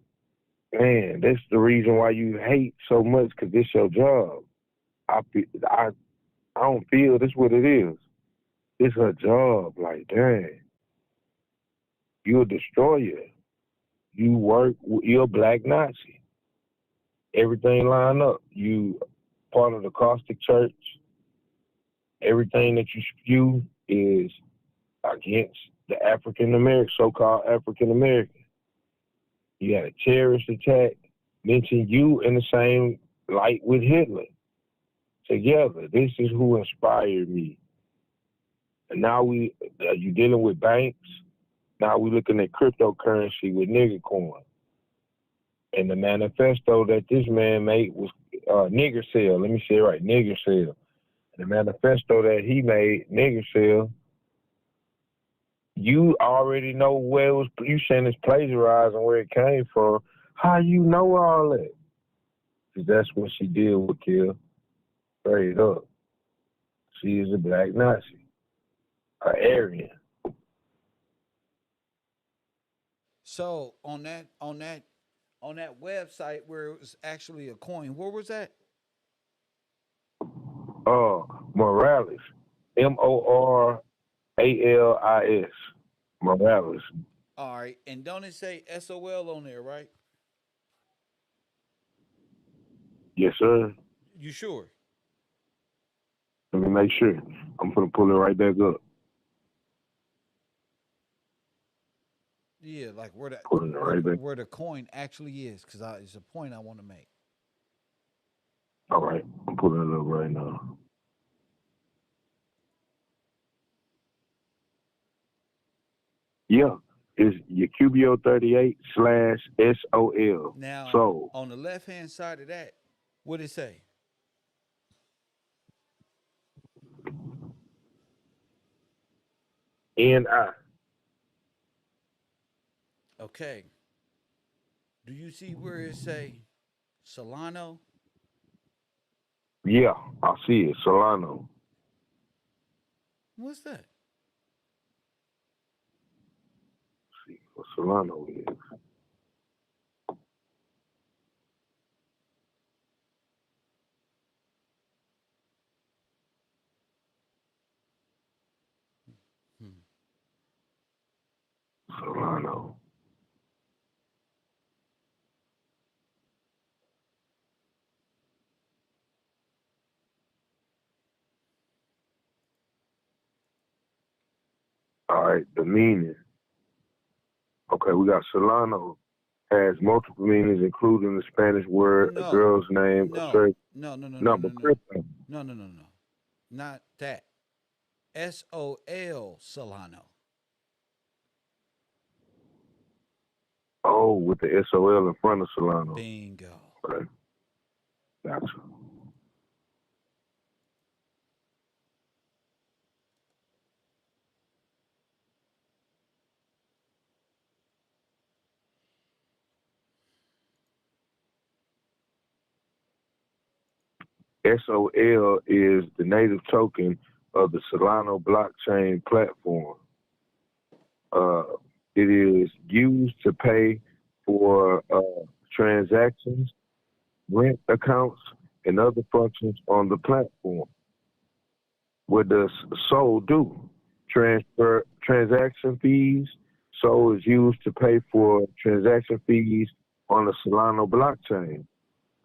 man, that's the reason why you hate so much, because this your job. I don't feel this what it is. It's her job. Like, dang. You're a destroyer. You work, you're a black Nazi. Everything line up. You part of the Caustic Church. Everything that you spew is against the African American, so-called African American. You had a terrorist attack. Mention you in the same light with Hitler. Together, this is who inspired me. And now you dealing with banks. Now we looking at cryptocurrency with nigger coin. And the manifesto that this man made was nigger sale. Let me say it right, nigger sale. The manifesto that he made, nigger sale, you already know where it was. You saying it's plagiarized and where it came from. How you know all that? Because that's what she did with Kill. Straight up. She is a black Nazi. An Aryan. So on that website where it was actually a coin, where was that? Morales. Morales. Morales. All right, and don't it say SOL on there, right? Yes, sir. You sure? Let me make sure. I'm gonna pull it right back up. Yeah, like where the Putting it right back. where the coin actually is, because it's a point I want to make. All right, I'm putting it up right now. Yeah, it's your QBO 38/SOL. Now, So on the left hand side of that, what it say? NI. Okay. Do you see where it say Solano? Yeah, I see it. Solano. What's that? Let's see what Solano is. Solano. All right, the meaning. Okay, we got Solano has multiple meanings, including the Spanish word, a girl's name, a certain number. Crypto. No. Not that. SOL Solano. Oh, with the SOL in front of Solano. Bingo. Okay. Gotcha. SOL is the native token of the Solano blockchain platform. It is used to pay for transactions, rent accounts, and other functions on the platform. What does SOL do? Transfer transaction fees. SOL is used to pay for transaction fees on the Solano blockchain.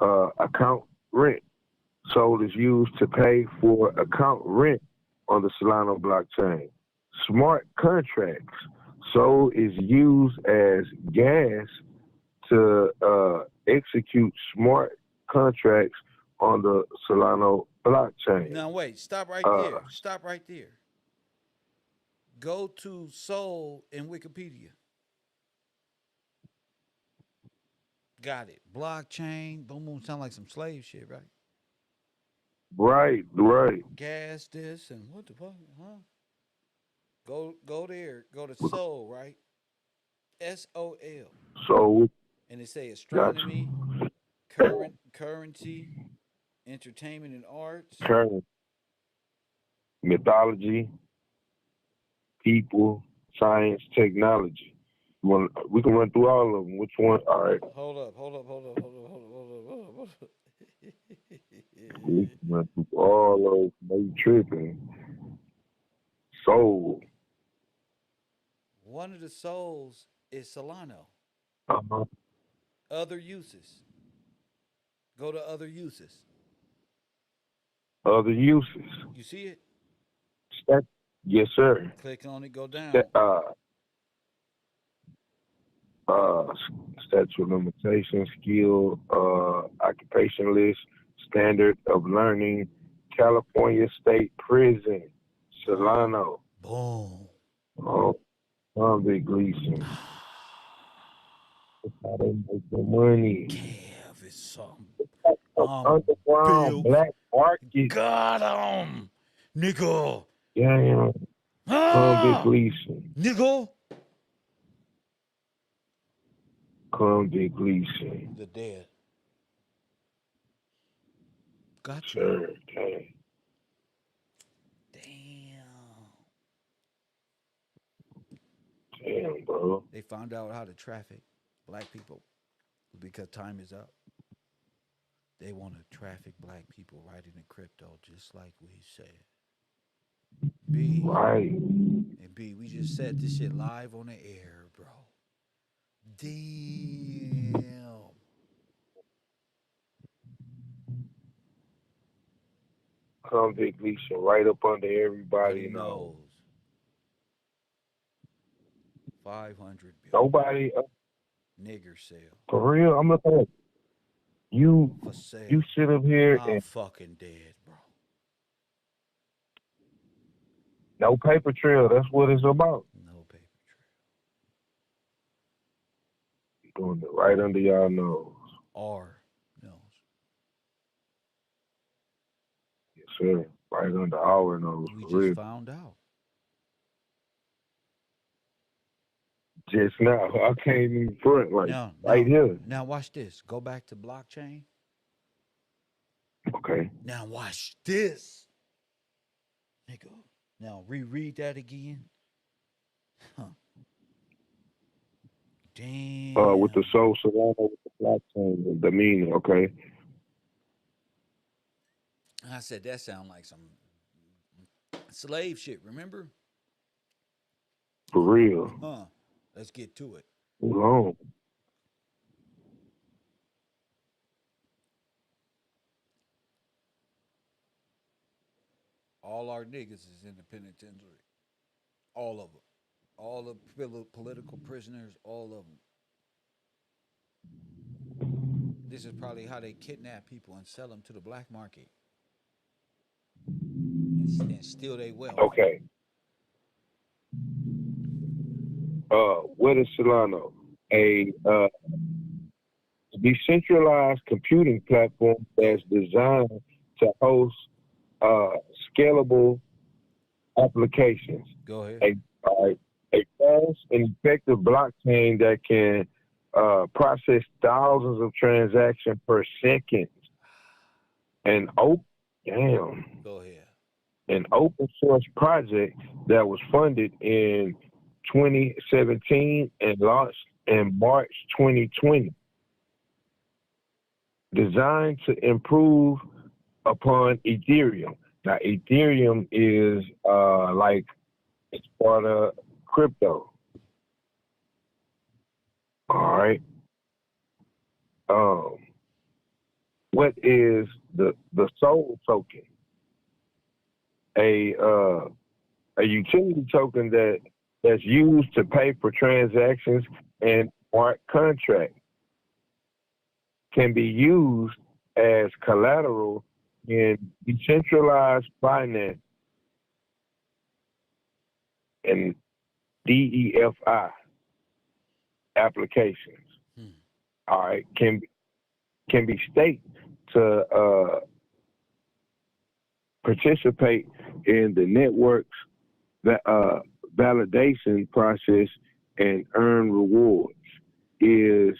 Account rent. SOL is used to pay for account rent on the Solano blockchain. Smart contracts. SOL is used as gas to execute smart contracts on the Solano blockchain. Now wait, stop right there. Stop right there. Go to Soul in Wikipedia. Got it. Blockchain. Boom, boom. Sound like some slave shit, right? Right. Gas this and what the fuck, huh? Go there. Go to Soul, right? SOL. So And it say astronomy, currency, entertainment and arts. Current mythology, people, science, technology. We can run through all of them. Which one? All right. Hold up. We can run through all of them. No tripping. Soul. One of the souls is Solano. Uh-huh. Other uses. Go to other uses. Other uses. You see it? Yes, sir. Click on it, go down. Statute of limitations, skill, occupation list, standard of learning, California State Prison, Solano. Boom. Oh, Big Gleason. That's how they make their money. Kev is something. Underground black market. Got him. Nigga. Damn. Big Gleason. Nigga. Big Gleason. The dead. Got you. Sir, okay. Damn, bro. They found out how to traffic black people because time is up. They want to traffic black people right into crypto, just like we said. B. Right. And B, we just said this shit live on the air, bro. Damn. Big Gleason right up under everybody nose. 500 billion. Nobody, Nigger sale. for real, I'm looking at you. For sale. You sit up here I'm and fucking dead, bro. no paper trail. That's what it's about. No paper Doing it right under y'all nose. trail. No. Yes, sir. Right under our nose. We for just real. found out. Just now. I came in front, like, Now, right here. Now watch this. Go back to blockchain. Okay. Now watch this. Nigga. Now reread that again. Huh. Damn. With the soul Solana with the blockchain, the meaning, okay. I said that sound like some slave shit, remember? For real. Huh. Let's get to it. Hold on. All our niggas is in the penitentiary. All of them. All the political prisoners, all of them. This is probably how they kidnap people and sell them to the black market. And steal their wealth. Okay. What is Solana? A decentralized computing platform that's designed to host scalable applications. Go ahead. A fast and effective blockchain that can process thousands of transactions per second. An open source project that was funded in 2017 and launched in March 2020. Designed to improve upon Ethereum. Now, Ethereum is like it's part of crypto. All right. What is the Soul token? A utility token that's used to pay for transactions and smart contracts. Can be used as collateral in decentralized finance and DEFI applications. All right, can be staked to participate in the network's validation process and earn rewards. Is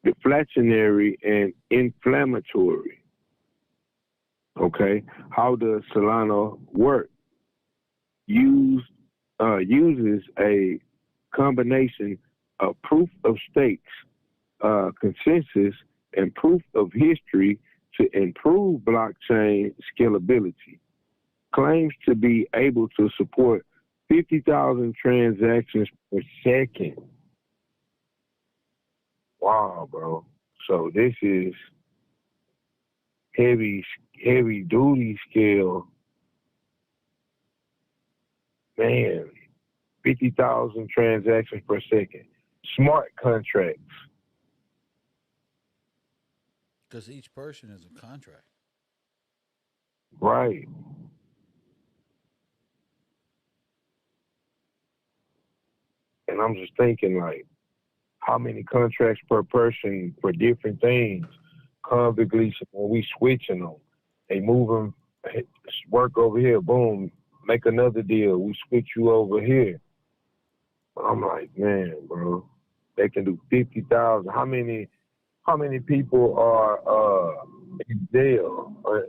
deflationary and inflammatory. Okay, how does Solana work? Uses a combination of proof of stakes, consensus, and proof of history to improve blockchain scalability. Claims to be able to support 50,000 transactions per second. Wow, bro. So this is heavy duty scale. Man, 50,000 transactions per second. Smart contracts. Because each person is a contract. Right. And I'm just thinking, like, how many contracts per person for different things? Convict leasing, when we switching them, they move them, work over here, boom, make another deal, we switch you over here. I'm like, man, bro, they can do 50,000. How many people are in jail or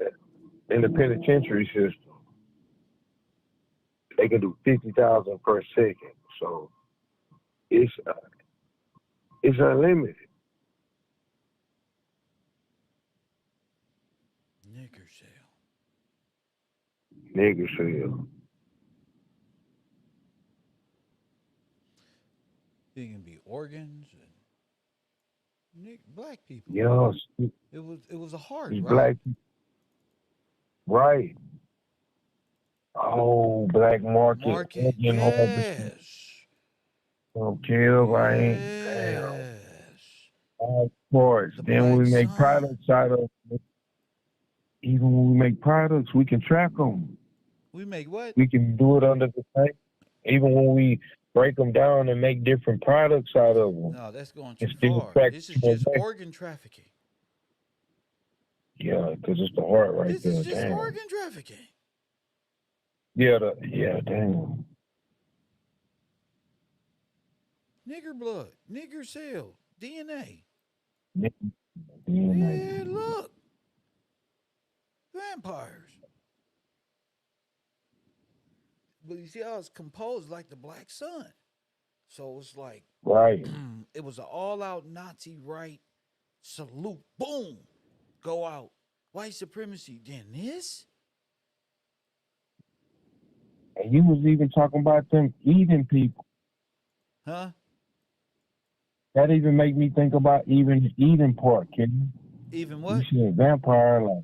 in the penitentiary system? They can do 50,000 per second. So it's unlimited. Nigger sale. It can be organs and black people. Yes. It was a heart, right? Black. Right. Oh, black market. Yes. Kev, I ain't. Damn. All parts. Then we make products out of it. Even when we make products, we can track them. We make what? We can do it under the same. Even when we break them down and make different products out of them. No, that's going too far. This is just organ trafficking. Yeah, because it's the heart right this there. This is just damn. organ trafficking. Yeah, damn. Nigger blood, nigger cell, DNA. DNA. Yeah, look. Vampires. But you see how it's composed like the Black Sun. So it's like, right. It was an all-out Nazi right salute. Boom. Go out. White supremacy. Then this? And you was even talking about them eating people. Huh? That even make me think about even the eating part, kid. Even what? You said vampire, like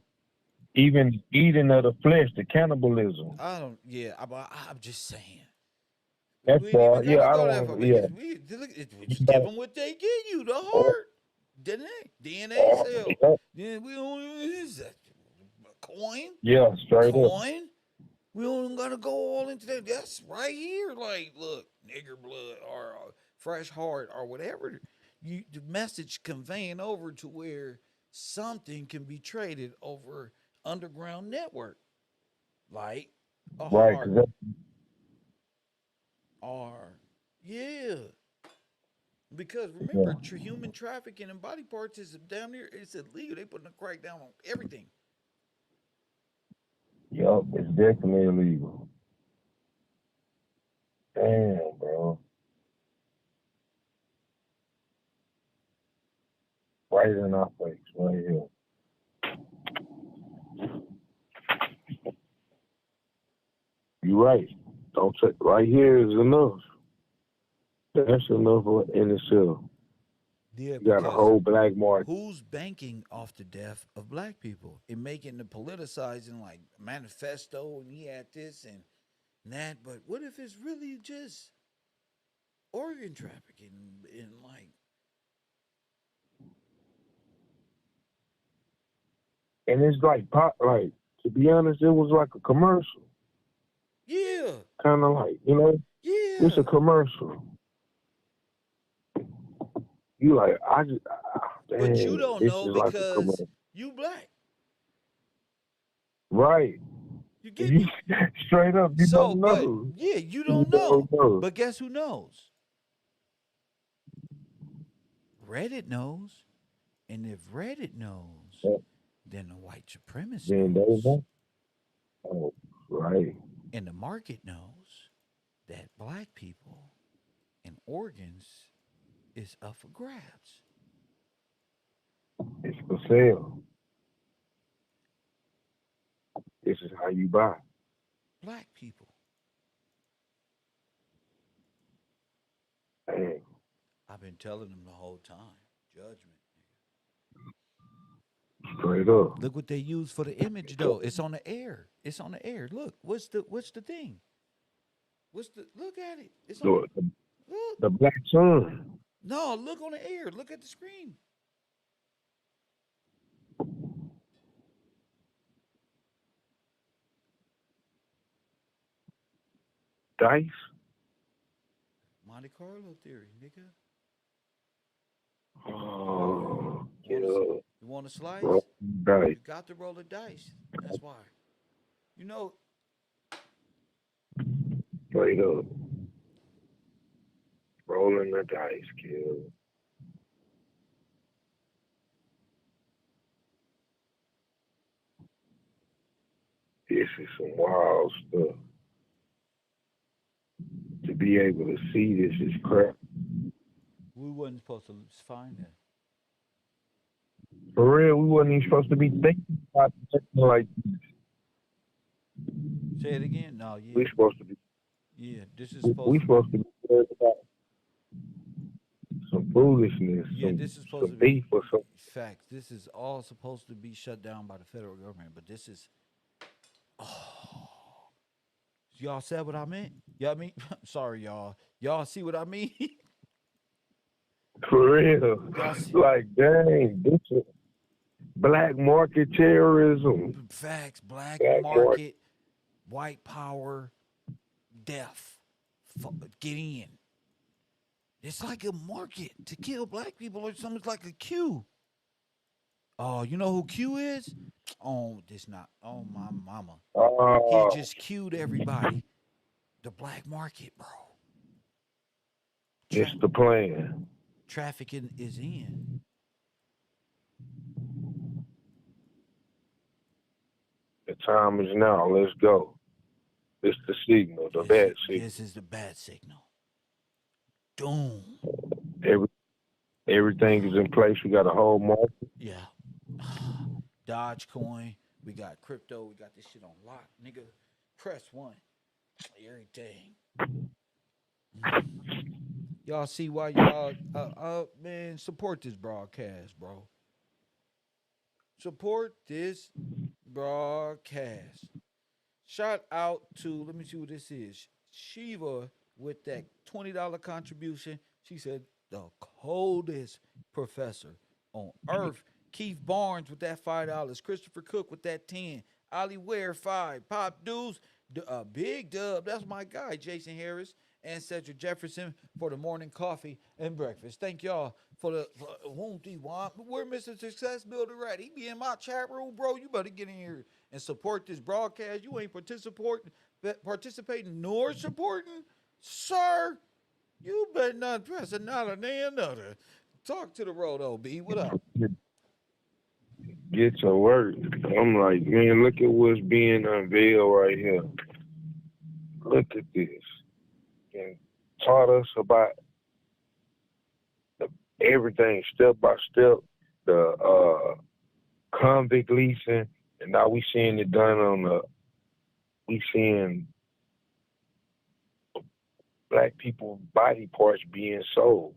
even eating of the flesh, the cannibalism. I'm just saying. That part, yeah, I don't want to, yeah. We just give them what they give you, the heart. DNA cell. Then we don't use that. Coin? Yeah, straight up. Coin? We don't gotta go all into that. That's right here. Like, look, nigger blood or fresh heart or whatever. The message conveying over to where something can be traded over underground network. Like a heart. Or yeah. Because remember, human trafficking and body parts is damn near it's illegal. They putting a crackdown on everything. Yup, it's definitely illegal. Damn, bro. Right in our face, right here. You're right. Don't say, right here is enough. That's enough in itself. Yeah, you got a whole black market. Who's banking off the death of black people and making the politicizing like manifesto and he had this and that? But what if it's really just organ trafficking and like? And it's like to be honest, it was like a commercial. Yeah. Kind of like, you know? Yeah. It's a commercial. You like, but you don't know because like you black. Right. You get me? Straight up, you don't know. Yeah, you don't know. But guess who knows? Reddit knows. And if Reddit knows, then the white supremacists knows. Oh, right. And the market knows that black people and organs is up for grabs. It's for sale. This is how you buy. Black people. Dang. I've been telling them the whole time. Judgment. Straight up. Look what they use for the image though. It's on the air. It's on the air. Look, what's the thing? Look at it. It's on look. The Black Sun. No, look on the air. Look at the screen. Dice. Monte Carlo theory, nigga. Oh, you want a slice? Dice. You got to roll the dice. That's why. You know. Straight up. Rolling the dice, kid. This is some wild stuff. To be able to see this is crap. We wasn't supposed to find that. For real, we wasn't even supposed to be thinking about something like this. Say it again? No, yeah. We're supposed to be. Yeah, this is supposed to be worried about some foolishness. Yeah, this is supposed to be beef or something. Facts. This is all supposed to be shut down by the federal government, but this is Y'all said what I meant? Y'all mean? Sorry, y'all. Y'all see what I mean? For real. Like, dang, this is black market terrorism. Facts, black market, white power, death. Get in. It's like a market to kill black people or something. It's like a queue. Oh, you know who Q is? Oh, this not. Oh, my mama. He just queued everybody. The black market, bro. It's the plan. Trafficking is in. The time is now. Let's go. It's the signal, the bad signal. This is the bad signal. Doom. Everything is in place. We got a whole market. Yeah. Dogecoin. We got crypto. We got this shit on lock, nigga. Press 1. Everything. Y'all see why y'all, man, support this broadcast, bro. Support this broadcast. Shout out to, let me see what this is. Shiva with that $20 contribution. She said, the coldest professor on earth. Keith Barnes with that $5. Christopher Cook with that 10. Ali Ware 5. Pop Deuce, Big Dub. That's my guy, Jason Harris. And Cedric Jefferson for the morning coffee and breakfast. Thank y'all for the where Mr. Success Builder at? He be in my chat room, bro. You better get in here and support this broadcast. You ain't participating nor supporting, sir. You better not press another than another. Talk to the road, OB. What up? Get to work. I'm like, man, look at what's being unveiled right here. Look at this. And taught us about everything step by step, the convict leasing, and now we seeing it done on we seeing black people body parts being sold.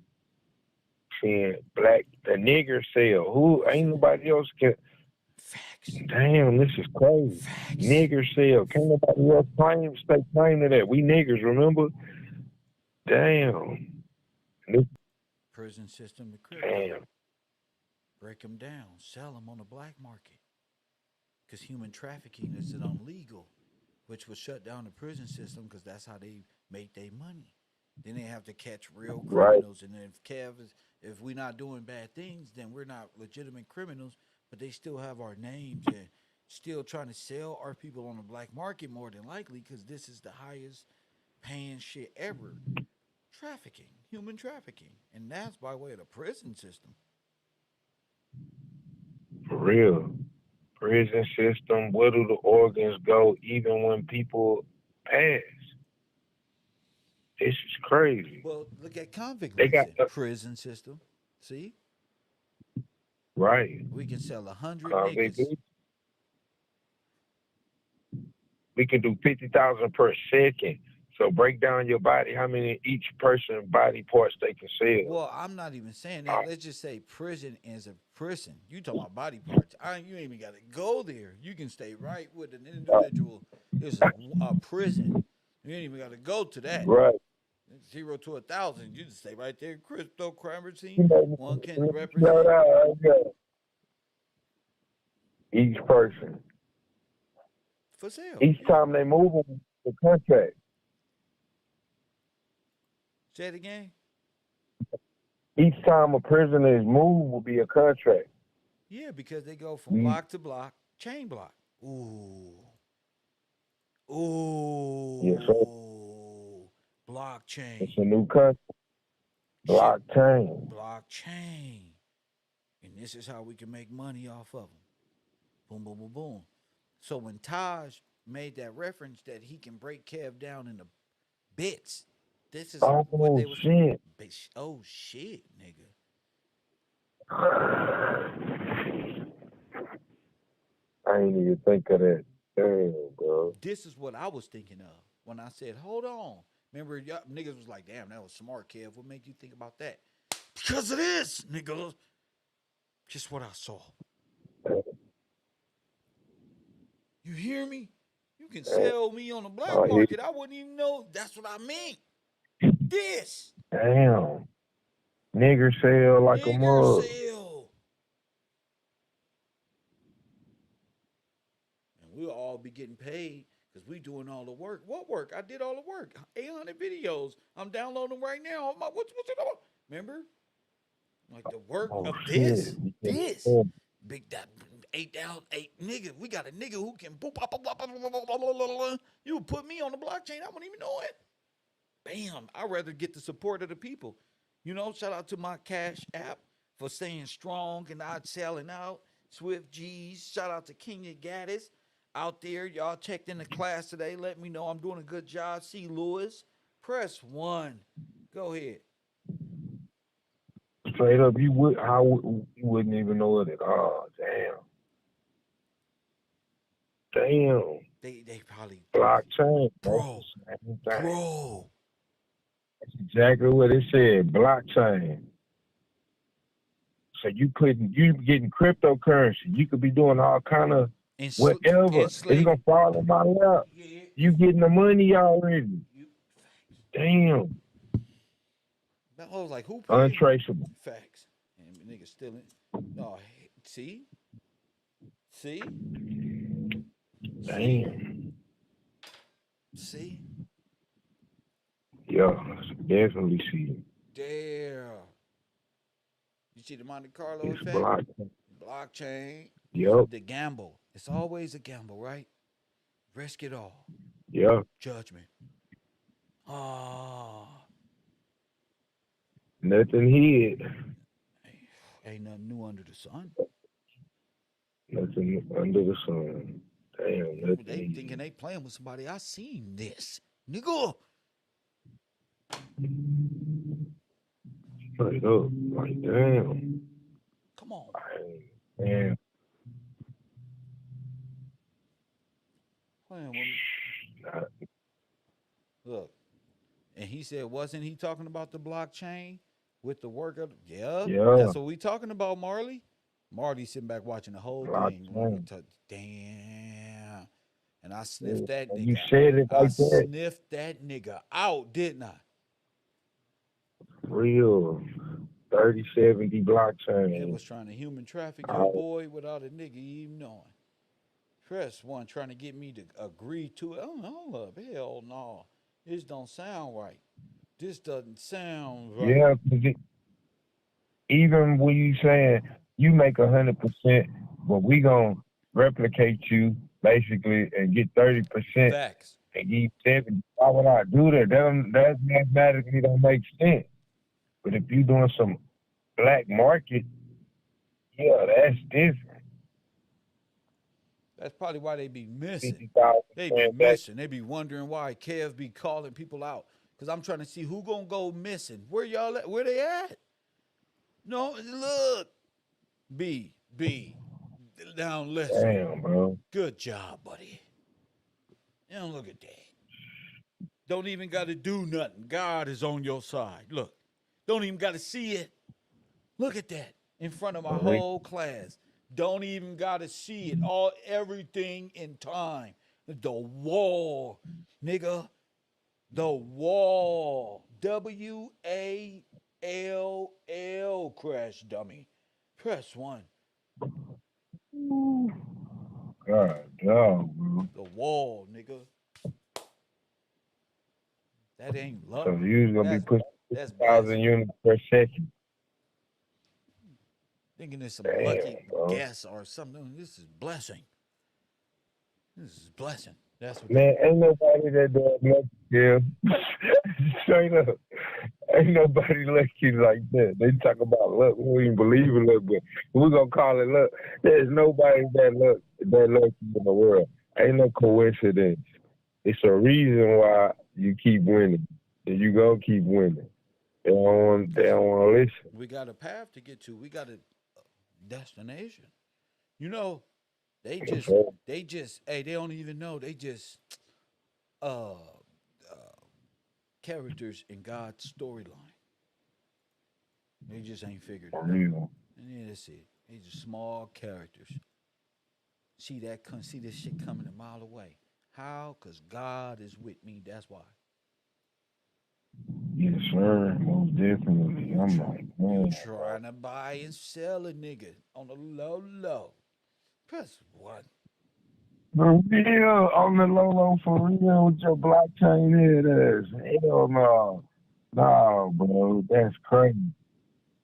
Seeing the nigger sale. Who ain't nobody else can. Facts. Damn, this is crazy. Facts. Nigger sale. Can't nobody else stake claim to that. We niggers, remember? Damn. Prison system to crypto. Damn. Break them down. Sell them on the black market. Because human trafficking is illegal, which will shut down the prison system because that's how they make their money. Then they have to catch real criminals. Right. And if we're not doing bad things, then we're not legitimate criminals, but they still have our names and still trying to sell our people on the black market more than likely because this is the highest paying shit ever. Trafficking, human trafficking. And that's by way of the prison system. For real. Prison system, where do the organs go even when people pass? This is crazy. Well, look at convict leasing. Prison system. See? Right. We can sell 100 niggas. We can do 50,000 per second. So break down your body, how many each person body parts they can sell. Well, I'm not even saying that. Let's just say prison is a prison. You talking about body parts. You ain't even got to go there. You can stay right with an individual. There's a prison. You ain't even got to go to that. Right. 0 to 1,000. You just stay right there. Crypto crime scene. One can represent. Each person. For sale. Each time they move them, the contract. Say it again. Each time a prisoner is moved will be a contract. Yeah, because they go from block to block, chain block. Ooh. Yes, sir. Blockchain. It's a new contract. Blockchain. Blockchain. And this is how we can make money off of them. Boom, boom, boom, boom. So when Taj made that reference that he can break Kev down into bits, this is what they was shit. Oh shit, nigga. I ain't even think of that. Damn, bro. This is what I was thinking of when I said, hold on. Remember, y'all niggas was like, damn, that was smart, Kev. What made you think about that? Because it is, nigga. Just what I saw. You hear me? You You can sell me on the black market. I wouldn't even know. That's what I mean. This. Damn. Nigger sell like a mug. Sell. And we'll all be getting paid because we doing all the work. What work? I did all the work. 800 videos. I'm downloading them right now. What's it about? Remember? Like the work of this. Big that 8,000 nigga. We got a nigga who can boop, bop, bop, bop, bop, bop, bop, bop, bop. You put me on the blockchain. I wouldn't even know it. Bam. I'd rather get the support of the people. You know, shout out to my Cash app for staying strong and not selling out. Swift G's. Shout out to Candace out there. Y'all checked in the class today. Let me know I'm doing a good job. C. Lewis. Press 1. Go ahead. Straight up, you wouldn't even know it at all. Damn. They probably blockchain, bro. That's exactly what it said. Blockchain. So you getting cryptocurrency. You could be doing all kind of whatever. It's gonna fall in my lap. Yeah. You getting the money already. Damn. That was like who? Untraceable. Facts. And nigga stealing. Oh, see. Damn. See. Yeah, definitely see it. Damn. You see the Monte Carlo it's effect? Blockchain. Yep. The gamble. It's always a gamble, right? Risk it all. Yeah. Judgment. Nothing hid. Ain't nothing new under the sun. Nothing under the sun. Damn, nothing. They thinking they playing with somebody. I seen this. Nigga. Straight up. Like, damn. Come on. Man. Playing with me. Look. And he said, wasn't he talking about the blockchain with the work of yeah. That's what we talking about, Marley. Marley sitting back watching the whole thing. Damn. And I sniffed that nigga. You said it like that. I sniffed that nigga out, didn't I? Real 3070 blockchain. It was trying to human traffic your boy without a nigga even knowing. Press 1 trying to get me to agree to it. Oh, hold up. Hell no. This don't sound right. This doesn't sound right. Yeah, even when you saying you make 100%, but we gonna replicate you basically and get 30%. Facts. And give 70. Why would I do that? That mathematically don't make sense. But if you doing some black market, yeah, that's different. That's probably why they be missing. They be wondering why Kev be calling people out. Because I'm trying to see who gonna go missing. Where y'all at? Where they at? No, look. B. Down listen. Damn, bro. Good job, buddy. Now look at that. Don't even got to do nothing. God is on your side. Look. Don't even got to see it. Look at that. In front of my whole class. Don't even got to see it. Everything in time. The wall, nigga. The wall. WALL, crash dummy. Press 1. God, bro. The wall, nigga. That ain't luck. So you're gonna be pushing 50,000 units per second. Thinking it's some lucky guess or something. This is blessing. That's what. Man, ain't nobody that does lucky, yeah. Straight up. Ain't nobody lucky like that. They talk about luck. We don't even believe in luck, but we're gonna call it luck. There's nobody that lucky in the world. Ain't no coincidence. It's a reason why you keep winning. And you gonna keep winning. They don't want to listen. We got a path to get to. We got a destination. You know, they don't even know. They just characters in God's storyline. They just ain't figured it out. And that's it. They just small characters. See this shit coming a mile away. How? Because God is with me. That's why. Yes, sir. Most definitely. I'm like, You man. trying to buy and sell a nigga on the low. Press 1. For real, on the low for real with your blockchain head ass. Hell no. No, bro. That's crazy.